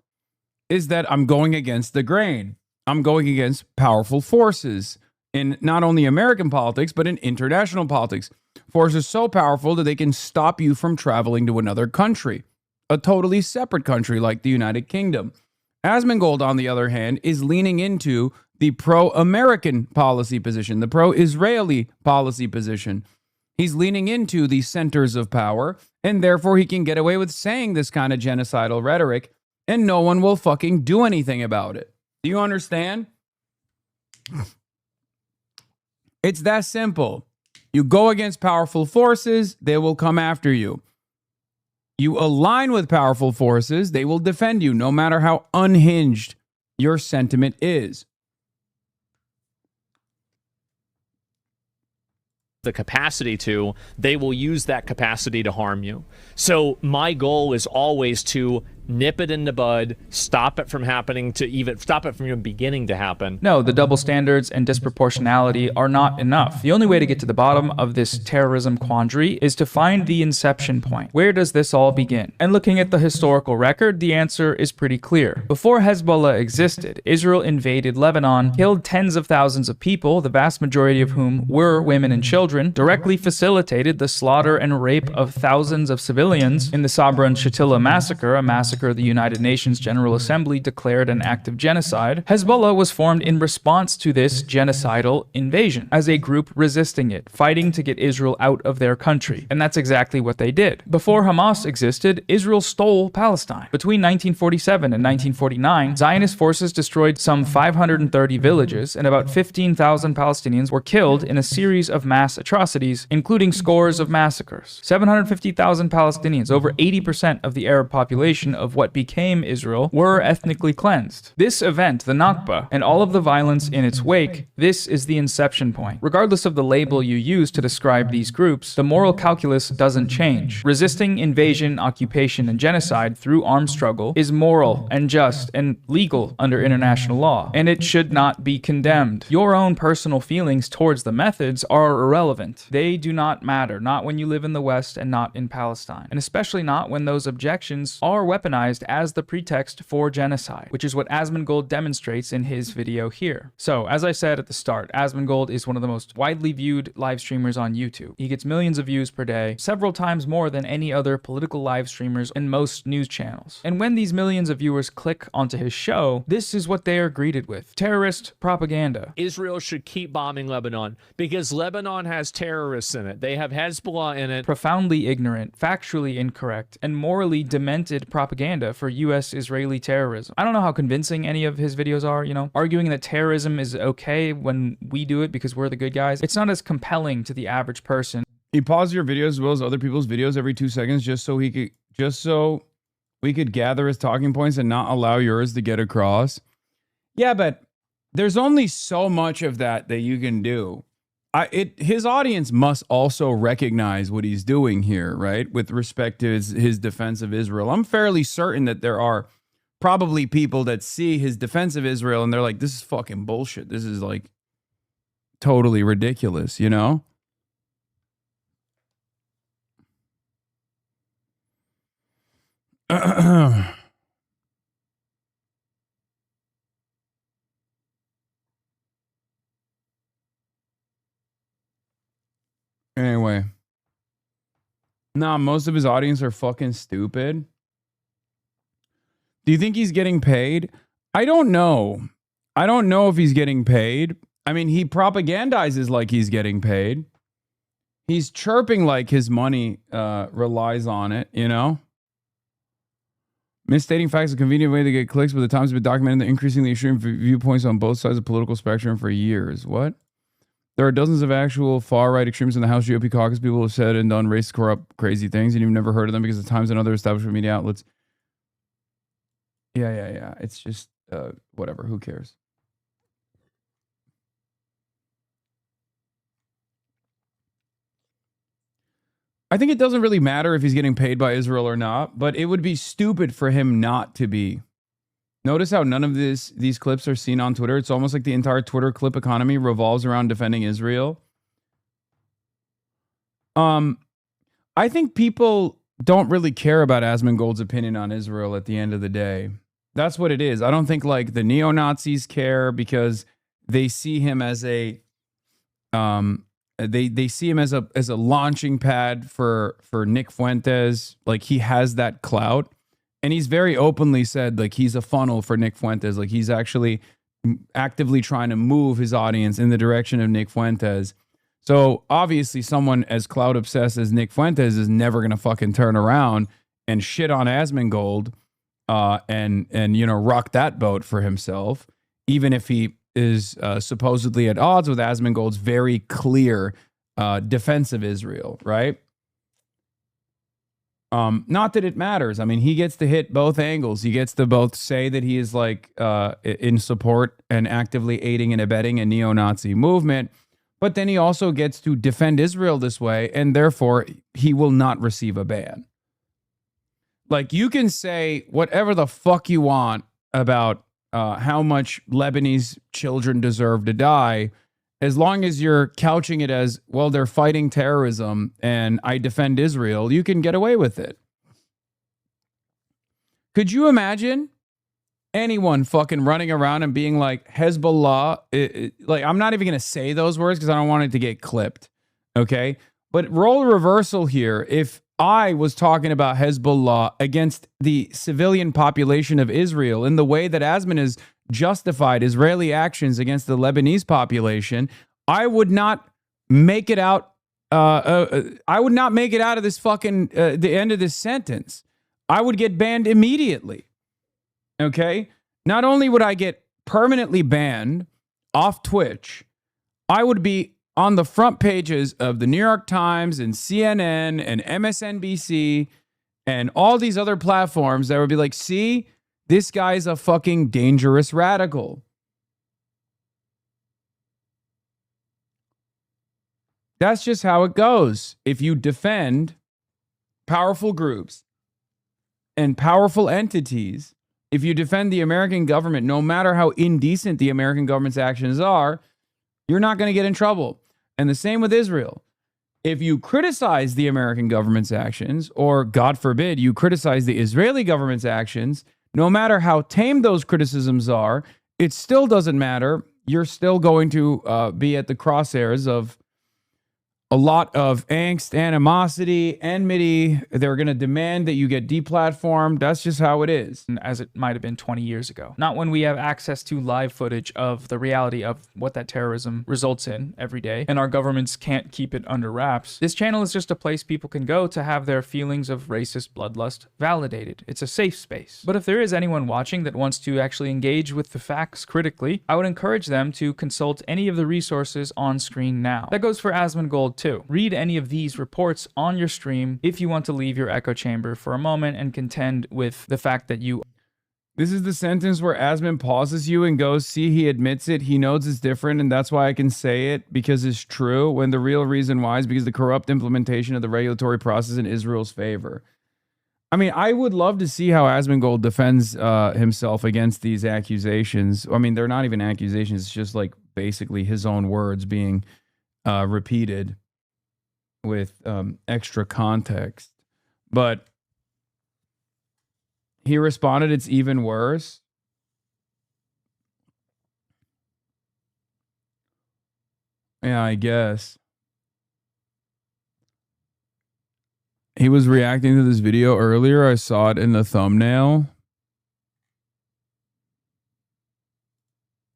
is that I'm going against the grain. I'm going against powerful forces in not only American politics, but in international politics. Forces so powerful that they can stop you from traveling to another country, a totally separate country like the United Kingdom. Asmongold, on the other hand, is leaning into the pro-American policy position, the pro-Israeli policy position. He's leaning into the centers of power, and therefore he can get away with saying this kind of genocidal rhetoric, and no one will fucking do anything about it. Do you understand? It's that simple. You go against powerful forces, they will come after you. You align with powerful forces, they will defend you, no matter how unhinged your sentiment is. The capacity to, they will use that capacity to harm you. So my goal is always to nip it in the bud, stop it from happening to even stop it from even beginning to happen. No, the double standards and disproportionality are not enough. The only way to get to the bottom of this terrorism quandary is to find the inception point. Where does this all begin? And looking at the historical record, the answer is pretty clear. Before Hezbollah existed, Israel invaded Lebanon, killed tens of thousands of people, the vast majority of whom were women and children, directly facilitated the slaughter and rape of thousands of civilians in the Sabra and Shatila massacre, a massacre the United Nations General Assembly declared an act of genocide. Hezbollah was formed in response to this genocidal invasion, as a group resisting it, fighting to get Israel out of their country. And that's exactly what they did. Before Hamas existed, Israel stole Palestine. Between 1947 and 1949, Zionist forces destroyed some 530 villages, and about 15,000 Palestinians were killed in a series of mass atrocities, including scores of massacres. 750,000 Palestinians, over 80% of the Arab population of what became Israel, were ethnically cleansed. This event, the Nakba, and all of the violence in its wake, this is the inception point. Regardless of the label you use to describe these groups, the moral calculus doesn't change. Resisting invasion, occupation, and genocide through armed struggle is moral and just and legal under international law, and it should not be condemned. Your own personal feelings towards the methods are irrelevant. They do not matter, not when you live in the West and not in Palestine, and especially not when those objections are weaponized as the pretext for genocide, which is what Asmongold demonstrates in his video here. So, as I said at the start, Asmongold is one of the most widely viewed live streamers on YouTube. He gets millions of views per day, several times more than any other political live streamers in most news channels. And when these millions of viewers click onto his show, this is what they are greeted with: terrorist propaganda. Israel should keep bombing Lebanon because Lebanon has terrorists in it. They have Hezbollah in it. Profoundly ignorant, factually incorrect, and morally demented propaganda for US-Israeli terrorism. I don't know how convincing any of his videos are, arguing that terrorism is okay when we do it because we're the good guys. It's not as compelling to the average person. He paused your videos as well as other people's videos every 2 seconds just so we could gather his talking points and not allow yours to get across. Yeah, but there's only so much of that you can do. His audience must also recognize what he's doing here, right? With respect to his defense of Israel. I'm fairly certain that there are probably people that see his defense of Israel and they're like, this is fucking bullshit. This is like totally ridiculous, Anyway. Nah, most of his audience are fucking stupid. Do you think he's getting paid? I don't know. I don't know if he's getting paid. I mean, he propagandizes like he's getting paid. He's chirping like his money relies on it, Misstating facts is a convenient way to get clicks, but the Times has been documenting the increasingly extreme viewpoints on both sides of the political spectrum for years. What? There are dozens of actual far-right extremists in the House GOP caucus. People have said and done racist, corrupt, crazy things, and you've never heard of them because the Times and other establishment media outlets. Yeah. It's just, whatever. Who cares? I think it doesn't really matter if he's getting paid by Israel or not, but it would be stupid for him not to be. Notice how none of these clips are seen on Twitter. It's almost like the entire Twitter clip economy revolves around defending Israel. I think people don't really care about Asmongold's opinion on Israel at the end of the day. That's what it is. I don't think like the neo-Nazis care because they see him as a they see him as a launching pad for Nick Fuentes. Like he has that clout. And he's very openly said, like, he's a funnel for Nick Fuentes. Like, he's actually actively trying to move his audience in the direction of Nick Fuentes. So, obviously, someone as clout obsessed as Nick Fuentes is never going to fucking turn around and shit on Asmongold and rock that boat for himself, even if he is supposedly at odds with Asmongold's very clear defense of Israel, right? Not that it matters. I mean, he gets to hit both angles. He gets to both say that he is like in support and actively aiding and abetting a neo-Nazi movement, but then he also gets to defend Israel this way, and therefore he will not receive a ban. Like, you can say whatever the fuck you want about how much Lebanese children deserve to die, as long as you're couching it as, well, they're fighting terrorism and I defend Israel, you can get away with it. Could you imagine anyone fucking running around and being like, Hezbollah, like, I'm not even going to say those words because I don't want it to get clipped, okay? But role reversal here. If I was talking about Hezbollah against the civilian population of Israel in the way that Asman has justified Israeli actions against the Lebanese population, I would not make it out. I would not make it out of this fucking the end of this sentence. I would get banned immediately. Okay? Not only would I get permanently banned off Twitch, I would be on the front pages of the New York Times and CNN and MSNBC and all these other platforms that would be like, see, this guy's a fucking dangerous radical. That's just how it goes. If you defend powerful groups and powerful entities, if you defend the American government, no matter how indecent the American government's actions are, you're not going to get in trouble. And the same with Israel. If you criticize the American government's actions, or God forbid, you criticize the Israeli government's actions, no matter how tame those criticisms are, it still doesn't matter. You're still going to be at the crosshairs of a lot of angst, animosity, enmity. They're going to demand that you get deplatformed. That's just how it is. As it might have been 20 years ago. Not when we have access to live footage of the reality of what that terrorism results in every day, and our governments can't keep it under wraps. This channel is just a place people can go to have their feelings of racist bloodlust validated. It's a safe space. But if there is anyone watching that wants to actually engage with the facts critically, I would encourage them to consult any of the resources on screen now. That goes for Asmongold too. Read any of these reports on your stream if you want to leave your echo chamber for a moment and contend with the fact that you... This is the sentence where Asman pauses you and goes, see, he admits it. He knows it's different, and that's why I can say it, because it's true, when the real reason why is because the corrupt implementation of the regulatory process in Israel's favor. I mean, I would love to see how Asmongold defends himself against these accusations. I mean, they're not even accusations. It's just like basically his own words being repeated with extra context. But he responded, it's even worse. Yeah, I guess. He was reacting to this video earlier. I saw it in the thumbnail.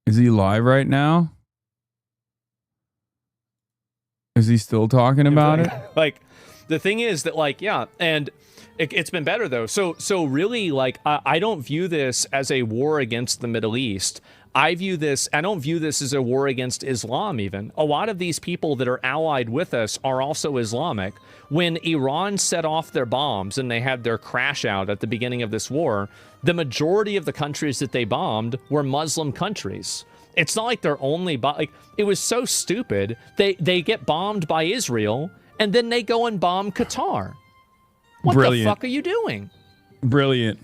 Is he live right now? Is he still talking about it? Like, the thing is that, like, yeah, and it's been better though. So really, like, I don't view this as a war against the Middle East. I don't view this as a war against Islam even. A lot of these people that are allied with us are also Islamic. When Iran set off their bombs and they had their crash out at the beginning of this war, the majority of the countries that they bombed were Muslim countries. It's not like they're only, like, it was so stupid. They get bombed by Israel, and then they go and bomb Qatar. What the fuck are you doing? Brilliant.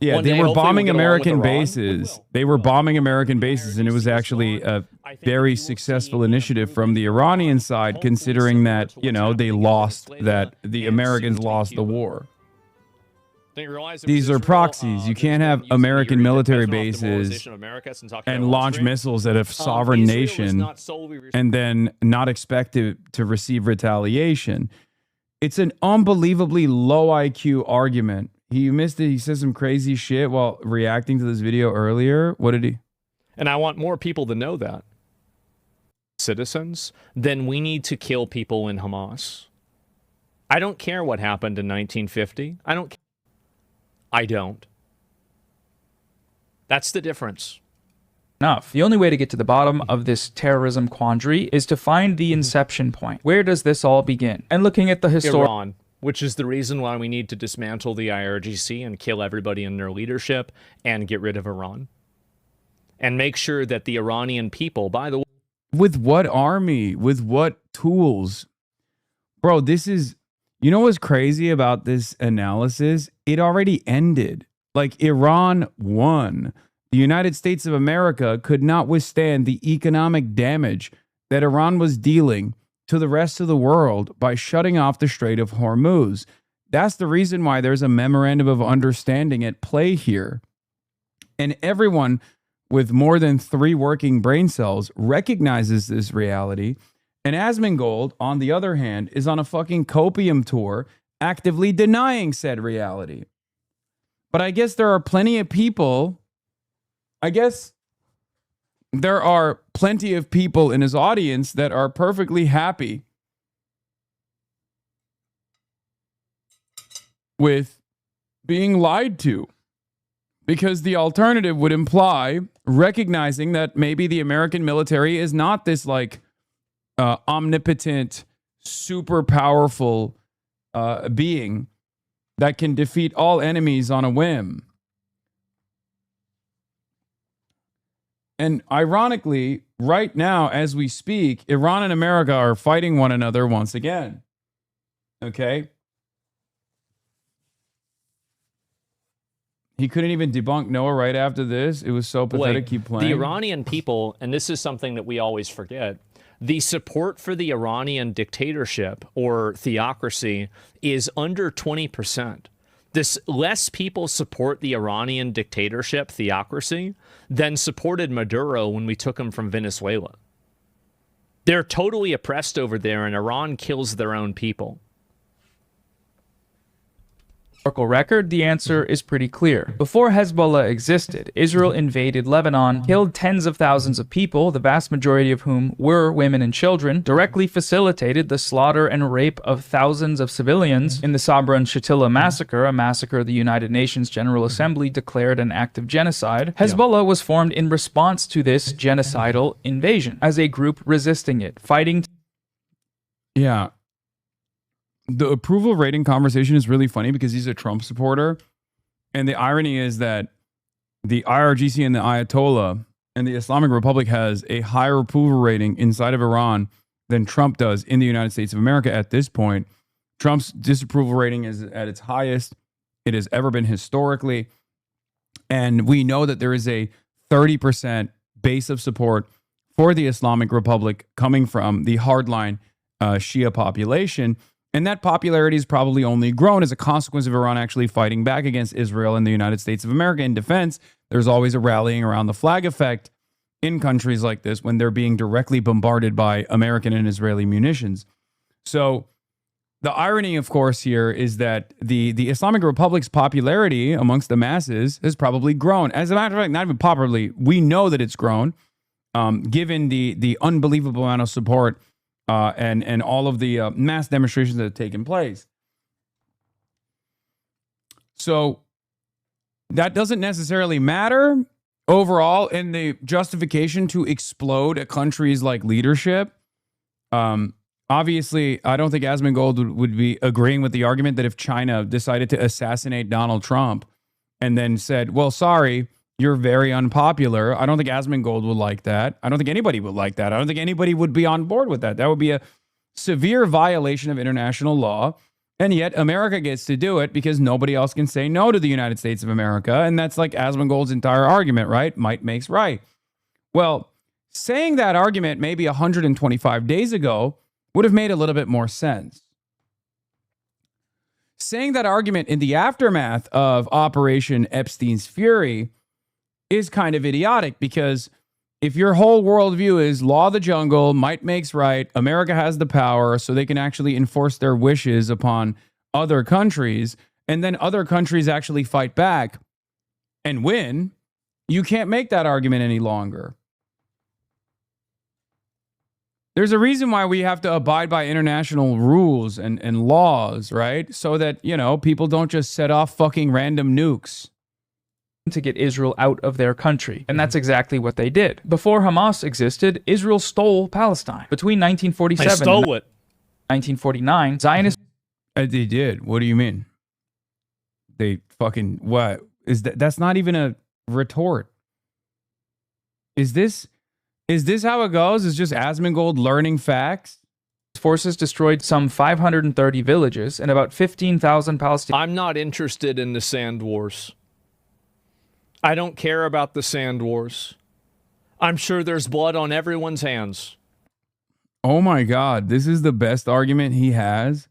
Yeah, One they day, were hopefully, bombing we'll get along with American Iran. bases. They were bombing American bases, and it was actually a very successful initiative from the Iranian side, considering that, you know, they lost, that the Americans lost the war. These are proxies. You can't have American military bases and launch missiles at a sovereign nation and then not expect to receive retaliation. It's an unbelievably low IQ argument. He missed it. He said some crazy shit while reacting to this video earlier. What did he? And I want more people to know that. Citizens, then we need to kill people in Hamas. I don't care what happened in 1950. I don't. That's the difference. Enough. The only way to get to the bottom of this terrorism quandary is to find the inception point. Where does this all begin? And looking at the Iran, which is the reason why we need to dismantle the IRGC and kill everybody in their leadership and get rid of Iran. And make sure that the Iranian people, by the way... With what army? With what tools? Bro, this is... You know what's crazy about this analysis? It already ended. Like, Iran won. The United States of America could not withstand the economic damage that Iran was dealing to the rest of the world by shutting off the Strait of Hormuz. That's the reason why there's a memorandum of understanding at play here. And everyone with more than 3 working brain cells recognizes this reality. And Asmongold, on the other hand, is on a fucking copium tour actively denying said reality. But I guess there are plenty of people, in his audience that are perfectly happy with being lied to. Because the alternative would imply recognizing that maybe the American military is not this like omnipotent, super powerful being that can defeat all enemies on a whim. And ironically, right now, as we speak, Iran and America are fighting one another once again. Okay? He couldn't even debunk Noah right after this. It was so pathetic. Keep playing. The Iranian people, and this is something that we always forget, the support for the Iranian dictatorship or theocracy is under 20%. Less people support the Iranian dictatorship theocracy than supported Maduro when we took him from Venezuela. They're totally oppressed over there, and Iran kills their own people. Record, the answer is pretty clear. Before Hezbollah existed, Israel invaded Lebanon, killed tens of thousands of people, the vast majority of whom were women and children, directly facilitated the slaughter and rape of thousands of civilians in the Sabra and Shatila massacre, a massacre the United Nations General Assembly declared an act of genocide. Hezbollah was formed in response to this genocidal invasion, as a group resisting it, fighting. Yeah. The approval rating conversation is really funny because he's a Trump supporter. And the irony is that the IRGC and the Ayatollah and the Islamic Republic has a higher approval rating inside of Iran than Trump does in the United States of America at this point. Trump's disapproval rating is at its highest it has ever been historically. And we know that there is a 30% base of support for the Islamic Republic coming from the hardline Shia population. And that popularity has probably only grown as a consequence of Iran actually fighting back against Israel and the United States of America in defense. There's always a rallying around the flag effect in countries like this when they're being directly bombarded by American and Israeli munitions. So the irony, of course, here is that the Islamic Republic's popularity amongst the masses has probably grown. As a matter of fact, not even popularly, we know that it's grown, given the unbelievable amount of support and all of the mass demonstrations that have taken place. So that doesn't necessarily matter overall in the justification to explode a country's like leadership. Obviously, I don't think Asmongold would be agreeing with the argument that if China decided to assassinate Donald Trump and then said, well, sorry, you're very unpopular. I don't think Asmongold would like that. I don't think anybody would like that. I don't think anybody would be on board with that. That would be a severe violation of international law. And yet America gets to do it because nobody else can say no to the United States of America. And that's like Asmongold's entire argument, right? Might makes right. Well, saying that argument maybe 125 days ago would have made a little bit more sense. Saying that argument in the aftermath of Operation Epstein's Fury is kind of idiotic because if your whole worldview is law of the jungle, might makes right, America has the power so they can actually enforce their wishes upon other countries, and then other countries actually fight back and win, you can't make that argument any longer. There's a reason why we have to abide by international rules and laws, right? So that, you know, people don't just set off fucking random nukes. To get Israel out of their country. And that's exactly what they did. Before Hamas existed, Israel stole Palestine. Between 1947 and 1949, Zionists... They did. What do you mean? They fucking... What? That's not even a retort. Is this how it goes? Is just Asmongold learning facts? forces destroyed some 530 villages and about 15,000 Palestinians. I'm not interested in the sand wars. I don't care about the sand wars. I'm sure there's blood on everyone's hands. Oh my God, this is the best argument he has.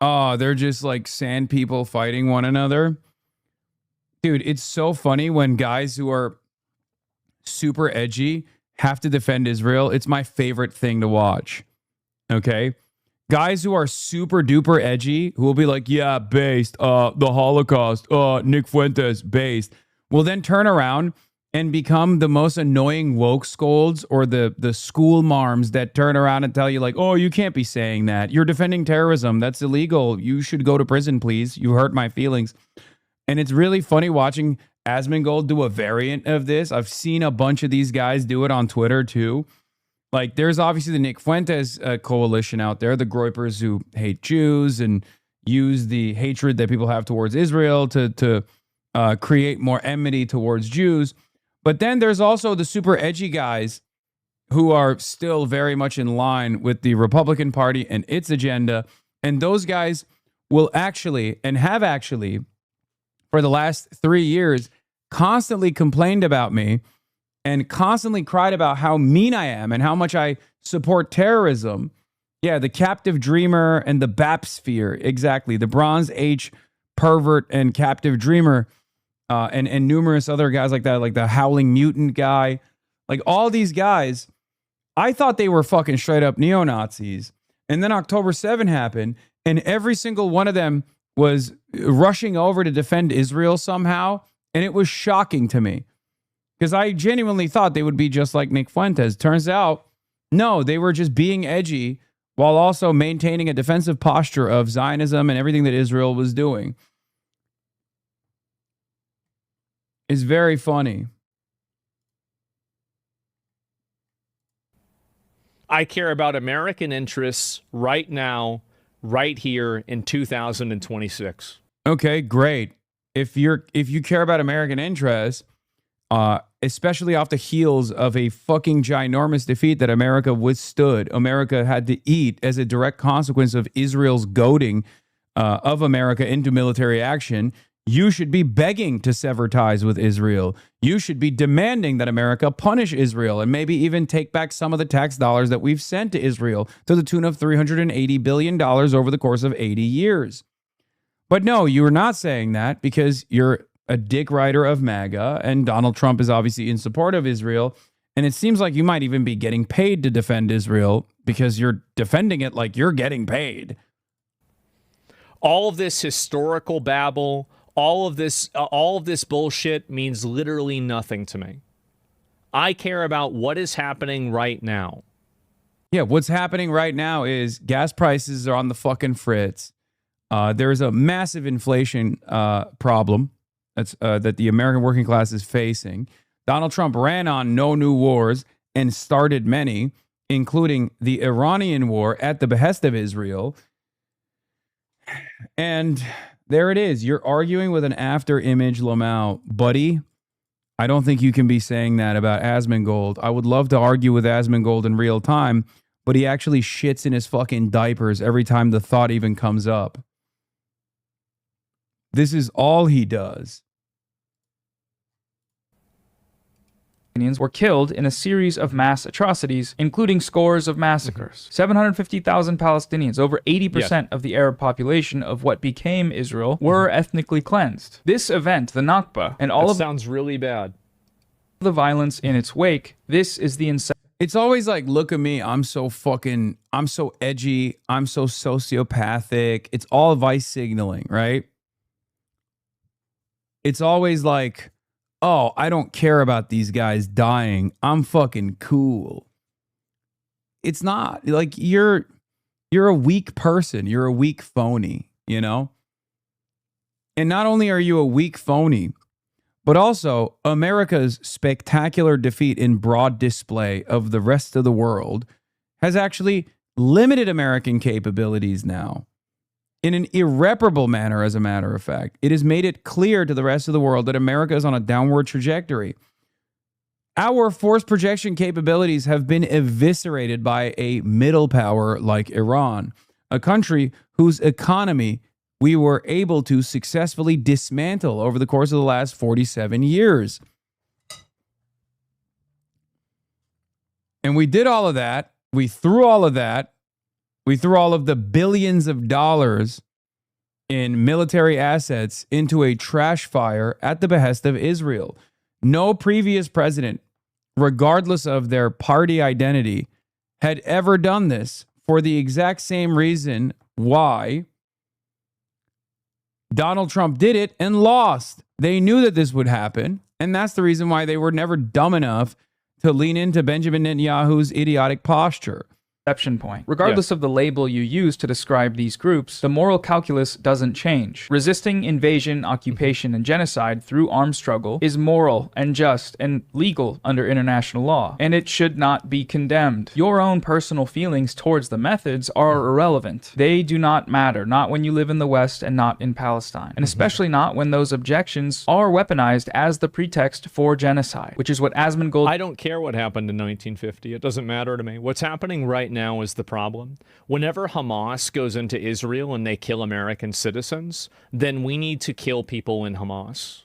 Oh, they're just like sand people fighting one another. Dude, it's so funny when guys who are super edgy have to defend Israel. It's my favorite thing to watch. Okay? Guys who are super duper edgy, who will be like, yeah, based, the Holocaust, Nick Fuentes, based, will then turn around and become the most annoying woke scolds or the school marms that turn around and tell you like, oh, you can't be saying that. You're defending terrorism. That's illegal. You should go to prison, please. You hurt my feelings. And it's really funny watching Asmongold do a variant of this. I've seen a bunch of these guys do it on Twitter too. Like there's obviously the Nick Fuentes coalition out there, the Groypers who hate Jews and use the hatred that people have towards Israel to create more enmity towards Jews. But then there's also the super edgy guys who are still very much in line with the Republican Party and its agenda. And those guys will actually, and have actually, for the last 3 years, constantly complained about me and constantly cried about how mean I am and how much I support terrorism. Yeah, the captive dreamer and the Bapsphere, exactly. The Bronze Age pervert and captive dreamer. And numerous other guys like that, like the Howling Mutant guy, like all these guys, I thought they were fucking straight up neo-Nazis. And then October 7 happened, and every single one of them was rushing over to defend Israel somehow. And it was shocking to me because I genuinely thought they would be just like Nick Fuentes. Turns out, no, they were just being edgy while also maintaining a defensive posture of Zionism and everything that Israel was doing. Is very funny. I care about American interests right now, right here in 2026. Okay, great. If you care about American interests, especially off the heels of a fucking ginormous defeat that America withstood, America had to eat as a direct consequence of Israel's goading of America into military action. You should be begging to sever ties with Israel. You should be demanding that America punish Israel and maybe even take back some of the tax dollars that we've sent to Israel to the tune of $380 billion over the course of 80 years. But no, you are not saying that because you're a dick rider of MAGA and Donald Trump is obviously in support of Israel. And it seems like you might even be getting paid to defend Israel because you're defending it like you're getting paid. All of this historical babble, all of this bullshit means literally nothing to me. I care about what is happening right now. Yeah, what's happening right now is gas prices are on the fucking fritz. There's a massive inflation problem that the American working class is facing. Donald Trump ran on no new wars and started many, including the Iranian war at the behest of Israel. And there it is. You're arguing with an after image Lamau. Buddy, I don't think you can be saying that about Asmongold. I would love to argue with Asmongold in real time, but he actually shits in his fucking diapers every time the thought even comes up. This is all he does. Were killed in a series of mass atrocities, including scores of massacres. 750,000 Palestinians, over 80% of the Arab population of what became Israel, were ethnically cleansed. This event, the Nakba, and all that of sounds really bad. The violence in its wake, this is the It's always like, look at me, I'm so edgy, I'm so sociopathic. It's all vice signaling, right? It's always like, oh, I don't care about these guys dying. I'm fucking cool. It's not like you're a weak person. You're a weak phony, you know? And not only are you a weak phony, but also America's spectacular defeat in broad display of the rest of the world has actually limited American capabilities now. In an irreparable manner, as a matter of fact. It has made it clear to the rest of the world that America is on a downward trajectory. Our force projection capabilities have been eviscerated by a middle power like Iran, a country whose economy we were able to successfully dismantle over the course of the last 47 years. And we did all of that. We threw all of that. We threw all of the billions of dollars in military assets into a trash fire at the behest of Israel. No previous president, regardless of their party identity, had ever done this for the exact same reason why Donald Trump did it and lost. They knew that this would happen, and that's the reason why they were never dumb enough to lean into Benjamin Netanyahu's idiotic posture. Exception point. Regardless of the label you use to describe these groups, the moral calculus doesn't change. Resisting invasion, occupation, and genocide through armed struggle is moral and just and legal under international law, and it should not be condemned. Your own personal feelings towards the methods are irrelevant. They do not matter, not when you live in the West and not in Palestine, and especially not when those objections are weaponized as the pretext for genocide, which is what Asmongold... I don't care what happened in 1950. It doesn't matter to me. What's happening right now is the problem. Whenever Hamas goes into Israel and they kill American citizens, then we need to kill people in Hamas.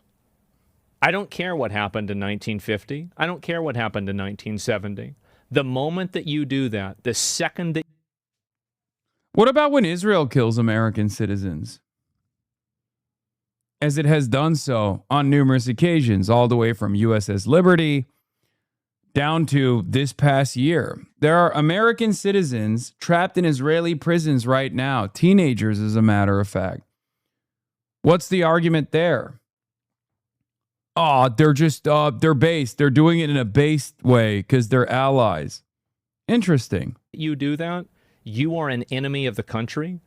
I don't care what happened in 1950. I don't care what happened in 1970. The moment that you do that, the second that... What about when Israel kills American citizens? As it has done so on numerous occasions, all the way from USS Liberty down to this past year. There are American citizens trapped in Israeli prisons right now, teenagers as a matter of fact. What's the argument there? Oh, they're just, they're based. They're doing it in a based way because they're allies. Interesting. You do that, you are an enemy of the country.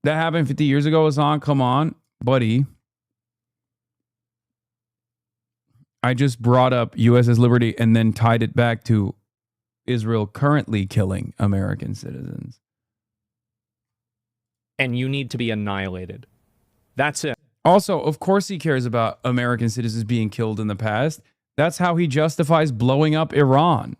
That happened 50 years ago, Hasan. Come on, buddy. I just brought up USS Liberty and then tied it back to Israel currently killing American citizens. And you need to be annihilated. That's it. Also, of course he cares about American citizens being killed in the past. That's how he justifies blowing up Iran.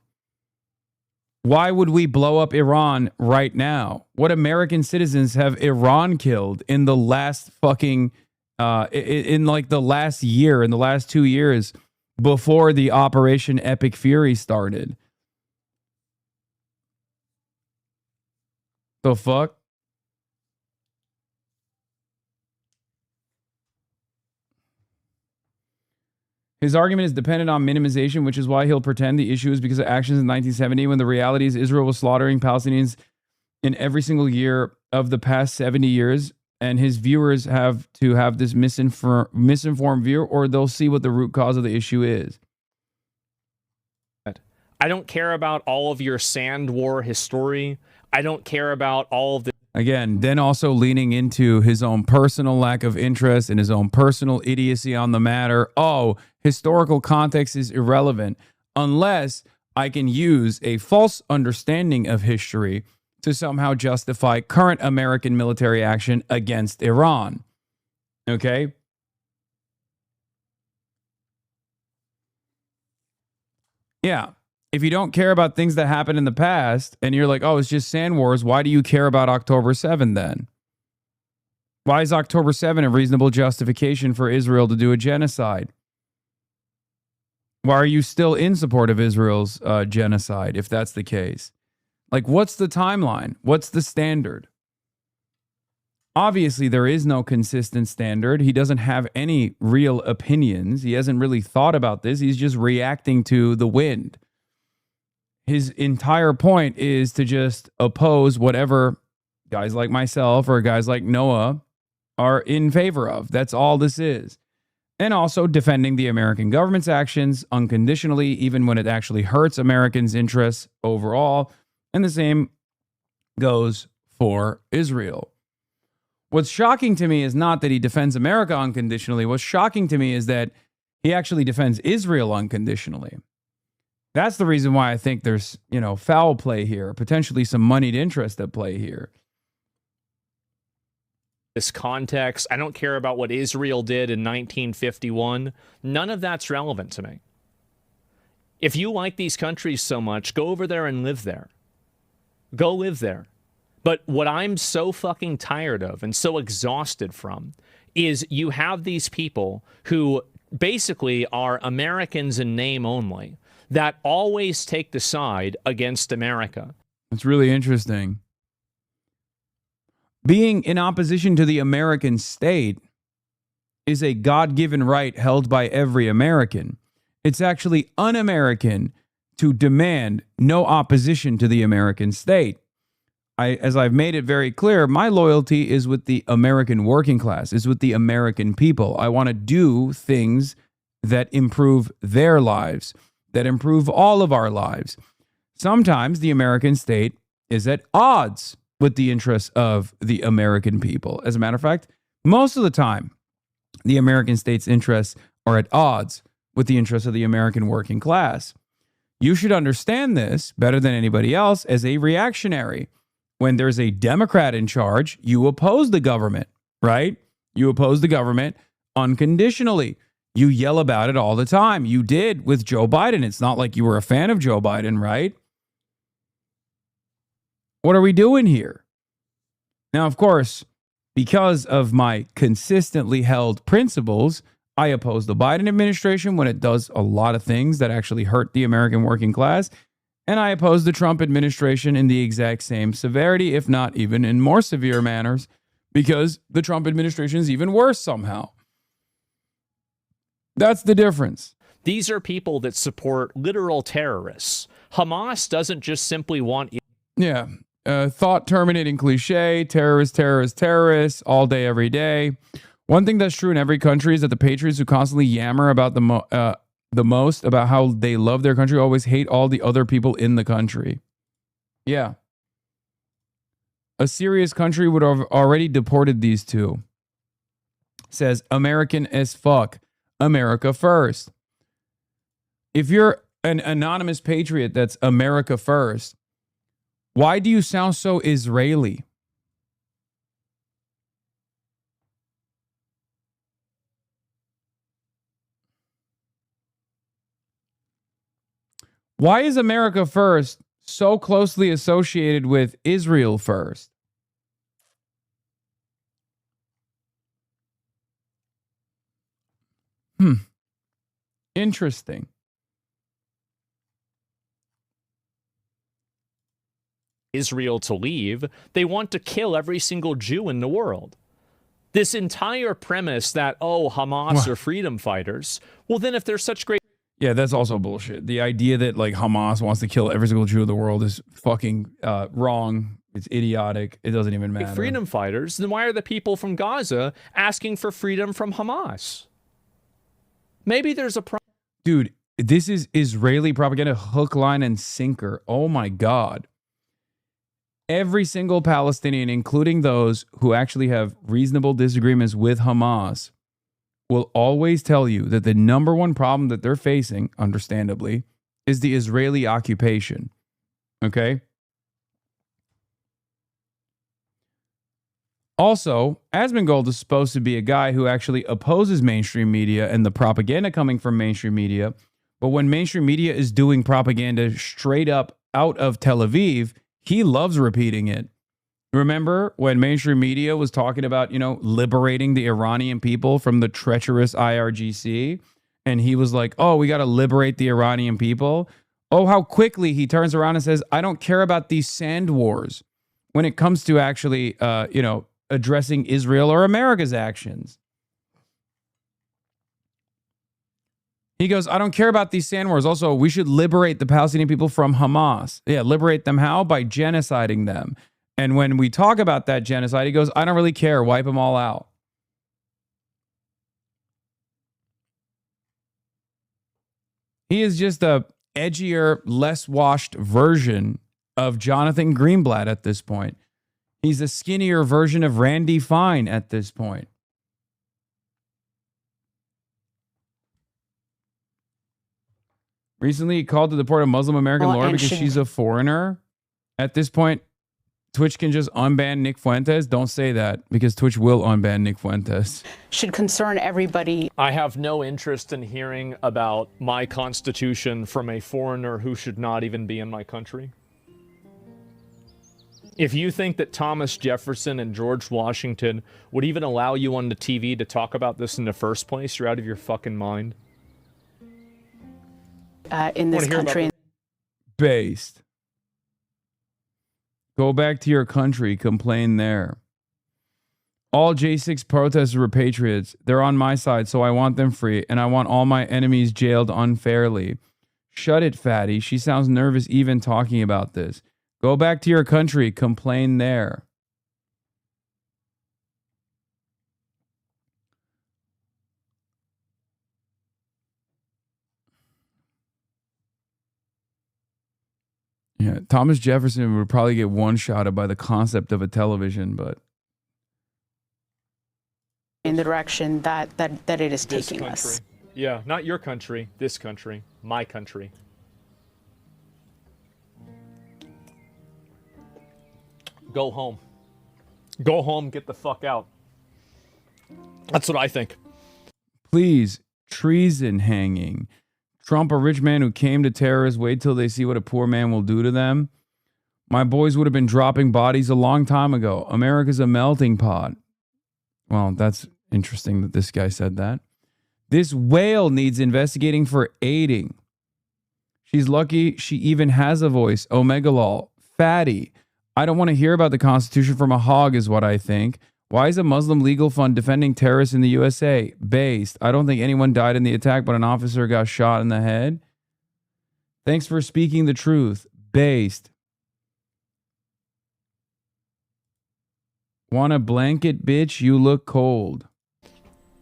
Why would we blow up Iran right now? What American citizens have Iran killed in the last fucking, in like the last year, in the last 2 years, before the Operation Epic Fury started? The fuck? His argument is dependent on minimization, which is why he'll pretend the issue is because of actions in 1970, when the reality is Israel was slaughtering Palestinians in every single year of the past 70 years. And his viewers have to have this misinformed view, or they'll see what the root cause of the issue is. I don't care about all of your sand war history. I don't care about all of the... Again, then also leaning into his own personal lack of interest and his own personal idiocy on the matter. Oh, historical context is irrelevant unless I can use a false understanding of history to somehow justify current American military action against Iran. Okay? Yeah. If you don't care about things that happened in the past and you're like, oh, it's just sand wars, why do you care about October 7 then? Why is October 7 a reasonable justification for Israel to do a genocide? Why are you still in support of Israel's genocide if that's the case? Like, what's the timeline? What's the standard? Obviously, there is no consistent standard. He doesn't have any real opinions. He hasn't really thought about this. He's just reacting to the wind. His entire point is to just oppose whatever guys like myself or guys like Noah are in favor of. That's all this is. And also defending the American government's actions unconditionally, even when it actually hurts Americans' interests overall. And the same goes for Israel. What's shocking to me is not that he defends America unconditionally. What's shocking to me is that he actually defends Israel unconditionally. That's the reason why I think there's, foul play here, potentially some moneyed interest at play here. This context, I don't care about what Israel did in 1951. None of that's relevant to me. If you like these countries so much, go over there and live there. Go live there. But what I'm so fucking tired of and so exhausted from is you have these people who basically are Americans in name only that always take the side against America. It's really interesting. Being in opposition to the American state is a God-given right held by every American. It's actually un-American to demand no opposition to the American state. As I've made it very clear, my loyalty is with the American working class, is with the American people. I want to do things that improve their lives, that improve all of our lives. Sometimes the American state is at odds with the interests of the American people. As a matter of fact, most of the time, the American state's interests are at odds with the interests of the American working class. You should understand this better than anybody else as a reactionary. When there's a Democrat in charge, you oppose the government, right? You oppose the government unconditionally. You yell about it all the time. You did with Joe Biden. It's not like you were a fan of Joe Biden, right? What are we doing here? Now, of course, because of my consistently held principles, I oppose the Biden administration when it does a lot of things that actually hurt the American working class. And I oppose the Trump administration in the exact same severity, if not even in more severe manners, because the Trump administration is even worse somehow. That's the difference. These are people that support literal terrorists. Hamas doesn't just simply want... Yeah. Thought terminating cliche, terrorists, terrorists, terrorists, all day, every day. One thing that's true in every country is that the patriots who constantly yammer about the most about how they love their country always hate all the other people in the country. Yeah. A serious country would have already deported these two. Says American as fuck. America first. If you're an anonymous patriot that's America first, why do you sound so Israeli? Why is America first so closely associated with Israel first? Interesting. Israel to leave. They want to kill every single Jew in the world. This entire premise that, oh, Hamas are freedom fighters. Well, then if they're such great... Yeah, that's also bullshit. The idea that like Hamas wants to kill every single Jew in the world is fucking wrong. It's idiotic. It doesn't even matter. Freedom fighters, then why are the people from Gaza asking for freedom from Hamas? Maybe there's a problem. Dude, this is Israeli propaganda, hook, line, and sinker. Oh my God. Every single Palestinian, including those who actually have reasonable disagreements with Hamas, will always tell you that the number one problem that they're facing, understandably, is the Israeli occupation. Okay? Also, Asmongold is supposed to be a guy who actually opposes mainstream media and the propaganda coming from mainstream media. But when mainstream media is doing propaganda straight up out of Tel Aviv, he loves repeating it. Remember when mainstream media was talking about, liberating the Iranian people from the treacherous IRGC? And he was like, oh, we got to liberate the Iranian people. Oh, how quickly he turns around and says, I don't care about these sand wars when it comes to actually, addressing Israel or America's actions. He goes, I don't care about these sand wars. Also, we should liberate the Palestinian people from Hamas. Yeah, liberate them how? By genociding them. And when we talk about that genocide, he goes, I don't really care. Wipe them all out. He is just a edgier, less washed version of Jonathan Greenblatt at this point. He's a skinnier version of Randy Fine at this point. Recently, he called to deport a Muslim American lawyer because she's a foreigner. At this point, Twitch can just unban Nick Fuentes? Don't say that, because Twitch will unban Nick Fuentes. Should concern everybody. I have no interest in hearing about my constitution from a foreigner who should not even be in my country. If you think that Thomas Jefferson and George Washington would even allow you on the TV to talk about this in the first place, you're out of your fucking mind. In this country. Based. Go back to your country, complain there. All J6 protesters were patriots. They're on my side, so I want them free, and I want all my enemies jailed unfairly. Shut it, fatty. She sounds nervous even talking about this. Go back to your country, complain there. Yeah, Thomas Jefferson would probably get one-shotted by the concept of a television, but In the direction that it is This taking country. us. Yeah, not your country, this country, my country. Go home. Go home, get the fuck out. That's what I think. please, treason hanging. Trump, a rich man who came to terrorists, wait till they see what a poor man will do to them. My boys would have been dropping bodies a long time ago. America's a melting pot. Well, that's interesting that this guy said that. This whale needs investigating for aiding. She's lucky she even has a voice. Omegalol. Fatty. I don't want to hear about the Constitution from a hog is what I think. Why is a Muslim legal fund defending terrorists in the USA? Based. I don't think anyone died in the attack, but an officer got shot in the head. Thanks for speaking the truth. Based. Want a blanket, bitch? You look cold.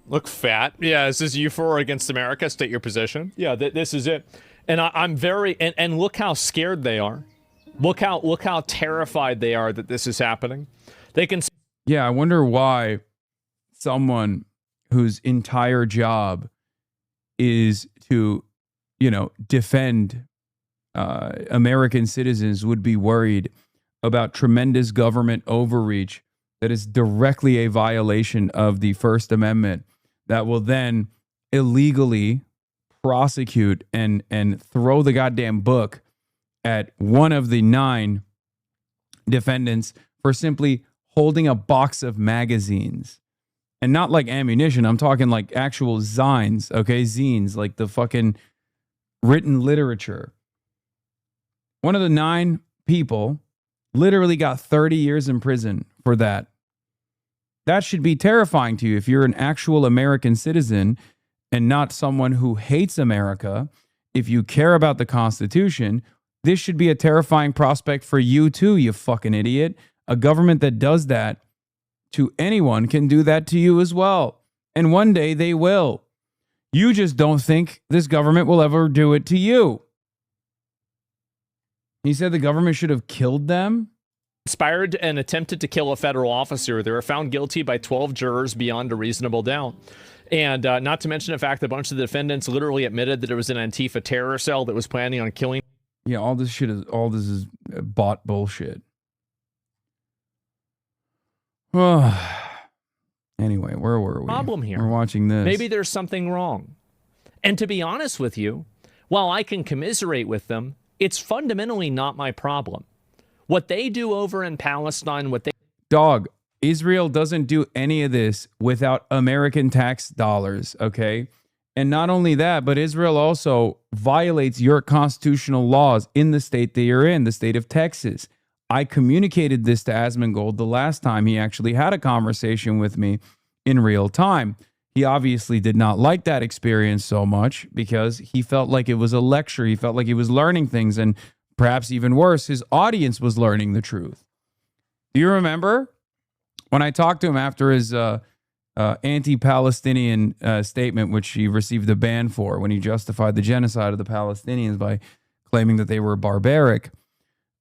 Look fat. Yeah, this is you for or against America. State your position. Yeah, this is it. And I'm very and look how scared they are. Look how terrified they are that this is happening. They can. Yeah, I wonder why someone whose entire job is to, defend American citizens would be worried about tremendous government overreach that is directly a violation of the First Amendment that will then illegally prosecute and throw the goddamn book at one of the 9 defendants for simply holding a box of magazines. And not like ammunition, I'm talking like actual zines, okay? Zines, like the fucking written literature. One of the 9 people literally got 30 years in prison for that. That should be terrifying to you if you're an actual American citizen and not someone who hates America. If you care about the Constitution, this should be a terrifying prospect for you too, you fucking idiot. A government that does that to anyone can do that to you as well. And one day they will. You just don't think this government will ever do it to you. He said the government should have killed them. Conspired and attempted to kill a federal officer. They were found guilty by 12 jurors beyond a reasonable doubt. And not to mention the fact that a bunch of the defendants literally admitted that it was an Antifa terror cell that was planning on killing. Yeah, all this is bot bullshit. Anyway, where were we? Problem here. We're watching this. Maybe there's something wrong. And to be honest with you, while I can commiserate with them, it's fundamentally not my problem. What they do over in Palestine, Dog, Israel doesn't do any of this without American tax dollars, okay? And not only that, but Israel also violates your constitutional laws in the state that you're in, the state of Texas. I communicated this to Asmongold the last time he actually had a conversation with me in real time. He obviously did not like that experience so much because he felt like it was a lecture. He felt like he was learning things, and perhaps even worse, his audience was learning the truth. Do you remember when I talked to him after his anti-Palestinian statement, which he received a ban for when he justified the genocide of the Palestinians by claiming that they were barbaric?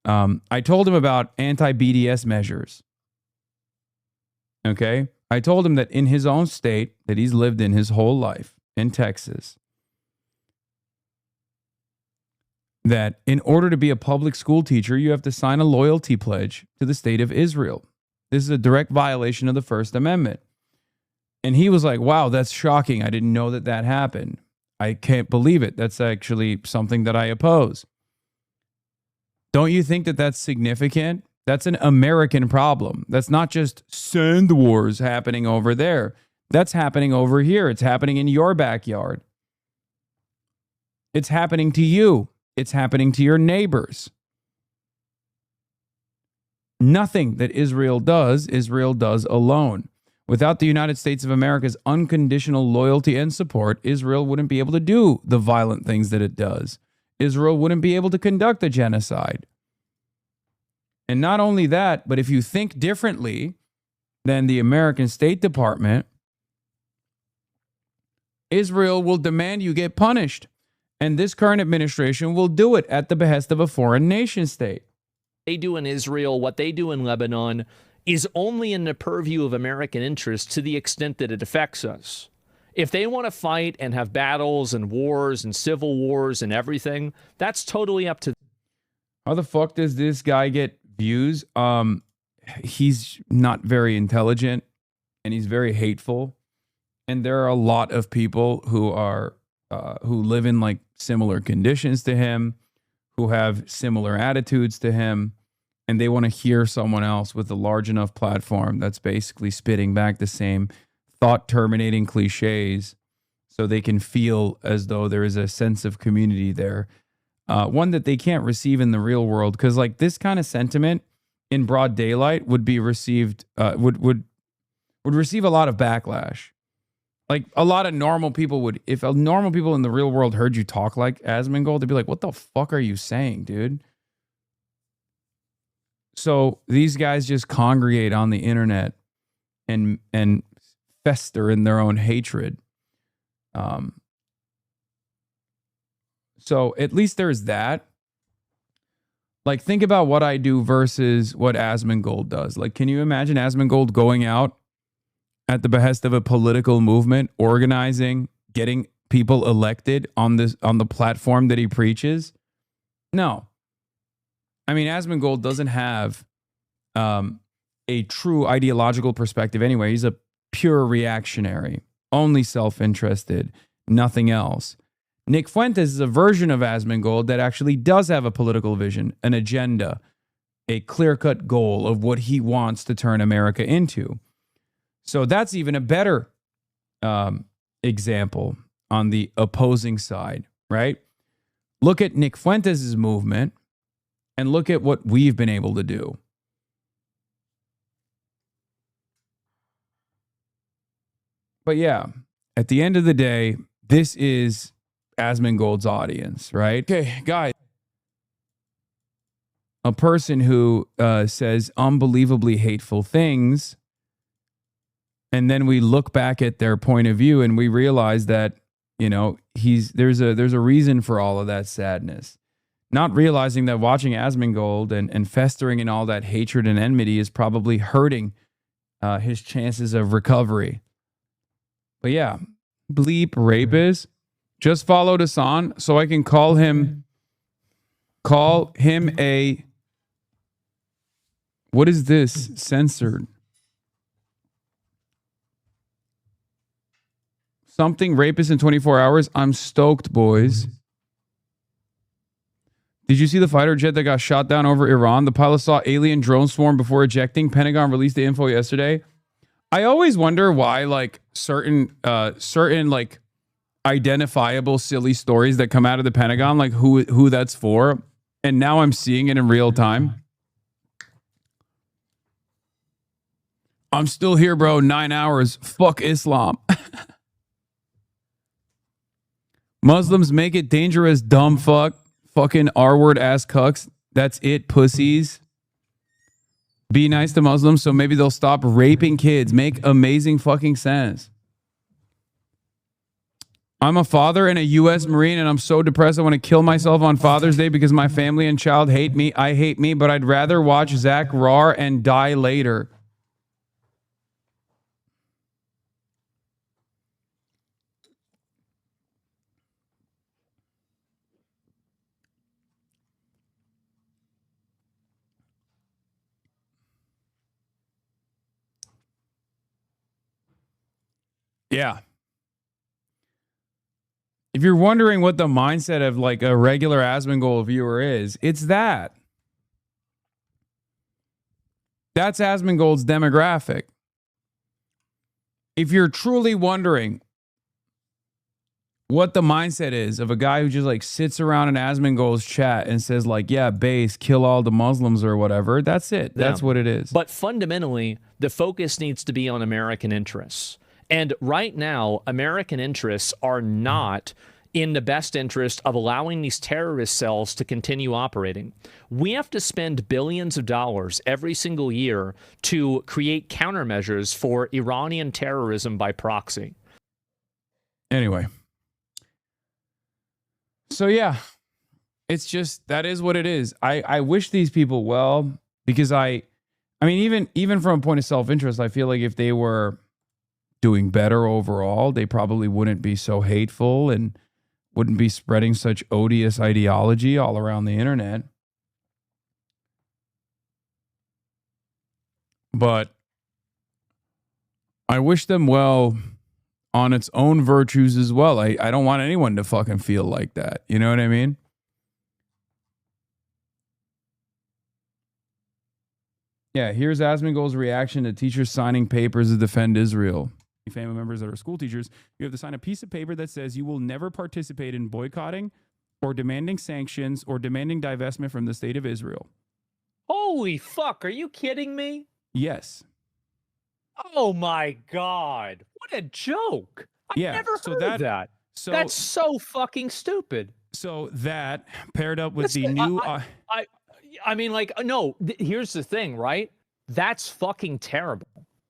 I told him about anti-BDS measures. Okay? I told him that in his own state that he's lived in his whole life, in Texas, that in order to be a public school teacher, you have to sign a loyalty pledge to the state of Israel. This is a direct violation of the First Amendment. And he was like, wow, that's shocking. I didn't know that that happened. I can't believe it. That's actually something that I oppose. Don't you think that that's significant? That's an American problem. That's not just sand wars happening over there. That's happening over here. It's happening in your backyard. It's happening to you. It's happening to your neighbors. Nothing that Israel does alone. Without the United States of America's unconditional loyalty and support, Israel wouldn't be able to do the violent things that it does. Israel wouldn't be able to conduct a genocide. And not only that, but if you think differently than the American State Department, Israel will demand you get punished. And this current administration will do it at the behest of a foreign nation state. They do in Israel, what they do in Lebanon, is only in the purview of American interests to the extent that it affects us. If they want to fight and have battles and wars and civil wars and everything, that's totally up to them. How the fuck does this guy get views? He's not very intelligent and he's very hateful. And there are a lot of people who are who live in like similar conditions to him, who have similar attitudes to him, and they want to hear someone else with a large enough platform that's basically spitting back the same thought-terminating cliches so they can feel as though there is a sense of community there. One that they can't receive in the real world, because like this kind of sentiment in broad daylight would be received, would receive a lot of backlash. Like a lot of normal people would, if normal people in the real world heard you talk like Asmongold, they'd be like, what the fuck are you saying, dude? So these guys just congregate on the internet and fester in their own hatred. So at least there's that. Like, think about what I do versus what Asmongold does. Like, can you imagine Asmongold going out at the behest of a political movement, organizing, getting people elected on the platform that he preaches? No. I mean, Asmongold doesn't have a true ideological perspective anyway. He's a pure reactionary, only self-interested, nothing else. Nick Fuentes is a version of Asmongold that actually does have a political vision, an agenda, a clear-cut goal of what he wants to turn America into. So that's even a better example on the opposing side, right? Look at Nick Fuentes' movement and look at what we've been able to do. But yeah, at the end of the day, this is Asmongold's audience, right? Okay, guys. A person who says unbelievably hateful things, and then we look back at their point of view and we realize that, you know, there's a reason for all of that sadness. Not realizing that watching Asmongold and festering in all that hatred and enmity is probably hurting his chances of recovery. But yeah, bleep rapist. Just followed Hasan so I can call him a, what is this? Censored. Something rapist in 24 hours. I'm stoked, boys. Did you see the fighter jet that got shot down over Iran? The pilot saw alien drone swarm before ejecting. Pentagon released the info yesterday. I always wonder why, like, certain like identifiable silly stories that come out of the Pentagon, like who that's for, and now I'm seeing it in real time. I'm still here, bro. 9 hours. Fuck Islam. Muslims make it dangerous, dumb fuck. Fucking R-word ass cucks. That's it, pussies. Be nice to Muslims so maybe they'll stop raping kids. Make amazing fucking sense. I'm a father and a U.S. Marine, and I'm so depressed I want to kill myself on Father's Day because my family and child hate me. I hate me, but I'd rather watch Zach Rar and die later. Yeah. If you're wondering what the mindset of like a regular Asmongold viewer is, it's that. That's Asmongold's demographic. If you're truly wondering what the mindset is of a guy who just like sits around in Asmongold's chat and says like, yeah, base, kill all the Muslims or whatever, that's it. That's what it is. But fundamentally, the focus needs to be on American interests. And right now, American interests are not in the best interest of allowing these terrorist cells to continue operating. We have to spend billions of dollars every single year to create countermeasures for Iranian terrorism by proxy. Anyway. So yeah, it's just, that is what it is. I wish these people well, because I mean, even from a point of self-interest, I feel like if they were doing better overall, they probably wouldn't be so hateful and wouldn't be spreading such odious ideology all around the internet. But I wish them well on its own virtues as well. I don't want anyone to fucking feel like that. You know what I mean? Yeah, here's Asmongold's reaction to teachers signing papers to defend Israel. Family members that are school teachers, you have to sign a piece of paper that says you will never participate in boycotting or demanding sanctions or demanding divestment from the state of Israel. Holy fuck, are you kidding me? Yes. Oh my God. What a joke. I never heard of that. So that's so fucking stupid. So that paired up with the new... I mean, like, no, here's the thing, right? That's fucking terrible.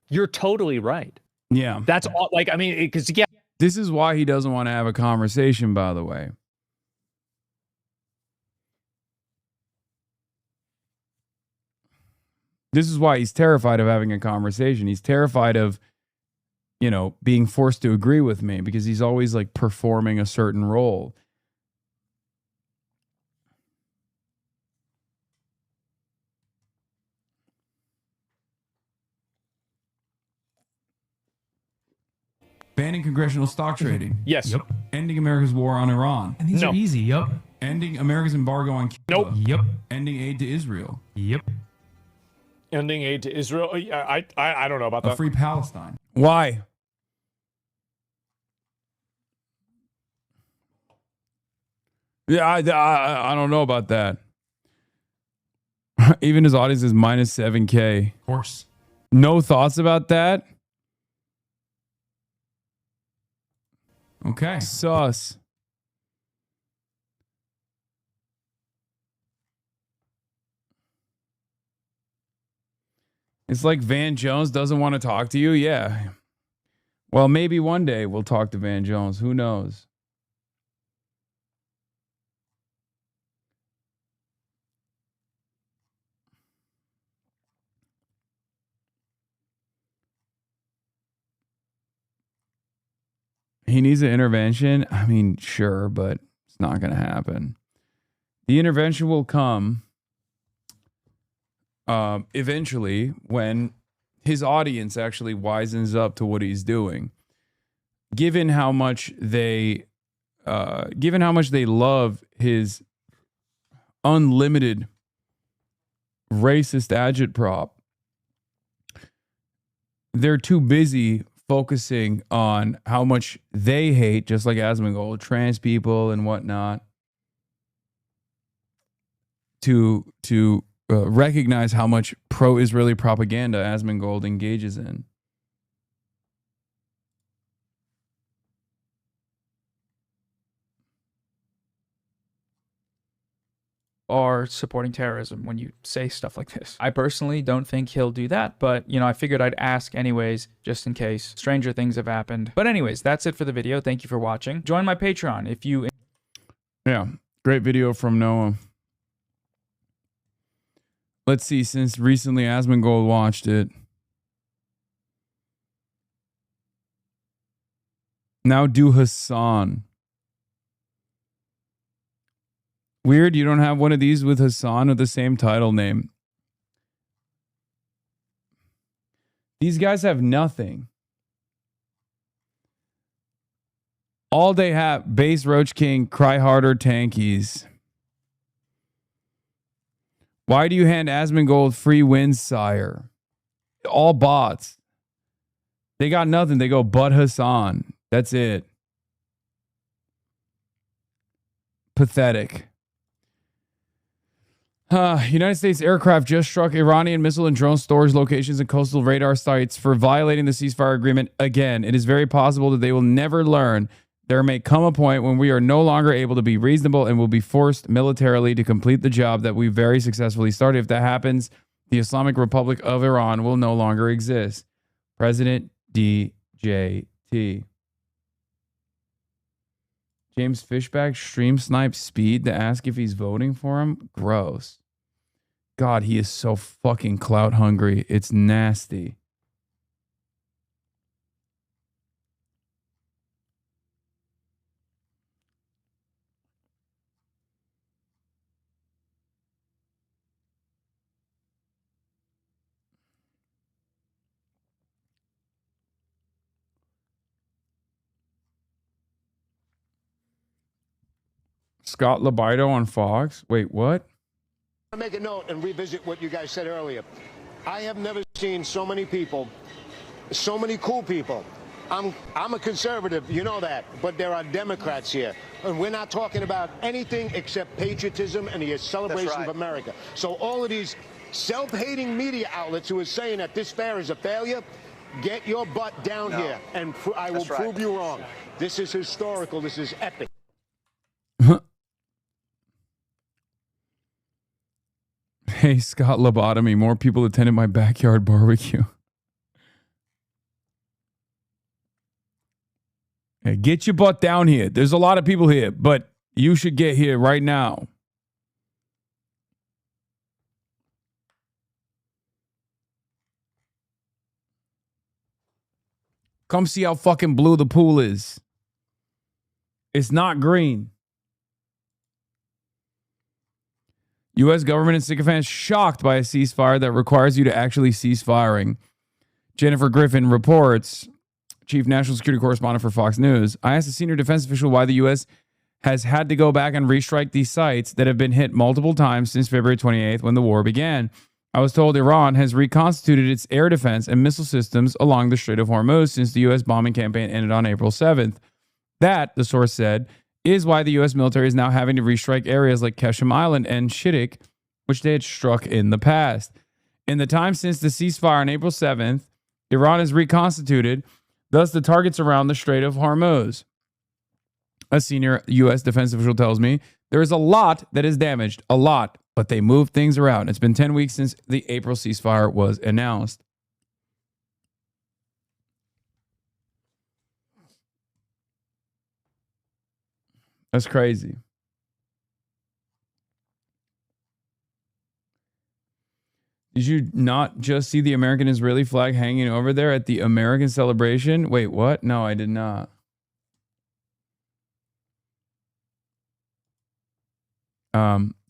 You're totally right. Yeah. That's all, like, I mean, because, yeah. This is why he doesn't want to have a conversation, by the way. This is why he's terrified of having a conversation. He's terrified of, you know, being forced to agree with me, because he's always like performing a certain role. Banning congressional stock trading. Yes. Yep. Ending America's war on Iran. And these are easy. Yep. Ending America's embargo on Cuba. Nope. Yep. Ending aid to Israel. Yep. Ending aid to Israel. I don't know about A that. free Palestine. Why? Yeah, I don't know about that. Even his audience is minus 7K. Of course. No thoughts about that? Okay. Sus. It's like Van Jones doesn't want to talk to you? Yeah. Well, maybe one day we'll talk to Van Jones. Who knows? He needs an intervention. I mean, sure, but it's not going to happen. The intervention will come eventually when his audience actually wisens up to what he's doing. Given how much they love his unlimited racist agitprop, they're too busy focusing on how much they hate, just like Asmongold, trans people and whatnot, to recognize how much pro-Israeli propaganda Asmongold engages in. Are supporting terrorism when you say stuff like this. I personally don't think he'll do that, but, you know, I figured I'd ask anyways, just in case stranger things have happened. But anyways, that's it for the video. Thank you for watching. Join my Patreon if you... Yeah, great video from Noah. Let's see, since recently Asmongold watched it. Now do Hasan. Weird, you don't have one of these with Hasan with the same title name. These guys have nothing. All day hat, base Roach King, cry harder, tankies. Why do you hand Asmongold free wins, sire? All bots. They got nothing. They go but Hasan. That's it. Pathetic. United States aircraft just struck Iranian missile and drone storage locations and coastal radar sites for violating the ceasefire agreement again. It is very possible that they will never learn. There may come a point when we are no longer able to be reasonable and will be forced militarily to complete the job that we very successfully started. If that happens, the Islamic Republic of Iran will no longer exist. President DJT. James Fishback stream snipe Speed to ask if he's voting for him. Gross. God, he is so fucking clout hungry. It's nasty. Scott Libido on Fox. Wait, what? I make a note and revisit what you guys said earlier. I have never seen so many people, so many cool people. I'm a conservative, you know that, but there are Democrats here, and we're not talking about anything except patriotism and the celebration of America. So all of these self-hating media outlets who are saying that this fair is a failure, get your butt down here, and I will prove you wrong. This is historical. This is epic. Hey, Scott Lobotomy, more people attended my backyard barbecue. Hey, get your butt down here. There's a lot of people here, but you should get here right now. Come see how fucking blue the pool is. It's not green. U.S. government and sycophants shocked by a ceasefire that requires you to actually cease firing. Jennifer Griffin reports, chief national security correspondent for Fox News. I asked a senior defense official why the U.S. has had to go back and restrike these sites that have been hit multiple times since February 28th when the war began. I was told Iran has reconstituted its air defense and missile systems along the Strait of Hormuz since the U.S. bombing campaign ended on April 7th. That, the source said, is why the U.S. military is now having to restrike areas like Keshem Island and Shiddiq, which they had struck in the past. In the time since the ceasefire on April 7th, Iran has reconstituted, thus the targets around the Strait of Hormuz. A senior U.S. defense official tells me, there is a lot that is damaged, a lot, but they moved things around. It's been 10 weeks since the April ceasefire was announced. That's crazy. Did you not just see the American-Israeli flag hanging over there at the American celebration? Wait, what? No, I did not.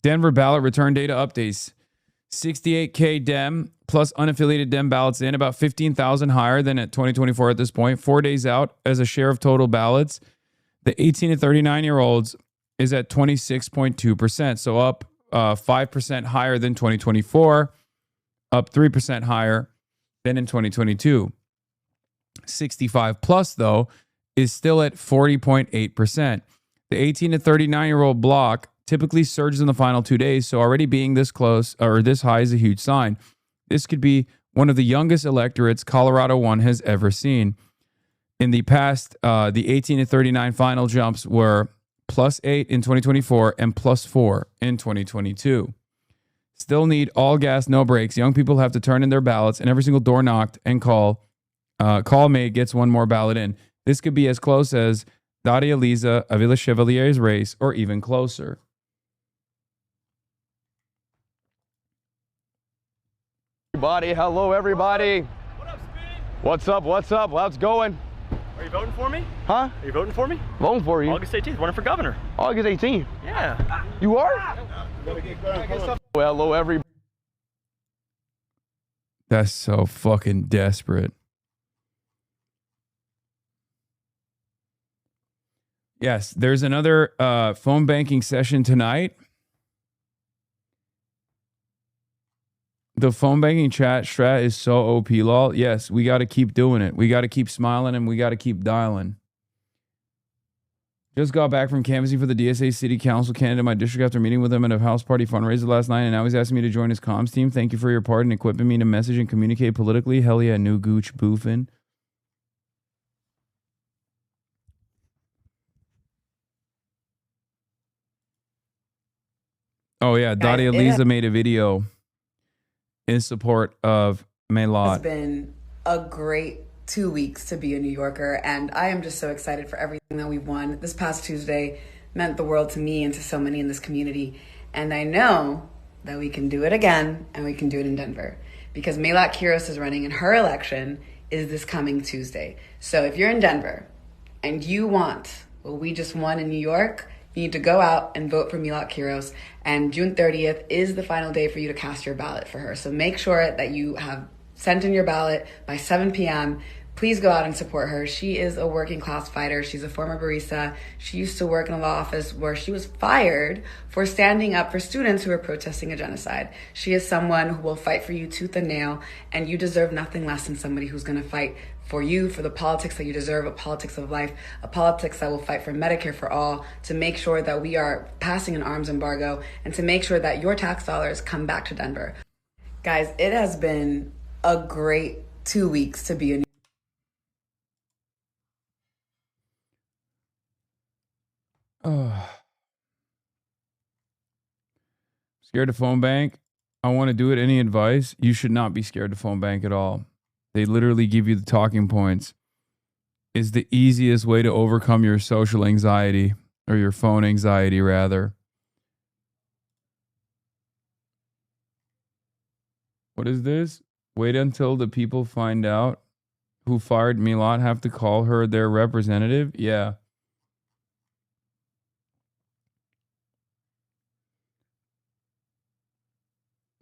Denver ballot return data updates. 68K Dem plus unaffiliated Dem ballots in, about 15,000 higher than at 2024 at this point. 4 days out as a share of total ballots. The 18 to 39-year-olds is at 26.2%, so up 5% higher than 2024, up 3% higher than in 2022. 65 plus, though, is still at 40.8%. The 18 to 39-year-old block typically surges in the final 2 days, so already being this close or this high is a huge sign. This could be one of the youngest electorates Colorado 1 has ever seen. In the past, the 18 to 39 final jumps were +8 in 2024 and +4 in 2022. Still need all gas, no brakes. Young people have to turn in their ballots, and every single door knocked and call made gets one more ballot in. This could be as close as Daria Liza Avila Chevalier's race, or even closer. Hello, everybody. What up, Speed? What's up? How's it going? Are you voting for me? Huh? Are you voting for me? Voting for you. August 18th, running for governor. August 18th? Yeah. You are? Well, hello, everybody. That's so fucking desperate. Yes, there's another phone banking session tonight. The phone banking chat strat is so OP, lol. Yes, we got to keep doing it. We got to keep smiling and we got to keep dialing. Just got back from canvassing for the DSA City Council candidate in my district after meeting with him at a house party fundraiser last night, and now he's asking me to join his comms team. Thank you for your part in equipping me to message and communicate politically. Hell yeah, new gooch boofing. Oh yeah, Daria Lisa made a video in support of Melat. It's been a great 2 weeks to be a New Yorker, and I am just so excited for everything that we've won. This past Tuesday meant the world to me and to so many in this community, and I know that we can do it again, and we can do it in Denver, because Melat Kiros is running, and her election is this coming Tuesday. So if you're in Denver and you want what we just won in New York, you need to go out and vote for Melat Kiros, and June 30th is the final day for you to cast your ballot for her. So make sure that you have sent in your ballot by 7 p.m. Please go out and support her. She is a working class fighter. She's a former barista. She used to work in a law office where she was fired for standing up for students who were protesting a genocide. She is someone who will fight for you tooth and nail, and you deserve nothing less than somebody who's going to fight for you, for the politics that you deserve, a politics of life, a politics that will fight for Medicare for all, to make sure that we are passing an arms embargo, and to make sure that your tax dollars come back to Denver. Guys, it has been a great 2 weeks to be a Scared to phone bank? I want to do it. Any advice? You should not be scared to phone bank at all. They literally give you the talking points. It's the easiest way to overcome your social anxiety, or your phone anxiety, rather. What is this? Wait until the people find out who fired Melat have to call her their representative? Yeah.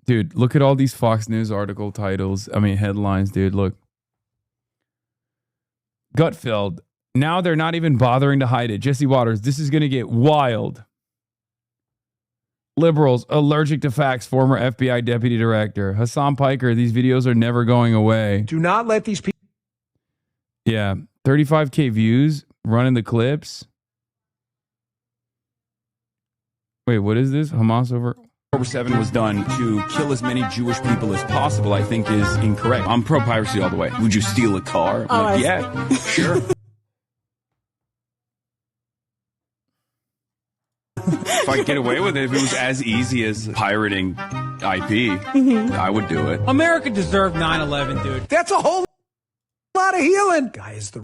Dude, look at all these Fox News article titles. I mean, headlines, dude. Look. Gutfeld. Now they're not even bothering to hide it. Jesse Waters. This is going to get wild. Liberals allergic to facts. Former FBI deputy director. Hasan Piker. These videos are never going away. Do not let these people. Yeah. 35K views. Running the clips. Wait, what is this? Hamas over... October 7 was done to kill as many Jewish people as possible, I think is incorrect. I'm pro-piracy all the way. Would you steal a car? Like, yeah, sure. If I could get away with it, if it was as easy as pirating IP, I would do it. America deserved 9/11, dude. That's a whole lot of healing. Guy is the...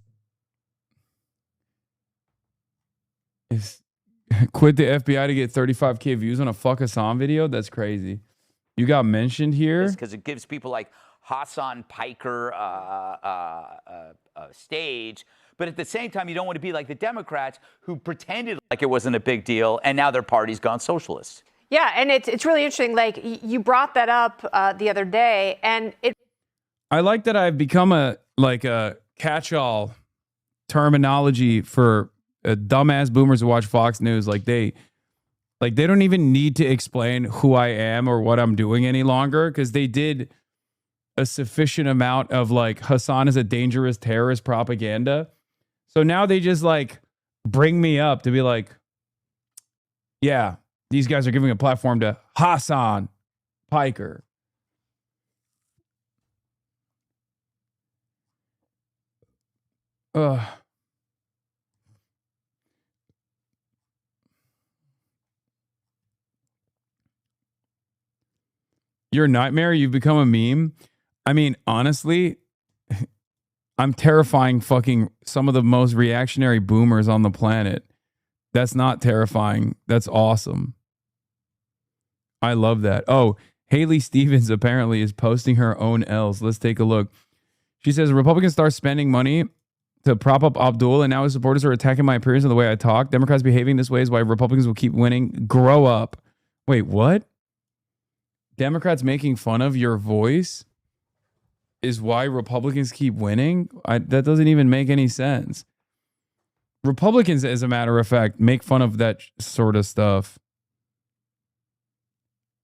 Quit the FBI to get 35K views on a fuck Hasan video? That's crazy. You got mentioned here? Because it gives people like Hasan Piker stage. But at the same time, you don't want to be like the Democrats who pretended like it wasn't a big deal, and now their party's gone socialist. Yeah, and it's really interesting. Like, you brought that up the other day, and it... I like that I've become a catch-all terminology for dumbass boomers who watch Fox News. Like they don't even need to explain who I am or what I'm doing any longer, because they did a sufficient amount of like Hasan is a dangerous terrorist propaganda. So now they just like bring me up to be like, yeah, these guys are giving a platform to Hasan Piker. You're a nightmare. You've become a meme. I mean, honestly, I'm terrifying fucking some of the most reactionary boomers on the planet. That's not terrifying. That's awesome. I love that. Oh, Haley Stevens apparently is posting her own L's. Let's take a look. She says, Republicans start spending money to prop up Abdul, and now his supporters are attacking my appearance and the way I talk. Democrats behaving this way is why Republicans will keep winning. Grow up. Wait, what? Democrats making fun of your voice is why Republicans keep winning? That doesn't even make any sense. Republicans, as a matter of fact, make fun of that sort of stuff.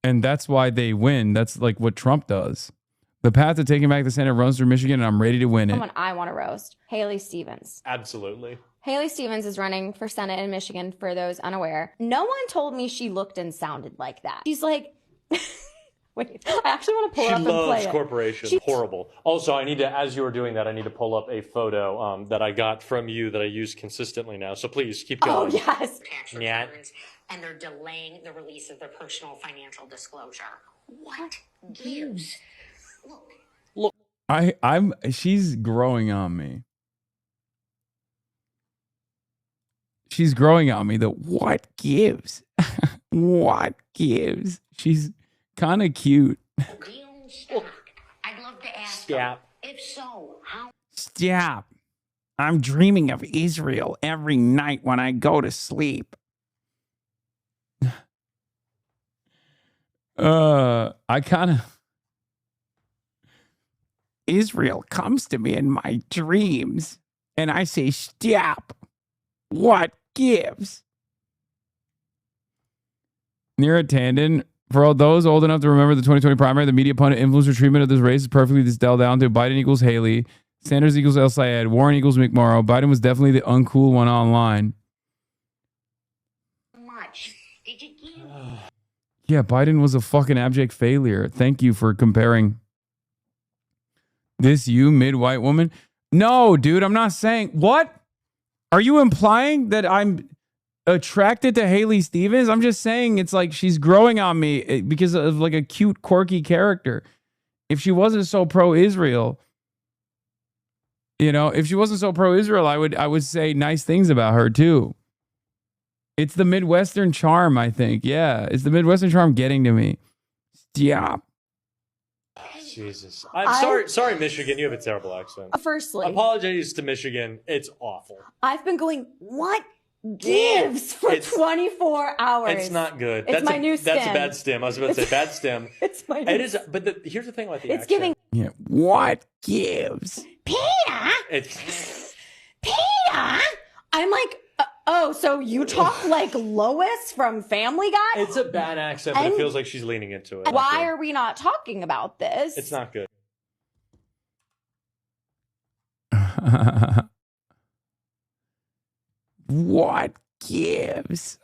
And that's why they win. That's like what Trump does. The path to taking back the Senate runs through Michigan, and I'm ready to win it. Someone I want to roast. Haley Stevens. Absolutely. Haley Stevens is running for Senate in Michigan, for those unaware. No one told me she looked and sounded like that. She's like... Wait, I actually want to pull it up and play it. She loves corporations. Horrible. Also, I need to, as you were doing that, I need to pull up a photo that I got from you that I use consistently now. So please keep going. Oh, yes. Yeah. And they're delaying the release of their personal financial disclosure. What gives? Look. She's growing on me. She's growing on me. The what gives? What gives? She's kind of cute. I'd love to ask. Stop. If so, how? Stop. I'm dreaming of Israel every night when I go to sleep. I kind of... Israel comes to me in my dreams, and I say, stop. What gives? Neera Tanden, for all those old enough to remember the 2020 primary, the media pundit influencer treatment of this race is perfectly distilled down to Biden equals Haley, Sanders equals El Sayed, Warren equals McMorrow. Biden was definitely the uncool one online. Much did you give? Yeah, Biden was a fucking abject failure. Thank you for comparing this mid-white woman. No, dude, I'm not saying... What? Are you implying that I'm attracted to Haley Stevens? I'm just saying it's like she's growing on me because of like a cute, quirky character. If she wasn't so pro-Israel, if she wasn't so pro-Israel, I would say nice things about her too. It's the Midwestern charm, I think. Yeah, it's the Midwestern charm getting to me. Stop. Jesus. I'm sorry, Michigan. You have a terrible accent. Firstly. Apologies to Michigan. It's awful. I've been going, what gives for 24 hours? It's not good. It's my new stim. That's a bad stim. I was about to say bad stim. It's my new It is, but here's the thing about the accent. Giving. Yeah. What gives? Peter? Peter? I'm like, oh, so you talk like Lois from Family Guy? It's a bad accent, but it feels like she's leaning into it. Why are we not talking about this? It's not good. What gives?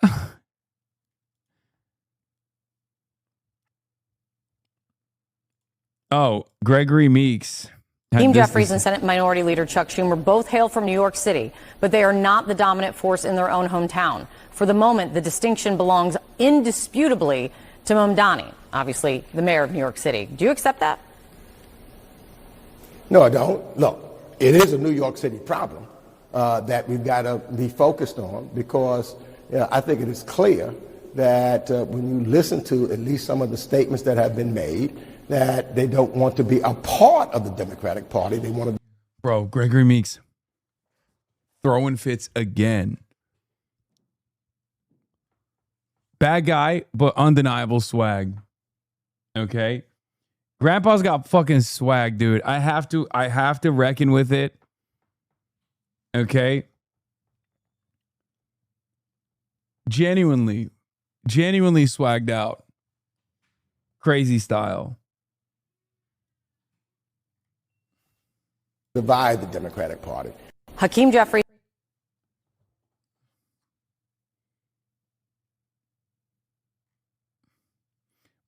Oh, Gregory Meeks. Hakeem Jeffries and Senate Minority Leader Chuck Schumer both hail from New York City, but they are not the dominant force in their own hometown. For the moment, the distinction belongs indisputably to Mamdani, obviously the mayor of New York City. Do you accept that? No, I don't. Look, it is a New York City problem that we've got to be focused on because I think it is clear that when you listen to at least some of the statements that have been made, that they don't want to be a part of the Democratic Party. They want to be... Bro, Gregory Meeks throwing fits again. Bad guy, but undeniable swag. Okay? Grandpa's got fucking swag, dude. I have to reckon with it. Okay? Genuinely swagged out. Crazy style. Divide the Democratic Party. Hakeem Jeffries.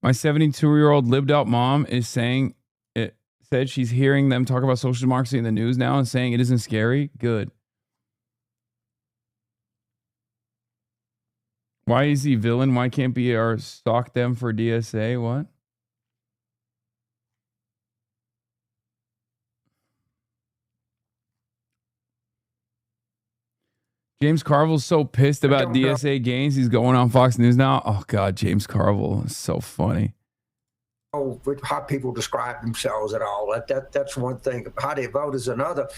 My 72-year-old lived out mom is saying said she's hearing them talk about social democracy in the news now and saying it isn't scary. Good. Why is he villain? Why can't be our stalk them for DSA? What? James Carville's so pissed about DSA gains. He's going on Fox News now. Oh, God, James Carville is so funny. Oh, how people describe themselves at all. That's one thing. How they vote is another.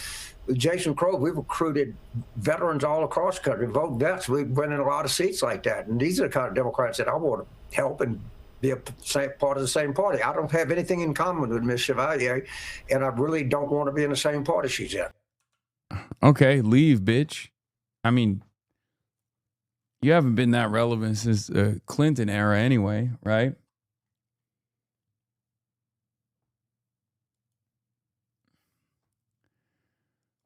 With Jason Crow, we've recruited veterans all across the country, vote vets. We've been in a lot of seats like that. And these are the kind of Democrats that I want to help and be a part of the same party. I don't have anything in common with Ms. Chevalier, and I really don't want to be in the same party she's in. Okay, leave, bitch. I mean, you haven't been that relevant since the Clinton era anyway, right?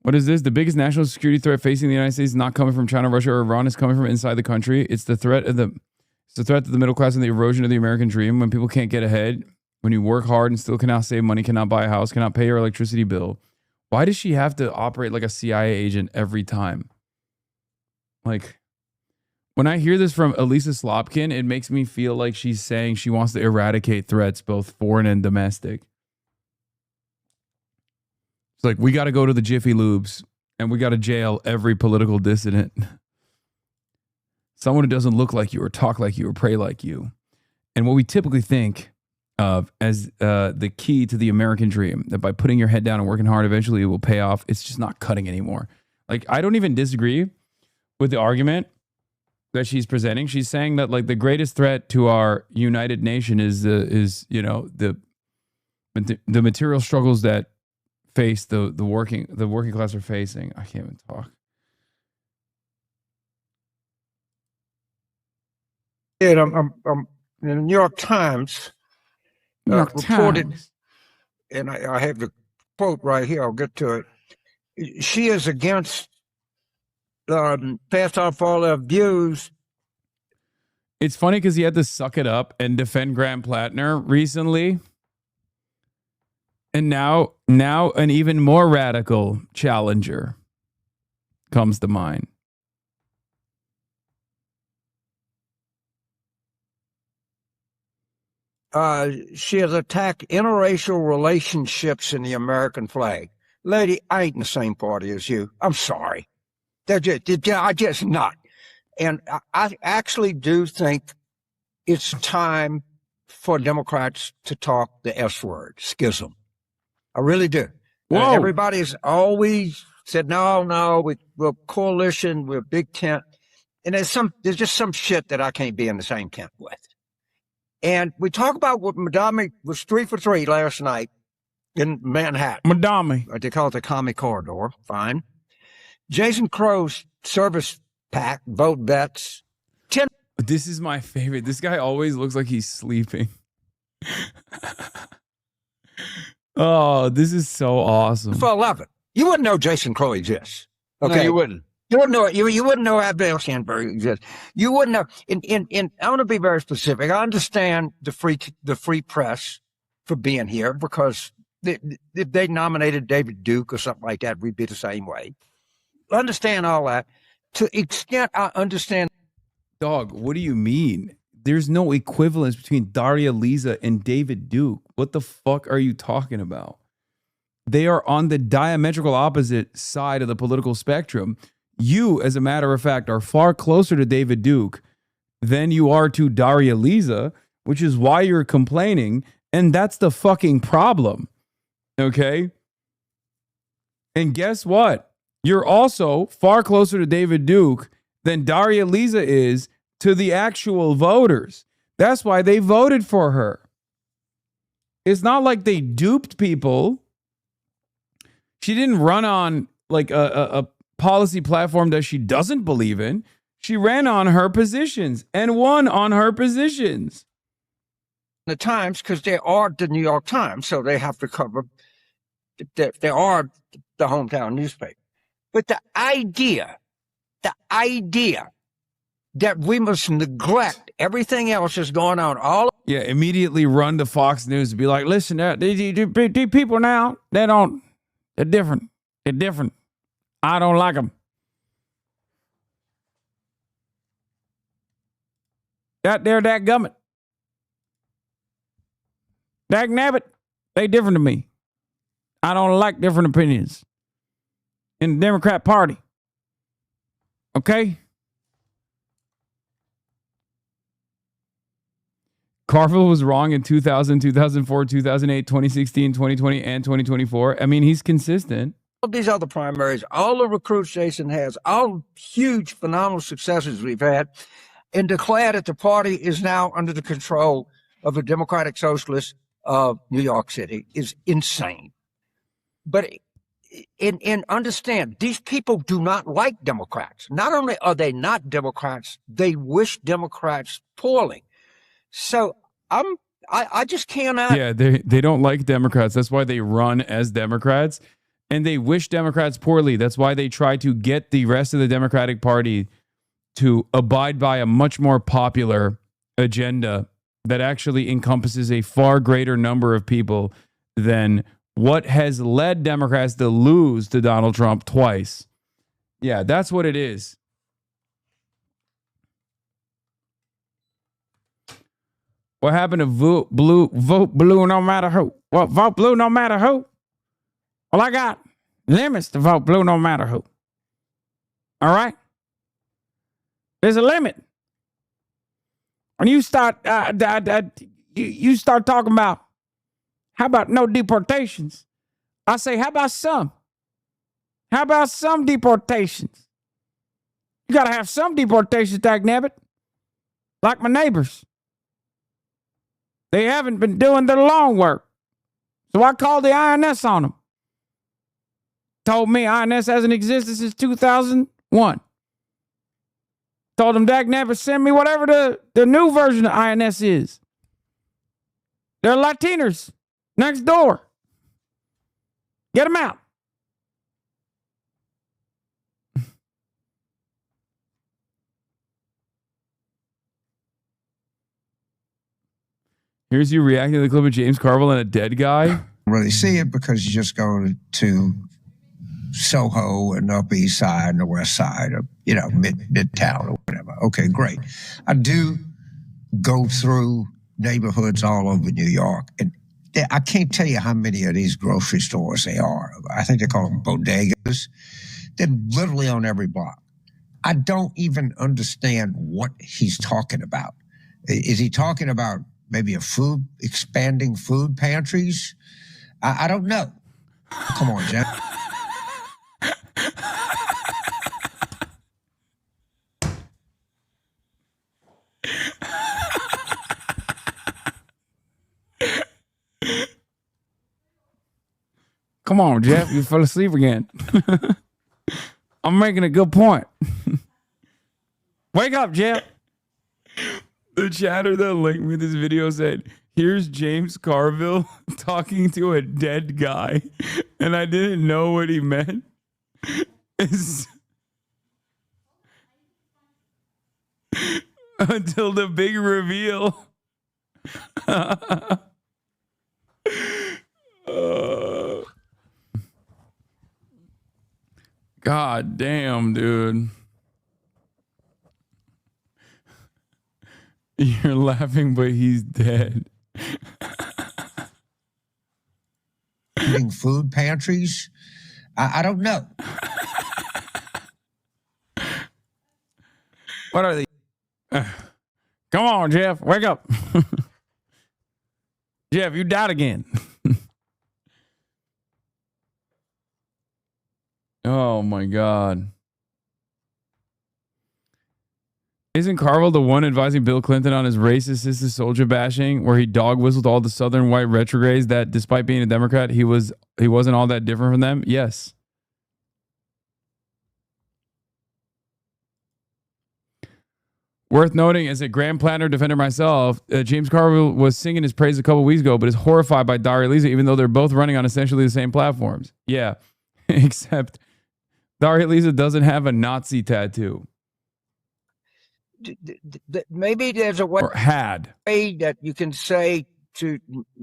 What is this? The biggest national security threat facing the United States is not coming from China, Russia, or Iran. It's coming from inside the country. It's the threat to the middle class and the erosion of the American dream. When people can't get ahead, when you work hard and still cannot save money, cannot buy a house, cannot pay your electricity bill. Why does she have to operate like a CIA agent every time? Like, when I hear this from Elisa Slotkin, it makes me feel like she's saying she wants to eradicate threats, both foreign and domestic. It's like, we got to go to the Jiffy Lubes and we got to jail every political dissident. Someone who doesn't look like you or talk like you or pray like you. And what we typically think of as the key to the American dream, that by putting your head down and working hard, eventually it will pay off. It's just not cutting anymore. Like, I don't even disagree with the argument that she's presenting. She's saying that, like, the greatest threat to our united nation is the material struggles that face the working class are facing. I can't even talk. Yeah, the New York Times reported, and I have the quote right here. I'll get to it. She is against pass off all their views. It's funny because he had to suck it up and defend Graham Plattner recently. And now an even more radical challenger comes to mind. She has attacked interracial relationships in the American flag. Lady, I ain't in the same party as you. I'm sorry. I just not. And I actually do think it's time for Democrats to talk the S word, schism. I really do. Everybody's always said, no, we're coalition, we're big tent. And there's just some shit that I can't be in the same tent with. And we talk about what Madame was 3 for 3 last night in Manhattan. Madame. They call it the Commie Corridor. Fine. Jason Crow's service pack, vote bets. This is my favorite. This guy always looks like he's sleeping. Oh, this is so awesome. For 11. You wouldn't know Jason Crow exists. Okay. No, you wouldn't. You wouldn't know it. You wouldn't know Abdel Sandberg exists. You wouldn't know. I want to be very specific. I understand the free press for being here because if they nominated David Duke or something like that, we'd be the same way. I understand all that. To the extent I understand. Dog, what do you mean? There's no equivalence between Daria Lisa and David Duke. What the fuck are you talking about? They are on the diametrical opposite side of the political spectrum. You, as a matter of fact, are far closer to David Duke than you are to Daria Lisa, which is why you're complaining. And that's the fucking problem. Okay? And guess what? You're also far closer to David Duke than Daria Lisa is to the actual voters. That's why they voted for her. It's not like they duped people. She didn't run on like a policy platform that she doesn't believe in. She ran on her positions and won on her positions. The Times, because they are the New York Times, so they have to cover, they are the hometown newspaper. But the idea that we must neglect everything else that's going on. Yeah, immediately run to Fox News and be like, listen, these people now, they're different. They're different. I don't like them. They're that gummit. Dag nabbit, they different to me. I don't like different opinions in the Democrat Party. Okay? Carville was wrong in 2000, 2004, 2008, 2016, 2020, and 2024. I mean, he's consistent. All these other primaries, all the recruits Jason has, all huge, phenomenal successes we've had, and declare that the party is now under the control of the Democratic Socialists of New York City is insane. But and understand, these people do not like Democrats. Not only are they not Democrats, they wish Democrats poorly. So I just cannot. Yeah, they don't like Democrats. That's why they run as Democrats. And they wish Democrats poorly. That's why they try to get the rest of the Democratic Party to abide by a much more popular agenda that actually encompasses a far greater number of people than what has led Democrats to lose to Donald Trump twice. Yeah, that's what it is. What happened to vote blue no matter who? Well, vote blue no matter who? Well, I got limits to vote blue no matter who. All right? There's a limit. When you start, you start talking about, how about no deportations? I say, how about some? How about some deportations? You got to have some deportations, dagnabbit. Like my neighbors. They haven't been doing their lawn work. So I called the INS on them. Told me INS hasn't existed since 2001. Told them, dagnabbit, send me whatever the new version of INS is. They're Latinos next door. Get them out. Here's you reacting to the clip of James Carville and a dead guy. Really see it because you just go to Soho and Upper East Side and the West Side, or Midtown or whatever. Okay, great. I do go through neighborhoods all over New York, and I can't tell you how many of these grocery stores they are. I think they call them bodegas. They're literally on every block. I don't even understand what he's talking about. Is he talking about maybe expanding food pantries? I don't know. Come on, Jeff. Come on, Jeff. You fell asleep again. I'm making a good point. Wake up, Jeff. The chatter that linked me this video said, here's James Carville talking to a dead guy. And I didn't know what he meant. Until the big reveal. God damn, dude. You're laughing, but he's dead. Food pantries? I don't know. What are they? Come on, Jeff. Wake up. Jeff, you died again. Oh, my God. Isn't Carville the one advising Bill Clinton on his racist sister soldier bashing, where he dog whistled all the Southern white retrogrades that, despite being a Democrat, he wasn't all that different from them? Yes. Worth noting, as a Grand Planner defender myself, James Carville was singing his praise a couple weeks ago, but is horrified by Daria Lisa, even though they're both running on essentially the same platforms. Yeah, except Daria Lisa doesn't have a Nazi tattoo. Maybe there's a way, or had, that you can say to,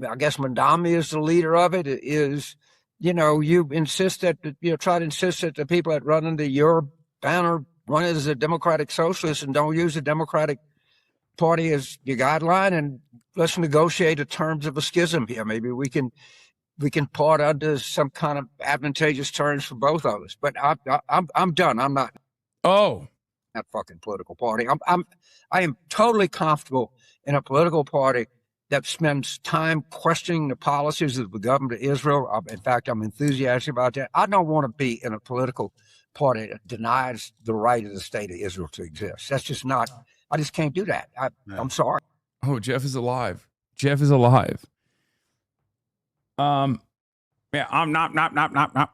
I guess Mandami is the leader of it, is, you insist that, try to insist that the people that run under your banner run as a democratic socialist and don't use the Democratic Party as your guideline, and let's negotiate the terms of a schism here. Maybe we can part under some kind of advantageous terms for both of us. But I'm done. I'm not. Oh. That fucking political party. I am totally comfortable in a political party that spends time questioning the policies of the government of Israel. In fact, I'm enthusiastic about that. I don't want to be in a political party that denies the right of the state of Israel to exist. That's just not. I just can't do that. I'm sorry. Oh, Jeff is alive. Jeff is alive. Yeah, I'm not.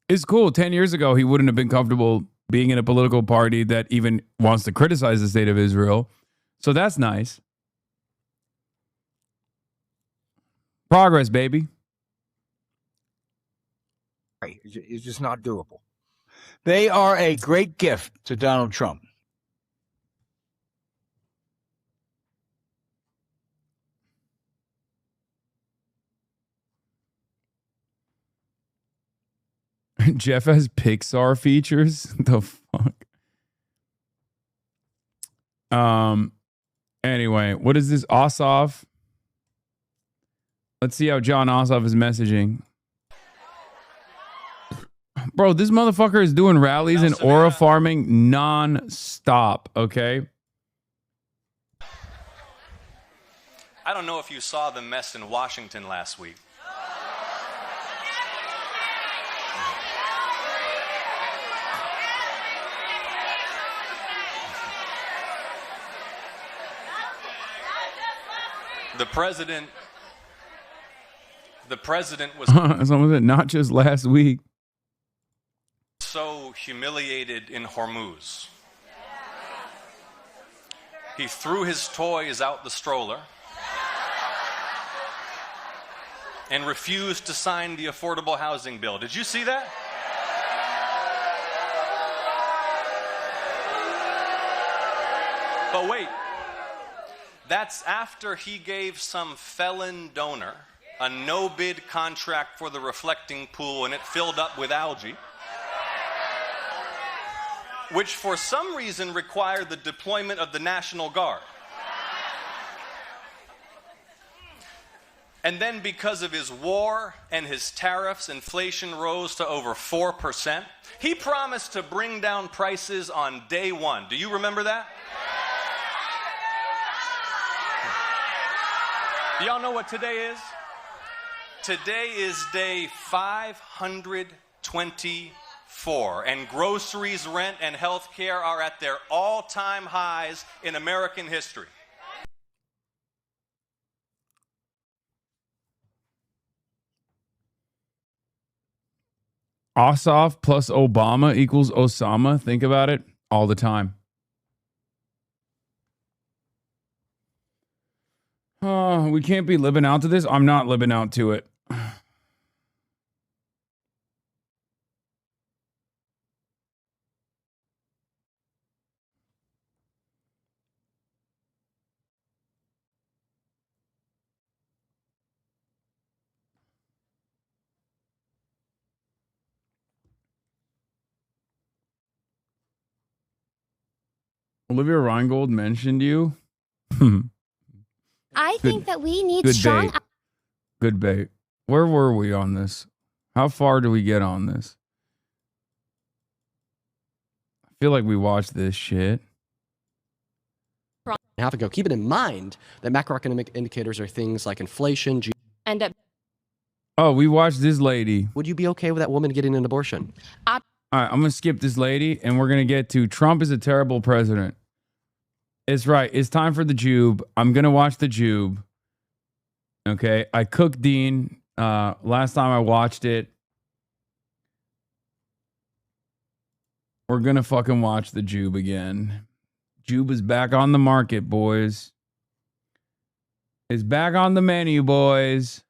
It's cool. 10 years ago, he wouldn't have been comfortable being in a political party that even wants to criticize the state of Israel. So that's nice. Progress, baby. It's just not doable. They are a great gift to Donald Trump. Jeff has Pixar features. The fuck? Anyway, what is this? Ossoff? Let's see how John Ossoff is messaging. Bro, this motherfucker is doing rallies and aura farming non-stop, okay? I don't know if you saw the mess in Washington last week. The president was Someone said not just last week. So humiliated in Hormuz. He threw his toys out the stroller and refused to sign the affordable housing bill. Did you see that? But wait, that's after he gave some felon donor a no-bid contract for the reflecting pool and it filled up with algae, which for some reason required the deployment of the National Guard. And then because of his war and his tariffs, inflation rose to over 4%. He promised to bring down prices on day one. Do you remember that? Do y'all know what today is? Today is day 524, and groceries, rent, and health care are at their all-time highs in American history. Ossoff plus Obama equals Osama. Think about it all the time. Oh, we can't be living out to this. I'm not living out to it. Olivia Reingold mentioned you. I think that we need Good strong. bait. Good bait. Where were we on this? How far do we get on this? I feel like we watched this shit. Half ago, keep it in mind that macroeconomic indicators are things like inflation. End up. Oh, we watched this lady. Would you be okay with that woman getting an abortion? All right, I'm going to skip this lady, and we're going to get to Trump is a terrible president. It's right. It's time for the Jube. I'm going to watch the Jube. Okay. I cooked Dean last time I watched it. We're going to fucking watch the Jube again. Jube is back on the market, boys. It's back on the menu, boys.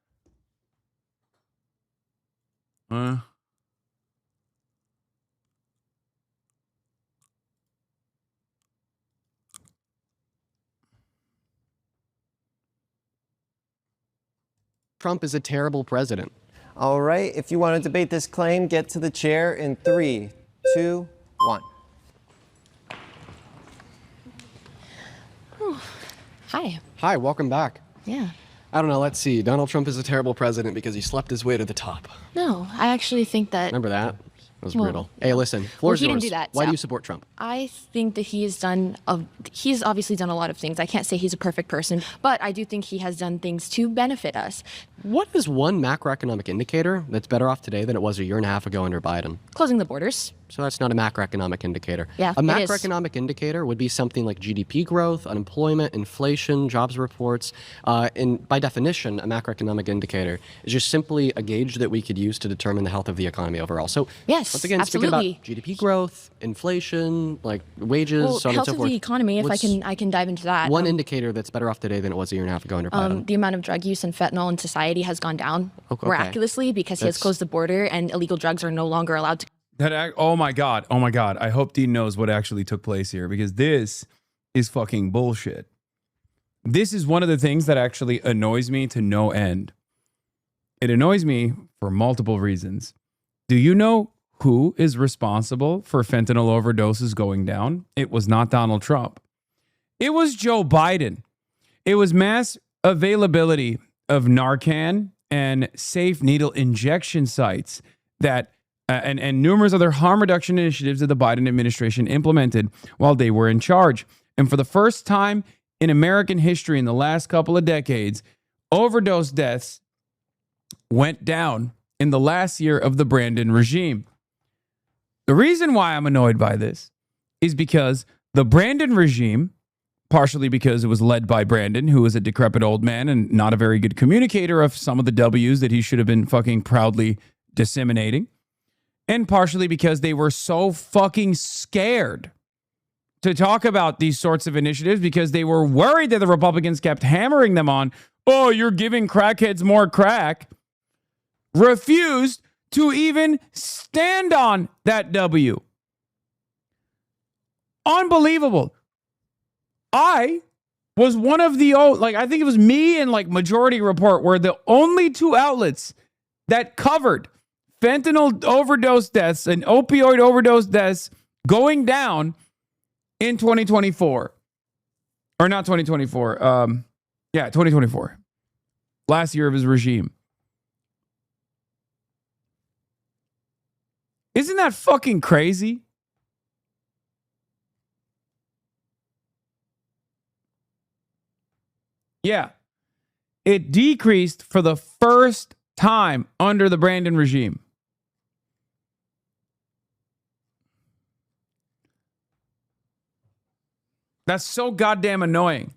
Trump is a terrible president. All right, if you want to debate this claim, get to the chair in 3, 2, 1. Hi. Hi, welcome back. Yeah. I don't know, let's see. Donald Trump is a terrible president because he slept his way to the top. No, I actually think that. Remember that? That was Well, brutal. Hey, listen, Well, floor's he yours. didn't do that. Why so do you support Trump? I think that he's obviously done a lot of things. I can't say he's a perfect person, but I do think he has done things to benefit us. What is one macroeconomic indicator that's better off today than it was a year and a half ago under Biden? Closing the borders. So that's not a macroeconomic indicator. Yeah, a it is. macroeconomic indicator would be something like GDP growth, unemployment, inflation, jobs reports. And by definition, a macroeconomic indicator is just simply a gauge that we could use to determine the health of the economy overall. So yes, once again, absolutely. speaking about GDP growth, inflation, like wages, Well, so on and health so of forth. the economy, if I can dive into that. One indicator that's better off today than it was a year and a half ago under Biden. The amount of drug use and fentanyl in society has gone down Okay. miraculously because he has closed the border and illegal drugs are no longer allowed to. Oh my God. I hope Dean knows what actually took place here, because this is fucking bullshit. This is one of the things that actually annoys me to no end. It annoys me for multiple reasons. Do you know who is responsible for fentanyl overdoses going down? It was not Donald Trump. It was Joe Biden. It was mass availability of Narcan and safe needle injection sites that and numerous other harm reduction initiatives that the Biden administration implemented while they were in charge. And for the first time in American history in the last couple of decades, overdose deaths went down in the last year of the Brandon regime. The reason why I'm annoyed by this is because the Brandon regime, partially because it was led by Brandon, who was a decrepit old man and not a very good communicator of some of the W's that he should have been fucking proudly disseminating, and partially because they were so fucking scared to talk about these sorts of initiatives because they were worried that the Republicans kept hammering them on, oh, you're giving crackheads more crack, refused to even stand on that W. Unbelievable. I was one of the, I think it was me and Majority Report were the only two outlets that covered fentanyl overdose deaths and opioid overdose deaths going down in 2024. Or not 2024. 2024. Last year of his regime. Isn't that fucking crazy? Yeah. It decreased for the first time under the Brandon regime. That's so goddamn annoying.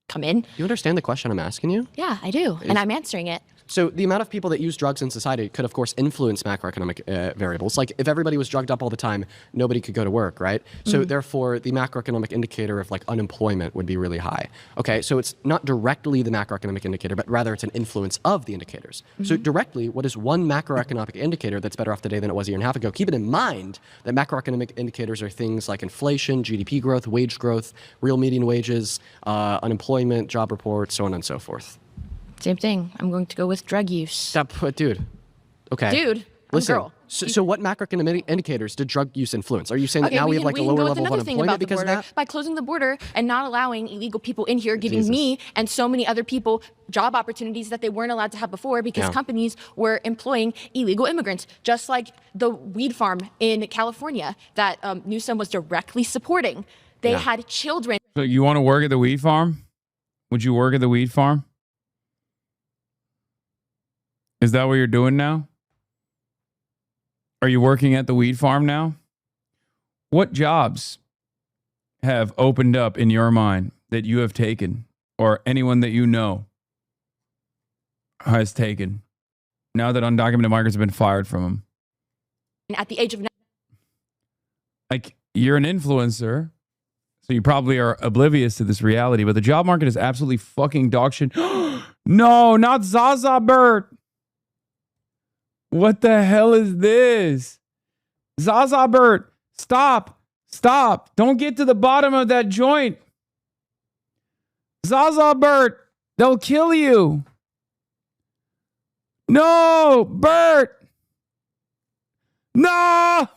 Come in. You understand the question I'm asking you? Yeah, I do. And I'm answering it. So the amount of people that use drugs in society could, of course, influence macroeconomic variables. Like if everybody was drugged up all the time, nobody could go to work, right? So therefore, the macroeconomic indicator of unemployment would be really high. Okay, so it's not directly the macroeconomic indicator, but rather it's an influence of the indicators. So directly, what is one macroeconomic indicator that's better off today than it was a year and a half ago? Keep it in mind that macroeconomic indicators are things like inflation, GDP growth, wage growth, real median wages, unemployment, job reports, so on and so forth. Same thing. I'm going to go with drug use. Dude. Okay. Dude, listen. girl. So what macroeconomic indicators did drug use influence? Are you saying that now we have a lower level of unemployment because of that? By closing the border and not allowing illegal people in here, giving me and so many other people job opportunities that they weren't allowed to have before because companies were employing illegal immigrants, just like the weed farm in California that Newsom was directly supporting. They had children. So you want to work at the weed farm? Would you work at the weed farm? Is that what you're doing now? Are you working at the weed farm now? What jobs have opened up in your mind that you have taken or anyone that you know has taken now that undocumented migrants have been fired from them? At the age of 9. You're an influencer, so you probably are oblivious to this reality, but the job market is absolutely fucking dog shit. No, not Zaza Bert. What the hell is this? Zaza Bert, stop. Don't get to the bottom of that joint. Zaza Bert, they'll kill you. No, Bert. No.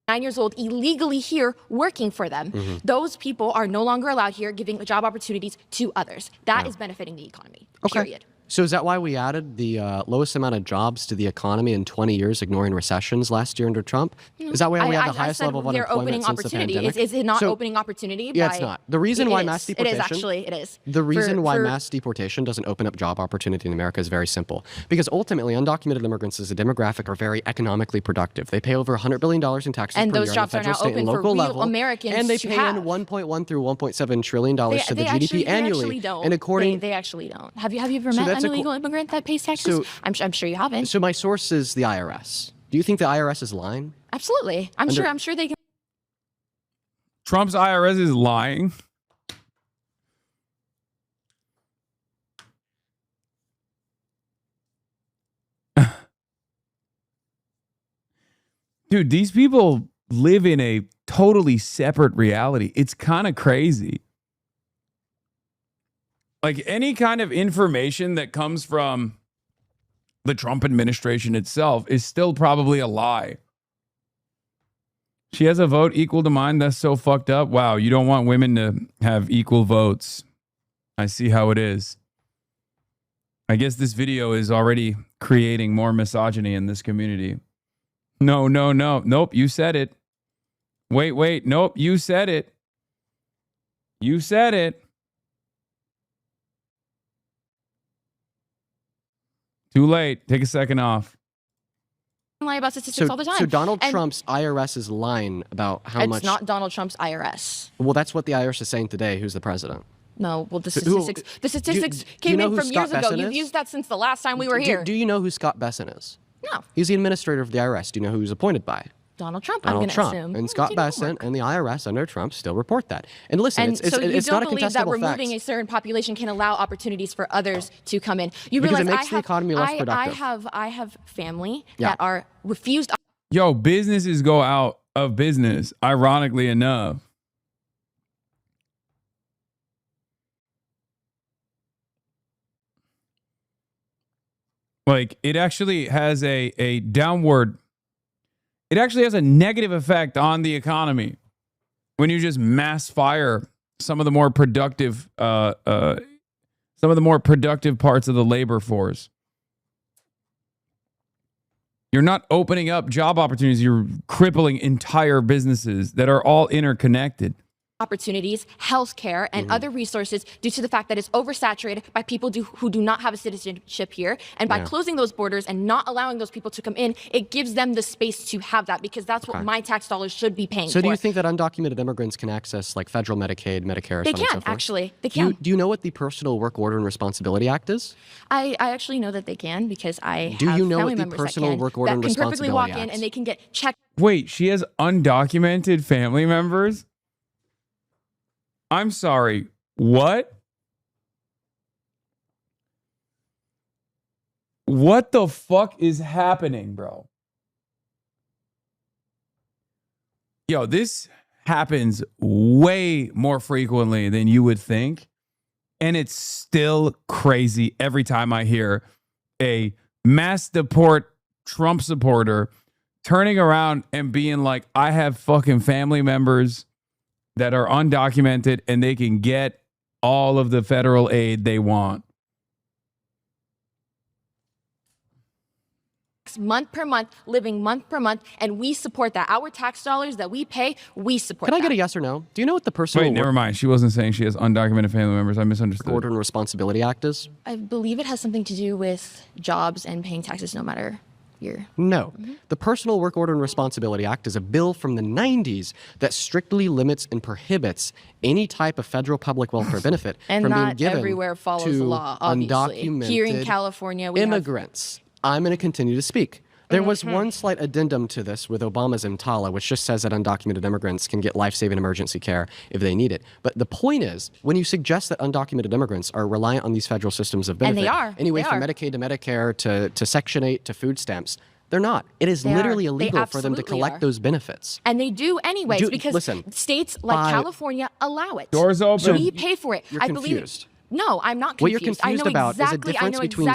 9 years old illegally here working for them. Those people are no longer allowed here, giving job opportunities to others. That is benefiting the economy. Period. So is that why we added the lowest amount of jobs to the economy in 20 years, ignoring recessions last year under Trump? Is that why we have the highest level of unemployment since the pandemic? Is it not opening opportunity? Yeah, it's not. The reason why mass deportation... It is, actually. It is. The reason why mass deportation doesn't open up job opportunity in America is very simple. Because ultimately, undocumented immigrants as a demographic are very economically productive. They pay over $100 billion in taxes and per those year jobs on the are federal, now state, and open for local real level. Americans And they to pay have. in $1.1 through $1.7 trillion to the GDP annually. They actually don't. And according... They actually don't. Have you ever met an illegal immigrant that pays taxes? I'm sure you haven't. So my source is the IRS. Do you think the IRS is lying? Absolutely. I'm sure they can. Trump's IRS is lying. Dude, these people live in a totally separate reality. It's kind of crazy. Like any kind of information that comes from the Trump administration itself is still probably a lie. She has a vote equal to mine. That's so fucked up. Wow, you don't want women to have equal votes. I see how it is. I guess this video is already creating more misogyny in this community. No. Nope, you said it. Wait. Nope, you said it. You said it. Too late. Take a second off. Lie about statistics all the time. So Donald Trump's IRS is lying about how much... It's not Donald Trump's IRS. Well, that's what the IRS is saying today. Who's the president? No, well, the statistics came in from years ago. You've used that since the last time we were here. Do you know who Scott Besson is? No. He's the administrator of the IRS. Do you know who he was appointed by? Donald Trump, Donald I'm Trump. going to assume. And Scott Besson and the IRS under Trump still report that. And listen, it's not a contestable fact. So you don't believe that removing a certain population can allow opportunities for others to come in? You because realize it makes the economy less productive. I have family that are refused. Yo, businesses go out of business, ironically enough. Like, it actually has a downward, it actually has a negative effect on the economy when you just mass fire some of the more productive, parts of the labor force. You're not opening up job opportunities. You're crippling entire businesses that are all interconnected. Opportunities, healthcare, and other resources due to the fact that it's oversaturated by people who do not have a citizenship here. And by closing those borders and not allowing those people to come in, it gives them the space to have that, because that's what my tax dollars should be paying for. So do you think that undocumented immigrants can access like federal Medicaid, Medicare, They so on and so can, forth? actually. They can. Do you know what the Personal Work Order and Responsibility Act is? I actually know that they can, because I Do have you know family what the members Personal Work Order that and can perfectly walk Responsibility in Act? and they can get checked. Wait, she has undocumented family members? I'm sorry, what? What the fuck is happening, bro? Yo, this happens way more frequently than you would think. And it's still crazy every time I hear a mass deport Trump supporter turning around and being like, I have fucking family members that are undocumented and they can get all of the federal aid they want. Month per month, living month per month, and we support that. Our tax dollars that we pay, we support Can I that. get a yes or no? Do you know what the Personal Wait, never mind. She wasn't saying she has undocumented family members. I misunderstood. Order and Responsibility Act is? I believe it has something to do with jobs and paying taxes no matter your... No. The Personal Work Order and Responsibility Act is a bill from the 90s that strictly limits and prohibits any type of federal public welfare benefit And from being not given everywhere follows to the law, obviously. undocumented Here in California, we immigrants. I'm going to continue to speak. There was one slight addendum to this with Obama's EMTALA, which just says that undocumented immigrants can get life-saving emergency care if they need it. But the point is, when you suggest that undocumented immigrants are reliant on these federal systems of benefit, And they are. anyway, They from are. Medicaid to Medicare to Section 8 to food stamps, they're not. It is They literally are. They illegal for them to absolutely collect are. those benefits. And they do anyways, because listen, states like by- California allow it. Doors open. We pay for it. You're I believe confused. No, I'm not confused. What you're confused about is a difference between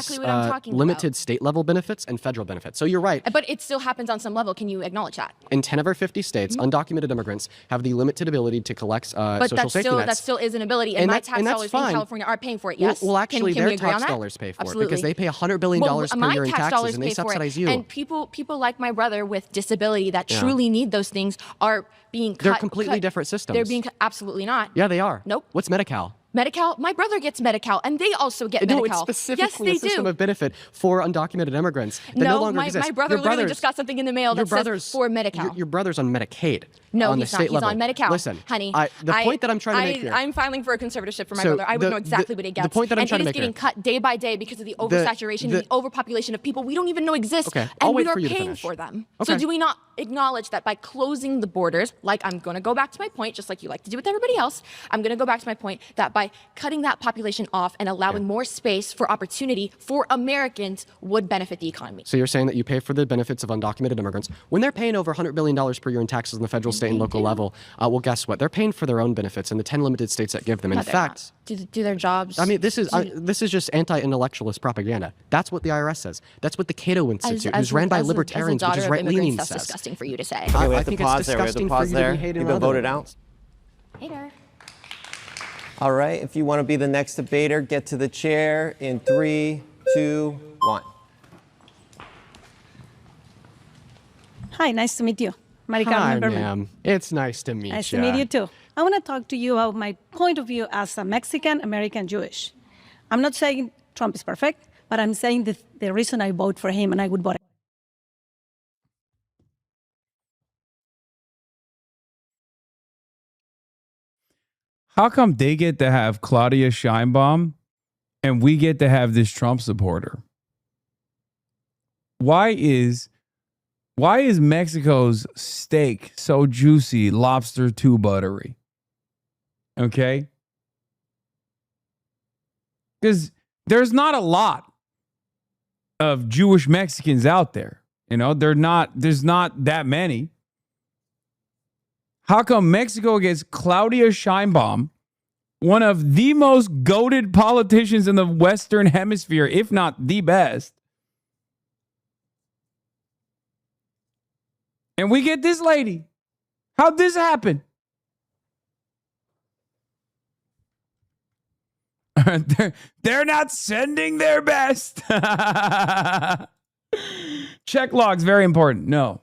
limited state level benefits and federal benefits. So you're right. But it still happens on some level. Can you acknowledge that? In 10 of our 50 states, undocumented immigrants have the limited ability to collect social safety nets. That still is an ability, and my tax dollars in California are paying for it. Yes. Well, actually, can their we agree on tax that? dollars pay for Absolutely. it because they pay $100 billion per year in taxes, and they subsidize you. And people like my brother with disability that truly need those things are being cut. They're completely different systems. They're being absolutely not. Yeah, they are. Nope. What's Medi-Cal? Medi-Cal, my brother gets Medi-Cal, and they also get No, Medi-Cal. it's specifically a system of benefit for undocumented immigrants that no longer exists. My brother literally just got something in the mail that says for Medi-Cal. Your brother's on Medicaid. No, on he's the not. state level. He's on Medi-Cal. Listen, honey. The point that I'm trying to make here. I'm filing for a conservatorship for my brother. I would know exactly what he gets. The point that I'm trying to make here. And it is getting cut day by day because of the oversaturation and the overpopulation of people we don't even know exist. Okay, and I'll we wait are for you to paying finish. for them. Okay. So do we not acknowledge that by closing the borders, like I'm going to go back to my point, just like you like to do with everybody else, I'm going to go back to my point that by cutting that population off and allowing more space for opportunity for Americans would benefit the economy. So you're saying that you pay for the benefits of undocumented immigrants when they're paying over $100 billion per year in taxes on the federal, state, and local level. Well, guess what? They're paying for their own benefits in the 10 limited states that give them. In fact, do their jobs. I mean, this is just anti-intellectualist propaganda. That's what the IRS says. That's what the Cato Institute, who's ran by libertarians, which is right-leaning, says. That's disgusting for you to say. Okay, we have I to think pause it's there. We have to disgusting pause for you to there. be hating You've been on voted other out. Hater. All right, if you want to be the next debater, get to the chair in 3, 2, 1. Hi, nice to meet you. Hi, Maricarmen Berman. ma'am. It's nice to meet you. Nice to meet you too. I want to talk to you about my point of view as a Mexican American Jewish. I'm not saying Trump is perfect, but I'm saying the reason I vote for him and I would vote. How come they get to have Claudia Sheinbaum and we get to have this Trump supporter? Why is Mexico's steak so juicy, lobster too buttery? Okay? Because there's not a lot of Jewish Mexicans out there. You know, there's not that many. How come Mexico gets Claudia Sheinbaum, one of the most goated politicians in the Western Hemisphere, if not the best, and we get this lady? How'd this happen? They're not sending their best. Check logs, very important. No.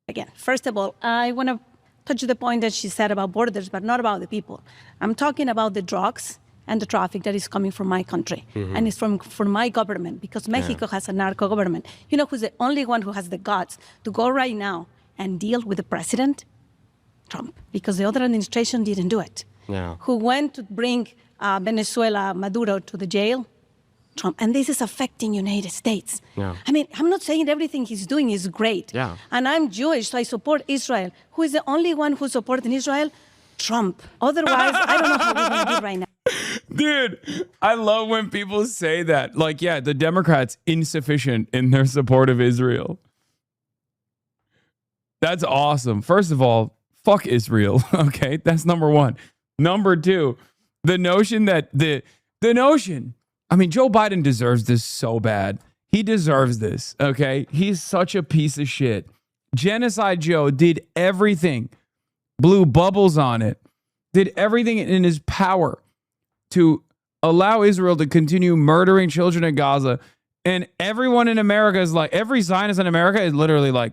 Again, first of all, I want to touch the point that she said about borders, but not about the people. I'm talking about the drugs and the traffic that is coming from my country. Mhm. And it's from my government, because Mexico has a narco government. You know who's the only one who has the guts to go right now and deal with the president? Trump, because the other administration didn't do it. Yeah. Who went to bring Venezuela, Maduro, to the jail? Trump. And this is affecting United States. Yeah. I mean, I'm not saying everything he's doing is great. Yeah. And I'm Jewish, so I support Israel. Who is the only one who's supporting Israel? Trump. Otherwise, I don't know how we're going to do right now. Dude, I love when people say that. Like, yeah, the Democrats insufficient in their support of Israel. That's awesome. First of all, fuck Israel. Okay, that's number one. Number two, the notion that the notion. I mean, Joe Biden deserves this so bad. He deserves this. Okay, he's such a piece of shit. Genocide Joe did everything, blew bubbles on it, did everything in his power to allow Israel to continue murdering children in Gaza. And everyone in America is like, every Zionist in America is literally like,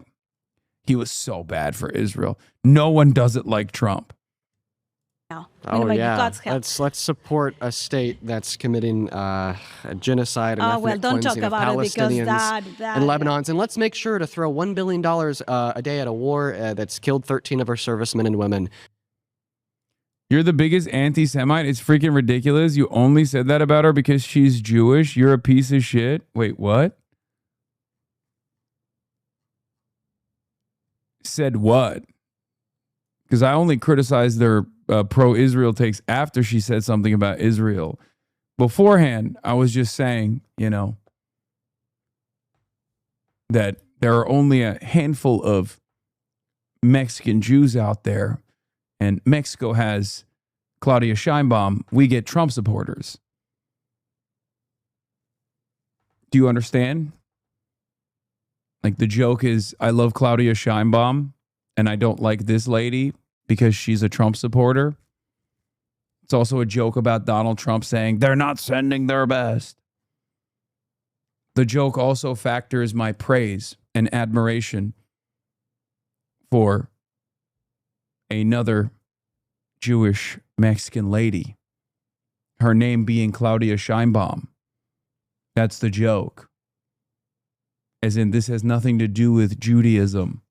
he was so bad for Israel. No one does it like Trump. Oh yeah, let's support a state that's committing genocide and ethnic well, don't talk cleansing of about it because Palestinians that in Lebanon. And let's make sure to throw $1 billion a day at a war that's killed 13 of our servicemen and women. You're the biggest anti-Semite. It's freaking ridiculous. You only said that about her because she's Jewish. You're a piece of shit. Wait, what? Said what? Because I only criticized their pro-Israel takes after she said something about Israel. Beforehand, I was just saying, you know, that there are only a handful of Mexican Jews out there, and Mexico has Claudia Sheinbaum, we get Trump supporters. Do you understand? Like, the joke is, I love Claudia Sheinbaum, and I don't like this lady because she's a Trump supporter. It's also a joke about Donald Trump saying they're not sending their best. The joke also factors my praise and admiration for another Jewish Mexican lady, her name being Claudia Sheinbaum. That's the joke. As in, this has nothing to do with Judaism,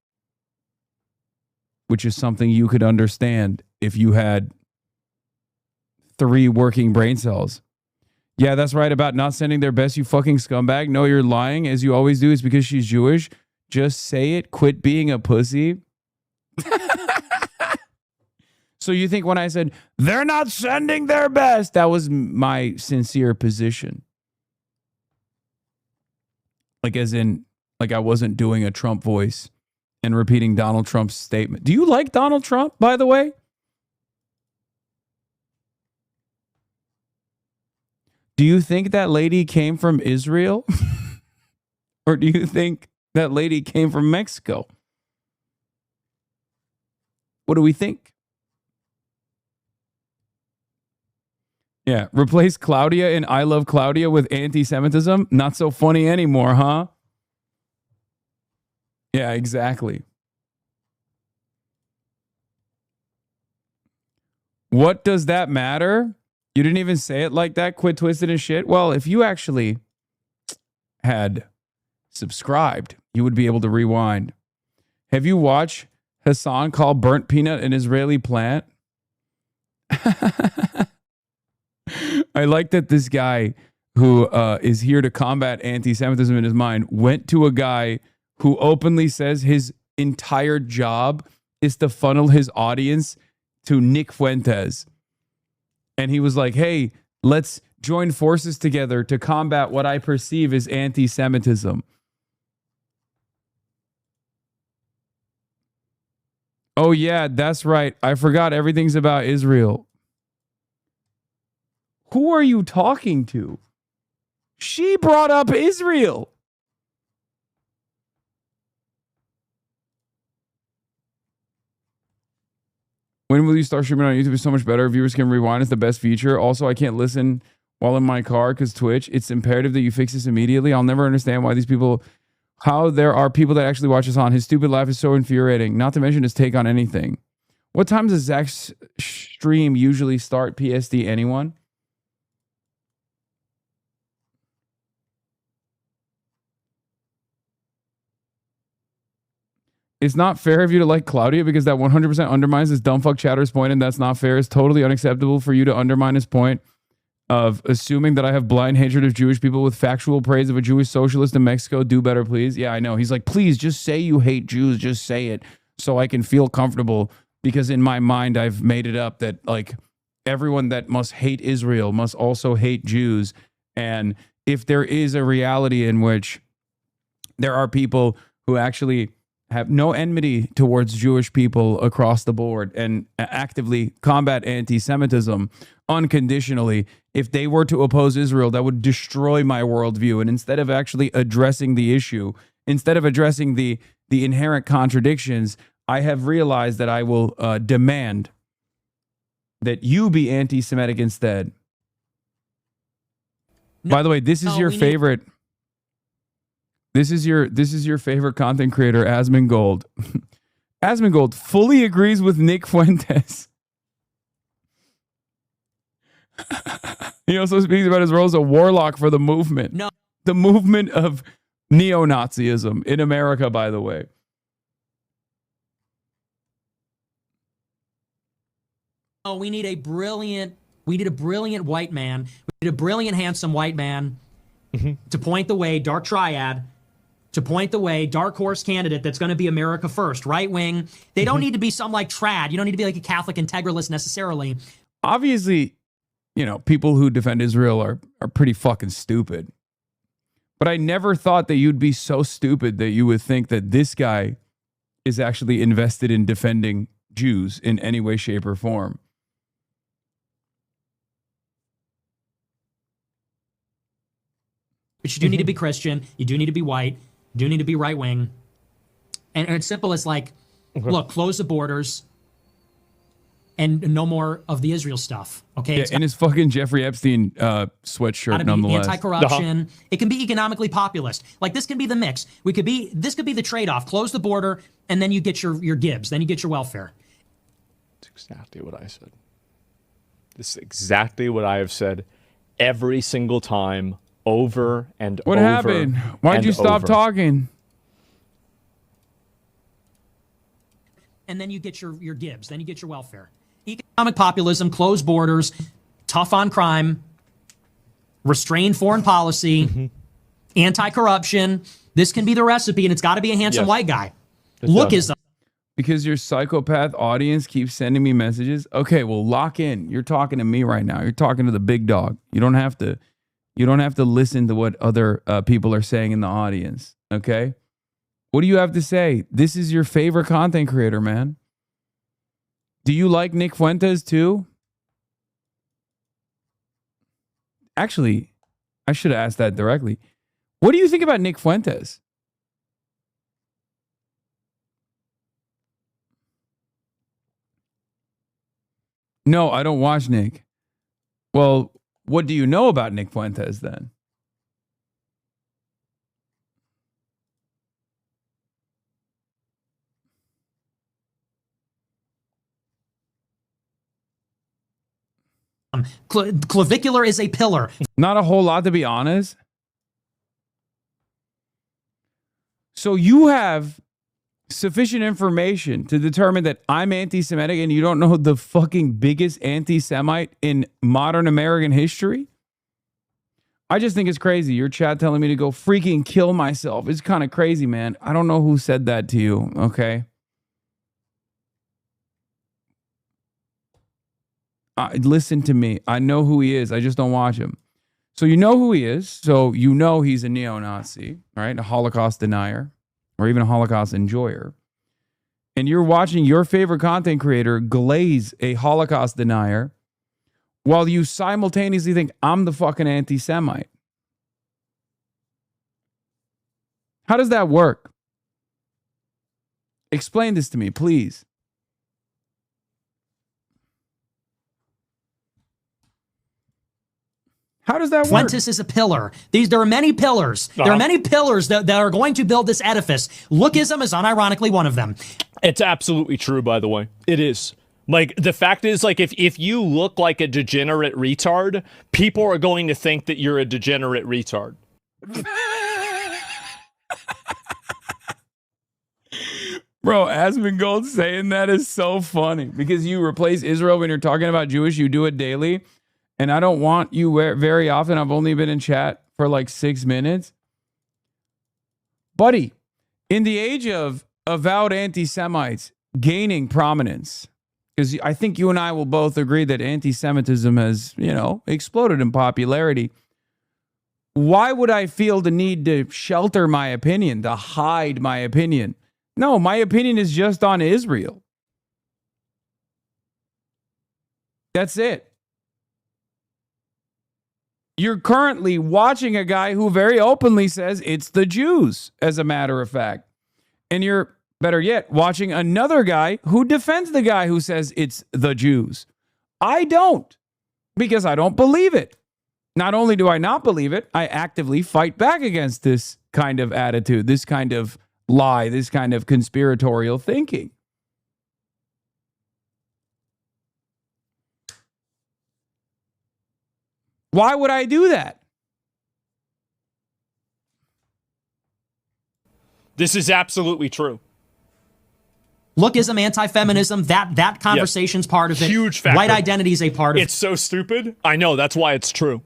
which is something you could understand if you had 3 working brain cells. Yeah, that's right about not sending their best, you fucking scumbag. No, you're lying, as you always do. It's because she's Jewish. Just say it. Quit being a pussy. So you think when I said, they're not sending their best, that was my sincere position. Like, as in, like, I wasn't doing a Trump voice and repeating Donald Trump's statement. Do you like Donald Trump, by the way? Do you think that lady came from Israel? Or do you think that lady came from Mexico? What do we think? Yeah, replace Claudia in I Love Claudia with anti-Semitism? Not so funny anymore, huh? Yeah, exactly. What does that matter? You didn't even say it like that. Quit twisting and shit. Well, if you actually had subscribed, you would be able to rewind. Have you watched Hasan call burnt peanut an Israeli plant? I like that this guy who is here to combat anti-Semitism in his mind went to a guy who openly says his entire job is to funnel his audience to Nick Fuentes. And he was like, hey, let's join forces together to combat what I perceive as anti-Semitism. Oh, yeah, that's right. I forgot everything's about Israel. Who are you talking to? She brought up Israel. When will you start streaming on YouTube? It's so much better. Viewers can rewind. It's the best feature. Also, I can't listen while in my car because Twitch. It's imperative that you fix this immediately. I'll never understand why these people, how there are people that actually watch us on. His stupid laugh is so infuriating. Not to mention his take on anything. What time does Zach's stream usually start? PSD, anyone? It's not fair of you to like Claudia because that 100% undermines this dumb fuck chatter's point, and that's not fair. It's totally unacceptable for you to undermine his point of assuming that I have blind hatred of Jewish people with factual praise of a Jewish socialist in Mexico. Do better, please. Yeah, I know. He's like, please just say you hate Jews. Just say it so I can feel comfortable, because in my mind, I've made it up that like everyone that must hate Israel must also hate Jews. And if there is a reality in which there are people who actually have no enmity towards Jewish people across the board and actively combat anti-Semitism unconditionally, if they were to oppose Israel, that would destroy my worldview. And instead of actually addressing the issue, instead of addressing the inherent contradictions, I have realized that I will demand that you be anti-Semitic instead. No, by the way, this is your favorite... This is your favorite content creator, Asmongold. Asmongold fully agrees with Nick Fuentes. He also speaks about his role as a warlock for the movement. No. The movement of neo-Nazism in America, by the way. Oh, we need a brilliant white man. We need a brilliant, handsome white man to point the way, dark triad, to point the way, dark horse candidate that's going to be America first, right wing. They don't need to be some like trad. You don't need to be like a Catholic integralist necessarily. Obviously, you know, people who defend Israel are pretty fucking stupid. But I never thought that you'd be so stupid that you would think that this guy is actually invested in defending Jews in any way, shape, or form. But you do need to be Christian. You do need to be white. You do need to be right wing. And it's simple as like, look, close the borders and no more of the Israel stuff. Okay. Yeah, and his fucking Jeffrey Epstein sweatshirt, nonetheless. Anti-corruption. It can be economically populist. Like this can be the mix. This could be the trade-off. Close the border, and then you get your Gibbs. Then you get your welfare. That's exactly what I said. This is exactly what I have said every single time, over and over. What happened? Why'd you stop talking? And then you get your Gibbs. Then you get your welfare. Economic populism, closed borders, tough on crime, restrained foreign policy, anti-corruption. This can be the recipe, and it's got to be a handsome white guy. Lookism. Because your psychopath audience keeps sending me messages. Okay, well, lock in. You're talking to me right now. You're talking to the big dog. You don't have to listen to what other people are saying in the audience. Okay? What do you have to say? This is your favorite content creator, man. Do you like Nick Fuentes too? Actually, I should have asked that directly. What do you think about Nick Fuentes? No, I don't watch Nick. Well, what do you know about Nick Fuentes then? Clavicular is a pillar. Not a whole lot, to be honest. So you have sufficient information to determine that I'm anti-Semitic and you don't know the fucking biggest anti-Semite in modern American history? I just think it's crazy. Your chat telling me to go freaking kill myself. It's kind of crazy, man. I don't know who said that to you, okay? Listen to me. I know who he is. I just don't watch him. So you know who he is. So you know he's a neo-Nazi, right? A Holocaust denier or even a Holocaust enjoyer. And you're watching your favorite content creator glaze a Holocaust denier while you simultaneously think I'm the fucking anti-Semite. How does that work? Explain this to me, please. How does that work? Fuentes is a pillar. There are many pillars. There are many pillars that are going to build this edifice. Lookism is unironically one of them. It's absolutely true, by the way. It is. Like, the fact is, like, if you look like a degenerate retard, people are going to think that you're a degenerate retard. Bro, Asmongold saying that is so funny because you replace Israel when you're talking about Jewish. You do it daily. And I don't want you very often. I've only been in chat for like 6 minutes. Buddy, in the age of avowed anti-Semites gaining prominence, because I think you and I will both agree that anti-Semitism has, exploded in popularity. Why would I feel the need to shelter my opinion, to hide my opinion? No, my opinion is just on Israel. That's it. You're currently watching a guy who very openly says it's the Jews, as a matter of fact. And you're, better yet, watching another guy who defends the guy who says it's the Jews. I don't, because I don't believe it. Not only do I not believe it, I actively fight back against this kind of attitude, this kind of lie, this kind of conspiratorial thinking. Why would I do that? This is absolutely true. Lookism, anti-feminism, that conversation's part of it. Huge factor. White identity is a part of it. It's so stupid. I know. That's why it's true.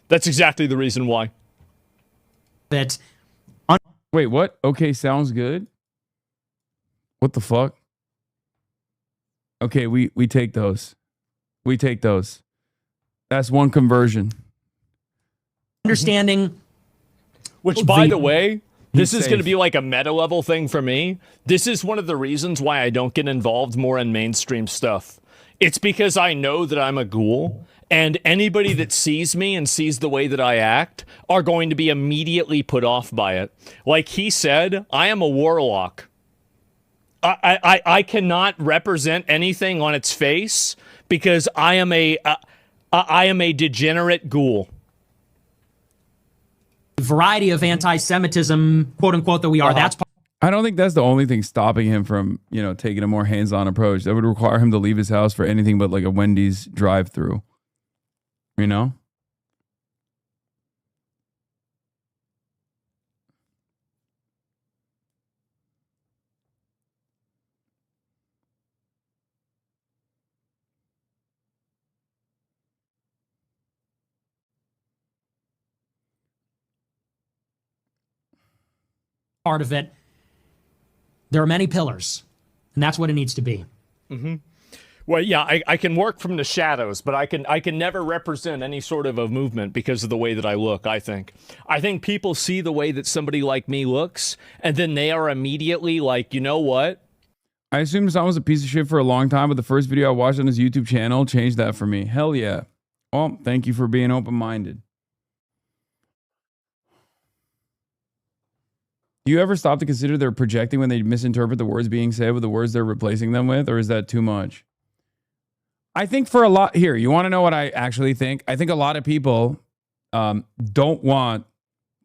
That's exactly the reason why. Wait, what? Okay, sounds good. What the fuck? Okay, we take those. We take those. That's one conversion. Understanding Which, by the way, this He's is going to safe. be like a meta level thing for me. This is one of the reasons why I don't get involved more in mainstream stuff. It's because I know that I'm a ghoul, and anybody that sees me and sees the way that I act are going to be immediately put off by it. Like he said, I am a warlock. I cannot represent anything on its face because I am a degenerate ghoul. Variety of anti-Semitism, quote unquote, that we are. That's I don't think that's the only thing stopping him from, taking a more hands-on approach. That would require him to leave his house for anything but like a Wendy's drive-through. You know? part of it. There are many pillars, and that's what it needs to be. Mm-hmm. Well, yeah, I can work from the shadows, but I can never represent any sort of a movement because of the way that I look, I think people see the way that somebody like me looks, and then they are immediately like, you know what? I assumed Hasan was a piece of shit for a long time, but the first video I watched on his YouTube channel changed that for me. Hell yeah. Well, thank you for being open-minded. Do you ever stop to consider they're projecting when they misinterpret the words being said with the words they're replacing them with, or is that too much? I think for a lot here, you want to know what I actually think? I think a lot of people don't want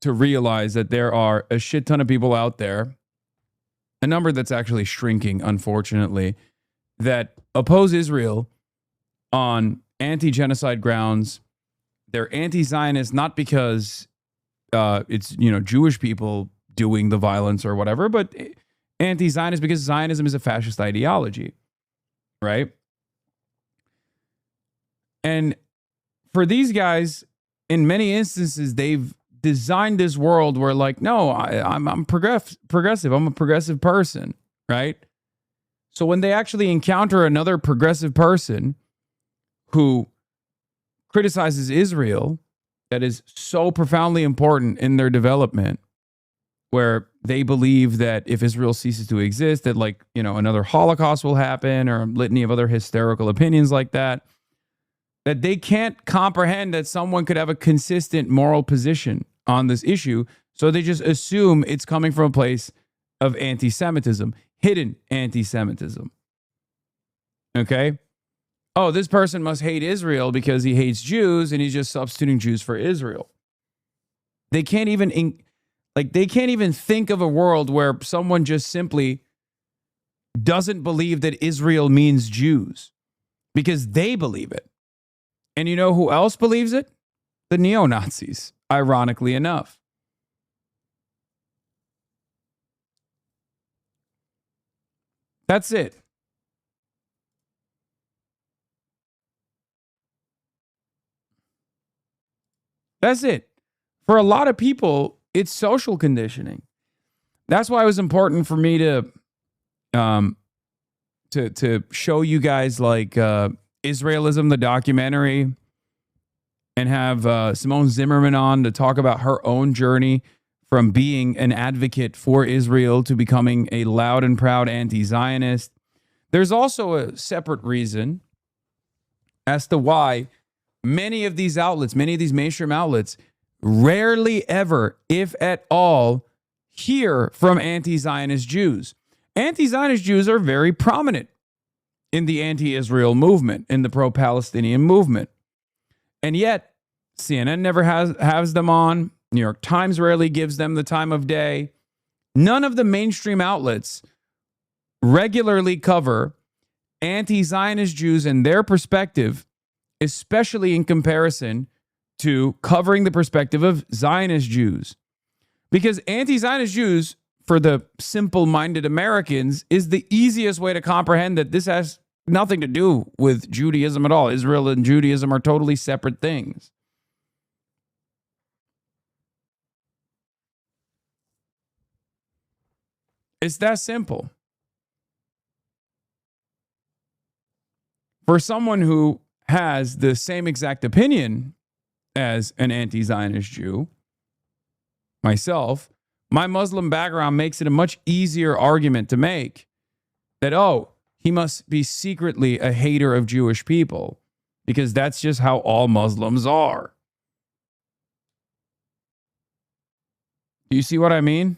to realize that there are a shit ton of people out there, a number that's actually shrinking, unfortunately, that oppose Israel on anti-genocide grounds. They're anti-Zionist not because it's, Jewish people doing the violence or whatever, but anti-Zionist because Zionism is a fascist ideology, right? And for these guys, in many instances, they've designed this world where, like, no, I'm progressive. I'm a progressive person, right? So when they actually encounter another progressive person who criticizes Israel, that is so profoundly important in their development, where they believe that if Israel ceases to exist, that, like, another Holocaust will happen, or a litany of other hysterical opinions like that, that they can't comprehend that someone could have a consistent moral position on this issue. So they just assume it's coming from a place of anti-Semitism, hidden anti-Semitism. Okay? Oh, this person must hate Israel because he hates Jews and he's just substituting Jews for Israel. They can't even think of a world where someone just simply doesn't believe that Israel means Jews because they believe it. And you know who else believes it? The neo-Nazis, ironically enough. That's it. That's it. For a lot of people, it's social conditioning. That's why it was important for me to show you guys, like, Israelism, the documentary, and have Simone Zimmerman on to talk about her own journey from being an advocate for Israel to becoming a loud and proud anti-Zionist. There's also a separate reason as to why many of these mainstream outlets, rarely ever, if at all, hear from anti-Zionist Jews. Anti-Zionist Jews are very prominent in the anti-Israel movement, in the pro-Palestinian movement. And yet, CNN never has them on. New York Times rarely gives them the time of day. None of the mainstream outlets regularly cover anti-Zionist Jews and their perspective, especially in comparison to covering the perspective of Zionist Jews. Because anti-Zionist Jews, for the simple-minded Americans, is the easiest way to comprehend that this has nothing to do with Judaism at all. Israel and Judaism are totally separate things. It's that simple. For someone who has the same exact opinion as an anti-Zionist Jew, myself, my Muslim background makes it a much easier argument to make that, oh, he must be secretly a hater of Jewish people, because that's just how all Muslims are. Do you see what I mean?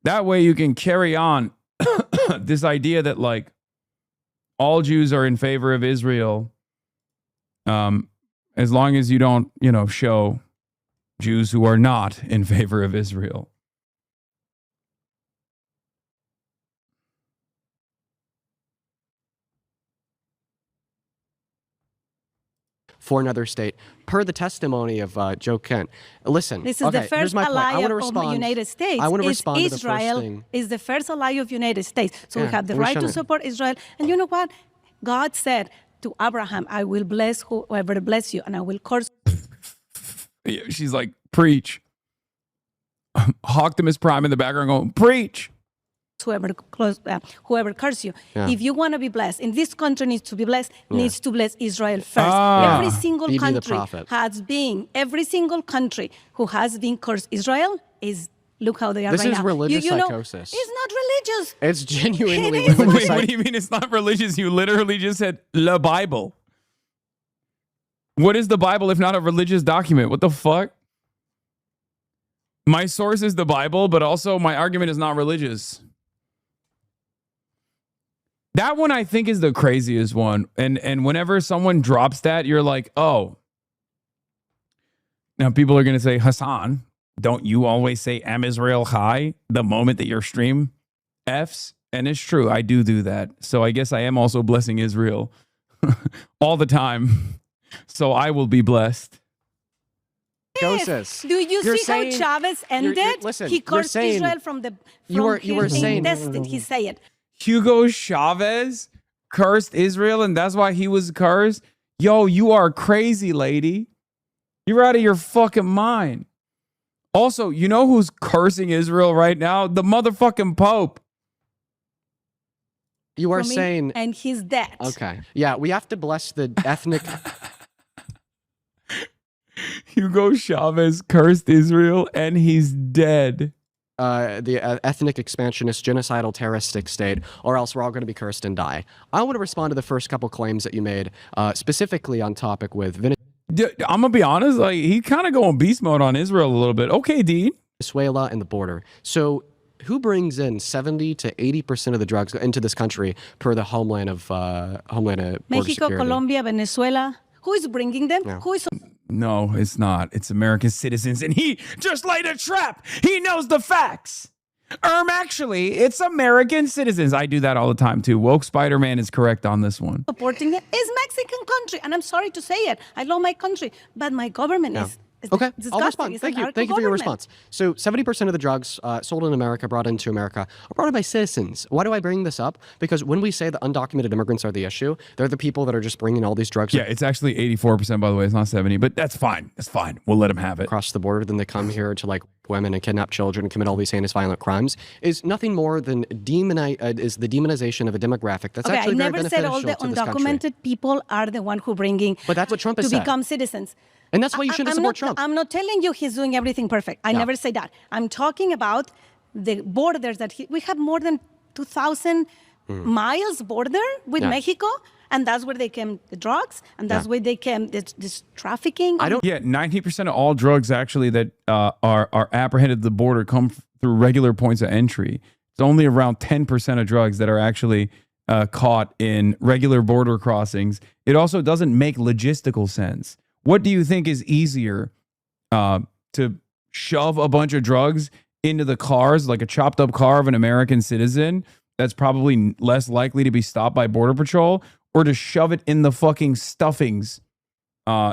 That way you can carry on this idea that like all Jews are in favor of Israel, as long as you don't, show Jews who are not in favor of Israel. For another state, per the testimony of Joe Kent. Listen, this is the first ally of the United States. I want to respond to the Israel first thing. is the first ally of United States. So we have the let me right to shut it. support Israel. And you know what? God said to Abraham, I will bless whoever bless you, and I will curse. She's like, preach. Optimus Prime in the background going, preach. Whoever curse you. Yeah. If you want to be blessed, and this country needs to be blessed, needs to bless Israel first. Every single Be the country prophet. every single country who has been cursed Israel is, look how they are This right is now. religious you know, psychosis. It's not religious. It's genuinely It is. religious. Wait, what do you mean it's not religious? You literally just said the Bible. What is the Bible if not a religious document? What the fuck? My source is the Bible, but also my argument is not religious. That one I think is the craziest one. And whenever someone drops that, you're like, oh. Now people are going to say, Hasan, don't you always say Am Israel Chai the moment that your stream Fs? And it's true, I do that. So I guess I am also blessing Israel all the time. So I will be blessed. Psychosis. Do you You're see saying- how Chavez ended? listen, He you're cursed saying- Israel from the you were his saying- intestine. He said it. Hugo Chavez cursed Israel and that's why he was cursed? Yo, you are crazy, lady. You're out of your fucking mind. Also, you know who's cursing Israel right now? The motherfucking Pope. You are From him, saying... and he's dead. Okay. Yeah, we have to bless the ethnic... Hugo Chavez cursed Israel and he's dead. The ethnic expansionist, genocidal, terroristic state, or else we're all going to be cursed and die. I want to respond to the first couple claims that you made, specifically on topic with I'm going to be honest, like he kind of going beast mode on Israel a little bit. Okay, Dean. Venezuela and the border. So who brings in 70 to 80% of the drugs into this country per the Homeland of Border Mexico, Security? Colombia, Venezuela. Who is bringing them? Yeah. Who is? No, it's not. It's American citizens. And he just laid a trap. He knows the facts. Actually, it's American citizens. I do that all the time too. Woke Spider-Man is correct on this one. Supporting it is Mexican country, and I'm sorry to say it. I love my country, but my government is Okay, disgusting. I'll respond. It's Thank an you. Thank you for your narco-government. response. So 70% of the drugs sold in America, brought into America, are brought in by citizens. Why do I bring this up? Because when we say that undocumented immigrants are the issue, they're the people that are just bringing all these drugs. Yeah, it's actually 84%, by the way. It's not 70, but that's fine. That's fine. We'll let them have it. Across the border, then they come here to like women and kidnap children and commit all these heinous violent crimes, is nothing more than the demonization of a demographic that's Okay, I actually very never said all beneficial the to this country. undocumented people are the one who bringing. But that's what Trump has to said. become citizens. And that's why you shouldn't support Trump. I'm not telling you he's doing everything perfect. I Yeah. never say that. I'm talking about the borders that we have more than 2,000 miles border with Yeah. Mexico, and that's where they came the drugs, and that's where they came this trafficking. Yeah, 90% of all drugs actually that are apprehended at the border come through regular points of entry. It's only around 10% of drugs that are actually caught in regular border crossings. It also doesn't make logistical sense. What do you think is easier, to shove a bunch of drugs into the cars, like a chopped up car of an American citizen that's probably less likely to be stopped by Border Patrol, or to shove it in the fucking stuffings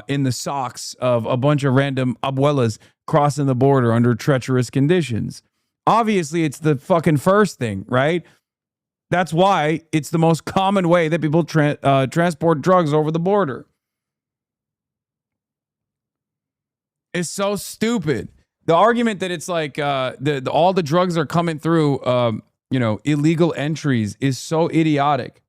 in the socks of a bunch of random abuelas crossing the border under treacherous conditions? Obviously, it's the fucking first thing, right? That's why it's the most common way that people transport drugs over the border. It's so stupid. The argument that it's like all the drugs are coming through, illegal entries is so idiotic.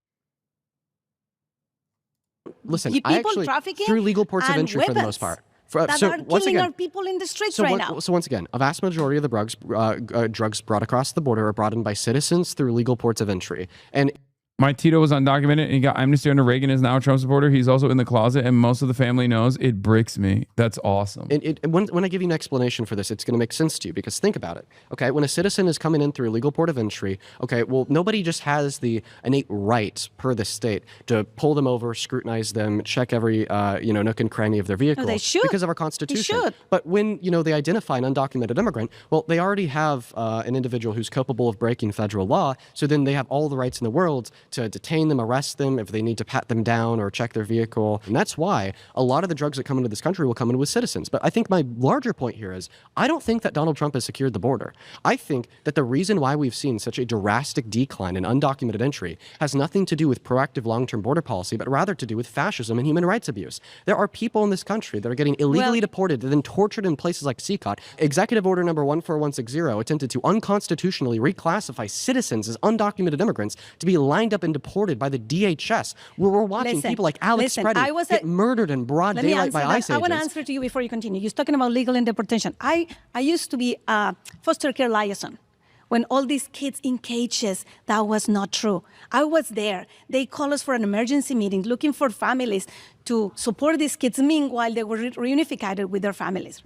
listen, people I actually trafficking through legal ports of and entry for the most weapons part. that are killing our people in the streets right now. So once again, a vast majority of the drugs brought across the border are brought in by citizens through legal ports of entry. And my Tito was undocumented and he got amnesty under Reagan, is now a Trump supporter. He's also in the closet and most of the family knows. It bricks me. That's awesome. When I give you an explanation for this, it's going to make sense to you because think about it. Okay, when a citizen is coming in through a legal port of entry, okay, well, nobody just has the innate right per the state to pull them over, scrutinize them, check every nook and cranny of their vehicle. No, they should. Because of our Constitution. They should. But when they identify an undocumented immigrant, well, they already have an individual who's culpable of breaking federal law. So then they have all the rights in the world to detain them, arrest them, if they need to pat them down or check their vehicle. And that's why a lot of the drugs that come into this country will come in with citizens. But I think my larger point here is I don't think that Donald Trump has secured the border. I think that the reason why we've seen such a drastic decline in undocumented entry has nothing to do with proactive long-term border policy, but rather to do with fascism and human rights abuse. There are people in this country that are getting illegally deported and then tortured in places like CCOT. Executive Order number 14160 attempted to unconstitutionally reclassify citizens as undocumented immigrants to be lined up and deported by the DHS, where we're watching people like Alex Preddy get murdered in broad daylight by ICE agents. I want to answer to you before you continue. You're talking about legal and deportation. I used to be a foster care liaison. When all these kids in cages, that was not true. I was there. They called us for an emergency meeting looking for families to support these kids. Meanwhile, they were reunified with their families.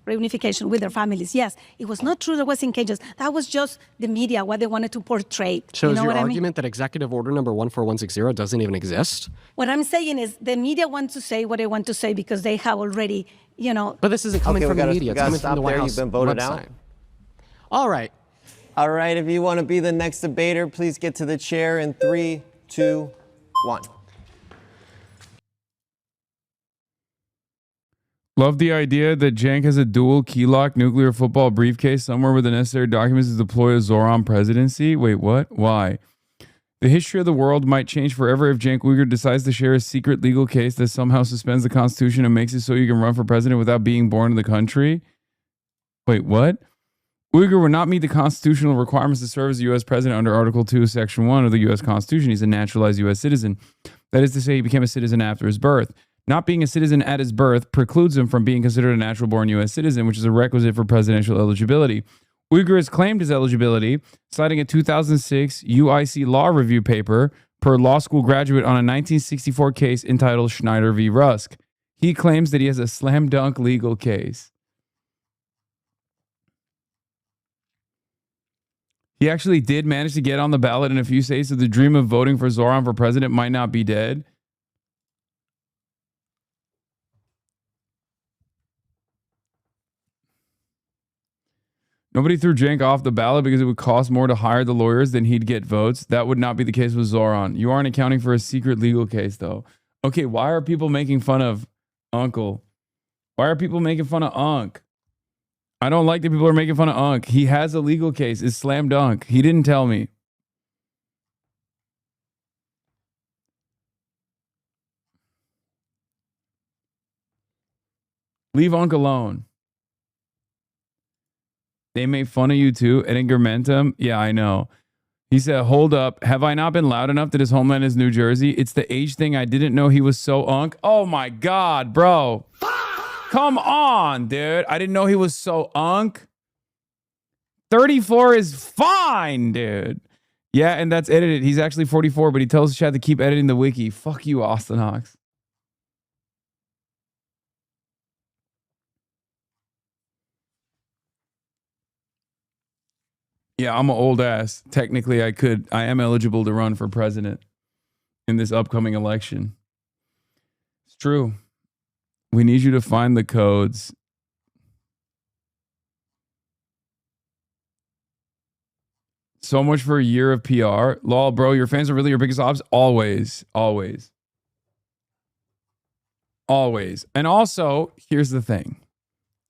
Reunification with their families. Yes, it was not true that was in cages. That was just the media, what they wanted to portray. So is your argument that Executive Order number 14160 doesn't even exist? What I'm saying is the media wants to say what they want to say because they have already, But this isn't coming from the media. It's coming from the White House You've been voted website. out. All right. All right, if you want to be the next debater, please get to the chair in 3, 2, 1. Love the idea that Jank has a dual key lock nuclear football briefcase somewhere with the necessary documents to deploy a Zoran presidency. Wait, what? Why? The history of the world might change forever if Cenk Uygur decides to share a secret legal case that somehow suspends the Constitution and makes it so you can run for president without being born in the country. Wait, what? Uygur would not meet the constitutional requirements to serve as a U.S. president under Article 2, Section 1 of the U.S. Constitution. He's a naturalized U.S. citizen. That is to say, he became a citizen after his birth. Not being a citizen at his birth precludes him from being considered a natural-born U.S. citizen, which is a requisite for presidential eligibility. Uygur has claimed his eligibility, citing a 2006 UIC law review paper per law school graduate on a 1964 case entitled Schneider v. Rusk. He claims that he has a slam-dunk legal case. He actually did manage to get on the ballot in a few states, so the dream of voting for Zoran for president might not be dead. Nobody threw Cenk off the ballot because it would cost more to hire the lawyers than he'd get votes. That would not be the case with Zoran. You aren't accounting for a secret legal case, though. Okay, why are people making fun of Uncle? Why are people making fun of Unc? I don't like that people are making fun of Unc. He has a legal case. It's slam dunk. He didn't tell me. Leave Unc alone. They made fun of you too at Ingermentum. Yeah, I know. He said, hold up. Have I not been loud enough that his homeland is New Jersey? It's the age thing. I didn't know he was so Unc. Oh my God, bro. Come on, dude. I didn't know he was so Unc. 34 is fine, dude. Yeah, and that's edited. He's actually 44, but he tells Chad to keep editing the wiki. Fuck you, Austin Hawks. Yeah, I'm an old ass. Technically, I am eligible to run for president in this upcoming election. It's true. We need you to find the codes. So much for a year of PR. Lol, bro, your fans are really your biggest obs? Always. Always. Always. And also, here's the thing.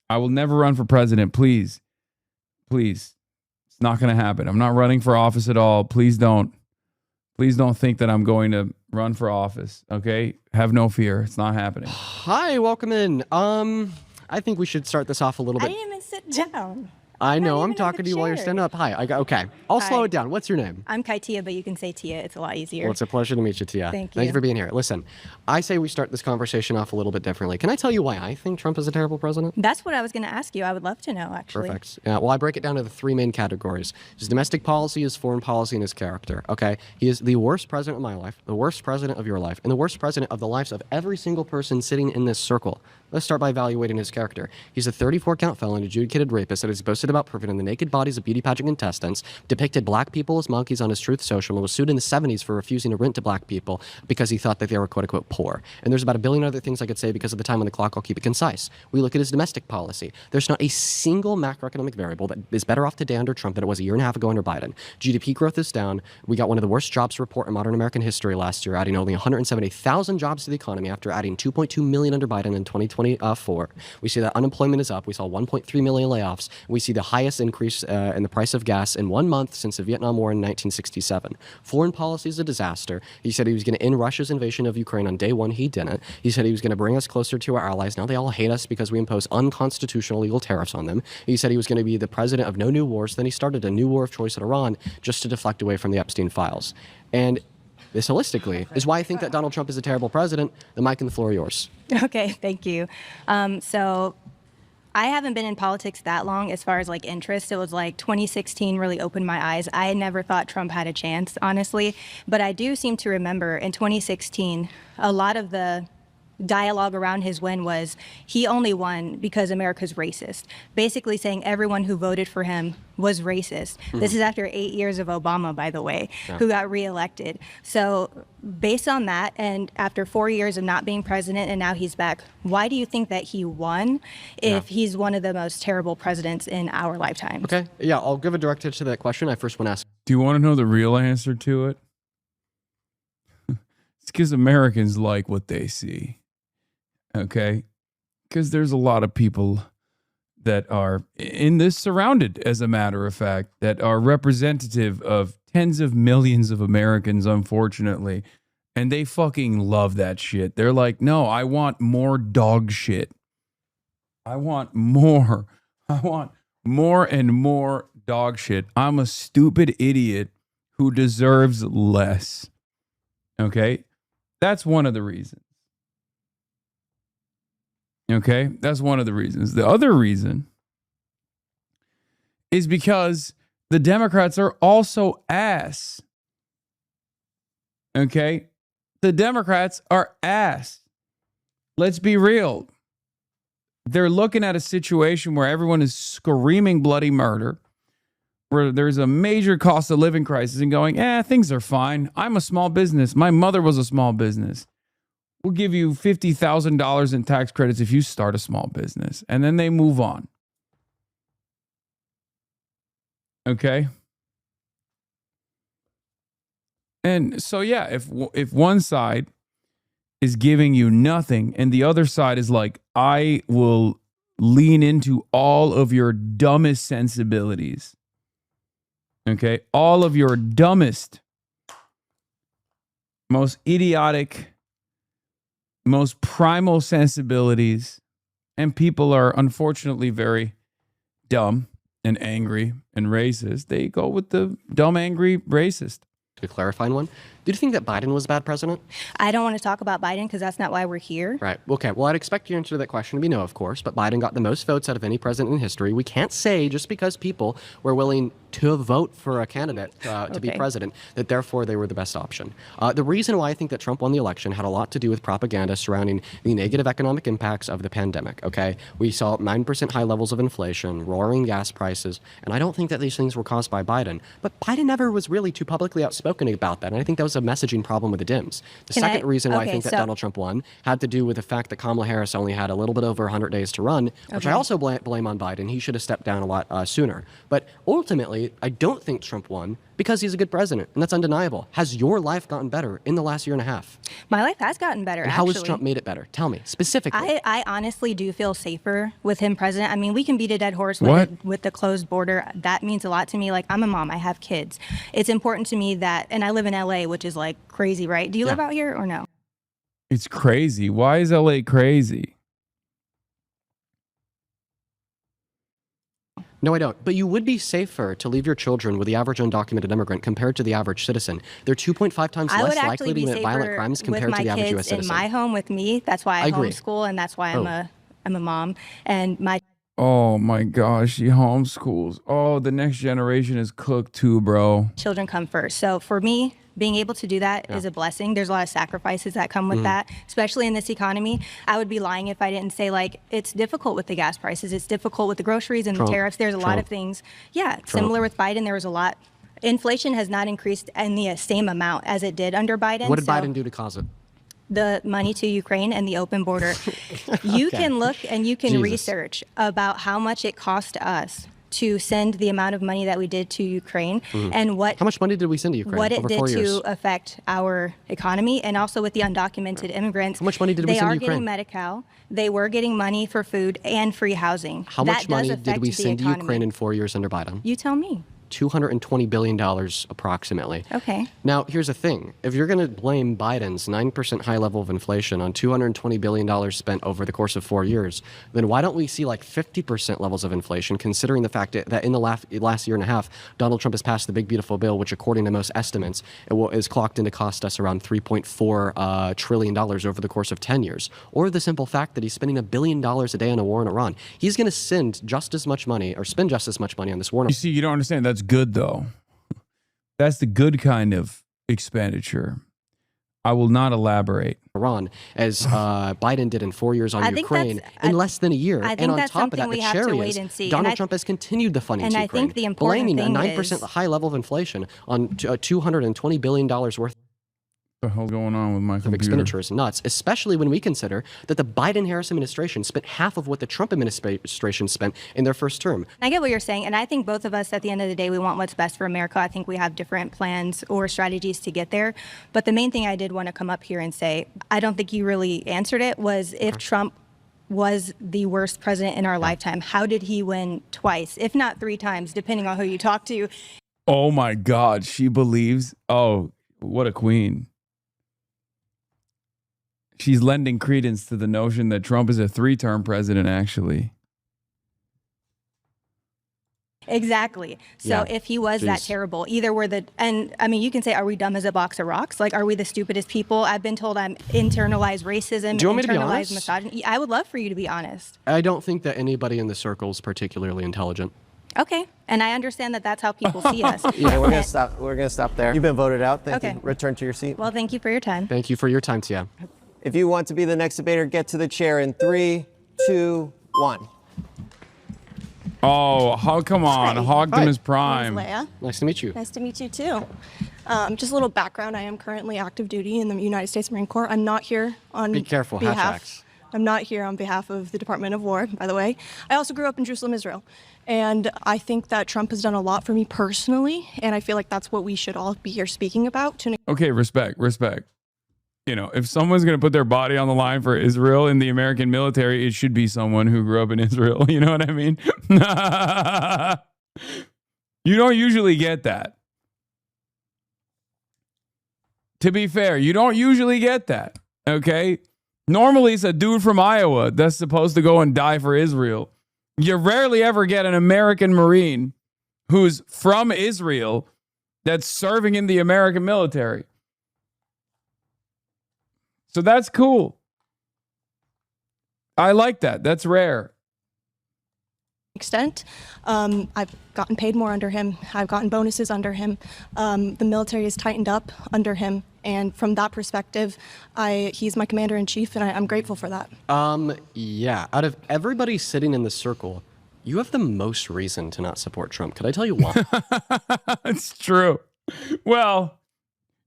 I will never run for president. Please. Please. It's not going to happen. I'm not running for office at all. Please don't. Please don't think that I'm going to run for office. Okay? Have no fear. It's not happening. Hi, welcome in. I think we should start this off a little bit. I didn't even sit down. I know. I'm talking to you while you're standing up. Hi. Okay. I'll slow it down. What's your name? I'm Kaitia, but you can say Tia. It's a lot easier. Well, it's a pleasure to meet you, Tia. Thank Thank you. you for being here. Listen, I say we start this conversation off a little bit differently. Can I tell you why I think Trump is a terrible president? That's what I was going to ask you. I would love to know, actually. Perfect. Yeah, well, I break it down to the three main categories. His domestic policy, his foreign policy, and his character. Okay? He is the worst president of my life, the worst president of your life, and the worst president of the lives of every single person sitting in this circle. Let's start by evaluating his character. He's a 34-count felon, adjudicated rapist that has boasted about proving the naked bodies of beauty pageant contestants, depicted black people as monkeys on his Truth Social, and was sued in the 70s for refusing to rent to black people because he thought that they were quote-unquote poor. And there's about a billion other things I could say because of the time on the clock. I'll keep it concise. We look at his domestic policy. There's not a single macroeconomic variable that is better off today under Trump than it was a year and a half ago under Biden. GDP growth is down. We got one of the worst jobs report in modern American history last year, adding only 170,000 jobs to the economy after adding 2.2 million under Biden in 2024. We see that unemployment is up. We saw 1.3 million layoffs. We see the highest increase in the price of gas in 1 month since the Vietnam War in 1967. Foreign policy is a disaster. He said he was going to end Russia's invasion of Ukraine on day one. He didn't. He said he was going to bring us closer to our allies. Now they all hate us because we impose unconstitutional legal tariffs on them. He said he was going to be the president of no new wars. Then he started a new war of choice at Iran just to deflect away from the Epstein files. And this holistically is why I think that Donald Trump is a terrible president. The mic and the floor are yours. Okay, thank you. So I haven't been in politics that long as far as like interest. It was like 2016 really opened my eyes. I never thought Trump had a chance, honestly. But I do seem to remember in 2016, a lot of the dialogue around his win was he only won because America's racist, basically saying everyone who voted for him was racist. This is after 8 years of Obama, by the way, who got reelected. So based on that, and after 4 years of not being president and now he's back, why do you think that he won if he's one of the most terrible presidents in our lifetime? Okay, yeah, I'll give a direct answer to that question. I first want to ask. Do you want to know the real answer to it? It's because Americans like what they see. Okay? Because there's a lot of people that are in this surrounded, as a matter of fact, that are representative of tens of millions of Americans, unfortunately. And they fucking love that shit. They're like, no, I want more dog shit. I want more. I want more and more dog shit. I'm a stupid idiot who deserves less. Okay? That's one of the reasons. Okay? That's one of the reasons. The other reason is because the Democrats are also ass. Okay? The Democrats are ass. Let's be real. They're looking at a situation where everyone is screaming bloody murder, where there's a major cost of living crisis and going, things are fine. I'm a small business. My mother was a small business. We'll give you $50,000 in tax credits if you start a small business. And then they move on. Okay? And so, yeah, if one side is giving you nothing and the other side is like, I will lean into all of your dumbest sensibilities. Okay? All of your dumbest, most idiotic, most primal sensibilities, and people are unfortunately very dumb and angry and racist. They go with the dumb, angry, racist. To clarify one, do you think that Biden was a bad president? I don't want to talk about Biden because that's not why we're here. Right. Okay. Well, I'd expect your answer to that question to be no, of course, but Biden got the most votes out of any president in history. We can't say just because people were willing to vote for a candidate to be president that therefore they were the best option. The reason why I think that Trump won the election had a lot to do with propaganda surrounding the negative economic impacts of the pandemic. Okay. We saw 9% high levels of inflation, roaring gas prices, and I don't think that these things were caused by Biden, but Biden never was really too publicly outspoken about that. And I think that was a messaging problem with the Dems. The second reason why I think that Donald Trump won had to do with the fact that Kamala Harris only had a little bit over 100 days to run, which I also blame on Biden. He should have stepped down a lot sooner. But ultimately, I don't think Trump won because he's a good president, and that's undeniable. Has your life gotten better in the last year and a half? My life has gotten better, and how has Trump made it better? Tell me, specifically. I honestly do feel safer with him president. I mean, we can beat a dead horse with the closed border. That means a lot to me. Like, I'm a mom. I have kids. It's important to me that, and I live in LA, which is like crazy, right? Do you live out here or no? It's crazy. Why is LA crazy? No, I don't. But you would be safer to leave your children with the average undocumented immigrant compared to the average citizen. They're 2.5 times less likely to commit violent crimes compared to the average U.S. citizen. In my home with me, that's why I homeschool, and that's why I'm a mom. And my Oh my gosh, she homeschools. Oh, the next generation is cooked too, bro. children come first. So for me, being able to do that is a blessing. There's a lot of sacrifices that come with that, especially in this economy. I would be lying if I didn't say, like, it's difficult with the gas prices. It's difficult with the groceries and the tariffs. There's a lot of things. Yeah, similar with Biden, there was a lot. Inflation has not increased in the same amount as it did under Biden. What did Biden do to cause it? The money to Ukraine and the open border. You can look and you can research about how much it cost us to send the amount of money that we did to Ukraine and How much money did we send to Ukraine? what it over did 4 years? to affect our economy, and also with the undocumented immigrants. How much money did we they send are to Ukraine? getting Medi-Cal. They were getting money for food and free housing. How that much does money affect did we the send to economy. Ukraine in 4 years under Biden? You tell me. $220 billion approximately. Okay. Now, here's the thing. If you're going to blame Biden's 9% high level of inflation on $220 billion spent over the course of 4 years, then why don't we see like 50% levels of inflation, considering the fact that in the last year and a half, Donald Trump has passed the Big Beautiful Bill, which according to most estimates, is clocked in to cost us around $3.4 trillion over the course of 10 years. Or the simple fact that he's spending $1 billion a day on a war in Iran. He's going to spend just as much money on this war. You see, you don't understand. That's good, though. That's the good kind of expenditure. I will not elaborate. Iran, as Biden did in 4 years on Ukraine in less than a year. I think and on that's top of that, something the we have to cherry wait is and see. Donald And I- Trump has continued the funding and to I Ukraine, think the important blaming a thing 9% is- high level of inflation on $220 billion worth the hell's going on with my computer? of expenditure is nuts, especially when we consider that the Biden-Harris administration spent half of what the Trump administration spent in their first term. I get what you're saying, and I think both of us, at the end of the day, we want what's best for America. I think we have different plans or strategies to get there. But the main thing I did want to come up here and say, I don't think you really answered it, was if Trump was the worst president in our lifetime, how did he win twice, if not 3 times, depending on who you talk to? Oh my God, she believes. Oh, what a queen. She's lending credence to the notion that Trump is a 3-term president, actually. Exactly. So if he was that terrible, either we're and I mean, you can say, are we dumb as a box of rocks? Like, are we the stupidest people? I've been told I'm internalized racism, Do you want me to be internalized honest? misogyny. I would love for you to be honest. I don't think that anybody in the circle is particularly intelligent. Okay. And I understand that that's how people see us. Yeah, we're gonna stop. We're gonna stop there. You've been voted out. Thank Okay. you. Return to your seat. Well, thank you for your time. Thank you for your time, Tia. If you want to be the next debater, get to the chair in 3, 2, 1. Oh, come on. Hogged him his My prime. name's Leia. Nice to meet you. Nice to meet you too. Just a little background. I am currently active duty in the United States Marine Corps. I'm not here on Be careful, behalf. hashtags. I'm not here on behalf of the Department of War, by the way. I also grew up in Jerusalem, Israel. And I think that Trump has done a lot for me personally. And I feel like that's what we should all be here speaking about. Okay, respect. You know, if someone's going to put their body on the line for Israel in the American military, it should be someone who grew up in Israel. You know what I mean? You don't usually get that. To be fair, you don't usually get that. Okay? Normally, it's a dude from Iowa that's supposed to go and die for Israel. You rarely ever get an American Marine who's from Israel that's serving in the American military. So that's cool. I like that. That's rare. Extent. I've gotten paid more under him. I've gotten bonuses under him. The military is tightened up under him. And from that perspective, he's my commander in chief, and I'm grateful for that. Yeah. Out of everybody sitting in the circle, you have the most reason to not support Trump. Could I tell you why? It's true. Well,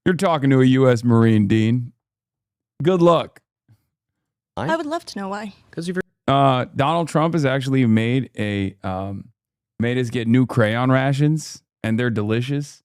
you're talking to a U.S. Marine, Dean. Good luck. I would love to know why. Because you've Donald Trump has actually made us get new crayon rations, and they're delicious.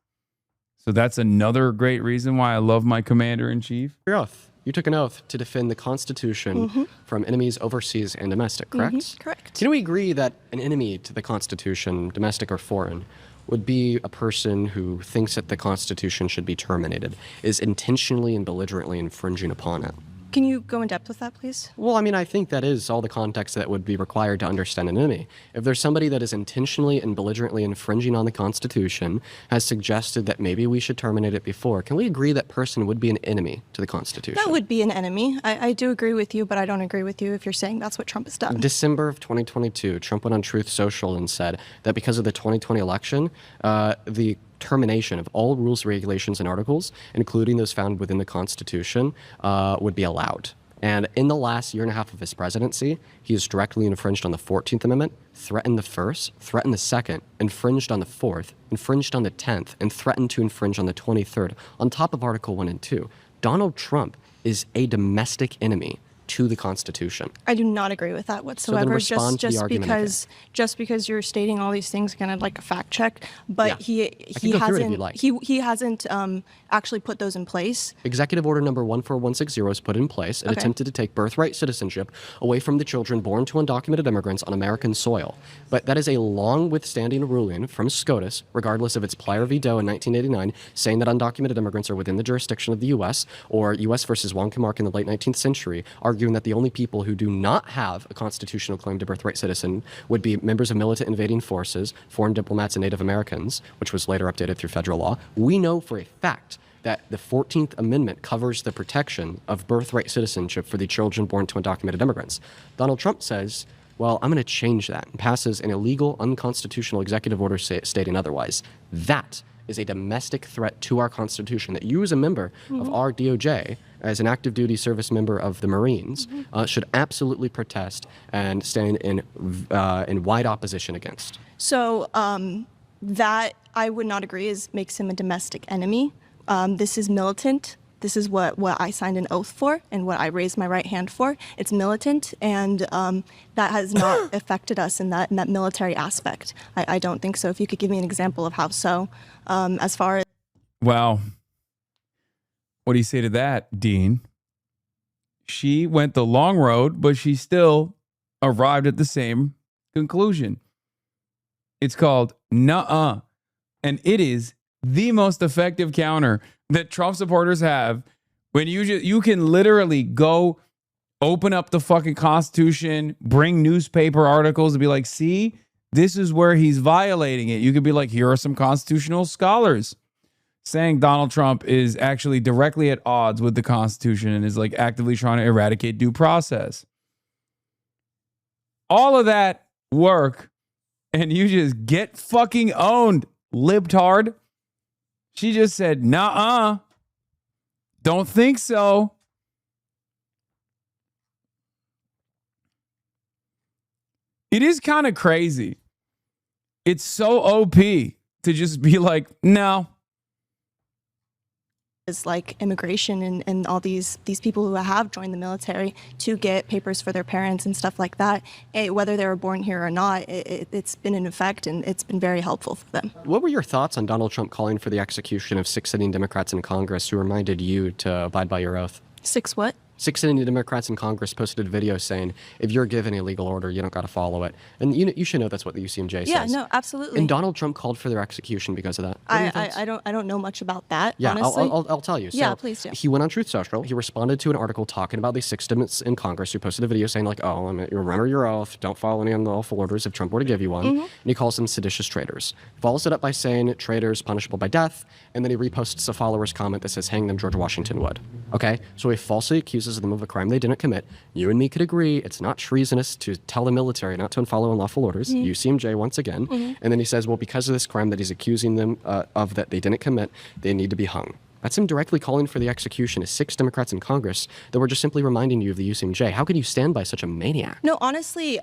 So that's another great reason why I love my commander-in-chief. Your oath. You took an oath to defend the Constitution from enemies overseas and domestic, correct? Correct. Can we agree that an enemy to the Constitution, domestic or foreign, would be a person who thinks that the Constitution should be terminated, is intentionally and belligerently infringing upon it? Can you go in depth with that, please? Well, I mean, I think that is all the context that would be required to understand an enemy. If there's somebody that is intentionally and belligerently infringing on the Constitution, has suggested that maybe we should terminate it before, can we agree that person would be an enemy to the Constitution? That would be an enemy. I do agree with you, but I don't agree with you if you're saying that's what Trump has done. December of 2022, Trump went on Truth Social and said that because of the 2020 election, the termination of all rules, regulations, and articles, including those found within the Constitution, would be allowed. And in the last year and a half of his presidency, he has directly infringed on the 14th Amendment, threatened the first, threatened the second, infringed on the fourth, infringed on the 10th, and threatened to infringe on the 23rd, on top of Article 1 and 2. Donald Trump is a domestic enemy to the Constitution. I do not agree with that whatsoever. Respond to the argument again. Just because you're stating all these things, kind of like a fact check, but Yeah. he hasn't actually put those in place. Executive Order number 14160 was put in place. It Okay. attempted to take birthright citizenship away from the children born to undocumented immigrants on American soil. But that is a long withstanding ruling from SCOTUS, regardless of its prior veto in 1989, saying that undocumented immigrants are within the jurisdiction of the U.S., or U.S. versus Wonkamark in the late 19th century, arguing that the only people who do not have a constitutional claim to birthright citizen would be members of militant invading forces, foreign diplomats, and Native Americans, which was later updated through federal law. We know for a fact that the 14th Amendment covers the protection of birthright citizenship for the children born to undocumented immigrants. Donald Trump says, well, I'm going to change that, and passes an illegal, unconstitutional executive order stating otherwise. That is a domestic threat to our Constitution that you, as a member of our DOJ, as an active duty service member of the Marines, should absolutely protest and stand in wide opposition against. So that I would not agree makes him a domestic enemy. This is militant. This is what I signed an oath for and what I raised my right hand for. It's militant, and that has not affected us in that military aspect. I don't think so. If you could give me an example of how so, as far as... Well, what do you say to that, Dean? She went the long road, but she still arrived at the same conclusion. It's called nuh-uh. And it is the most effective counter that Trump supporters have when you can literally go open up the fucking Constitution, bring newspaper articles and be like, see, this is where he's violating it. You could be like, here are some constitutional scholars saying Donald Trump is actually directly at odds with the Constitution and is like actively trying to eradicate due process. All of that work, and you just get fucking owned, libtard. She just said, nuh-uh. Don't think so. It is kind of crazy. It's so OP to just be like, no. Is like immigration and all these people who have joined the military to get papers for their parents and stuff like that, whether they were born here or not, it's been in effect and it's been very helpful for them. What were your thoughts on Donald Trump calling for the execution of 6 sitting Democrats in Congress who reminded you to abide by your oath? 6 what? 6 sitting Democrats in Congress posted a video saying, if you're given a legal order, you don't got to follow it. And you should know that's what the UCMJ says. Yeah, no, absolutely. And Donald Trump called for their execution because of that. I don't know much about that, Yeah, honestly. I'll tell you. So Yeah, please do. He went on Truth Social. He responded to an article talking about the 6 Democrats in Congress who posted a video saying like, oh, you remember your oath. Don't follow any unlawful orders if Trump were to give you one. And he calls them seditious traitors. Follows it up by saying traitors punishable by death. And then he reposts a follower's comment that says, hang them, George Washington would. Okay? So he falsely accuses them of a crime they didn't commit. You and me could agree it's not treasonous to tell the military not to unfollow unlawful orders. UCMJ once again. And then he says, well, because of this crime that he's accusing them of that they didn't commit, they need to be hung. That's him directly calling for the execution of 6 Democrats in Congress that were just simply reminding you of the UCMJ. How could you stand by such a maniac? No, honestly,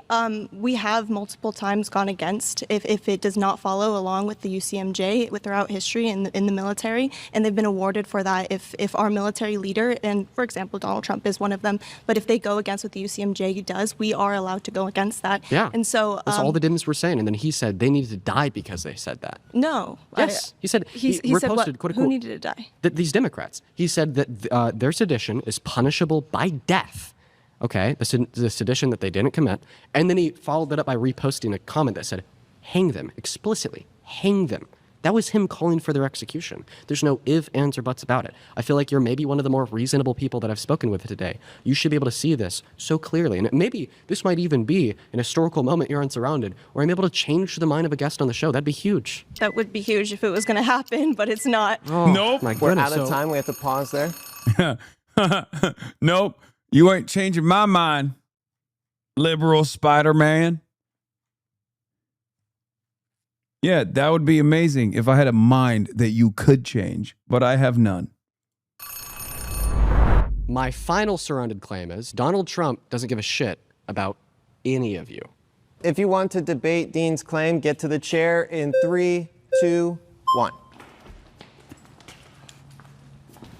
we have multiple times gone against if it does not follow along with the UCMJ throughout history in the military, and they've been awarded for that. If our military leader, and for example, Donald Trump is one of them, but if they go against what the UCMJ does, we are allowed to go against that. Yeah. And so that's all the Dems were saying. And then he said they needed to die because they said that. No. Yes. He said he said what? reposted, quote, Who needed to die? These Democrats. He said that their sedition is punishable by death. Okay, the sedition that they didn't commit. And then he followed that up by reposting a comment that said, hang them, explicitly, hang them. That was him calling for their execution. There's no if, ands, or buts about it. I feel like you're maybe one of the more reasonable people that I've spoken with today. You should be able to see this so clearly. And maybe this might even be an historical moment you're unsurrounded, where I'm able to change the mind of a guest on the show. That'd be huge. That would be huge if it was going to happen, but it's not. Oh, Nope. My We're goodness. out of time. We have to pause there. Nope. You ain't changing my mind, liberal Spider-Man. Yeah, that would be amazing if I had a mind that you could change, but I have none. My final surrounded claim is Donald Trump doesn't give a shit about any of you. If you want to debate Dean's claim, get to the chair in 3, 2, 1.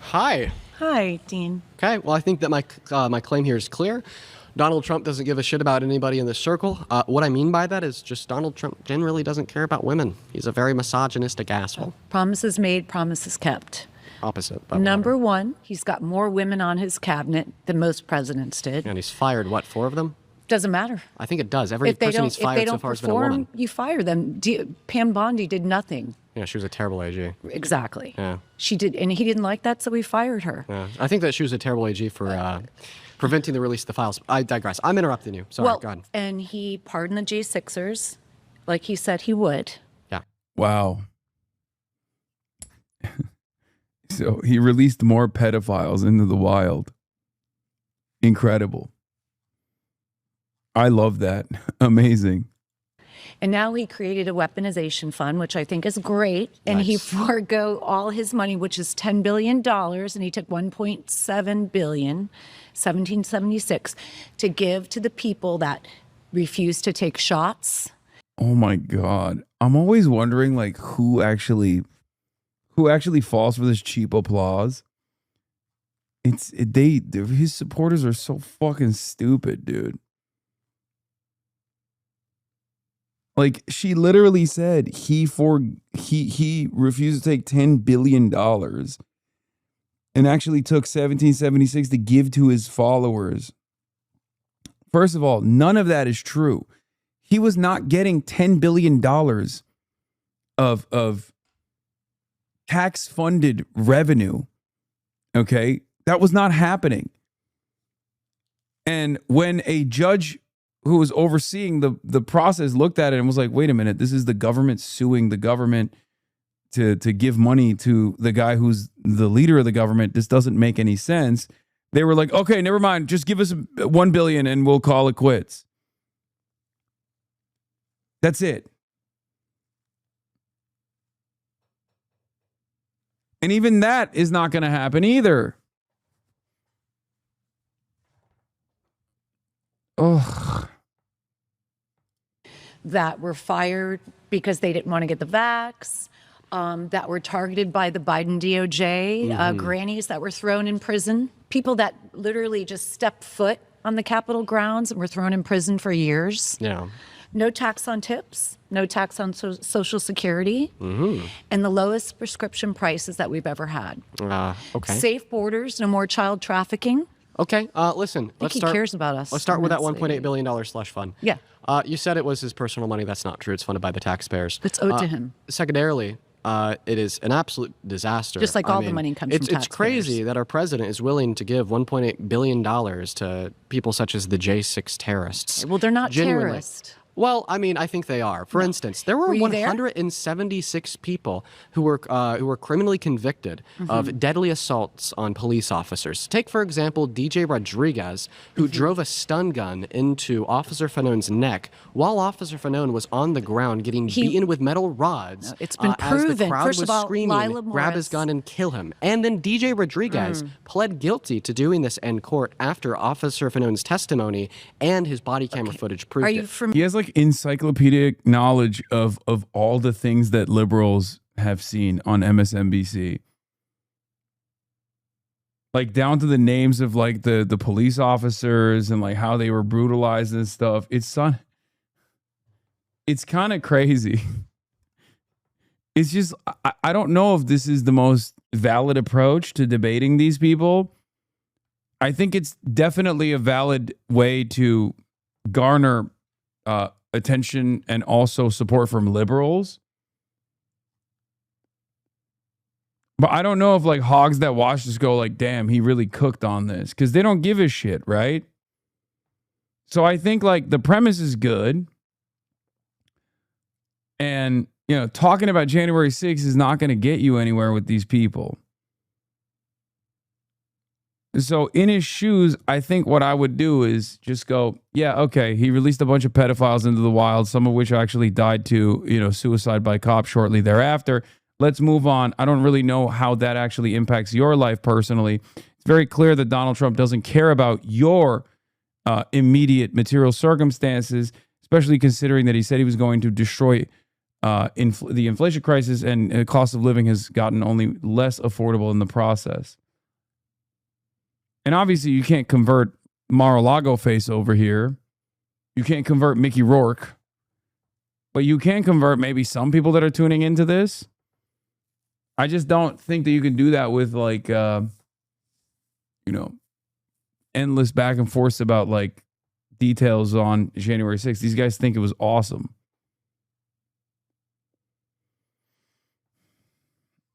Hi. Hi, Dean. Okay, well, I think that my claim here is clear. Donald Trump doesn't give a shit about anybody in this circle. What I mean by that is just Donald Trump generally doesn't care about women. He's a very misogynistic asshole. Promises made, promises kept. Opposite. But Number one, he's got more women on his cabinet than most presidents did. And he's fired, what, 4 of them? Doesn't matter. I think it does. Every If they person don't, he's if they fired so don't far has been a woman. perform, you fire them. Pam Bondi did nothing. Yeah, she was a terrible AG. Exactly. Yeah. She did, and he didn't like that, so he fired her. Yeah. I think that she was a terrible AG for preventing the release of the files. I digress. I'm interrupting you. Sorry, go ahead. And he pardoned the J6ers like he said he would. Yeah. Wow. So he released more pedophiles into the wild. Incredible. I love that. Amazing. And now he created a weaponization fund, which I think is great. And he forego all his money, which is $10 billion. And he took $1.7 billion, 1776, to give to the people that refuse to take shots. Oh my God. I'm always wondering like who actually falls for this cheap applause. His supporters are so fucking stupid, dude. Like she literally said he refused to take $10 billion and actually took 1776 to give to his followers. First of all, none of that is true. He was not getting $10 billion of tax-funded revenue. Okay? That was not happening. And when a judge who was overseeing the process looked at it and was like, wait a minute, this is the government suing the government to give money to the guy who's the leader of the government. This doesn't make any sense. They were like, okay, never mind. Just give us $1 billion and we'll call it quits. That's it. And even that is not going to happen either. Ugh. That were fired because they didn't want to get the vax, that were targeted by the Biden DOJ, grannies that were thrown in prison, people that literally just stepped foot on the Capitol grounds and were thrown in prison for years. Yeah. No tax on tips, no tax on Social Security, Mm-hmm. and the lowest prescription prices that we've ever had. Okay. Safe borders, no more child trafficking. Okay, listen. He cares about us. Let's start with that immensely. $1.8 billion slush fund. Yeah. You said it was his personal money. That's not true. It's funded by the taxpayers. It's owed to him. Secondarily, it is an absolute disaster. Just like all the money comes from It's taxpayers. crazy that our president is willing to give $1.8 billion to people such as the J6 terrorists. Well, they're not Genuinely. terrorists. Well, I mean, I think they are. For instance, there were Were you there? 176 people who were criminally convicted of deadly assaults on police officers. Take, for example, DJ Rodriguez, who drove a stun gun into Officer Fanone's neck while Officer Fanone was on the ground getting beaten with metal rods. It's been as the proven. crowd First was of all, screaming, Lila grab his Morris- gun and kill him. And then DJ Rodriguez pled guilty to doing this in court after Officer Fanone's testimony and his body camera footage proved Are you it. from? He has like encyclopedic knowledge of all the things that liberals have seen on MSNBC. Like down to the names of like the police officers and like how they were brutalized and stuff. It's kind of crazy. It's just, I don't know if this is the most valid approach to debating these people. I think it's definitely a valid way to garner attention and also support from liberals. But I don't know if like hogs that watch this go like, damn, he really cooked on this, because they don't give a shit, right? So I think like the premise is good. And, you know, talking about January 6th is not going to get you anywhere with these people. So in his shoes, I think what I would do is just go, yeah, okay, he released a bunch of pedophiles into the wild, some of which actually died to, you know, suicide by cop shortly thereafter. Let's move on. I don't really know how that actually impacts your life personally. It's very clear that Donald Trump doesn't care about your immediate material circumstances, especially considering that he said he was going to destroy the inflation crisis, and the cost of living has gotten only less affordable in the process. And obviously, you can't convert Mar-a-Lago face over here. You can't convert Mickey Rourke. But you can convert maybe some people that are tuning into this. I just don't think that you can do that with like, you know, endless back and forth about like details on January 6th. These guys think it was awesome.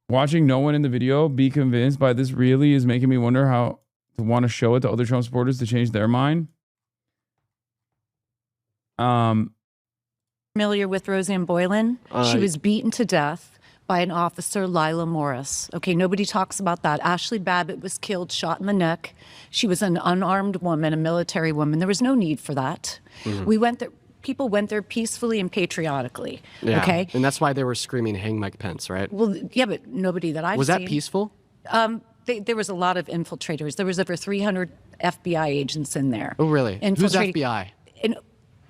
Watching no one in the video be convinced by this really is making me wonder how to want to show it to other Trump supporters to change their mind. Familiar with Roseanne Boylan? She was beaten to death by an officer, Lila Morris. Okay, nobody talks about that. Ashley Babbitt was killed, shot in the neck. She was an unarmed woman, a military woman. There was no need for that. We went there. People went there peacefully and patriotically. Yeah. Okay, And that's why they were screaming, hang Mike Pence, right? well, yeah, but nobody that I've Was seen. that peaceful? There was a lot of infiltrators. There was over 300 FBI agents in there. Oh, really? Who's Infiltrating- FBI?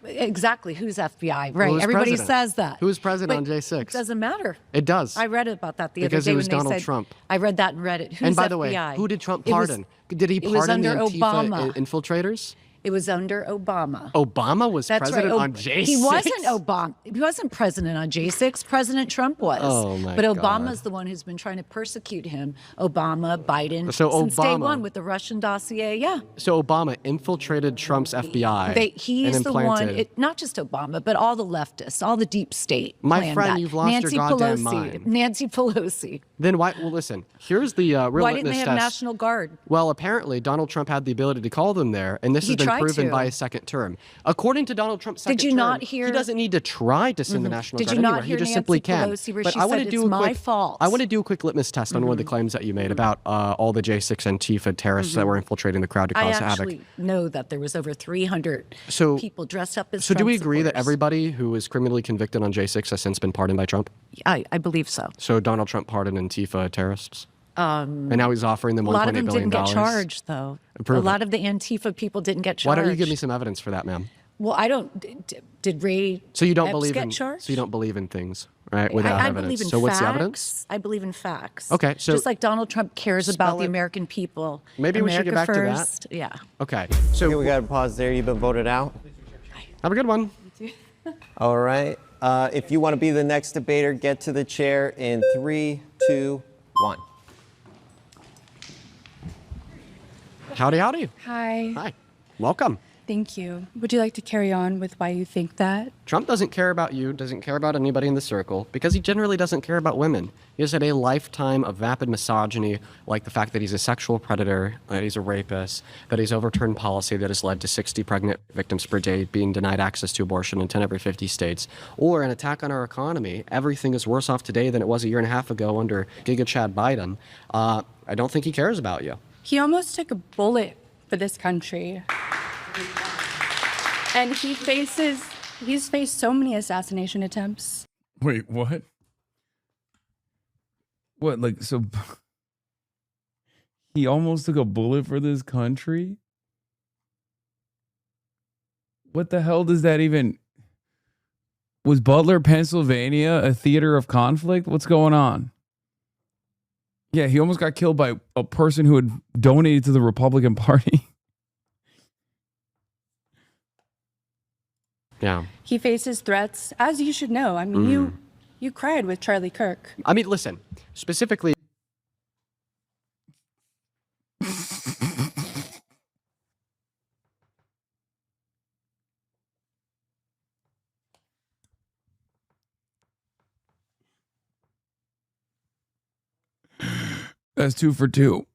Exactly. Who's FBI? Right. Who was Everybody president? says that. Who was president But on J6? It doesn't matter. It does. I read about that the Because other day it was when they Donald said, Trump. I read that and read it. Who's And by the FBI? way, who did Trump It was- pardon? Did he it was pardon the under Antifa Obama. infiltrators? It was under Obama. Obama was That's president right. on J6? He wasn't Obama. He wasn't president on J6. President Trump was. Oh, my But God. Obama's the one who's been trying to persecute him. Obama, Biden, So since day Obama- one with the Russian dossier. Yeah. So Obama infiltrated Trump's FBI. He's and the implanted. one, not just Obama, but all the leftists, all the deep state. My planned friend, that. you've lost your Nancy goddamn Pelosi, mind. Nancy Pelosi. Then why? Well, listen. Here's the real Why litmus didn't they have test. National Guard? Well, apparently Donald Trump had the ability to call them there, and this He has been tried proven to. by his second term. According to Donald Trump's second Did you term, not hear- he doesn't need to try to send the Mhm. National Did Guard you not anywhere. He hear just Nancy simply can. Pelosi where But she I want said to do it's a my quick, fault? I want to do a quick litmus test on one of the claims that you made about all the J6 Antifa terrorists that were infiltrating the crowd to I cause havoc. actually know that there was over 300 So- people dressed up as So do Trump we agree that supporters. everybody who was criminally convicted on J6 has since been pardoned by Trump? I believe so. So Donald Trump pardoned Antifa terrorists? And now he's offering them a lot of $1.8 them billion. didn't get charged, though. Prove a it. lot of the Antifa people didn't get charged. Why don't you give me some evidence for that, ma'am? Well, I don't. Did Ray? So you don't Epps believe get in charged? so you don't believe in things, right? Without I evidence. believe in so what's facts. the evidence? I believe in facts. Okay, so just like Donald Trump cares about spell the it. American people. Maybe we should get America back to that. first. Yeah. Okay. So we got to pause there. You've been voted out. Have a good one. All right. If you want to be the next debater, get to the chair in 3, 2, 1. Howdy, howdy. Hi. Hi. Welcome. Thank you. Would you like to carry on with why you think that? Trump doesn't care about you, doesn't care about anybody in the circle, because he generally doesn't care about women. He has had a lifetime of vapid misogyny, like the fact that he's a sexual predator, that he's a rapist, that he's overturned policy that has led to 60 pregnant victims per day being denied access to abortion in 10 of every 50 states, or an attack on our economy. Everything is worse off today than it was a year and a half ago under Giga Chad Biden. I don't think he cares about you. He almost took a bullet for this country. And he's faced so many assassination attempts. Wait, what? What, like, so he almost took a bullet for this country? What the hell does that even... Was Butler, Pennsylvania a theater of conflict? What's going on? Yeah, he almost got killed by a person who had donated to the Republican Party. Yeah. He faces threats, as you should know. I mean, you cried with Charlie Kirk. I mean, listen, specifically... That's 2 for 2.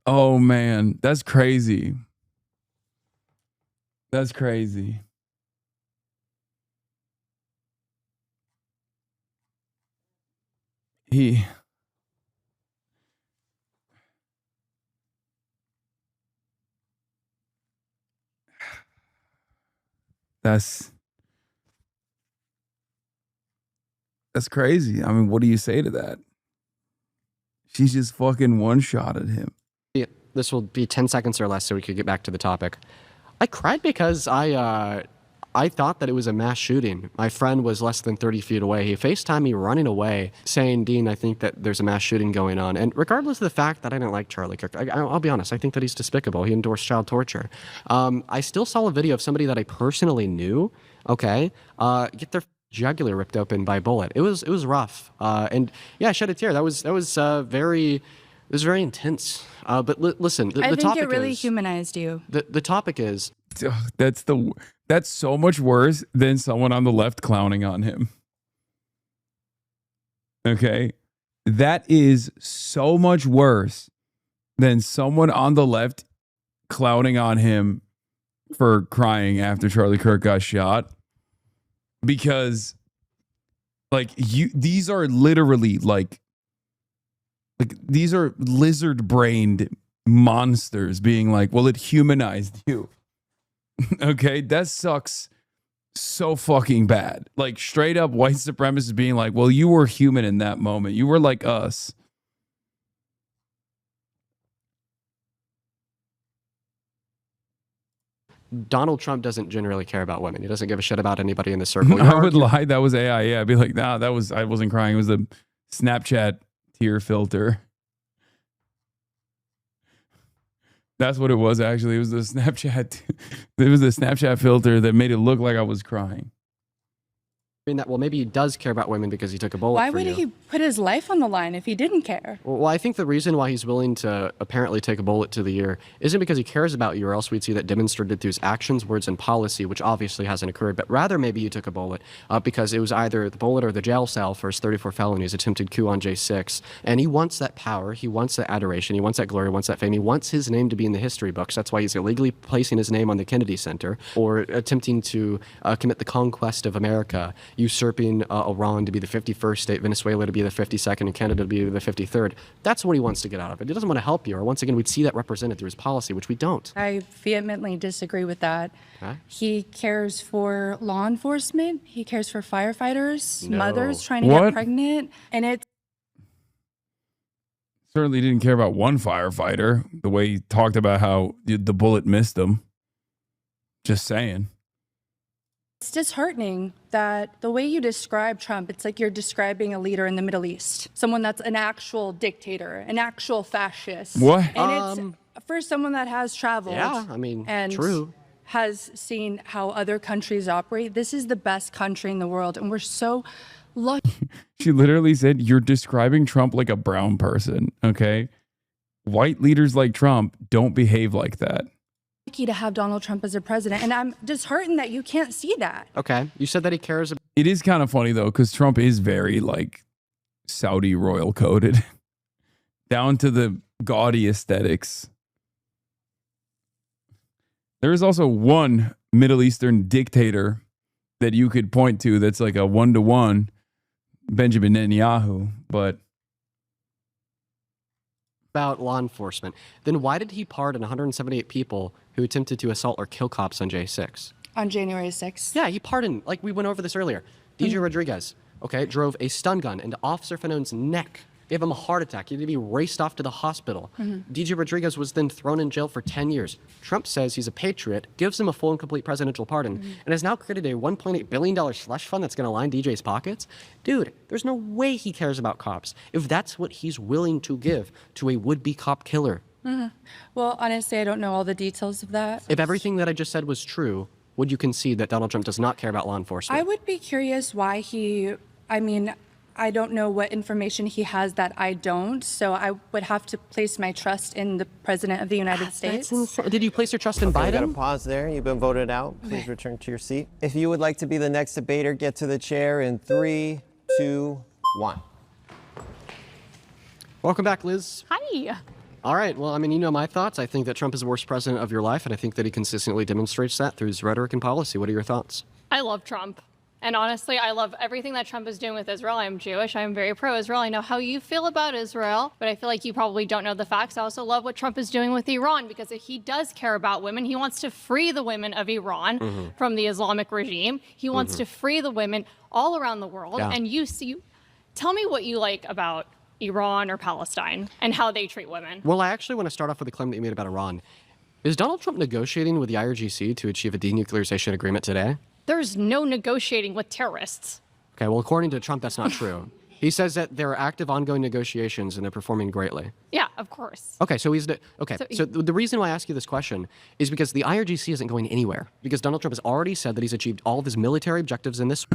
Oh, man. That's crazy. That's crazy. That's crazy. I mean, what do you say to that? She's just fucking one-shotted him. Yeah, this will be 10 seconds or less so we could get back to the topic. I cried because I thought that it was a mass shooting. My friend was less than 30 feet away. He FaceTimed me running away saying, Dean, I think that there's a mass shooting going on. And regardless of the fact that I didn't like Charlie Kirk, I'll be honest, I think that he's despicable. He endorsed child torture. I still saw a video of somebody that I personally knew, get their jugular ripped open by a bullet. It was rough. And yeah, I shed a tear. That was very intense. But listen, the I think topic it really is, humanized you. The topic is, that's so much worse than someone on the left clowning on him. Okay? That is so much worse than someone on the left clowning on him for crying after Charlie Kirk got shot. Because these are literally these are lizard-brained monsters being like, well, it humanized you. Okay, that sucks so fucking bad. Like, straight up white supremacists being like, well, you were human in that moment. You were like us. Donald Trump doesn't generally care about women. He doesn't give a shit about anybody in the circle. I would lie. That was AI. Yeah, I'd be like, nah, I wasn't crying. It was the Snapchat tear filter. That's what it was, actually. It was the Snapchat. It was the Snapchat filter that made it look like I was crying. That, well, maybe he does care about women because he took a bullet Why for would you. he put his life on the line if he didn't care? Well, I think the reason why he's willing to apparently take a bullet to the ear isn't because he cares about you, or else we'd see that demonstrated through his actions, words, and policy, which obviously hasn't occurred. But rather, maybe you took a bullet because it was either the bullet or the jail cell for his 34 felonies, attempted coup on J6. And he wants that power. He wants that adoration. He wants that glory. He wants that fame. He wants his name to be in the history books. That's why he's illegally placing his name on the Kennedy Center, or attempting to commit the conquest of America, usurping Iran to be the 51st state, Venezuela to be the 52nd, and Canada to be the 53rd. That's what he wants to get out of it. He doesn't want to help you, or once again, we'd see that represented through his policy, which we don't. I vehemently disagree with that. Okay. He cares for law enforcement. He cares for firefighters, No. mothers trying to What? get pregnant. And it's Certainly didn't care about one firefighter, the way he talked about how the bullet missed him. Just saying. It's disheartening that the way you describe Trump, it's like you're describing a leader in the Middle East, someone that's an actual dictator, an actual fascist. What? And it's for someone that has traveled. Yeah, I mean, and true. has seen how other countries operate. This is the best country in the world, and we're so lucky. She literally said, you're describing Trump like a brown person, okay? White leaders like Trump don't behave like that. To have Donald Trump as a president, and I'm disheartened that you can't see that. Okay, you said that he cares about... It is kind of funny, though, because Trump is very, Saudi royal coded. Down to the gaudy aesthetics. There is also one Middle Eastern dictator that you could point to that's like a one-to-one, Benjamin Netanyahu, but... about law enforcement, then why did he pardon 178 people who attempted to assault or kill cops on J6? On January 6th. Yeah, he pardoned, like we went over this earlier. DJ Rodriguez, drove a stun gun into Officer Fanone's neck, gave him a heart attack. He had to be raced off to the hospital. DJ Rodriguez was then thrown in jail for 10 years. Trump says he's a patriot, gives him a full and complete presidential pardon, and has now created a $1.8 billion slush fund that's going to line DJ's pockets. Dude, there's no way he cares about cops if that's what he's willing to give to a would-be cop killer. Well, honestly, I don't know all the details of that. If everything that I just said was true, would you concede that Donald Trump does not care about law enforcement? I would be curious why I don't know what information he has that I don't, so I would have to place my trust in the President of the United States. Did you place your trust in Okay, Biden? we got to pause there. You've been voted out. Please return to your seat. If you would like to be the next debater, get to the chair in 3, 2, 1. Welcome back, Liz. Hi. All right. Well, I mean, you know my thoughts. I think that Trump is the worst president of your life, and I think that he consistently demonstrates that through his rhetoric and policy. What are your thoughts? I love Trump. And honestly, I love everything that Trump is doing with Israel. I'm Jewish. I'm very pro-Israel. I know how you feel about Israel, but I feel like you probably don't know the facts. I also love what Trump is doing with Iran because he does care about women. He wants to free the women of Iran from the Islamic regime. He wants to free the women all around the world. Yeah. And tell me what you like about Iran or Palestine and how they treat women. Well, I actually want to start off with a claim that you made about Iran. Is Donald Trump negotiating with the IRGC to achieve a denuclearization agreement today? There's no negotiating with terrorists. Okay, well, according to Trump, that's not true. He says that there are active ongoing negotiations and they're performing greatly. Yeah, of course. Okay, so the reason why I ask you this question is because the IRGC isn't going anywhere because Donald Trump has already said that he's achieved all of his military objectives in this.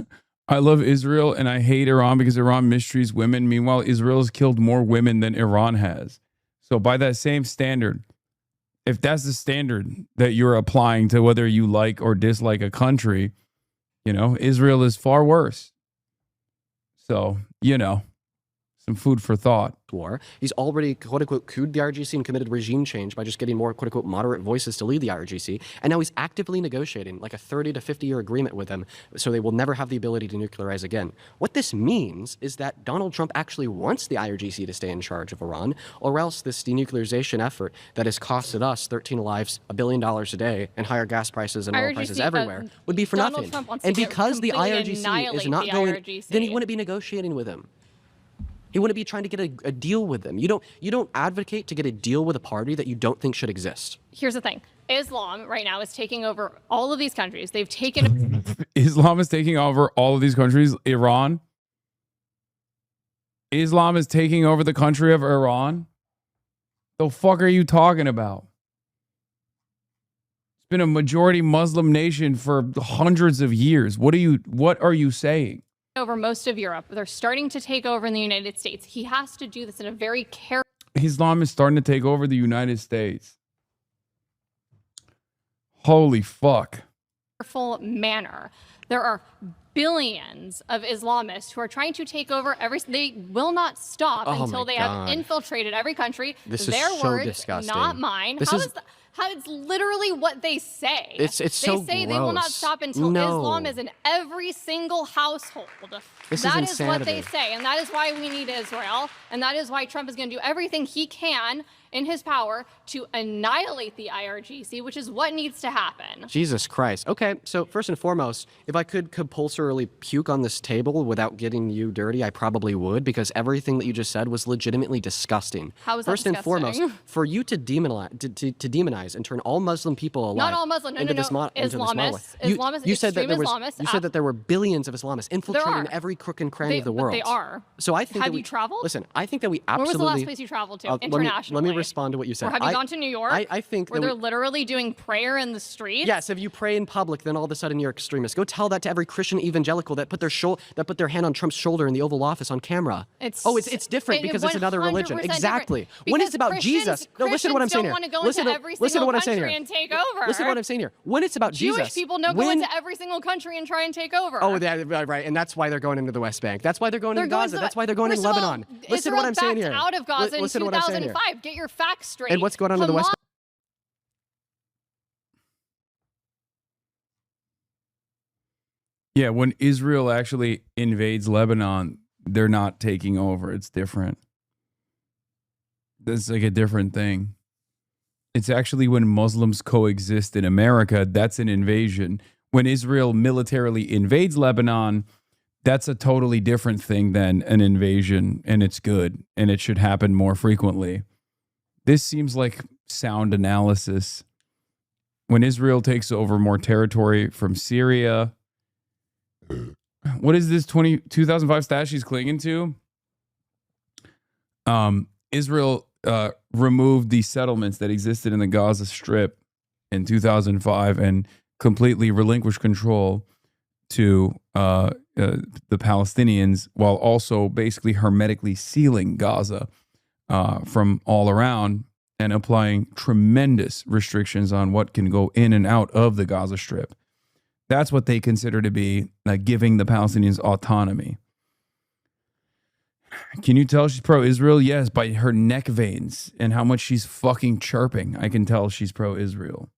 I love Israel and I hate Iran because Iran mistreats women. Meanwhile, Israel has killed more women than Iran has. So by that same standard, if that's the standard that you're applying to whether you like or dislike a country, you know, Israel is far worse. So, you know, some food for thought. War. He's already, quote unquote, cooed the IRGC and committed regime change by just getting more, quote unquote, moderate voices to lead the IRGC. And now he's actively negotiating like a 30 to 50 year agreement with them so they will never have the ability to nuclearize again. What this means is that Donald Trump actually wants the IRGC to stay in charge of Iran, or else this denuclearization effort that has costed us 13 lives, $1 billion a day, and higher gas prices and oil prices everywhere would be for Donald nothing. Trump wants And to because the completely IRGC is not annihilate the going, IRGC. then he wouldn't be negotiating with him. He wouldn't be trying to get a deal with them. You don't advocate to get a deal with a party that you don't think should exist. Here's the thing. Islam right now is taking over all of these countries. They've taken... Islam is taking over all of these countries. Iran. Islam is taking over the country of Iran. The fuck are you talking about? It's been a majority Muslim nation for hundreds of years. What are you saying? over most of Europe. They're starting to take over in the United States. He has to do this in a very careful... Islam is starting to take over the United States. Holy fuck. ...careful manner. There are billions of Islamists who are trying to take over every... They will not stop until they have infiltrated every country. This Their is so words, disgusting. not mine. How it's literally what they say. It's they so say they will not gross. stop until No. Islam is in every single household. This That is is what they insanity. say, and that is why we need Israel, and that is why Trump is going to do everything he can in his power to annihilate the IRGC, which is what needs to happen. Jesus Christ. Okay, so first and foremost, if I could compulsorily puke on this table without getting you dirty, I probably would, because everything that you just said was legitimately disgusting. How is that First and foremost, disgusting? for you to demonize and turn all Muslim people alive Not all Muslim, no, into no, this no. into this model. Islamists, You said that there was Islamists, you said that there were billions of Islamists infiltrating are. every crook and cranny of the But world. they are. So I think Have that you traveled? Listen, I think that we Where was absolutely. the last place you traveled to, Let internationally? me respond to what you said. Or have you gone to New York? I think where that they're literally doing prayer in the streets? Yes, if you pray in public, then all of a sudden you're extremist. Go tell that to every Christian evangelical that put their hand on Trump's shoulder in the Oval Office on camera. It's different because it's another religion. 100% Exactly. different. When it's Because about Jesus. No, listen to what I'm saying here. Christians don't want to go Listen into to- every listen to single what I'm saying country here. and take over. Listen to what I'm saying here. When it's about Jewish Jesus. people don't go into every single country and try and take over. Oh, right, and that's why they're going into the West Bank. That's why they're going into Gaza. That's why they're going in First of all, Lebanon. Listen to what I'm saying here. Israel backed out of Gaza in Listen to what I'm saying here. 2005. Get your facts straight. And what's going on in the West Bank? Yeah, when Israel actually invades Lebanon, they're not taking over. It's different. That's like a different thing. It's actually when Muslims coexist in America, that's an invasion. When Israel militarily invades Lebanon, that's a totally different thing than an invasion, and it's good, and it should happen more frequently. This seems like sound analysis. When Israel takes over more territory from Syria, what is this 2005 stat she's clinging to? Israel removed the settlements that existed in the Gaza Strip in 2005 and completely relinquished control to the Palestinians, while also basically hermetically sealing Gaza from all around and applying tremendous restrictions on what can go in and out of the Gaza Strip. That's what they consider to be giving the Palestinians autonomy. Can you tell she's pro-Israel? Yes, by her neck veins and how much she's fucking chirping. I can tell she's pro-Israel.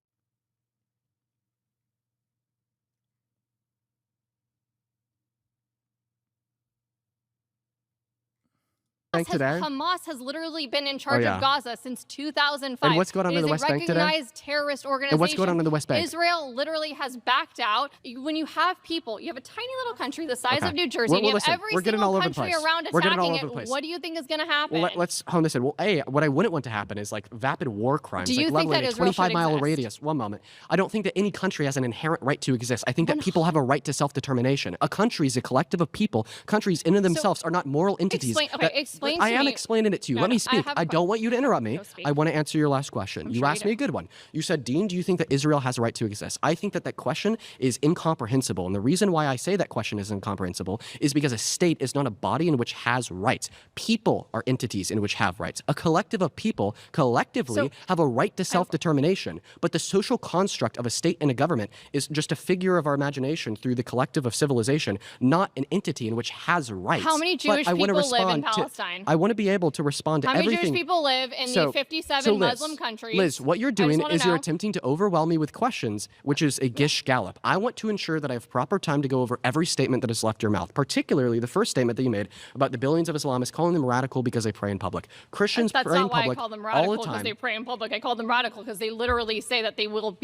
Hamas has literally been in charge of Gaza since 2005. And what's going on in the West Bank today? It is a recognized terrorist organization. And what's going on in the West Bank? Israel literally has backed out. When you have people, you have a tiny little country the size of New Jersey, Well, you have listen, every we're getting single all over the country place. around We're getting all attacking over the it. place. What do you think is going to happen? Well, let's hone this in. Well, what I wouldn't want to happen is like vapid war crimes, Do you like think leveling that a Israel should 25-mile exist? radius. One moment. I don't think that any country has an inherent right to exist. I think that people have a right to self-determination. A country is a collective of people. Countries in and of themselves are not moral entities. Explain I to am me. explaining it to you. No, Let me I speak. have a I don't want you to interrupt me. I want to answer your last question. You sure asked you me a good one. You said, Dean, do you think that Israel has a right to exist? I think that that question is incomprehensible. And the reason why I say that question is incomprehensible is because a state is not a body in which has rights. People are entities in which have rights. A collective of people collectively have a right to self-determination. But the social construct of a state and a government is just a figure of our imagination through the collective of civilization, not an entity in which has rights. How many But Jewish I wanna people live in respond to- Palestine? I want to be able to respond to How many everything. Jewish people live in the 57 Liz, Muslim countries? Liz, what you're I just doing wanna is you're know. attempting to overwhelm me with questions, which is a gish gallop. I want to ensure that I have proper time to go over every statement that has left your mouth, particularly the first statement that you made about the billions of Islamists calling them radical because they pray in public. Christians That's pray in not why I public call them all radical the because time. they pray in public. I call them radical because they literally say that they will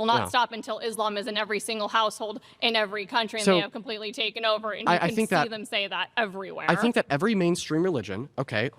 not Yeah. stop until Islam is in every single household in every country, and So, they have completely taken over. And you I can think see that- them say that everywhere. I think that every mainstream religion,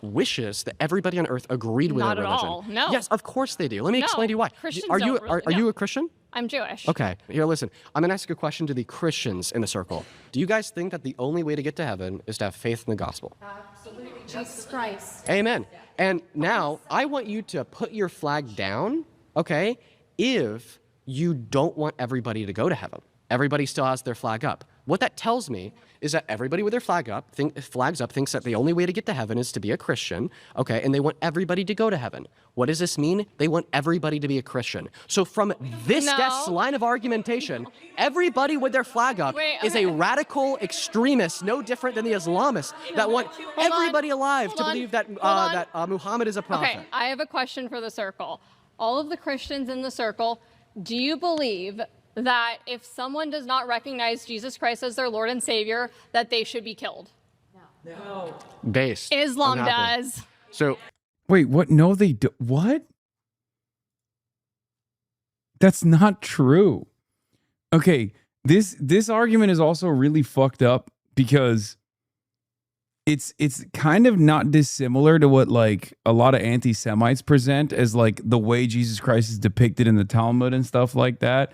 wishes that everybody on earth agreed with Not their at religion. all. No. Yes, of course they do. Let me No. explain to you why. Christians Are you don't really- are you a Christian? I'm Jewish. Okay, here, listen. I'm going to ask a question to the Christians in the circle. Do you guys think that the only way to get to heaven is to have faith in the gospel? Absolutely. Jesus Christ. Amen. And now I want you to put your flag down, okay, if you don't want everybody to go to heaven. Everybody still has their flag up. What that tells me is that everybody with their flags up thinks that the only way to get to heaven is to be a Christian, okay, and they want everybody to go to heaven. What does this mean? They want everybody to be a Christian. So from this guest's line of argumentation, everybody with their flag up is a radical extremist, no different than the Islamists that want everybody alive to believe that Muhammad is a prophet. Okay, I have a question for the circle. All of the Christians in the circle, do you believe that if someone does not recognize Jesus Christ as their Lord and Savior, that they should be killed? No. Based. Islam unhappy. does. So, wait, what? No, they do. What? That's not true. Okay, this argument is also really fucked up because it's kind of not dissimilar to what like a lot of anti-Semites present as like the way Jesus Christ is depicted in the Talmud and stuff like that.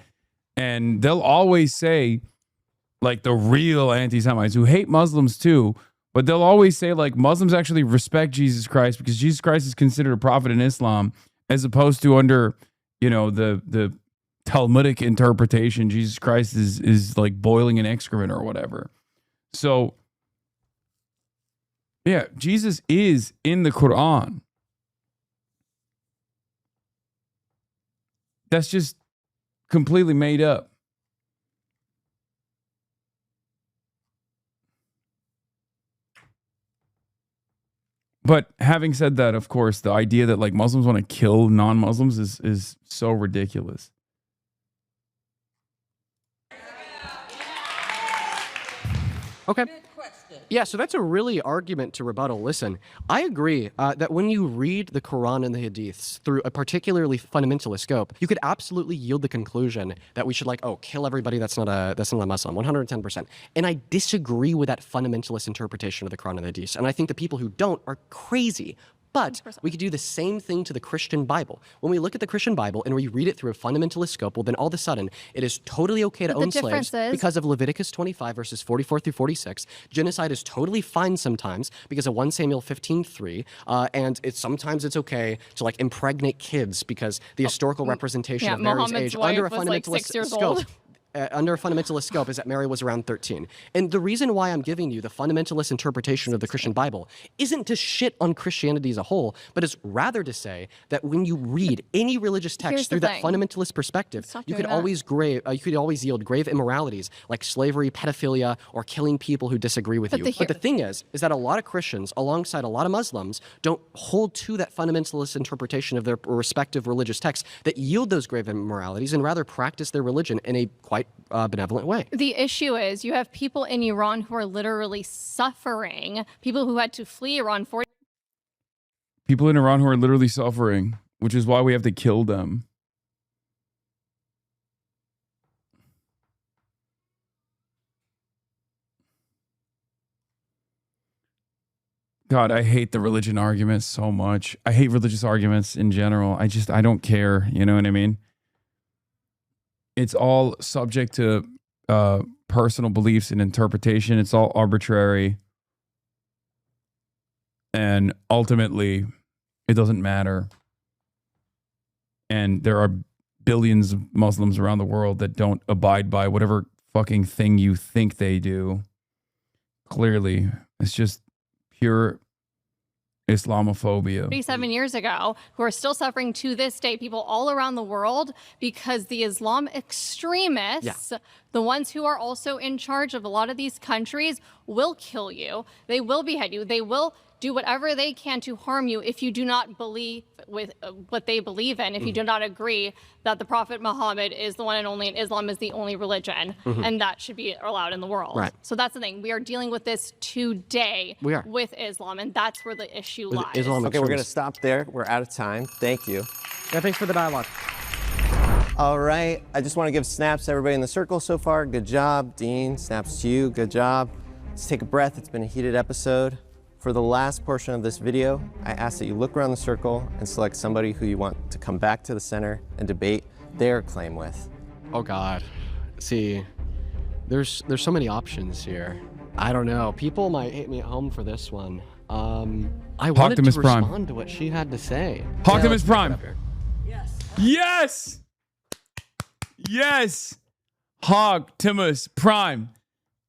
And they'll always say, like the real anti-Semites who hate Muslims too, but they'll always say like Muslims actually respect Jesus Christ because Jesus Christ is considered a prophet in Islam, as opposed to under, you know, the Talmudic interpretation, Jesus Christ is like boiling in excrement or whatever. So yeah, Jesus is in the Quran. That's just completely made up. But having said that, of course, the idea that like Muslims want to kill non-Muslims is so ridiculous. Okay. Yeah, so that's a really argument to rebuttal. Listen, I agree that when you read the Quran and the Hadiths through a particularly fundamentalist scope, you could absolutely yield the conclusion that we should kill everybody that's not a Muslim, 110%. And I disagree with that fundamentalist interpretation of the Quran and the Hadiths. And I think the people who don't are crazy. But we could do the same thing to the Christian Bible. When we look at the Christian Bible and we read it through a fundamentalist scope, well, then all of a sudden it is totally okay to own slaves because of Leviticus 25 verses 44 through 46. Genocide is totally fine sometimes because of 1 Samuel 15:3, and sometimes it's okay to like impregnate kids because the historical representation of Mary's age under a fundamentalist scope. under a fundamentalist scope is that Mary was around 13. And the reason why I'm giving you the fundamentalist interpretation of the Christian Bible isn't to shit on Christianity as a whole, but is rather to say that when you read any religious text Here's the through that thing. fundamentalist perspective, Stop you doing could that. always yield grave immoralities like slavery, pedophilia, or killing people who disagree with you. But the thing is that a lot of Christians, alongside a lot of Muslims, don't hold to that fundamentalist interpretation of their respective religious texts that yield those grave immoralities and rather practice their religion in a quite benevolent way. The issue is you have people in Iran who are literally suffering, people who had to flee Iran for People in Iran who are literally suffering, which is why we have to kill them. God, I hate the religion arguments so much. I hate religious arguments in general. I don't care. You know what I mean? It's all subject to personal beliefs and interpretation. It's all arbitrary. And ultimately, it doesn't matter. And there are billions of Muslims around the world that don't abide by whatever fucking thing you think they do. Clearly, it's just pure Islamophobia. 37 years ago who are still suffering to this day, people all around the world, because the Islam extremists, the ones who are also in charge of a lot of these countries, will kill you. They will behead you. They will do whatever they can to harm you if you do not believe with what they believe in, if you do not agree that the Prophet Muhammad is the one and only and Islam is the only religion, and that should be allowed in the world. Right. So that's the thing. We are dealing with this today We are. with Islam, and that's where the issue lies. Okay, we're going to stop there. We're out of time. Thank you. Yeah, thanks for the dialogue. All right. I just want to give snaps to everybody in the circle so far. Good job. Dean, snaps to you. Good job. Let's take a breath. It's been a heated episode. For the last portion of this video, I ask that you look around the circle and select somebody who you want to come back to the center and debate their claim with. Oh God. See, there's so many options here. I don't know. People might hate me at home for this one. I wanted to Optimus Prime. respond to what she had to say. Optimus let's Prime. put it up here. Yes. Yes. Optimus Prime.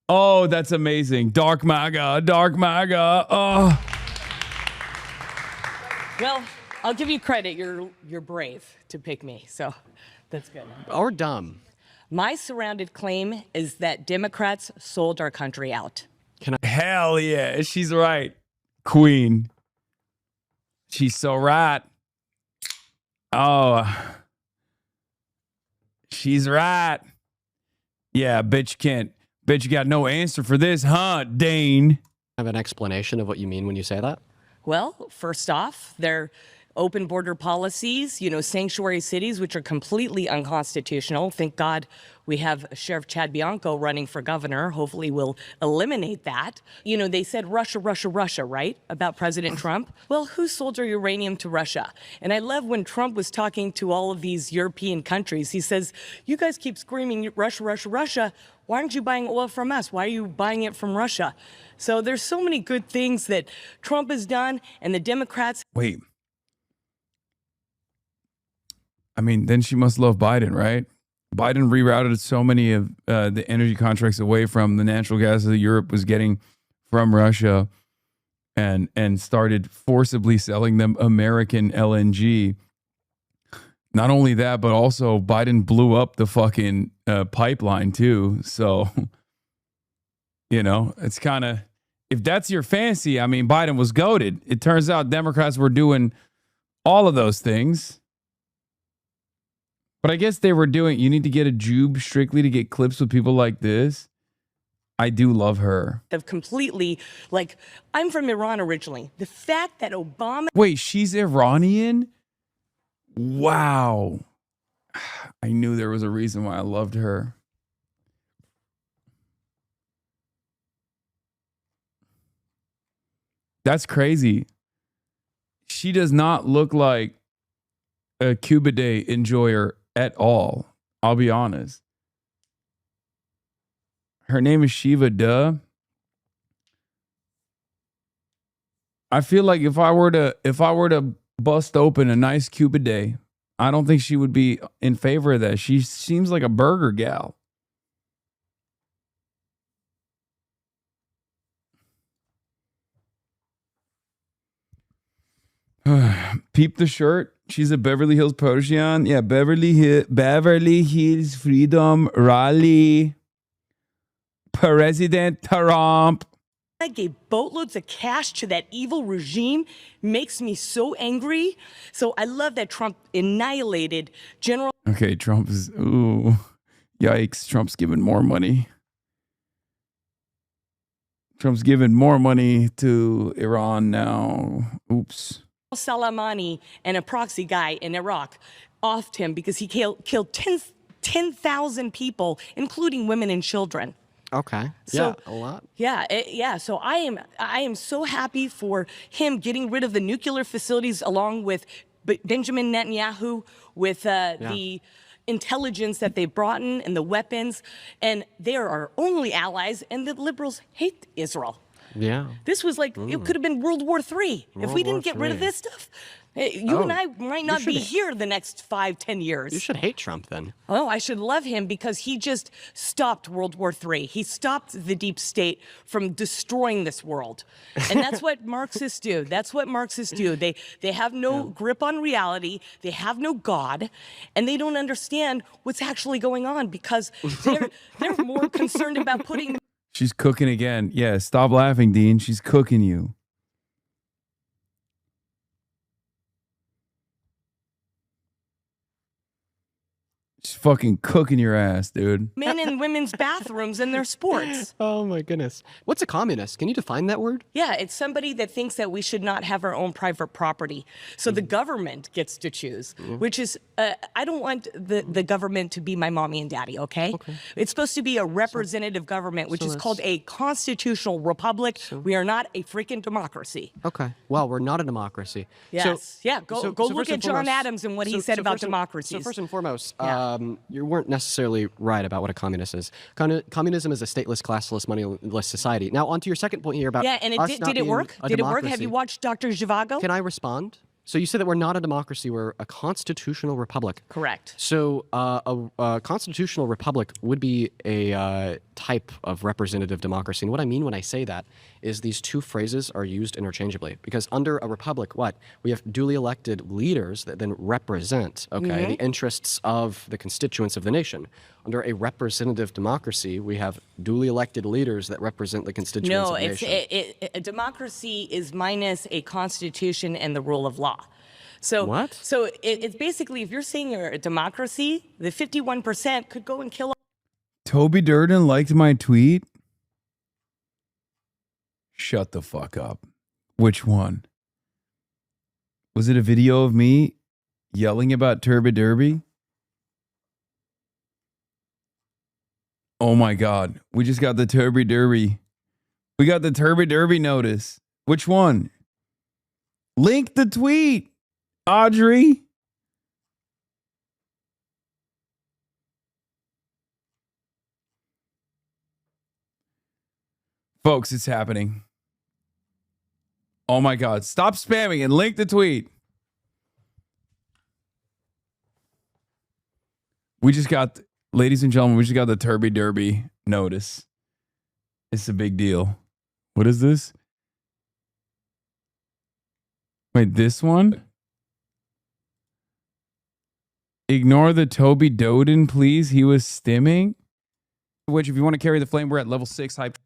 Oh, that's amazing. Dark MAGA. Dark MAGA. Oh. Well, I'll give you credit. You're brave to pick me, so that's good. Or dumb. My surrounded claim is that Democrats sold our country out. Hell yeah. She's right. Queen. She's so right. Oh. She's right. Yeah, bitch can't. Bet you got no answer for this, huh, Dane? Have an explanation of what you mean when you say that? Well, first off, their open border policies, sanctuary cities, which are completely unconstitutional. Thank God we have Sheriff Chad Bianco running for governor. Hopefully we'll eliminate that. They said Russia, Russia, Russia, right? About President Trump. Well, who sold our uranium to Russia? And I love when Trump was talking to all of these European countries. He says, you guys keep screaming Russia, Russia, Russia. Why aren't you buying oil from us? Why are you buying it from Russia? So there's so many good things that Trump has done and the Democrats. Wait. I mean, then she must love Biden, right? Biden rerouted so many of the energy contracts away from the natural gas that Europe was getting from Russia and started forcibly selling them American LNG. Not only that, but also Biden blew up the fucking pipeline too. So, it's kind of, if that's your fancy, I mean, Biden was goated. It turns out Democrats were doing all of those things. But I guess they were doing, you need to get a Jube strictly to get clips with people like this. I do love her. Have completely, I'm from Iran originally. The fact that Obama. Wait, she's Iranian? Wow. I knew there was a reason why I loved her. That's crazy. She does not look like a Cuba Day enjoyer at all. I'll be honest. Her name is Shiva Duh. I feel like if I were to bust open a nice Cuba Day, I don't think she would be in favor of that. She seems like a burger gal. Peep the shirt. She's a Beverly Hills protege. Yeah, Beverly Hills Freedom Rally. President Trump. I gave boatloads of cash to that evil regime. Makes me so angry. So I love that Trump annihilated General. Okay, Trump is. Ooh. Yikes. Trump's giving more money. Trump's giving more money to Iran now. Oops. Soleimani and a proxy guy in Iraq offed him because he killed 10,000 people, including women and children. Okay. So, yeah, a lot. Yeah. So I am so happy for him getting rid of the nuclear facilities, along with Benjamin Netanyahu, with the intelligence that they brought in and the weapons, and they are our only allies. And the liberals hate Israel. Yeah. This was like, it could have been World War III. If we didn't get rid of this stuff, you and I might not be here the next 5-10 years. You should hate Trump then. Oh, I should love him because he just stopped World War III. He stopped the deep state from destroying this world. And that's what Marxists do. That's what Marxists do. They have no grip on reality. They have no God. And they don't understand what's actually going on because they're more concerned about putting... She's cooking again. Yeah, stop laughing, Dean. She's cooking you. She's fucking cooking your ass, dude. Men and women's bathrooms in their sports. Oh my goodness. What's a communist? Can you define that word? Yeah, it's somebody that thinks that we should not have our own private property. So the government gets to choose, which is, I don't want the government to be my mommy and daddy, okay? It's supposed to be a representative government, which is called a constitutional republic. We are not a freaking democracy. Okay. Well, we're not a democracy. Yes. Go look at John Adams and what he said about democracies. So first and foremost, you weren't necessarily right about what a communist is. Communism is a stateless, classless, moneyless society. Now, on to your second point here about and did it work? Did it work? Have you watched Dr. Zhivago? Can I respond? So you said that we're not a democracy, we're a constitutional republic. Correct. So a constitutional republic would be a type of representative democracy. And what I mean when I say that is these two phrases are used interchangeably. Because under a republic, we have duly elected leaders that then represent, the interests of the constituents of the nation. Under a representative democracy, we have duly elected leaders that represent the constituents of the nation. A democracy is minus a constitution and the rule of law. So what? So it's basically, if you're saying you're a democracy, the 51% could go and kill. Toby Durden liked my tweet. Shut the fuck up. Which one? Was it a video of me yelling about Turby Derby? Oh my God. We just got the Turby Derby. We got the Turby Derby notice. Which one? Link the tweet, Audrey. Folks, it's happening. Oh my God. Stop spamming and link the tweet. We just got... Ladies and gentlemen, we just got the Turby Derby notice. It's a big deal. What is this? Wait, this one? Ignore the Toby Doden, please. He was stimming. Which, if you want to carry the flame, we're at level 6 hype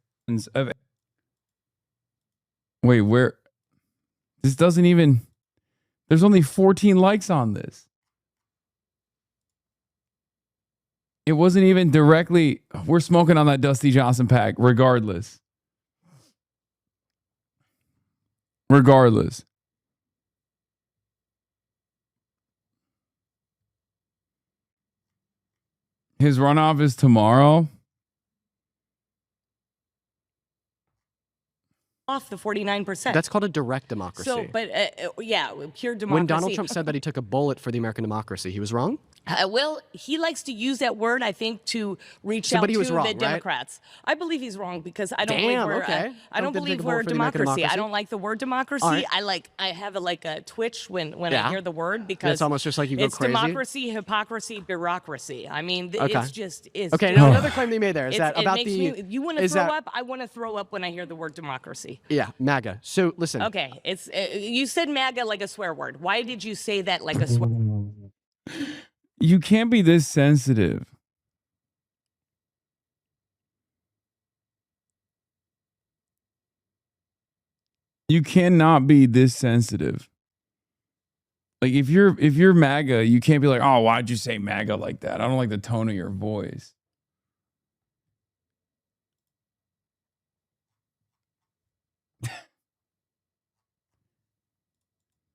of... Wait, where? This doesn't even... There's only 14 likes on this. It wasn't even directly... We're smoking on that Dusty Johnson pack, regardless. Regardless. His runoff is tomorrow. Off the 49%. That's called a direct democracy. So, but pure democracy. When Donald Trump said that he took a bullet for the American democracy, he was wrong? Well, he likes to use that word, I think, to reach But out he was to wrong, the right? Democrats. I believe he's wrong because I don't Damn, believe we're. okay. I don't believe we're democracy. I don't like the word democracy. I have a twitch when I hear the word because it's almost just like you go it's crazy. democracy, hypocrisy, bureaucracy. I mean, it's just is. Okay. Now another claim they made there is that about you want to throw up. I want to throw up when I hear the word democracy. Yeah, MAGA. So listen. Okay, it's you said MAGA like a swear word. Why did you say that like a swear? You can't be this sensitive. You cannot be this sensitive. Like if you're MAGA, you can't be like, oh, why'd you say MAGA like that? I don't like the tone of your voice.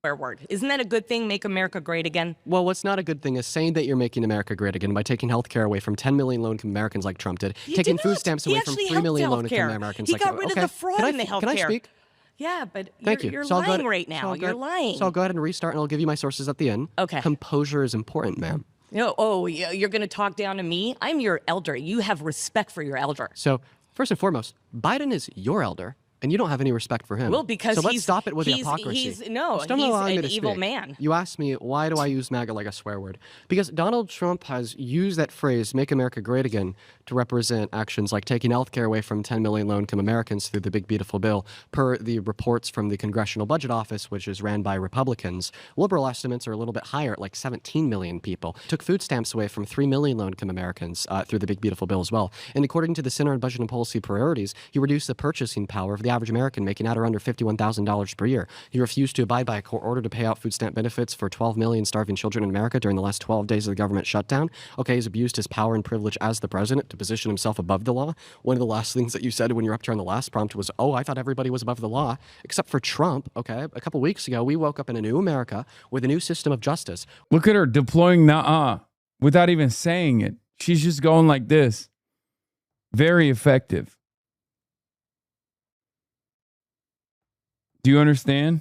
Word. Isn't that a good thing? Make America great again? Well, what's not a good thing is saying that you're making America great again by taking health care away from 10 million low-income Americans like Trump did, taking food stamps away from 3 million low-income Americans he like got rid of the fraud in the health care. Can I speak? Yeah, but Thank you're you. So lying right now. You're lying. So I'll go ahead and restart, and I'll give you my sources at the end. Okay. Composure is important, ma'am. You're going to talk down to me? I'm your elder. You have respect for your elder. So first and foremost, Biden is your elder. And you don't have any respect for him. Well, because so let's stop it with the hypocrisy. He's Just an allow me to evil speak. man. You asked me, why do I use MAGA like a swear word? Because Donald Trump has used that phrase, make America great again, to represent actions like taking health care away from 10 million low-income Americans through the big, beautiful bill. Per the reports from the Congressional Budget Office, which is ran by Republicans, liberal estimates are a little bit higher at like 17 million people. Took food stamps away from 3 million low-income Americans through the big, beautiful bill as well. And according to the Center on Budget and Policy Priorities, he reduced the purchasing power of the average American, making at or under $51,000 per year. He refused to abide by a court order to pay out food stamp benefits for 12 million starving children in America during the last 12 days of the government shutdown. Okay, he's abused his power and privilege as the president to position himself above the law. One of the last things that you said when you were up here on the last prompt was, oh, I thought everybody was above the law, except for Trump. Okay, a couple weeks ago, we woke up in a new America with a new system of justice. Look at her deploying without even saying it. She's just going like this. Very effective. Do you understand?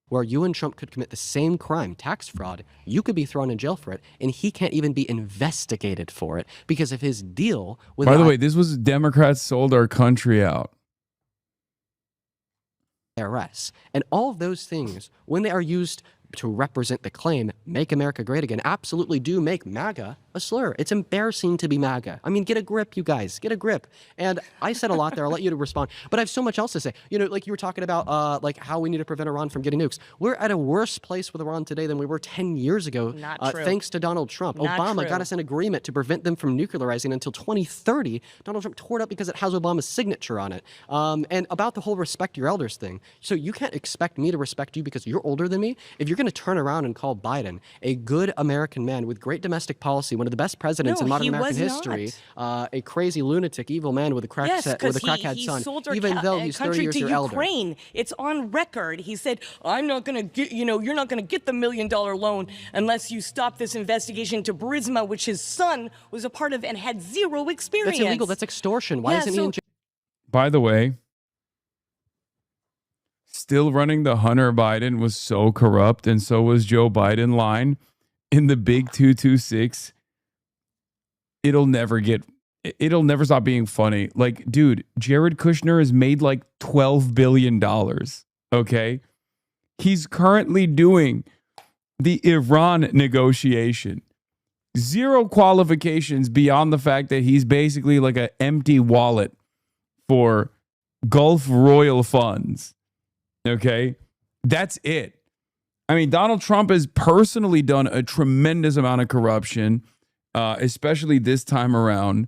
Where you and Trump could commit the same crime, tax fraud, you could be thrown in jail for it, and he can't even be investigated for it because of his deal with... By the way, this was Democrats sold our country out. IRS. And all of those things, when they are used to represent the claim, make America great again, absolutely do make MAGA a slur. It's embarrassing to be MAGA. I mean, get a grip, you guys. Get a grip. And I said a lot there. I'll let you to respond. But I have so much else to say. You know, like you were talking about like how we need to prevent Iran from getting nukes. We're at a worse place with Iran today than we were 10 years ago. Not true. Thanks to Donald Trump. Not Obama true. got us an agreement to prevent them from nuclearizing until 2030. Donald Trump tore it up because it has Obama's signature on it. And about the whole respect your elders thing. So you can't expect me to respect you because you're older than me. If you're going to turn around and call Biden a good American man with great domestic policy, one of the best presidents in modern American history, a crazy lunatic, evil man with a crackhead son, sold even though he's 30 years your elder. Ukraine. It's on record. He said, "I'm not going to get, you're not going to get the $1 million loan unless you stop this investigation to Burisma, which his son was a part of and had zero experience." That's illegal. That's extortion. Why isn't he in jail? By the way, still running the Hunter Biden was so corrupt, and so was Joe Biden line in the big 226. It'll never stop being funny. Like, dude, Jared Kushner has made like $12 billion. Okay. He's currently doing the Iran negotiation. Zero qualifications beyond the fact that he's basically like an empty wallet for Gulf Royal funds. Okay. That's it. I mean, Donald Trump has personally done a tremendous amount of corruption. Especially this time around.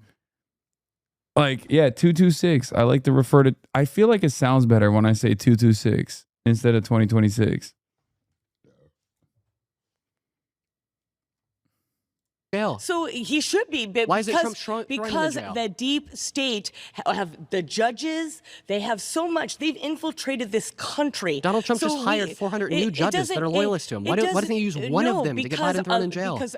Like, yeah, 226. I like to refer to, I feel like it sounds better when I say 226 instead of 2026. jail. So he should be. But Why is it because, Trump throwing him in because jail? the deep state have the judges. They have so much. They've infiltrated this country. Donald Trump So just hired 400 new judges that are loyalists to him. Why doesn't he use one of them to get Biden thrown in jail? Because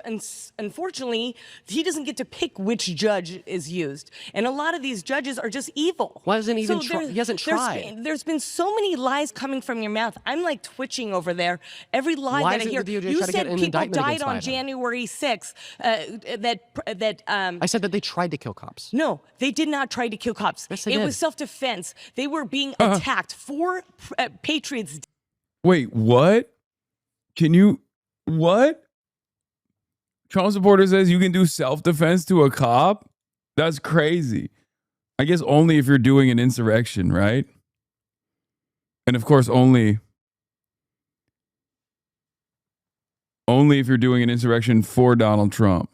unfortunately, he doesn't get to pick which judge is used, and a lot of these judges are just evil. Why doesn't he even So try? He hasn't tried. There's been so many lies coming from your mouth. I'm like twitching over there. Every lie Why that I isn't hear. the DOJ You trying to get said an people indictment died against on Biden? January 6th. I said that they tried to kill cops. No, they did not try to kill cops. Yes, they it did. was self-defense. They were being attacked. 4 patriots. Wait, what? Can you, what? Trump supporter says you can do self-defense to a cop? That's crazy. I guess only if you're doing an insurrection, right? And of course, only if you're doing an insurrection for Donald Trump.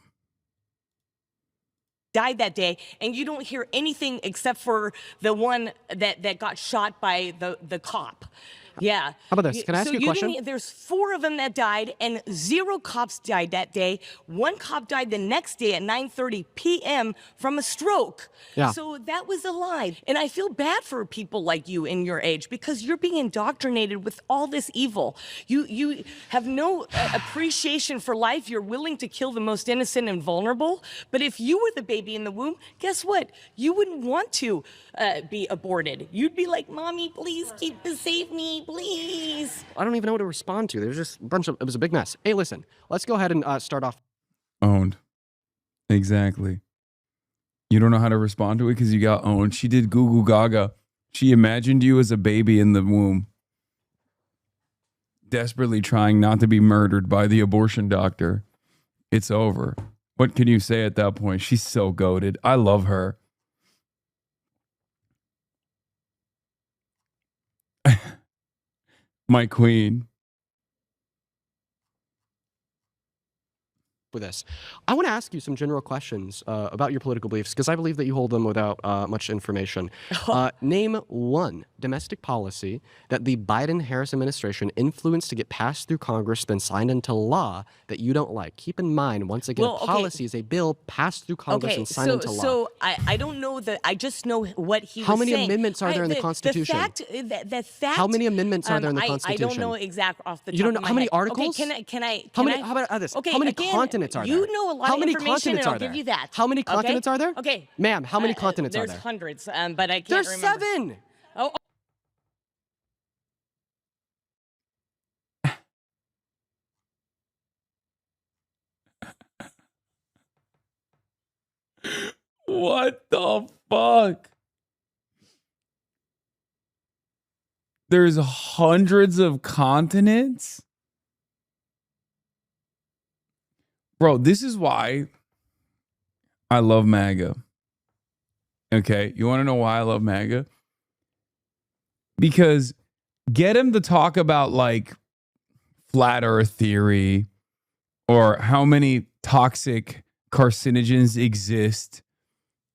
Died that day, and you don't hear anything except for the one that got shot by the cop. Yeah. How about this? Can I ask you a question? There's 4 of them that died, and 0 cops died that day. 1 cop died the next day at 9:30 p.m. from a stroke. Yeah. So that was a lie. And I feel bad for people like you in your age because you're being indoctrinated with all this evil. You have no appreciation for life. You're willing to kill the most innocent and vulnerable. But if you were the baby in the womb, guess what? You wouldn't want to be aborted. You'd be like, Mommy, please save me. Please. I don't even know what to respond to. There's just a bunch of, it was a big mess. Hey, listen, let's go ahead and start off. Owned. Exactly. You don't know how to respond to it because you got owned. She did goo goo gaga. She imagined you as a baby in the womb, desperately trying not to be murdered by the abortion doctor. It's over. What can you say at that point? She's so goated. I love her. My queen. With this, I want to ask you some general questions about your political beliefs because I believe that you hold them without much information. Name one domestic policy that the Biden-Harris administration influenced to get passed through Congress, then signed into law that you don't like. Keep in mind, once again, a policy is a bill passed through Congress and signed into law. So I don't know that. I just know what he was saying. How many amendments are there in the Constitution? The fact. How many amendments are there in the Constitution? I don't know exact off the top You don't know of my how many head. articles? Okay, can I? How about this? Okay, how many again, continents are there? You know a lot How of many information, continents and I'll are there? give you that. How many continents are there? Okay, ma'am, how many continents are There's there? hundreds, but I can't There's remember. 7. Oh. What the fuck? There's hundreds of continents? Bro, this is why I love MAGA. Okay, you want to know why I love MAGA? Because get him to talk about like flat earth theory or how many toxic carcinogens exist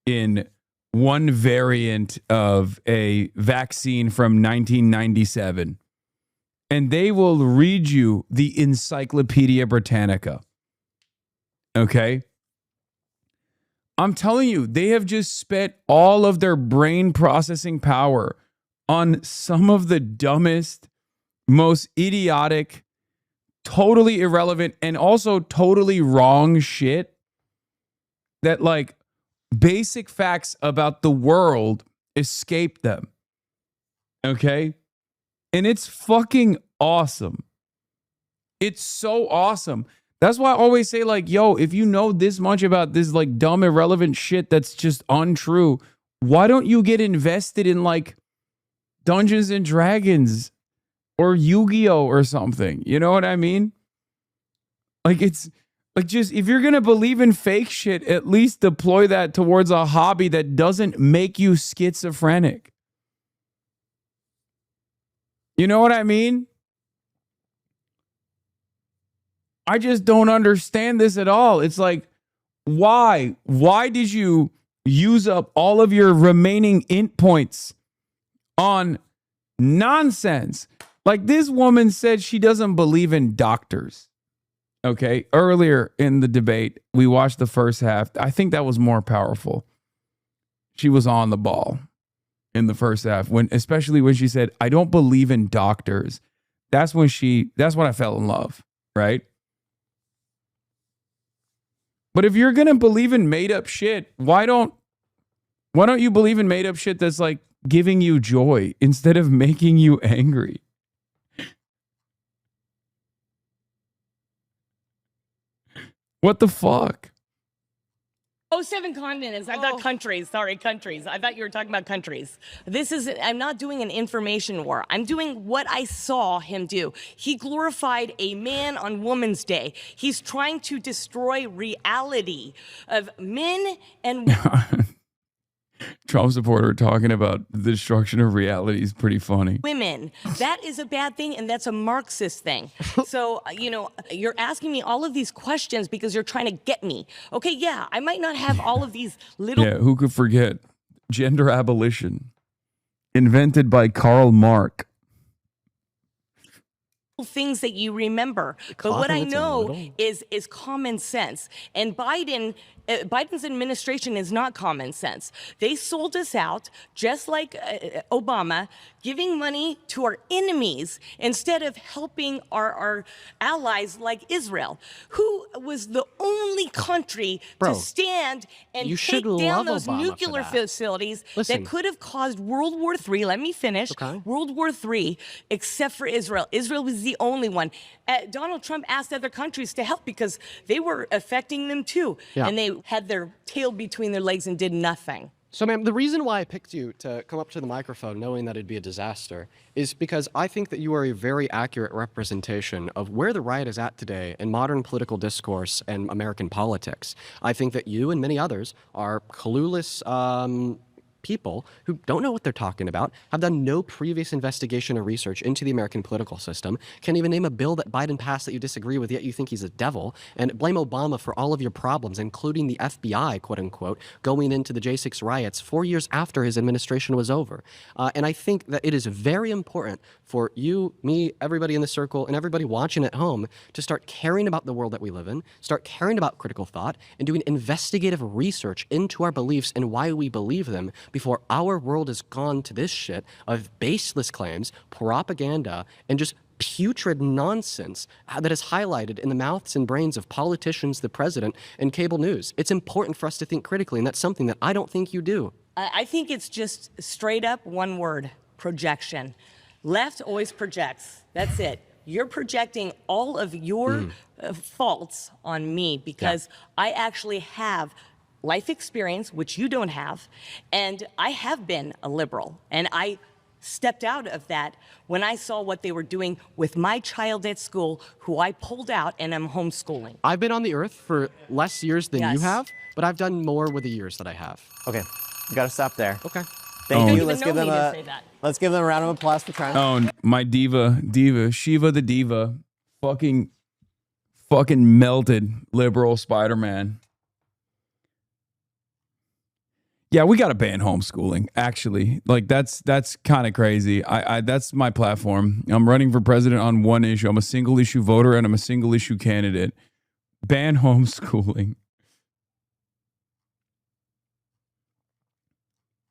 in one variant of a vaccine from 1997. And they will read you the Encyclopedia Britannica. Okay? I'm telling you, they have just spent all of their brain processing power on some of the dumbest, most idiotic, totally irrelevant, and also totally wrong shit that, like, basic facts about the world escape them. Okay? And it's fucking awesome. It's so awesome. That's why I always say, like, yo, if you know this much about this, like, dumb, irrelevant shit that's just untrue, why don't you get invested in, like, Dungeons and Dragons or Yu-Gi-Oh or something? You know what I mean? Like, it's like, just, if you're going to believe in fake shit, at least deploy that towards a hobby that doesn't make you schizophrenic. You know what I mean? I just don't understand this at all. It's like, why? Why did you use up all of your remaining int points on nonsense? Like, this woman said she doesn't believe in doctors. Okay. Earlier in the debate, we watched the first half. I think that was more powerful. She was on the ball in the first half, especially when she said, "I don't believe in doctors." That's when I fell in love, right? But if you're gonna believe in made up shit, why don't you believe in made up shit that's like giving you joy instead of making you angry? What the fuck? Oh, 7 continents. I thought countries. Sorry, countries. I thought you were talking about countries. I'm not doing an information war. I'm doing what I saw him do. He glorified a man on Women's Day. He's trying to destroy reality of men and Trump supporter talking about the destruction of reality is pretty funny. women. That is a bad thing, and that's a Marxist thing. So, you're asking me all of these questions because you're trying to get me. Okay, yeah, I might not have all of these little Yeah, who could forget gender abolition, invented by Karl Marx. things that you remember. But what I know is common sense. And Biden's administration is not common sense. They sold us out, just like Obama, giving money to our enemies instead of helping our allies like Israel, who was the only country to stand and you take should down love those Obama for nuclear that. facilities Listen. that could have caused World War III. Let me finish. World War III, except for Israel. Israel was the only one. Donald Trump asked other countries to help because they were affecting them too. Yeah. And they had their tail between their legs and did nothing. So, ma'am, the reason why I picked you to come up to the microphone knowing that it'd be a disaster is because I think that you are a very accurate representation of where the right is at today in modern political discourse and American politics. I think that you and many others are clueless people who don't know what they're talking about, have done no previous investigation or research into the American political system, can't even name a bill that Biden passed that you disagree with, yet you think he's a devil, and blame Obama for all of your problems, including the FBI, quote unquote, going into the J6 riots 4 years after his administration was over. And I think that it is very important for you, me, everybody in the circle, and everybody watching at home to start caring about the world that we live in, start caring about critical thought, and doing investigative research into our beliefs and why we believe them before our world has gone to this shit of baseless claims, propaganda, and just putrid nonsense that is highlighted in the mouths and brains of politicians, the president, and cable news. It's important for us to think critically, and that's something that I don't think you do. I think it's just straight up one word: projection. Left always projects. That's it. You're projecting all of your faults on me because I actually have life experience, which you don't have, and I have been a liberal, and I stepped out of that when I saw what they were doing with my child at school, who I pulled out and I'm homeschooling. I've been on the earth for less years than you Yes. have, but I've done more with the years that I have. Okay, we got to stop there. Okay. Thank you. You Let's don't give even them know a me to say that. let's give them a round of applause for trying. Oh, my diva, Shiva the diva, fucking melted liberal Spider-Man. Yeah, we got to ban homeschooling, actually. Like, that's kind of crazy. I that's my platform. I'm running for president on one issue. I'm a single issue voter and I'm a single issue candidate. Ban homeschooling.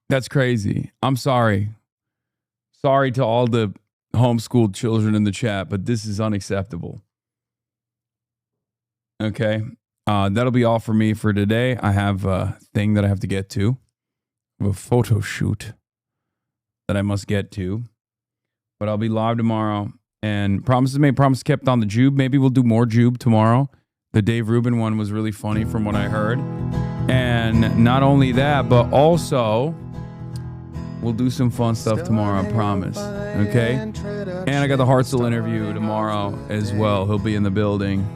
That's crazy. I'm sorry. Sorry to all the homeschooled children in the chat, but this is unacceptable. Okay. That'll be all for me for today. I have a thing that I have to get to. A photo shoot that I must get to, but I'll be live tomorrow, and promises made, promises kept on the Jube. Maybe we'll do more Jube tomorrow. The Dave Rubin one was really funny from what I heard. And not only that, but also we'll do some fun stuff tomorrow, I promise. Okay? And I got the Hartzell interview tomorrow as well. He'll be in the building.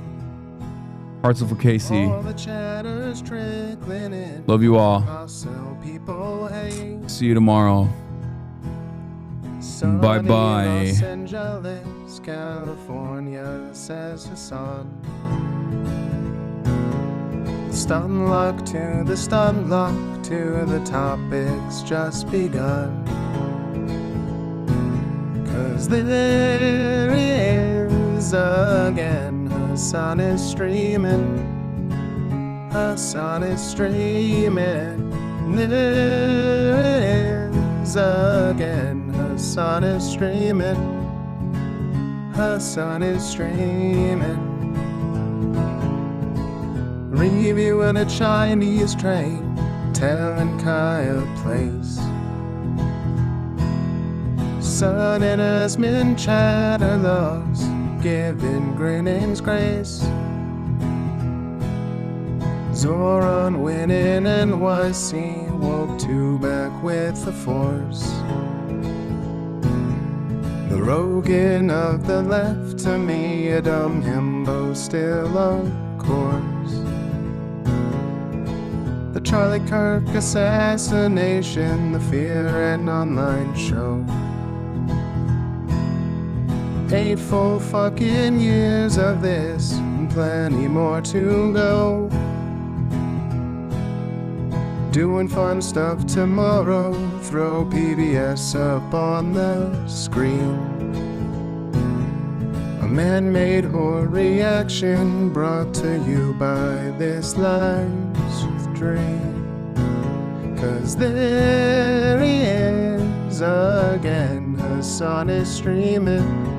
Hartzell for KC. Love you all. See you tomorrow. Bye-bye. Los Angeles, California, says Hasan. Stun luck to the stun luck to the topic's just begun. 'Cause there is again Hasan is streaming. Hasan is streaming. There is again. Hasan is streaming. Hasan is streaming. Reviewing a Chinese train, telling Kaya place. Sun and Asmin chatter loves, giving Grinning's grace. Zoran winning NYC, woke two back with the force. The Rogan of the left, to me a dumb himbo still on course. The Charlie Kirk assassination, the Fear and Online show. 8 full fucking years of this, and plenty more to go. Doing fun stuff tomorrow, throw PBS up on the screen. A man-made horror reaction brought to you by this life's dream. 'Cause there he is again, Hasan is streaming.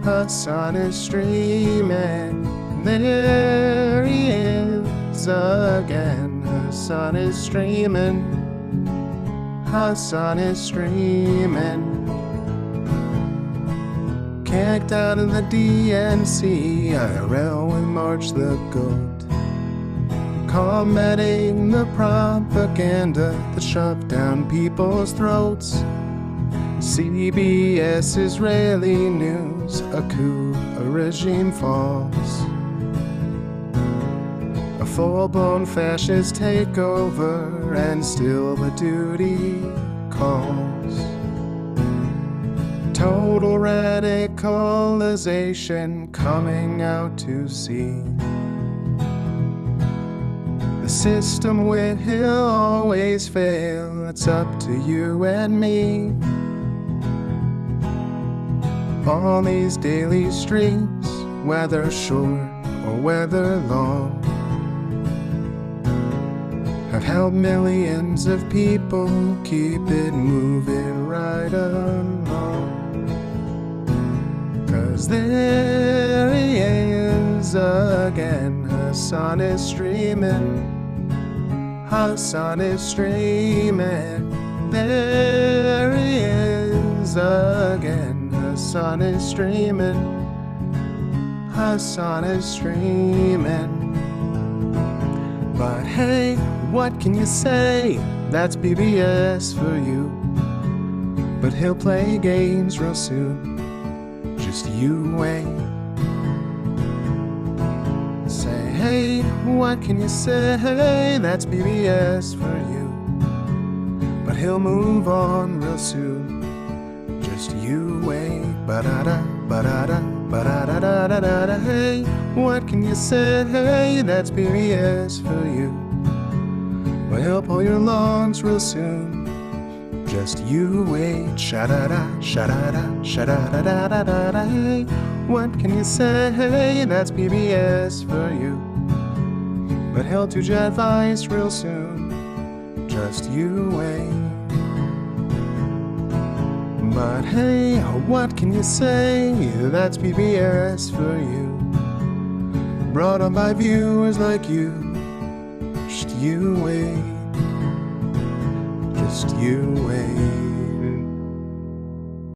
Hasan is streaming. There he is again, Hasan is streaming. Hasan is streaming. Kicked out of the DNC, IRL with March the Goat. Combating the propaganda that shoved down people's throats. CBS Israeli news, a coup, a regime falls. A full-blown fascist takeover, and still the duty calls. Total radicalization coming out to sea. The system will always fail, it's up to you and me. On these daily streets, whether short or whether long, have helped millions of people keep it moving right along. 'Cause there he is again, Hasan is streaming. Hasan is streaming. There he is again, Hasan is streaming. Hasan is streaming. But hey, what can you say? That's PBS for you. But he'll play games real soon. Just you wait. Say, hey, what can you say? That's PBS for you. But he'll move on real soon. Just you wait. Ba-da-da, ba-da-da, ba-da-da-da-da-da. Hey, what can you say? That's PBS for you. But he'll pull your lungs real soon. Just you wait. Sha-da-da, sha-da-da, sha-da-da-da-da-da. Hey, what can you say? That's PBS for you. But he'll do jet advice real soon. Just you wait. But hey, what can you say? That's PBS for you. Brought on by viewers like you. Just you wait. Just you wait.